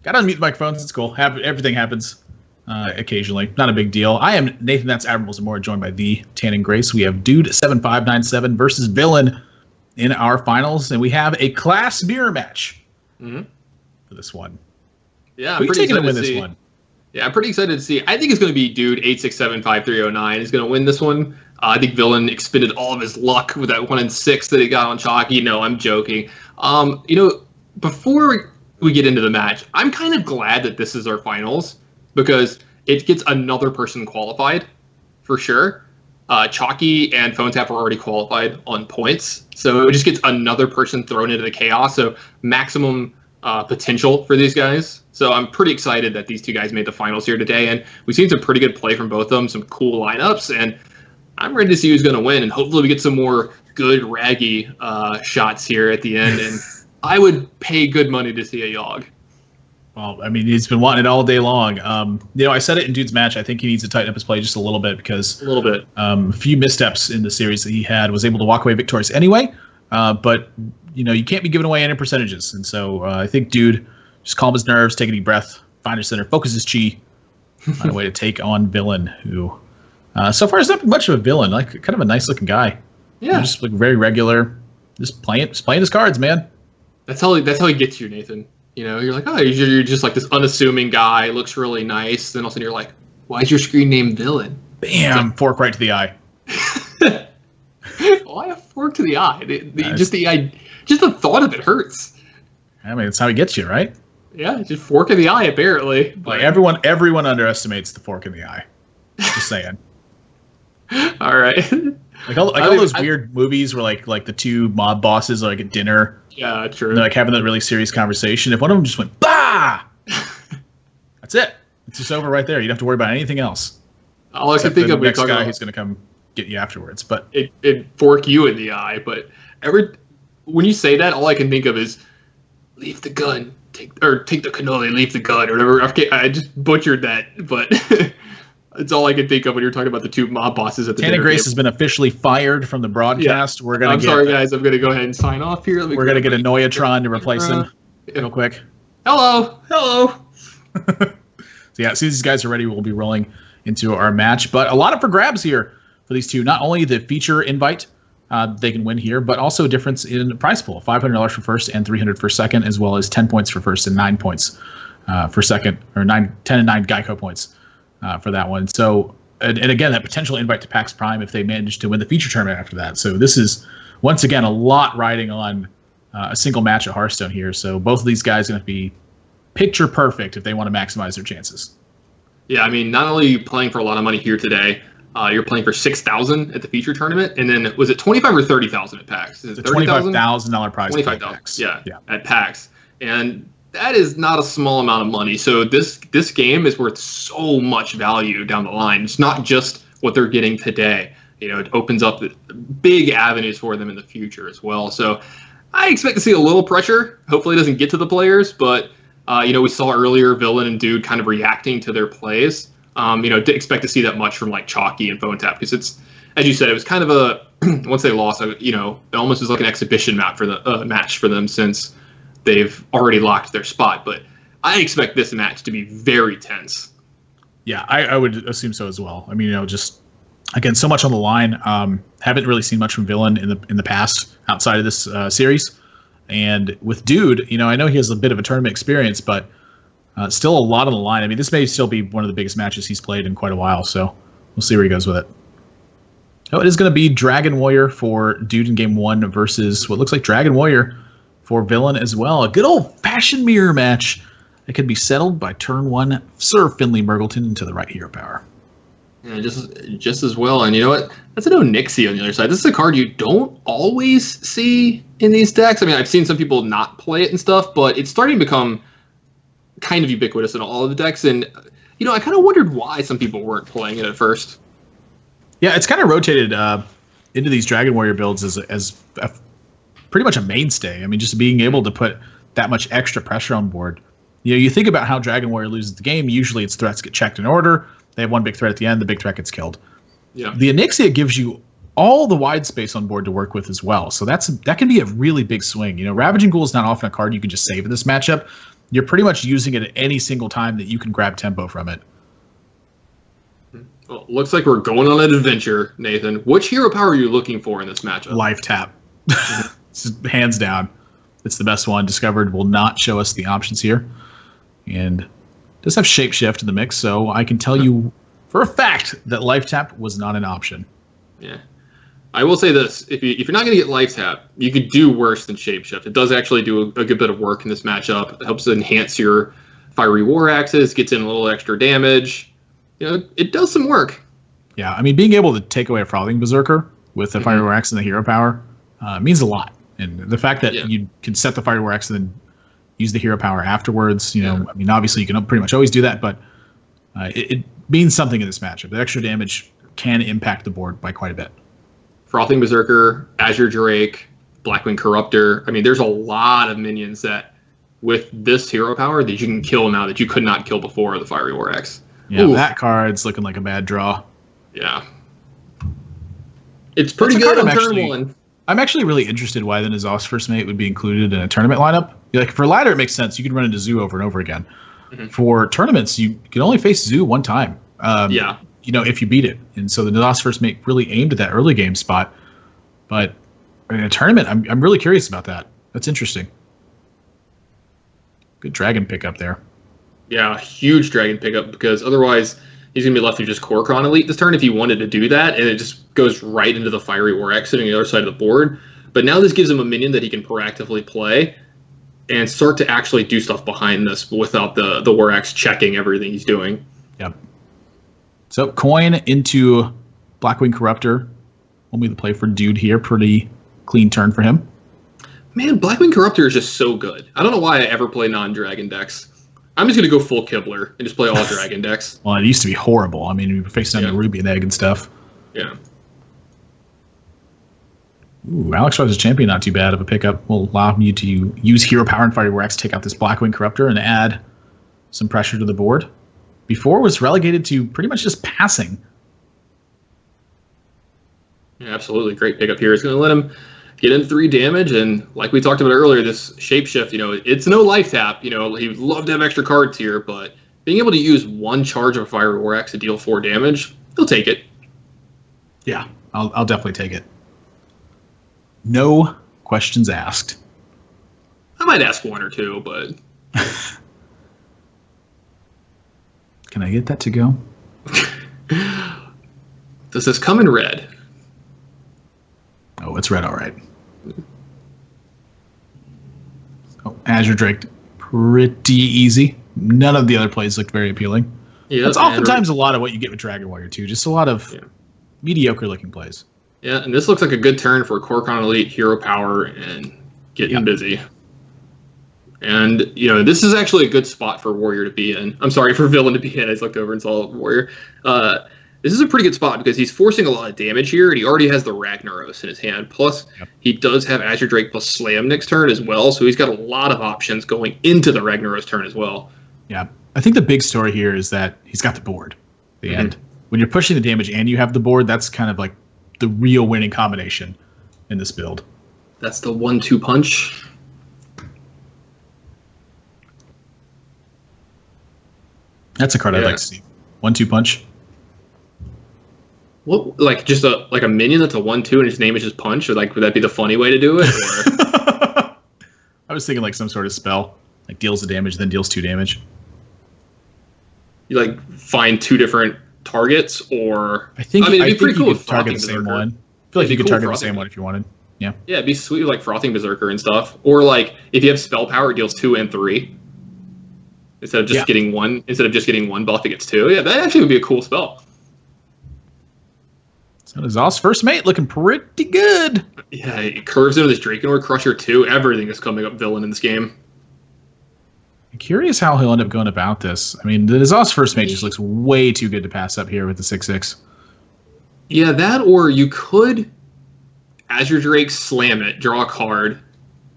Got to unmute the microphones. It's cool. Everything happens occasionally. Not a big deal. I am Nathan, that's Admiral Zamora, joined by the Tan and Grace. We have Dude7597 versus Villain in our finals, and we have a class mirror match for this one. Yeah, Who are you taking to win this one? Yeah, I'm pretty excited to see. I think it's going to be Dude 8675309 is going to win this one. I think Villain expended all of his luck with that 1 in 6 that he got on Chalky. No, I'm joking. Before we get into the match, I'm kind of glad that this is our finals because it gets another person qualified for sure. Chalky and Phone Tap are already qualified on points, so it just gets another person thrown into the chaos. So maximum potential for these guys. So I'm pretty excited that these two guys made the finals here today, and we've seen some pretty good play from both of them, some cool lineups, and I'm ready to see who's going to win, and hopefully we get some more good raggy shots here at the end, and I would pay good money to see a Yogg. Well, I mean, he's been wanting it all day long. I said it in Dude's match. I think he needs to tighten up his play just a little bit because a few missteps in the series that he had was able to walk away victorious anyway. But you can't be giving away any percentages, and so I think Dude just calm his nerves, take a deep breath, find his center, focus his chi, find a way to take on Villain, who so far is not much of a villain, like kind of a nice looking guy. Yeah, just like very regular, just playing his cards, man. That's how he gets you, Nathan. You're like, oh, you're just like this unassuming guy, looks really nice. Then all of a sudden you're like, why is your screen name Villain? Bam, fork right to the eye. Why a fork to the eye? Just the thought of it hurts. I mean, that's how he gets you, right? Yeah, just fork in the eye, apparently. Like everyone underestimates the fork in the eye. Just saying. All right. Like all those weird movies where like the two mob bosses are like at dinner. Yeah, true. And they're like having that really serious conversation. If one of them just went bah, that's it. It's just over right there. You don't have to worry about anything else. All I can think of the next guy who's going to come get you afterwards. But it fork you in the eye. But when you say that, all I can think of is leave the gun, take the cannoli, leave the gun, or whatever. I just butchered that, but. It's all I can think of when you're talking about the two mob bosses at the Tana Grace has been officially fired from the broadcast. Yeah. I'm sorry, guys. I'm going to go ahead and sign off here. We're going to get a Noyatron to replace him real quick. Hello. So yeah, as soon as these guys are ready, we'll be rolling into our match. But a lot up for grabs here for these two. Not only the feature invite they can win here, but also a difference in prize pool. $500 for first and $300 for second, as well as 10 points for first and 9 points for second, or 10 and 9 GEICO points. For that one. So, and again, that potential invite to PAX Prime if they manage to win the feature tournament after that. So this is, once again, a lot riding on a single match at Hearthstone here. So both of these guys are going to be picture perfect if they want to maximize their chances. Yeah, I mean, not only are you playing for a lot of money here today, you're playing for $6,000 at the feature tournament, and then was it $25,000 or $30,000 at PAX? Is it $25,000 prize? $25,000, yeah, at PAX, and that is not a small amount of money. So this game is worth so much value down the line. It's not just what they're getting today. It opens up big avenues for them in the future as well. So I expect to see a little pressure. Hopefully it doesn't get to the players, but we saw earlier Villain and Dude kind of reacting to their plays. Didn't expect to see that much from like Chalky and Phone Tap because it's, as you said, it was kind of a once they lost, it almost was like an exhibition match for them since they've already locked their spot. But I expect this match to be very tense. Yeah, I would assume so as well. I mean, just again, so much on the line. Haven't really seen much from Villain in the past outside of this series. And with Dude, I know he has a bit of a tournament experience, but still a lot on the line. I mean, this may still be one of the biggest matches he's played in quite a while. So we'll see where he goes with it. Oh, it is going to be Dragon Warrior for Dude in game 1 versus what looks like Dragon Warrior for Villain as well. A good old-fashioned mirror match that could be settled by turn 1, Sir Finley Murgleton into the right hero power. Yeah, just as well. And you know what? That's a no Nixie on the other side. This is a card you don't always see in these decks. I mean, I've seen some people not play it and stuff, but it's starting to become kind of ubiquitous in all of the decks. And, I kind of wondered why some people weren't playing it at first. Yeah, it's kind of rotated into these Dragon Warrior builds as pretty much a mainstay. I mean, just being able to put that much extra pressure on board. You think about how Dragon Warrior loses the game. Usually its threats get checked in order. They have one big threat at the end. The big threat gets killed. Yeah. The Onyxia gives you all the wide space on board to work with as well. So that can be a really big swing. Ravaging Ghoul is not often a card you can just save in this matchup. You're pretty much using it at any single time that you can grab tempo from it. Well, looks like we're going on an adventure, Nathan. Which hero power are you looking for in this matchup? Life tap. Hands down. It's the best one. Discovered will not show us the options here. And does have Shapeshift in the mix, so I can tell you for a fact that Life Tap was not an option. Yeah. I will say this. If you're not going to get Life Tap, you could do worse than Shapeshift. It does actually do a good bit of work in this matchup. It helps enhance your Fiery War Axes, gets in a little extra damage. It does some work. Yeah, I mean, being able to take away a Frothing Berserker with the Fiery War Axe and the hero power means a lot. And the fact that you can set the Fiery War Axe and then use the hero power afterwards, I mean, obviously you can pretty much always do that, but it means something in this matchup. The extra damage can impact the board by quite a bit. Frothing Berserker, Azure Drake, Blackwing Corruptor. I mean, there's a lot of minions that, with this hero power, that you can kill now that you could not kill before the Fiery War Axe. Yeah, that card's looking like a bad draw. Yeah. It's pretty good on turn one. I'm actually really interested why the N'Zoth's First Mate would be included in a tournament lineup. Like, for ladder, it makes sense. You can run into Zoo over and over again. For tournaments, you can only face Zoo one time. If you beat it. And so the N'Zoth's First Mate really aimed at that early game spot. But in a tournament, I'm really curious about that. That's interesting. Good dragon pickup there. Yeah, huge dragon pickup, because otherwise he's going to be left with just Kor'kron Elite this turn if he wanted to do that, and it just goes right into the Fiery War Axe sitting on the other side of the board. But now this gives him a minion that he can proactively play and start to actually do stuff behind this without the War Axe checking everything he's doing. Yep. So coin into Blackwing Corruptor. Only the play for Dude here. Pretty clean turn for him. Man, Blackwing Corruptor is just so good. I don't know why I ever play non-dragon decks. I'm just going to go full Kibler and just play all dragon decks. Well, it used to be horrible. I mean, we were facing down the Ruby and Egg and stuff. Yeah. Ooh, Alex Rise Champion, not too bad of a pickup. Will allow you to use hero power and Fiery War Axe, take out this Blackwing Corruptor, and add some pressure to the board. Before was relegated to pretty much just passing. Yeah, absolutely. Great pickup here. It's going to let him get in 3 damage, and like we talked about earlier, this Shapeshift, it's no life tap. He would love to have extra cards here, but being able to use 1 charge of a Fiery War Axe to deal 4 damage, he'll take it. Yeah, I'll definitely take it. No questions asked. I might ask 1 or 2, but... Can I get that to go? Does this come in red? Oh, it's red, all right. Oh, Azure Drake, pretty easy. None of the other plays looked very appealing. Yeah, that's oftentimes a lot of what you get with Dragon Warrior too. Just a lot of mediocre-looking plays. Yeah, and this looks like a good turn for Kor'kron Elite, hero power, and getting busy. And, this is actually a good spot for Warrior to be in. I'm sorry, for Villain to be in. I just looked over and saw Warrior. This is a pretty good spot because he's forcing a lot of damage here, and he already has the Ragnaros in his hand. Plus, he does have Azure Drake plus Slam next turn as well, so he's got a lot of options going into the Ragnaros turn as well. Yeah, I think the big story here is that he's got the board. And when you're pushing the damage and you have the board, that's kind of like the real winning combination in this build. That's the 1-2 punch. That's a card I'd like to see. 1-2 punch. What, like just a minion that's a 1-2 and his name is just punch? Or would that be the funny way to do it? Or? I was thinking like some sort of spell, like deals the damage, then deals 2 damage. You find 2 different targets, or I mean, it'd be pretty cool if target the same one. I feel like you could target the same one if you wanted. Yeah. Yeah, it'd be sweet with Frothing Berserker and stuff. Or if you have spell power, it deals 2 and 3. Instead of just getting 1 buff, it gets 2. Yeah, that actually would be a cool spell. So N'Zoth's First Mate looking pretty good. Yeah, it curves into this Drakenor Crusher too. Everything is coming up villain in this game. I'm curious how he'll end up going about this. I mean, the N'Zoth's First Mate just looks way too good to pass up here with the 6/6. Yeah, that, or you could Azure Drake slam it, draw a card,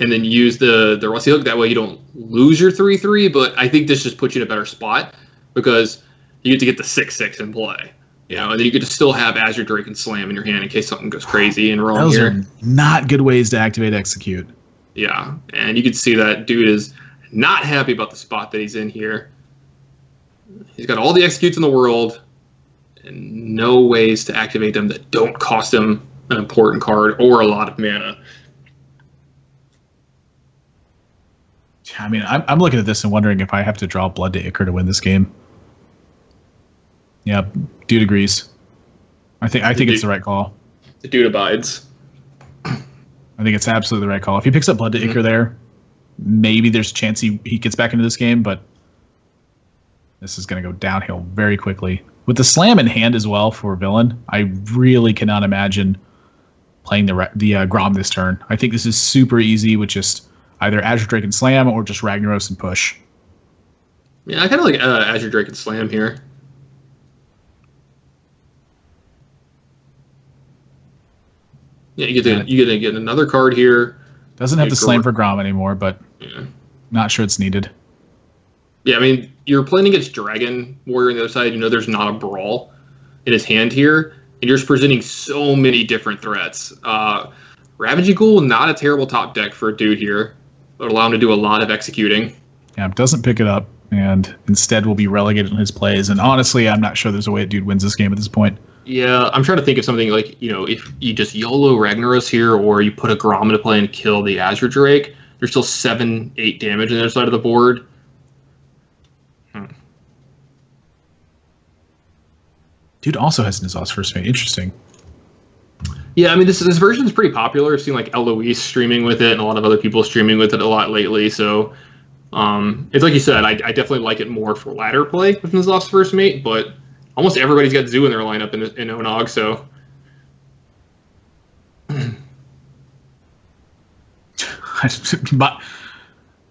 and then use the Rusty Hook. That way you don't lose your 3/3, but I think this just puts you in a better spot because you get to get the 6/6 in play. You know, and then you could still have Azure Drake and Slam in your hand in case something goes crazy and wrong Those here. are not good ways to activate execute. Yeah, and you can see that dude is not happy about the spot that he's in here. He's got all the executes in the world and no ways to activate them that don't cost him an important card or a lot of mana. I mean, I'm looking at this and wondering if I have to draw Blood to Ichor to win this game. Yeah, dude agrees. I think it's the right call. The dude abides. I think it's absolutely the right call. If he picks up Blood to Ichor there, maybe there's a chance he gets back into this game, but this is going to go downhill very quickly. With the Slam in hand as well for Villain, I really cannot imagine playing the Grom this turn. I think this is super easy with just either Azure Drake and Slam or just Ragnaros and push. Yeah, I kind of like Azure Drake and Slam here. Yeah, you get to get another card here. Doesn't have the Slam for Grom anymore, but not sure it's needed. Yeah, I mean, you're playing against Dragon Warrior on the other side. You know there's not a Brawl in his hand here, and you're just presenting so many different threats. Ravaging Ghoul, not a terrible top deck for a dude here. It'll allow him to do a lot of executing. Yeah, doesn't pick it up, and instead will be relegated in his plays. And honestly, I'm not sure there's a way a dude wins this game at this point. Yeah, I'm trying to think of something like, you know, if you just YOLO Ragnaros here, or you put a Grom into play and kill the Azure Drake, there's still 7-8 damage on the other side of the board. Dude also has Nizal's first mate. Interesting. Yeah, I mean, this version is pretty popular. I've seen like Eloise streaming with it and a lot of other people streaming with it a lot lately. So it's like you said, I definitely like it more for ladder play with Nizal's first mate, but almost everybody's got Zoo in their lineup in Onog, so.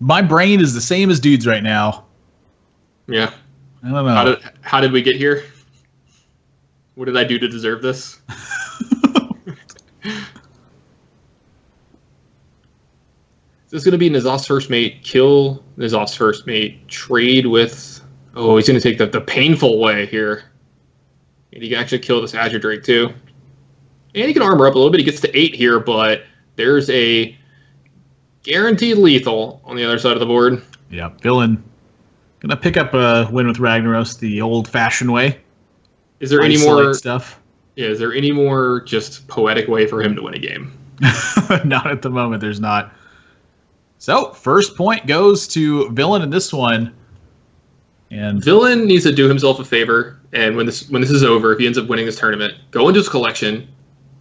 My brain is the same as dude's right now. Yeah. I don't know. How did we get here? What did I do to deserve this? This is going to be Nizal's first mate, kill Nizal's first mate, trade with... Oh, he's going to take the painful way here. And he can actually kill this Azure Drake, too. And he can armor up a little bit. He gets to 8 here, but there's a guaranteed lethal on the other side of the board. Yeah, Villain going to pick up a win with Ragnaros the old-fashioned way. Is there any more stuff? Yeah, is there any more just poetic way for him to win a game? Not at the moment. There's not. So first point goes to Villain in this one, and Villain needs to do himself a favor. And when this is over, if he ends up winning this tournament, go into his collection,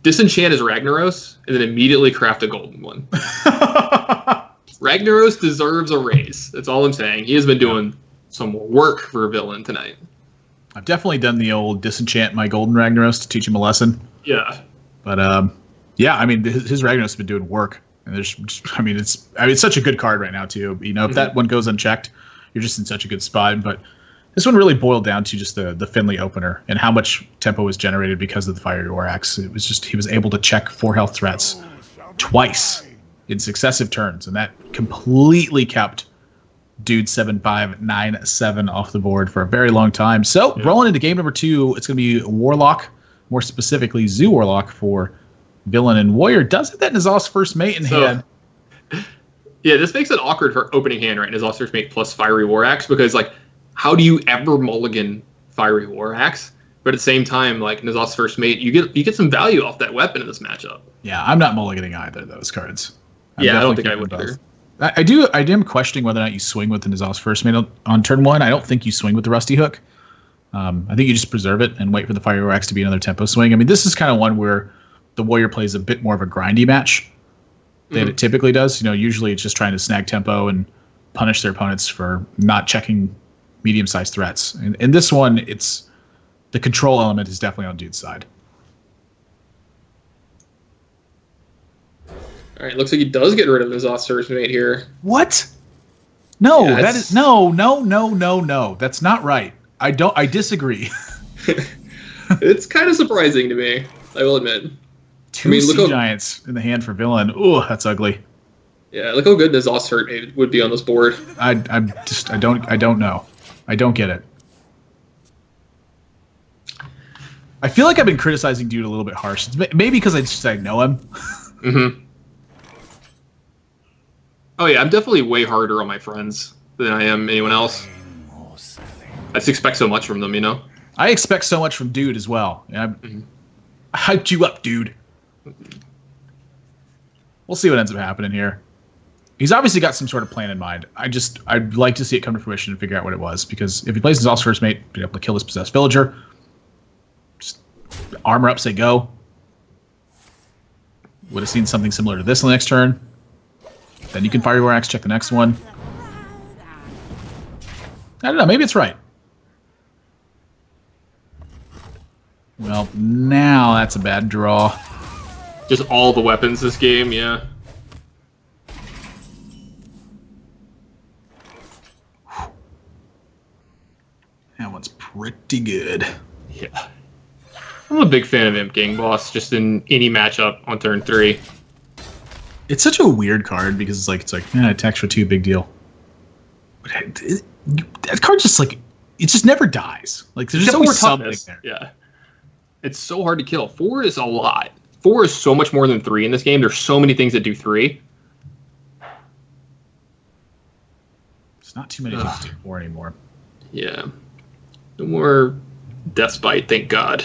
disenchant his Ragnaros, and then immediately craft a golden one. Ragnaros deserves a raise. That's all I'm saying. He has been doing some work for a Villain tonight. I've definitely done the old disenchant my golden Ragnaros to teach him a lesson. Yeah. But yeah, I mean his Ragnaros has been doing work, and it's such a good card right now too. You know, if that one goes unchecked, you're just in such a good spot. But this one really boiled down to just the Finley opener and how much tempo was generated because of the Fiery War Axe. It was just he was able to check 4 health threats twice in successive turns, and that completely kept dude 7-5-9-7 off the board for a very long time. So rolling into game number 2, it's going to be Warlock, more specifically Zoo Warlock for Villain, and Warrior does have that Nizal's first mate in hand. Yeah, this makes it awkward for opening hand, right? Nizal's first mate plus Fiery War Axe, because like, how do you ever mulligan Fiery War Axe? But at the same time, like Nizal's first mate, you get some value off that weapon in this matchup. Yeah, I'm not mulliganing either of those cards. I don't think I would either. I am questioning whether or not you swing with the Nizal's first mate on turn 1. I don't think you swing with the Rusty Hook. I think you just preserve it and wait for the Fiery Axe to be another tempo swing. I mean, this is kind of one where the Warrior plays a bit more of a grindy match than it typically does. You know, usually it's just trying to snag tempo and punish their opponents for not checking medium-sized threats. And in this one, it's the control element is definitely on dude's side. All right, looks like he does get rid of his first mate here. What? No, Yeah, that is no. That's not right. I disagree. It's kind of surprising to me, I will admit. 2 Sea Giants in the hand for Villain. Ooh, that's ugly. Yeah, look how good this Ostert mate would be on this board. I don't know. I don't get it. I feel like I've been criticizing Dude a little bit harsh. It's maybe because I know him. Mm-hmm. Oh yeah, I'm definitely way harder on my friends than I am anyone else. I just expect so much from them, you know? I expect so much from Dude as well. I hyped you up, Dude. We'll see what ends up happening here. He's obviously got some sort of plan in mind. I'd like to see it come to fruition and figure out what it was, because if he plays his All First Mate, be able to kill this possessed villager. Just armor up, say go. Would have seen something similar to this on the next turn. Then you can fire your axe, check the next one. I don't know, maybe it's right. Well, now that's a bad draw. Just all the weapons this game, yeah. That one's pretty good. Yeah. I'm a big fan of Imp Gang Boss, just in any matchup on turn 3. It's such a weird card because it's like attacks for 2, big deal. But that card just it just never dies. Like there's just always something there. Yeah. It's so hard to kill. 4 is a lot. 4 is so much more than 3 in this game. There's so many things that do 3. It's not too many things to do 4 anymore. Yeah. No more Deathbite, thank God.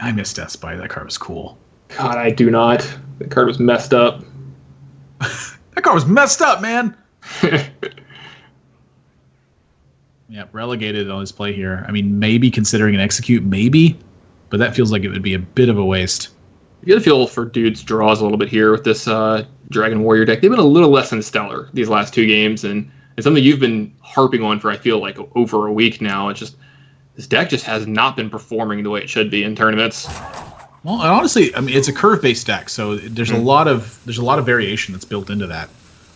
I miss Deathbite. That card was cool. God, I do not. That card was messed up. That card was messed up, man. Yeah, relegated on his play here. I mean, maybe considering an execute, maybe, but that feels like it would be a bit of a waste. You get a feel for Dude's draws a little bit here with this Dragon Warrior deck. They've been a little less than stellar these last 2 games, and it's something you've been harping on for, I feel like, over a week now. It's just this deck just has not been performing the way it should be in tournaments. Well, and honestly, I mean, it's a curve-based deck, so there's a lot of variation that's built into that.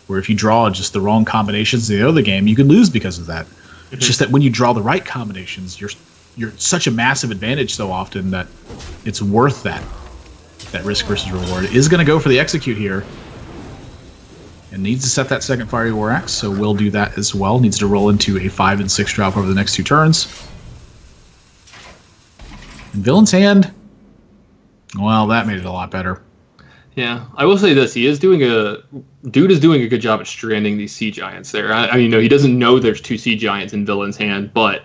Where if you draw just the wrong combinations in the other game, you could lose because of that. It's just that when you draw the right combinations, you're such a massive advantage so often that it's worth that risk versus reward. It is going to go for the execute here, and needs to set that second Fiery War Axe, so we'll do that as well. Needs to roll into a 5 and 6 drop over the next 2 turns. And Villain's Hand, well, that made it a lot better. Yeah, I will say this: Dude is doing a good job at stranding these Sea Giants there. I mean, he doesn't know there's 2 Sea Giants in Villain's Hand, but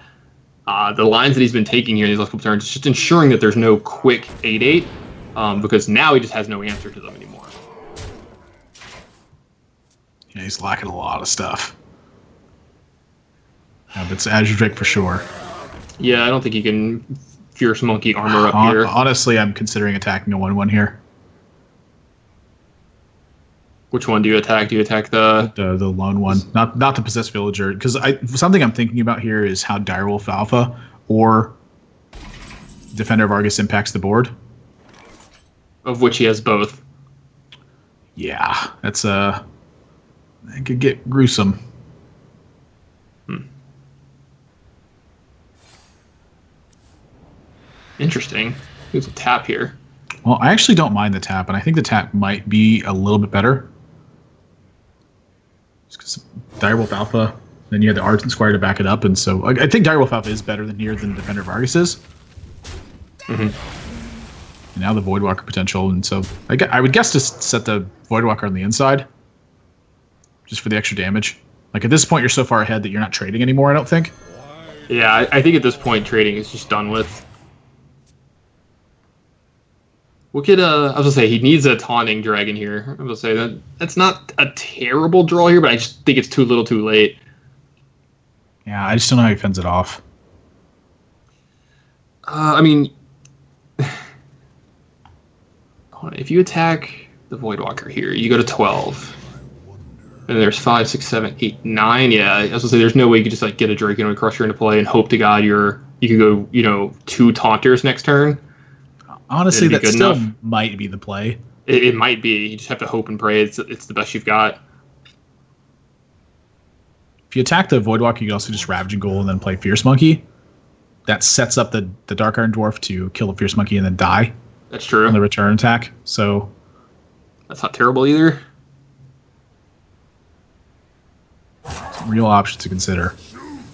the lines that he's been taking here in these last couple turns is just ensuring that there's no quick 8/8, because now he just has no answer to them anymore. Yeah, he's lacking a lot of stuff. Yeah, but it's Azure Drake for sure. Yeah, I don't think he can Fierce Monkey armor up here. Honestly, I'm considering attacking a 1/1 here. Which one do you attack? Do you attack the lone one, not the possessed villager? Because something I'm thinking about here is how Direwolf Alpha or Defender of Argus impacts the board. Of which he has both. Yeah, that's it could get gruesome. Interesting. There's a tap here. Well, I actually don't mind the tap, and I think the tap might be a little bit better. Just because Direwolf Alpha, then you have the Ardent Squire to back it up, and so I think Direwolf Alpha is better than Defender of Argus is. Mm-hmm. And now the Voidwalker potential, and so I would guess to set the Voidwalker on the inside, just for the extra damage. Like at this point, you're so far ahead that you're not trading anymore, I don't think. Yeah, I think at this point trading is just done with. What could I was gonna say he needs a taunting dragon here. I was gonna say that's not a terrible draw here, but I just think it's too little, too late. Yeah, I just don't know how he fends it off. I mean, if you attack the Voidwalker here, you go to 12. And there's 5, 6, 7, 8, 9. Yeah, I was gonna say there's no way you could just like get a Draken Crusher into play and hope to God you could go 2 Taunters next turn. Honestly, that still might be the play. It might be. You just have to hope and pray it's the best you've got. If you attack the Voidwalker, you can also just Ravaging Ghoul and then play Fierce Monkey. That sets up the Dark Iron Dwarf to kill the Fierce Monkey and then die. That's true. On the return attack. So that's not terrible either. Some real options to consider.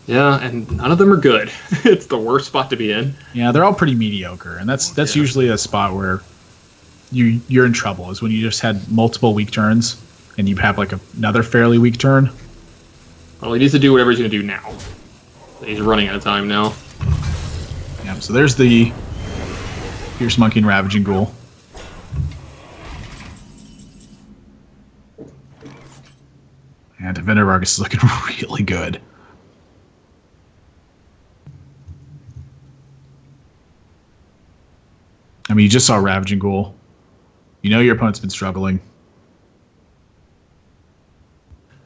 Yeah, and none of them are good. It's the worst spot to be in. Yeah, they're all pretty mediocre, and that's usually a spot where you're in trouble. Is when you just had multiple weak turns, and you have like another fairly weak turn. Well, he needs to do whatever he's going to do now. He's running out of time now. Yeah, so there's the Fierce Monkey and Ravaging Ghoul. And Defender Vargas is looking really good. I mean, you just saw Ravaging Ghoul. You know your opponent's been struggling.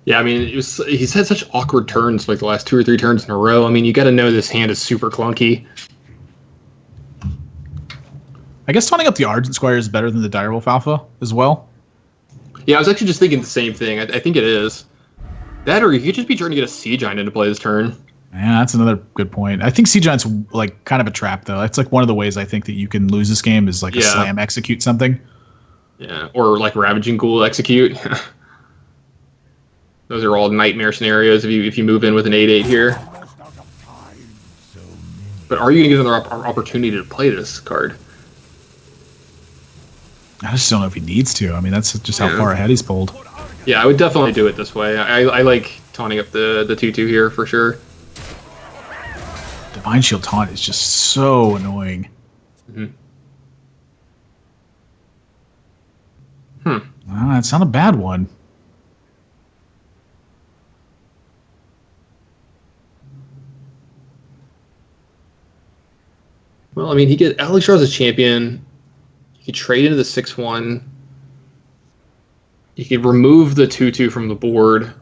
Yeah, I mean, he's had such awkward turns like the last 2 or 3 turns in a row. I mean, you got to know this hand is super clunky. I guess taunting up the Argent Squire is better than the Direwolf Alpha as well. Yeah, I was actually just thinking the same thing. I think it is. That, or you could just be trying to get a Sea Giant into play this turn. Yeah, that's another good point. I think Sea Giant's like kind of a trap, though. That's like one of the ways I think that you can lose this game is like a slam execute something. Yeah, or like Ravaging Ghoul execute. Those are all nightmare scenarios if you move in with an 8/8 here. But are you going to get another opportunity to play this card? I just don't know if he needs to. I mean, that's just how far ahead he's pulled. Yeah, I would definitely do it this way. I like taunting up the 2/2 here for sure. Divine Shield taunt is just so annoying. Well, that's not a bad one. Well, I mean, Alex Shaw's a champion. You could trade into the 6/1. You could remove the 2/2 from the board,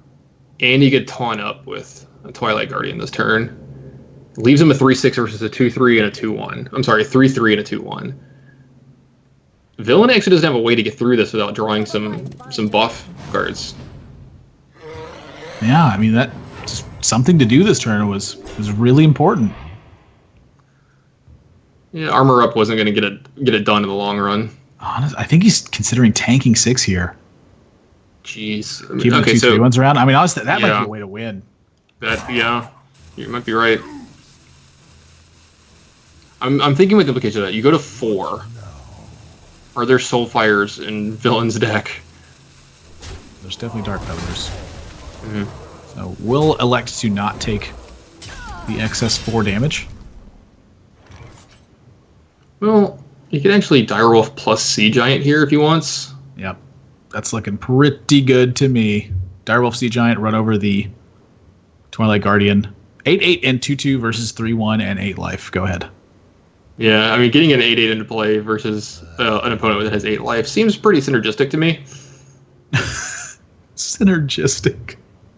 and you could taunt up with a Twilight Guardian this turn. Leaves him a 3/6 versus a 2/3 and a 2/1. I'm sorry, 3/3 and a 2/1. Villain actually doesn't have a way to get through this without drawing some buff cards. Yeah, I mean that just something to do this turn was really important. Yeah, Armor Up wasn't going to get it done in the long run. Honestly, I think he's considering tanking 6 here. Jeez. Keeping the 2/3 around. I mean, honestly, that might be a way to win. You might be right. I'm thinking with the implication of that. You go to 4. Are there Soulfires in Villain's deck? There's definitely Dark Feathers. So we'll elect to not take the excess 4 damage. Well, you can actually Direwolf plus Sea Giant here if he wants. Yep. That's looking pretty good to me. Direwolf Sea Giant, run over the Twilight Guardian. 8/8 and 2/2 versus 3/1 and 8 life. Go ahead. Yeah, I mean, getting an 8/8 into play versus an opponent that has 8 life seems pretty synergistic to me. Synergistic.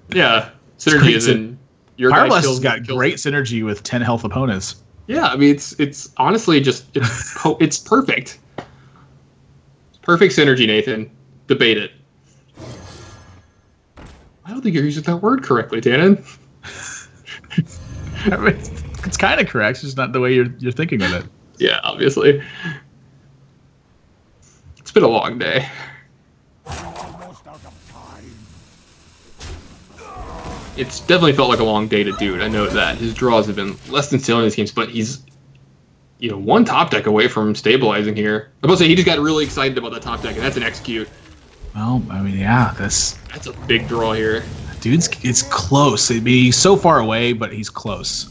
Yeah, synergy is in your Power guy Blast kills, has got kills great synergy with 10 health opponents. Yeah, I mean, it's honestly just it's perfect. Perfect synergy, Nathan. Debate it. I don't think you're using that word correctly, Tannen. I mean, it's kind of correct, it's just not the way you're thinking of it. Yeah, obviously. It's been a long day. It's definitely felt like a long day to do it. I know that. His draws have been less than stellar in these games, but he's, one top deck away from stabilizing here. I'm about to say he just got really excited about that top deck, and that's an execute. Well, I mean, yeah, That's a big draw here. Dude's, it's close. It'd be so far away, but he's close.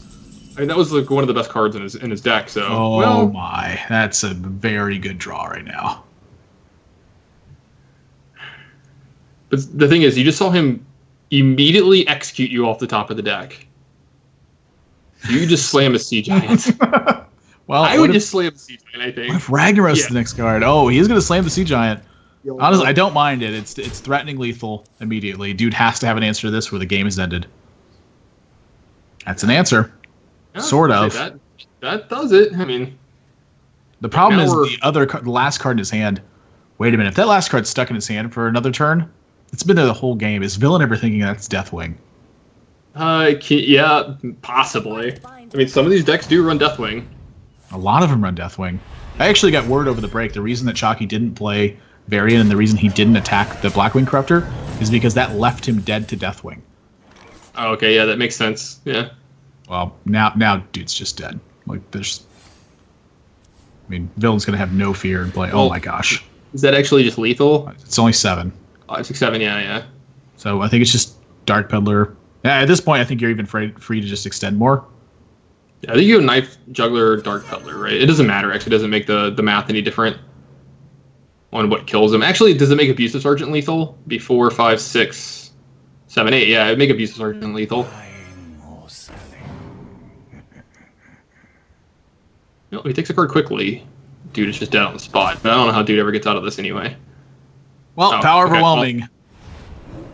I mean, that was like one of the best cards in his deck. So, oh my, that's a very good draw right now. But the thing is, you just saw him immediately execute you off the top of the deck. You just slam a Sea Giant. Well, I would just slam the Sea Giant, I think. What if Ragnaros is the next card? Oh, he's going to slam the Sea Giant. Honestly, I don't mind it. It's threatening lethal immediately. Dude has to have an answer to this where the game is ended. That's an answer. Yeah, sort of. That does it. I mean, the problem is the last card in his hand. Wait a minute. If that last card's stuck in his hand for another turn, it's been there the whole game. Is Villain ever thinking that's Deathwing? Yeah, possibly. I mean, some of these decks do run Deathwing. A lot of them run Deathwing. I actually got word over the break. The reason that Chalky didn't play Varian and the reason he didn't attack the Blackwing Corruptor is because that left him dead to Deathwing. Oh, okay, yeah, that makes sense. Yeah. Well, now dude's just dead. Like, Villain's going to have no fear and play. Oh, my gosh. Is that actually just lethal? It's only 7. 5, 6, 7, yeah. So I think it's just Dark Peddler. At this point, I think you're even free to just extend more. Yeah, I think you have Knife Juggler, Dark Peddler, right? It doesn't matter, actually. It doesn't make the math any different on what kills him. Actually, does it make Abusive Sergeant lethal? Before 5, 6, 7, 8. Yeah, it'd make Abusive Sergeant lethal. No, he takes a card quickly. Dude is just dead on the spot. But I don't know how dude ever gets out of this anyway. Well, Power Overwhelming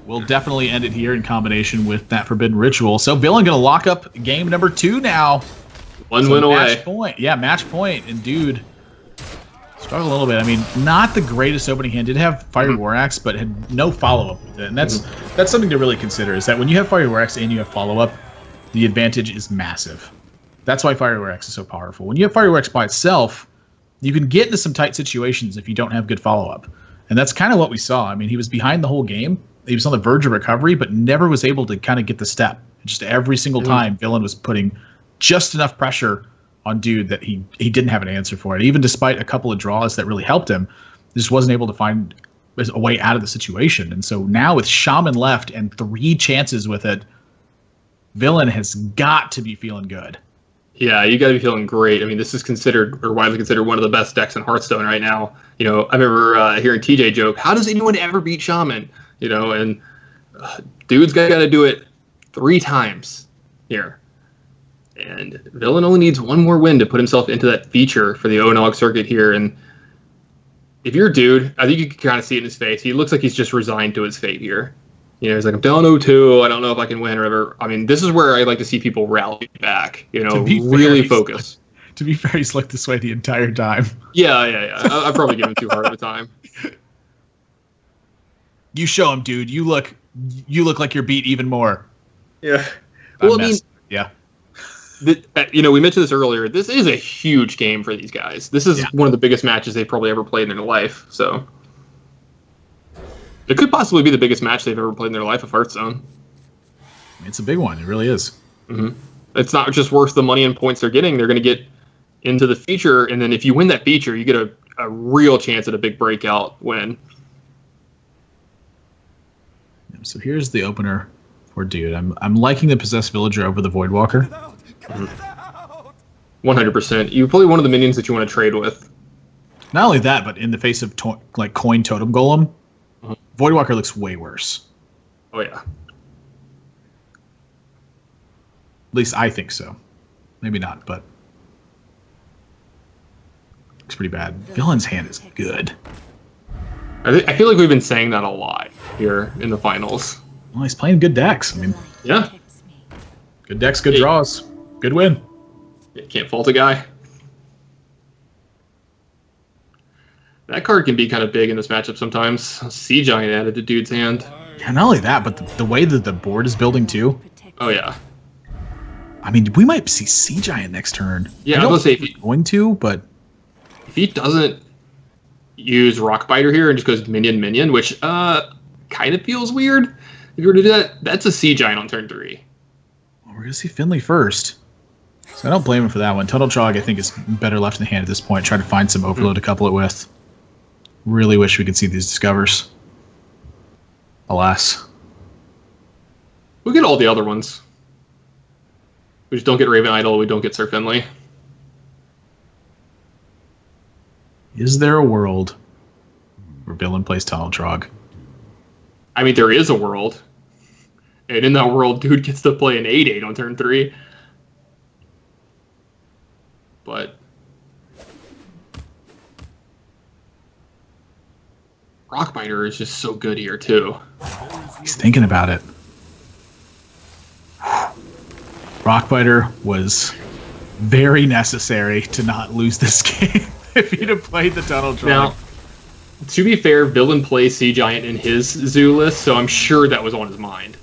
will definitely end it here in combination with that Forbidden Ritual. So Villain going to lock up game number 2 now. One win away. Match point. Yeah, match point. And dude struggled a little bit. I mean, not the greatest opening hand. Did have Fiery War Axe, but had no follow-up with it. And that's something to really consider, is that when you have Fiery War Axe and you have follow-up, the advantage is massive. That's why Fiery War Axe is so powerful. When you have Fiery War Axe by itself, you can get into some tight situations if you don't have good follow-up. And that's kind of what we saw. I mean, he was behind the whole game. He was on the verge of recovery, but never was able to kind of get the step. Just every single time, Villain was putting just enough pressure on dude that he didn't have an answer for it. Even despite a couple of draws that really helped him, just wasn't able to find a way out of the situation. And so now with Shaman left and 3 chances with it, Villain has got to be feeling good. Yeah, you got to be feeling great. I mean, this is considered, or widely considered, one of the best decks in Hearthstone right now. You know, I remember hearing TJ joke, how does anyone ever beat Shaman? You know, and dude's got to do it 3 times here. And Villain only needs 1 more win to put himself into that feature for the Onog circuit here. And if you're dude, I think you can kind of see it in his face. He looks like he's just resigned to his fate here. You know, he's like, I'm down 0-2. I don't know if I can win or whatever. I mean, this is where I like to see people rally back, you know, really focus. To be fair, he's looked this way the entire time. Yeah. I've probably given too hard of a time. You show him, dude. You look like you're beat even more. Yeah. Well, I mean, yeah. You know, we mentioned this earlier. This is a huge game for these guys. This is one of the biggest matches they've probably ever played in their life. So it could possibly be the biggest match they've ever played in their life of Hearthstone. It's a big one. It really is. Mm-hmm. It's not just worth the money and points they're getting. They're going to get into the feature, and then if you win that feature, you get a real chance at a big breakout win. So here's the opener for dude. I'm liking the Possessed Villager over the Voidwalker. 100%. You play one of the minions that you want to trade with. Not only that, but in the face of like Coin Totem Golem, Voidwalker looks way worse. Oh yeah. At least I think so. Maybe not, but looks pretty bad. Villain's hand is good. I feel like we've been saying that a lot here in the finals. Well, he's playing good decks. I mean, yeah. Good decks, good draws. Good win. You can't fault a guy. That card can be kind of big in this matchup sometimes. Sea Giant added to dude's hand. Yeah, not only that, but the way that the board is building too. Oh yeah. I mean, we might see Sea Giant next turn. Yeah, I was going to say, if he's going to, but if he doesn't use Rockbiter here and just goes minion, which kind of feels weird. If you were to do that, that's a Sea Giant on turn 3. Well, we're going to see Finley first. So I don't blame him for that one. Total Trog, I think, is better left in the hand at this point. Try to find some overload to couple it with. Really wish we could see these Discovers. Alas. We get all the other ones. We just don't get Raven Idol. We don't get Sir Finley. Is there a world where Villain plays Tunnel Trog? I mean, there is a world. And in that world, dude gets to play an 8/8 on turn 3. But Rockbiter is just so good here, too. He's thinking about it. Rockbiter was very necessary to not lose this game if he'd have played the Tunnel Trog. Now, to be fair, Villain plays Sea Giant in his zoo list, so I'm sure that was on his mind.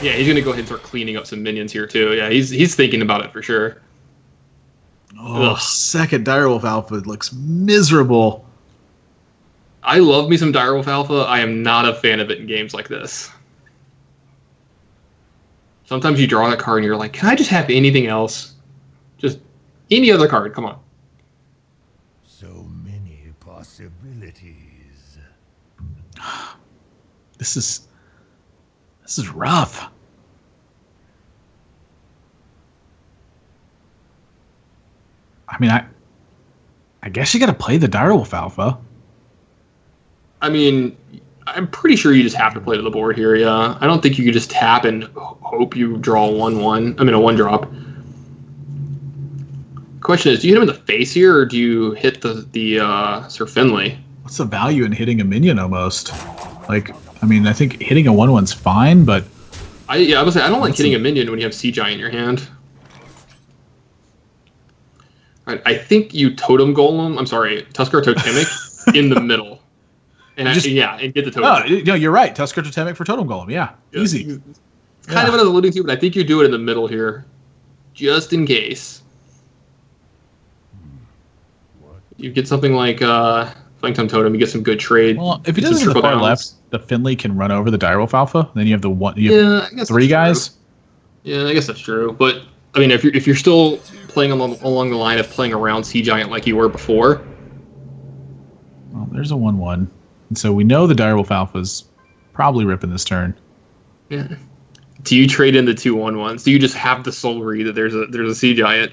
Yeah, he's going to go ahead and start cleaning up some minions here, too. Yeah, he's thinking about it for sure. Oh, second Direwolf Alpha looks miserable. I love me some Direwolf Alpha. I am not a fan of it in games like this. Sometimes you draw that card and you're like, can I just have anything else? Just any other card. Come on. So many possibilities. This is rough. I mean, I guess you got to play the Direwolf Alpha. I mean, I'm pretty sure you just have to play to the board here, yeah. I don't think you could just tap and hope you draw a 1/1. I mean, a 1-drop. Question is, do you hit him in the face here, or do you hit the Sir Finley? What's the value in hitting a minion almost? Like, I mean, I think hitting a 1/1's fine, but... I would say I don't like hitting a minion when you have Sea Giant in your hand. I think you Totem Golem, I'm sorry, Tuskar Totemic in the middle. And and get the Totem. Oh, no, you're right. Tuskar Totemic for Totem Golem, yeah. Easy. It's kind of what I was alluding to, but I think you do it in the middle here. Just in case. You get something like Flankton Totem, you get some good trade. Well, if he does it to the far left, the Finley can run over the Direwolf Alpha, then you have I guess 3 guys. Yeah, I guess that's true. But I mean, if you're still playing along the line of playing around Sea Giant like you were before. Well, there's a 1/1. And so we know the Direwolf Alpha's probably ripping this turn. Yeah. Do you trade in the 2 1/1s? Do you just have the soul read that there's a Sea Giant?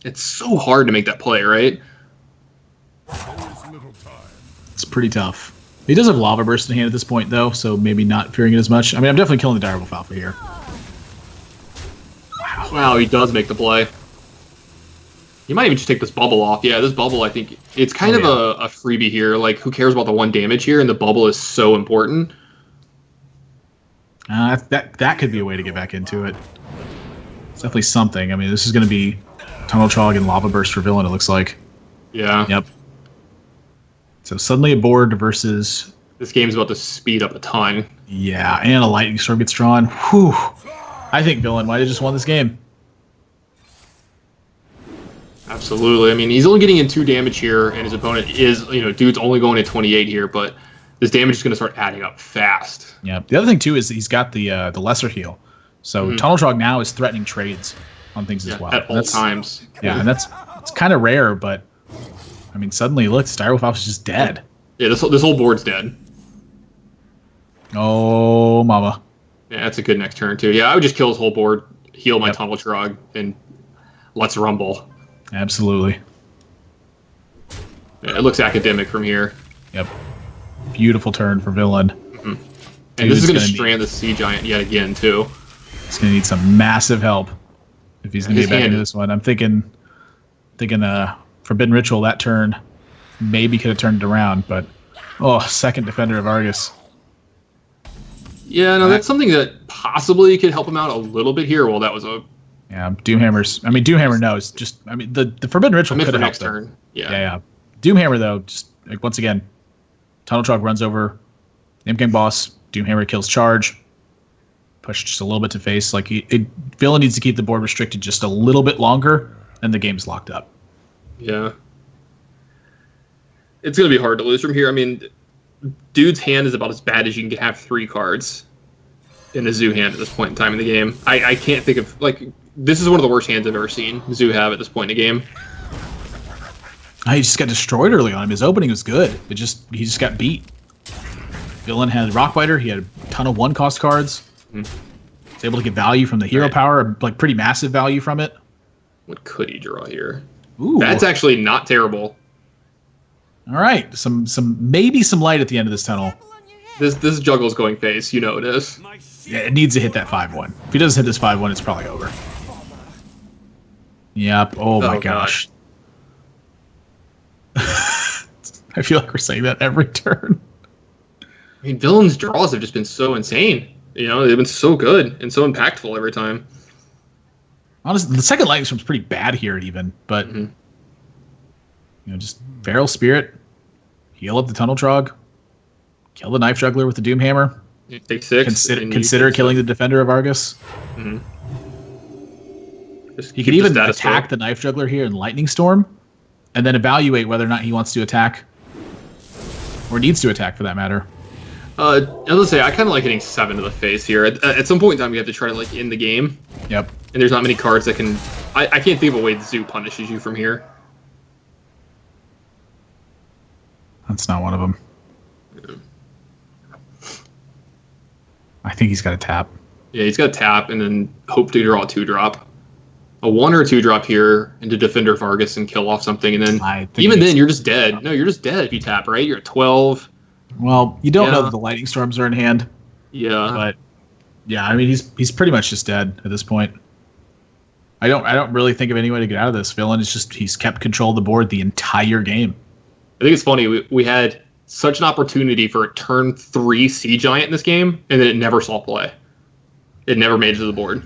It's so hard to make that play, right? It's pretty tough. He does have Lava Burst in hand at this point, though, so maybe not fearing it as much. I mean, I'm definitely killing the Direwolf Alpha here. Wow, he does make the play. You might even just take this bubble off. Yeah, this bubble, I think, it's kind of a freebie here. Like, who cares about the 1 damage here? And the bubble is so important. That could be a way to get back into it. It's definitely something. I mean, this is going to be Tunnel Trog and Lava Burst for villain, it looks like. Yeah. Yep. So suddenly a board versus... This game's about to speed up a ton. Yeah, and a Lightning Storm gets drawn. Whew. I think villain might have just won this game. Absolutely. I mean, he's only getting in 2 damage here, and his opponent is, dude's only going at 28 here, but this damage is going to start adding up fast. Yeah. The other thing, too, is he's got the lesser heal. So Tunnel Trog now is threatening trades on things as well. At all times. Yeah, and it's kind of rare, but, I mean, suddenly, look, Direwolf Alpha's just dead. Yeah, this whole board's dead. Oh, mama. Yeah, that's a good next turn, too. Yeah, I would just kill his whole board, heal my Tunnel Trog, and let's rumble. Absolutely. Yeah, it looks academic from here. Yep. Beautiful turn for villain. Mm-hmm. And this is going to strand the Sea Giant yet again, too. He's going to need some massive help if he's going to get back into this one. I'm thinking Forbidden Ritual that turn maybe could have turned it around, but second Defender of Argus. Yeah, no, that's something that possibly could help him out a little bit here. Well, that was a... Yeah, Doomhammer knows. The Forbidden Ritual could have helped turn. Yeah. Doomhammer, though, just like once again, Tunnel Trog runs over Imp Gang Boss, Doomhammer kills charge, push just a little bit to face. Like, villain needs to keep the board restricted just a little bit longer, and the game's locked up. Yeah. It's going to be hard to lose from here. I mean, dude's hand is about as bad as you can have 3 cards in a Zoo hand at this point in time in the game. I can't think of, like, this is one of the worst hands I've ever seen Zoo have at this point in the game. He just got destroyed early on him. His opening was good. He just got beat. Villain had Rockbiter. He had a ton of 1-cost cards. He's able to get value from the hero power, like pretty massive value from it. What could he draw here? Ooh. That's actually not terrible. All right, maybe some light at the end of this tunnel. This juggle's going face. You know it is. Yeah, it needs to hit that 5-1. If he doesn't hit this 5-1, it's probably over. Yep. Oh my gosh. I feel like we're saying that every turn. I mean, villain's draws have just been so insane. They've been so good and so impactful every time. Honestly, the second Lightning Storm's pretty bad here even, but just Feral Spirit, heal up the Tunnel Trog, kill the Knife Juggler with the Doomhammer. You take 6. Consider killing the Defender of Argus. Mm-hmm. He could even attack the Knife Juggler here in Lightning Storm, and then evaluate whether or not he wants to attack, or needs to attack for that matter. I was gonna say I kind of like hitting 7 to the face here. At some point in time, you have to try to like end the game. Yep. And there's not many cards that can. I can't think of a way the Zoo punishes you from here. That's not one of them. I think he's got a tap. Yeah, he's got to tap and then hope to draw a 2-drop. A 1 or a 2-drop here into Defender Vargas and kill off something, and then even then you're just dead. No, you're just dead if you tap, right? You're at 12. Well, you don't know that the Lightning Storms are in hand. Yeah. But yeah, I mean he's pretty much just dead at this point. I don't really think of any way to get out of this. Villain is just he's kept control of the board the entire game. I think it's funny. We had such an opportunity for a turn 3 Sea Giant in this game, and then it never saw play. It never made it to the board.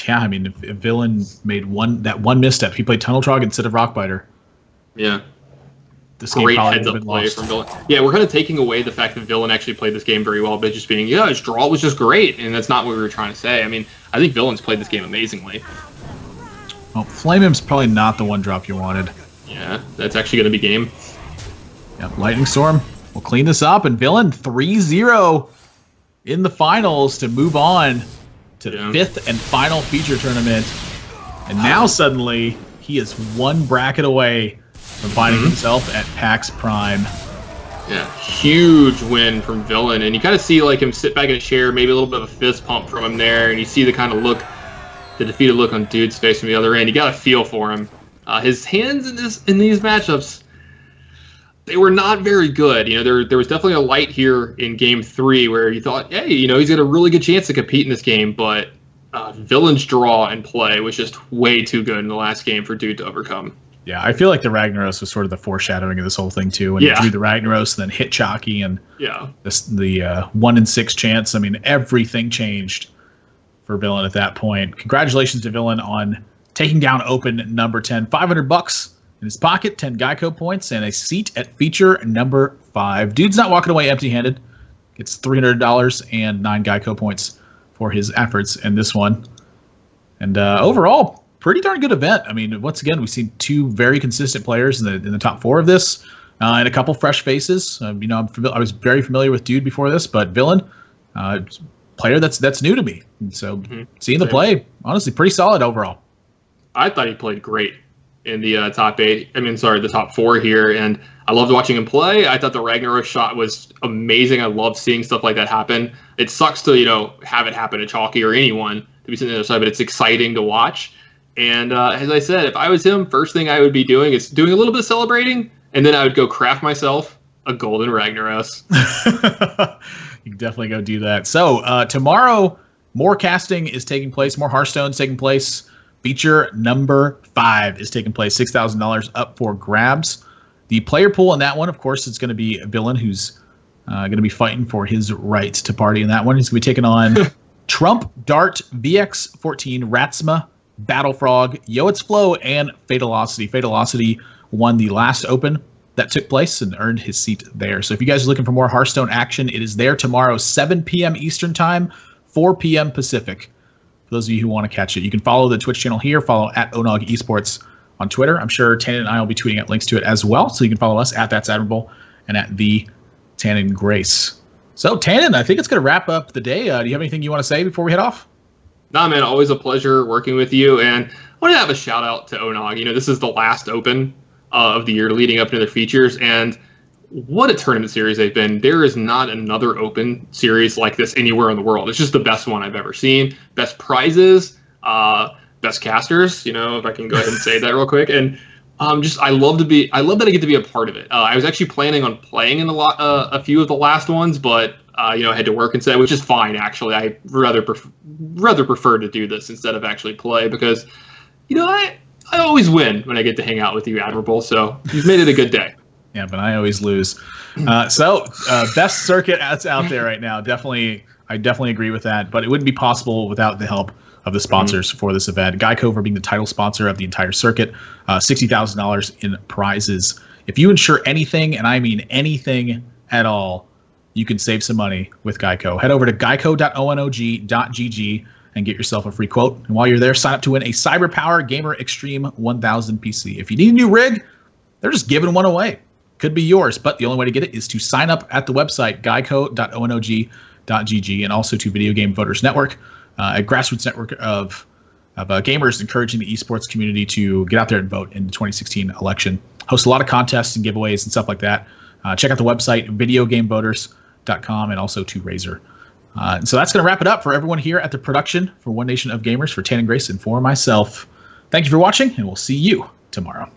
Yeah, I mean, if Villain made one misstep, he played Tunnel Trog instead of Rockbiter. Yeah. This game Great probably heads would up have been play lost. from Villain. Yeah, we're kind of taking away the fact that Villain actually played this game very well, but just being, his draw was just great, and that's not what we were trying to say. I mean, I think Villain's played this game amazingly. Well, Flame Im's probably not the one drop you wanted. Yeah, that's actually going to be game. Yep, Lightning Storm will clean this up, and Villain 3-0 in the finals to move on to the 5th and final feature tournament. And now suddenly he is one bracket away from finding himself at PAX Prime. Yeah, huge win from Villain, and you kind of see like him sit back in a chair, maybe a little bit of a fist pump from him there, and you see the kind of look, the defeated look on Dude's face from the other end. You got to feel for him. His hands in these matchups, they were not very good. You know, there was definitely a light here in Game 3 where you thought, hey, you know, he's got a really good chance to compete in this game, but Villain's draw and play was just way too good in the last game for Dude to overcome. Yeah, I feel like the Ragnaros was sort of the foreshadowing of this whole thing too. When he drew the Ragnaros and then hit Chalky and the 1 in 6 chance. I mean, everything changed for Villain at that point. Congratulations to Villain on taking down Open number 10. $500 in his pocket, 10 GEICO points, and a seat at feature number 5. Dude's not walking away empty-handed. Gets $300 and 9 GEICO points for his efforts in this one. And overall, pretty darn good event. I mean, once again, we've seen 2 very consistent players in the top 4 of this, and a couple fresh faces. You know, I was very familiar with Dude before this, but Villain, player that's new to me. And so seeing the play, honestly, pretty solid overall. I thought he played great in the top 8. I mean, sorry, the top 4 here, and I loved watching him play. I thought the Ragnarok shot was amazing. I love seeing stuff like that happen. It sucks to, you know, have it happen to Chalky or anyone to be sitting on the other side, but it's exciting to watch. And as I said, if I was him, first thing I would be doing is doing a little bit of celebrating, and then I would go craft myself a golden Ragnaros. You can definitely go do that. So tomorrow, more casting is taking place, more Hearthstone's taking place. Feature number 5 is taking place, $6,000 up for grabs. The player pool in that one, of course, is going to be a Villain who's going to be fighting for his right to party in that one. He's going to be taking on Trump, Dart, VX14, Ratsma, Battlefrog, Yoet's Flow, and Fatalocity. Fatalocity won the last Open that took place and earned his seat there. So if you guys are looking for more Hearthstone action, it is there tomorrow, 7 p.m. Eastern Time, 4 p.m. Pacific. For those of you who want to catch it, you can follow the Twitch channel here, follow at Onog Esports on Twitter. I'm sure Tannen and I will be tweeting out links to it as well, so you can follow us at That's Admirable and at the Tannen Grace. So Tannen, I think it's going to wrap up the day. Do you have anything you want to say before we head off? Nah, man, always a pleasure working with you. And I want to have a shout out to Onog. You know, this is the last Open of the year leading up to their features. And what a tournament series they've been. There is not another Open series like this anywhere in the world. It's just the best one I've ever seen. Best prizes, best casters, you know, if I can go ahead and say that real quick. And I love that I get to be a part of it. I was actually planning on playing in a few of the last ones, but you know, I had to work instead, which is fine, actually. I rather prefer to do this instead of actually play because, you know, I always win when I get to hang out with you, Admirable, so you've made it a good day. Yeah, but I always lose. Best circuit that's out there right now. I definitely agree with that, but it wouldn't be possible without the help of the sponsors for this event. GEICO for being the title sponsor of the entire circuit, $60,000 in prizes. If you insure anything, and I mean anything at all, you can save some money with GEICO. Head over to geico.onog.gg and get yourself a free quote. And while you're there, sign up to win a CyberPower Gamer Extreme 1000 PC. If you need a new rig, they're just giving one away. could be yours, but the only way to get it is to sign up at the website, geico.onog.gg, and also to Video Game Voters Network, a grassroots network of gamers encouraging the esports community to get out there and vote in the 2016 election. Host a lot of contests and giveaways and stuff like that. Check out the website, videogamevoters.com, and also to Razer. And so that's going to wrap it up for everyone here at the production for One Nation of Gamers, for Tannen Grace and for myself. Thank you for watching, and we'll see you tomorrow.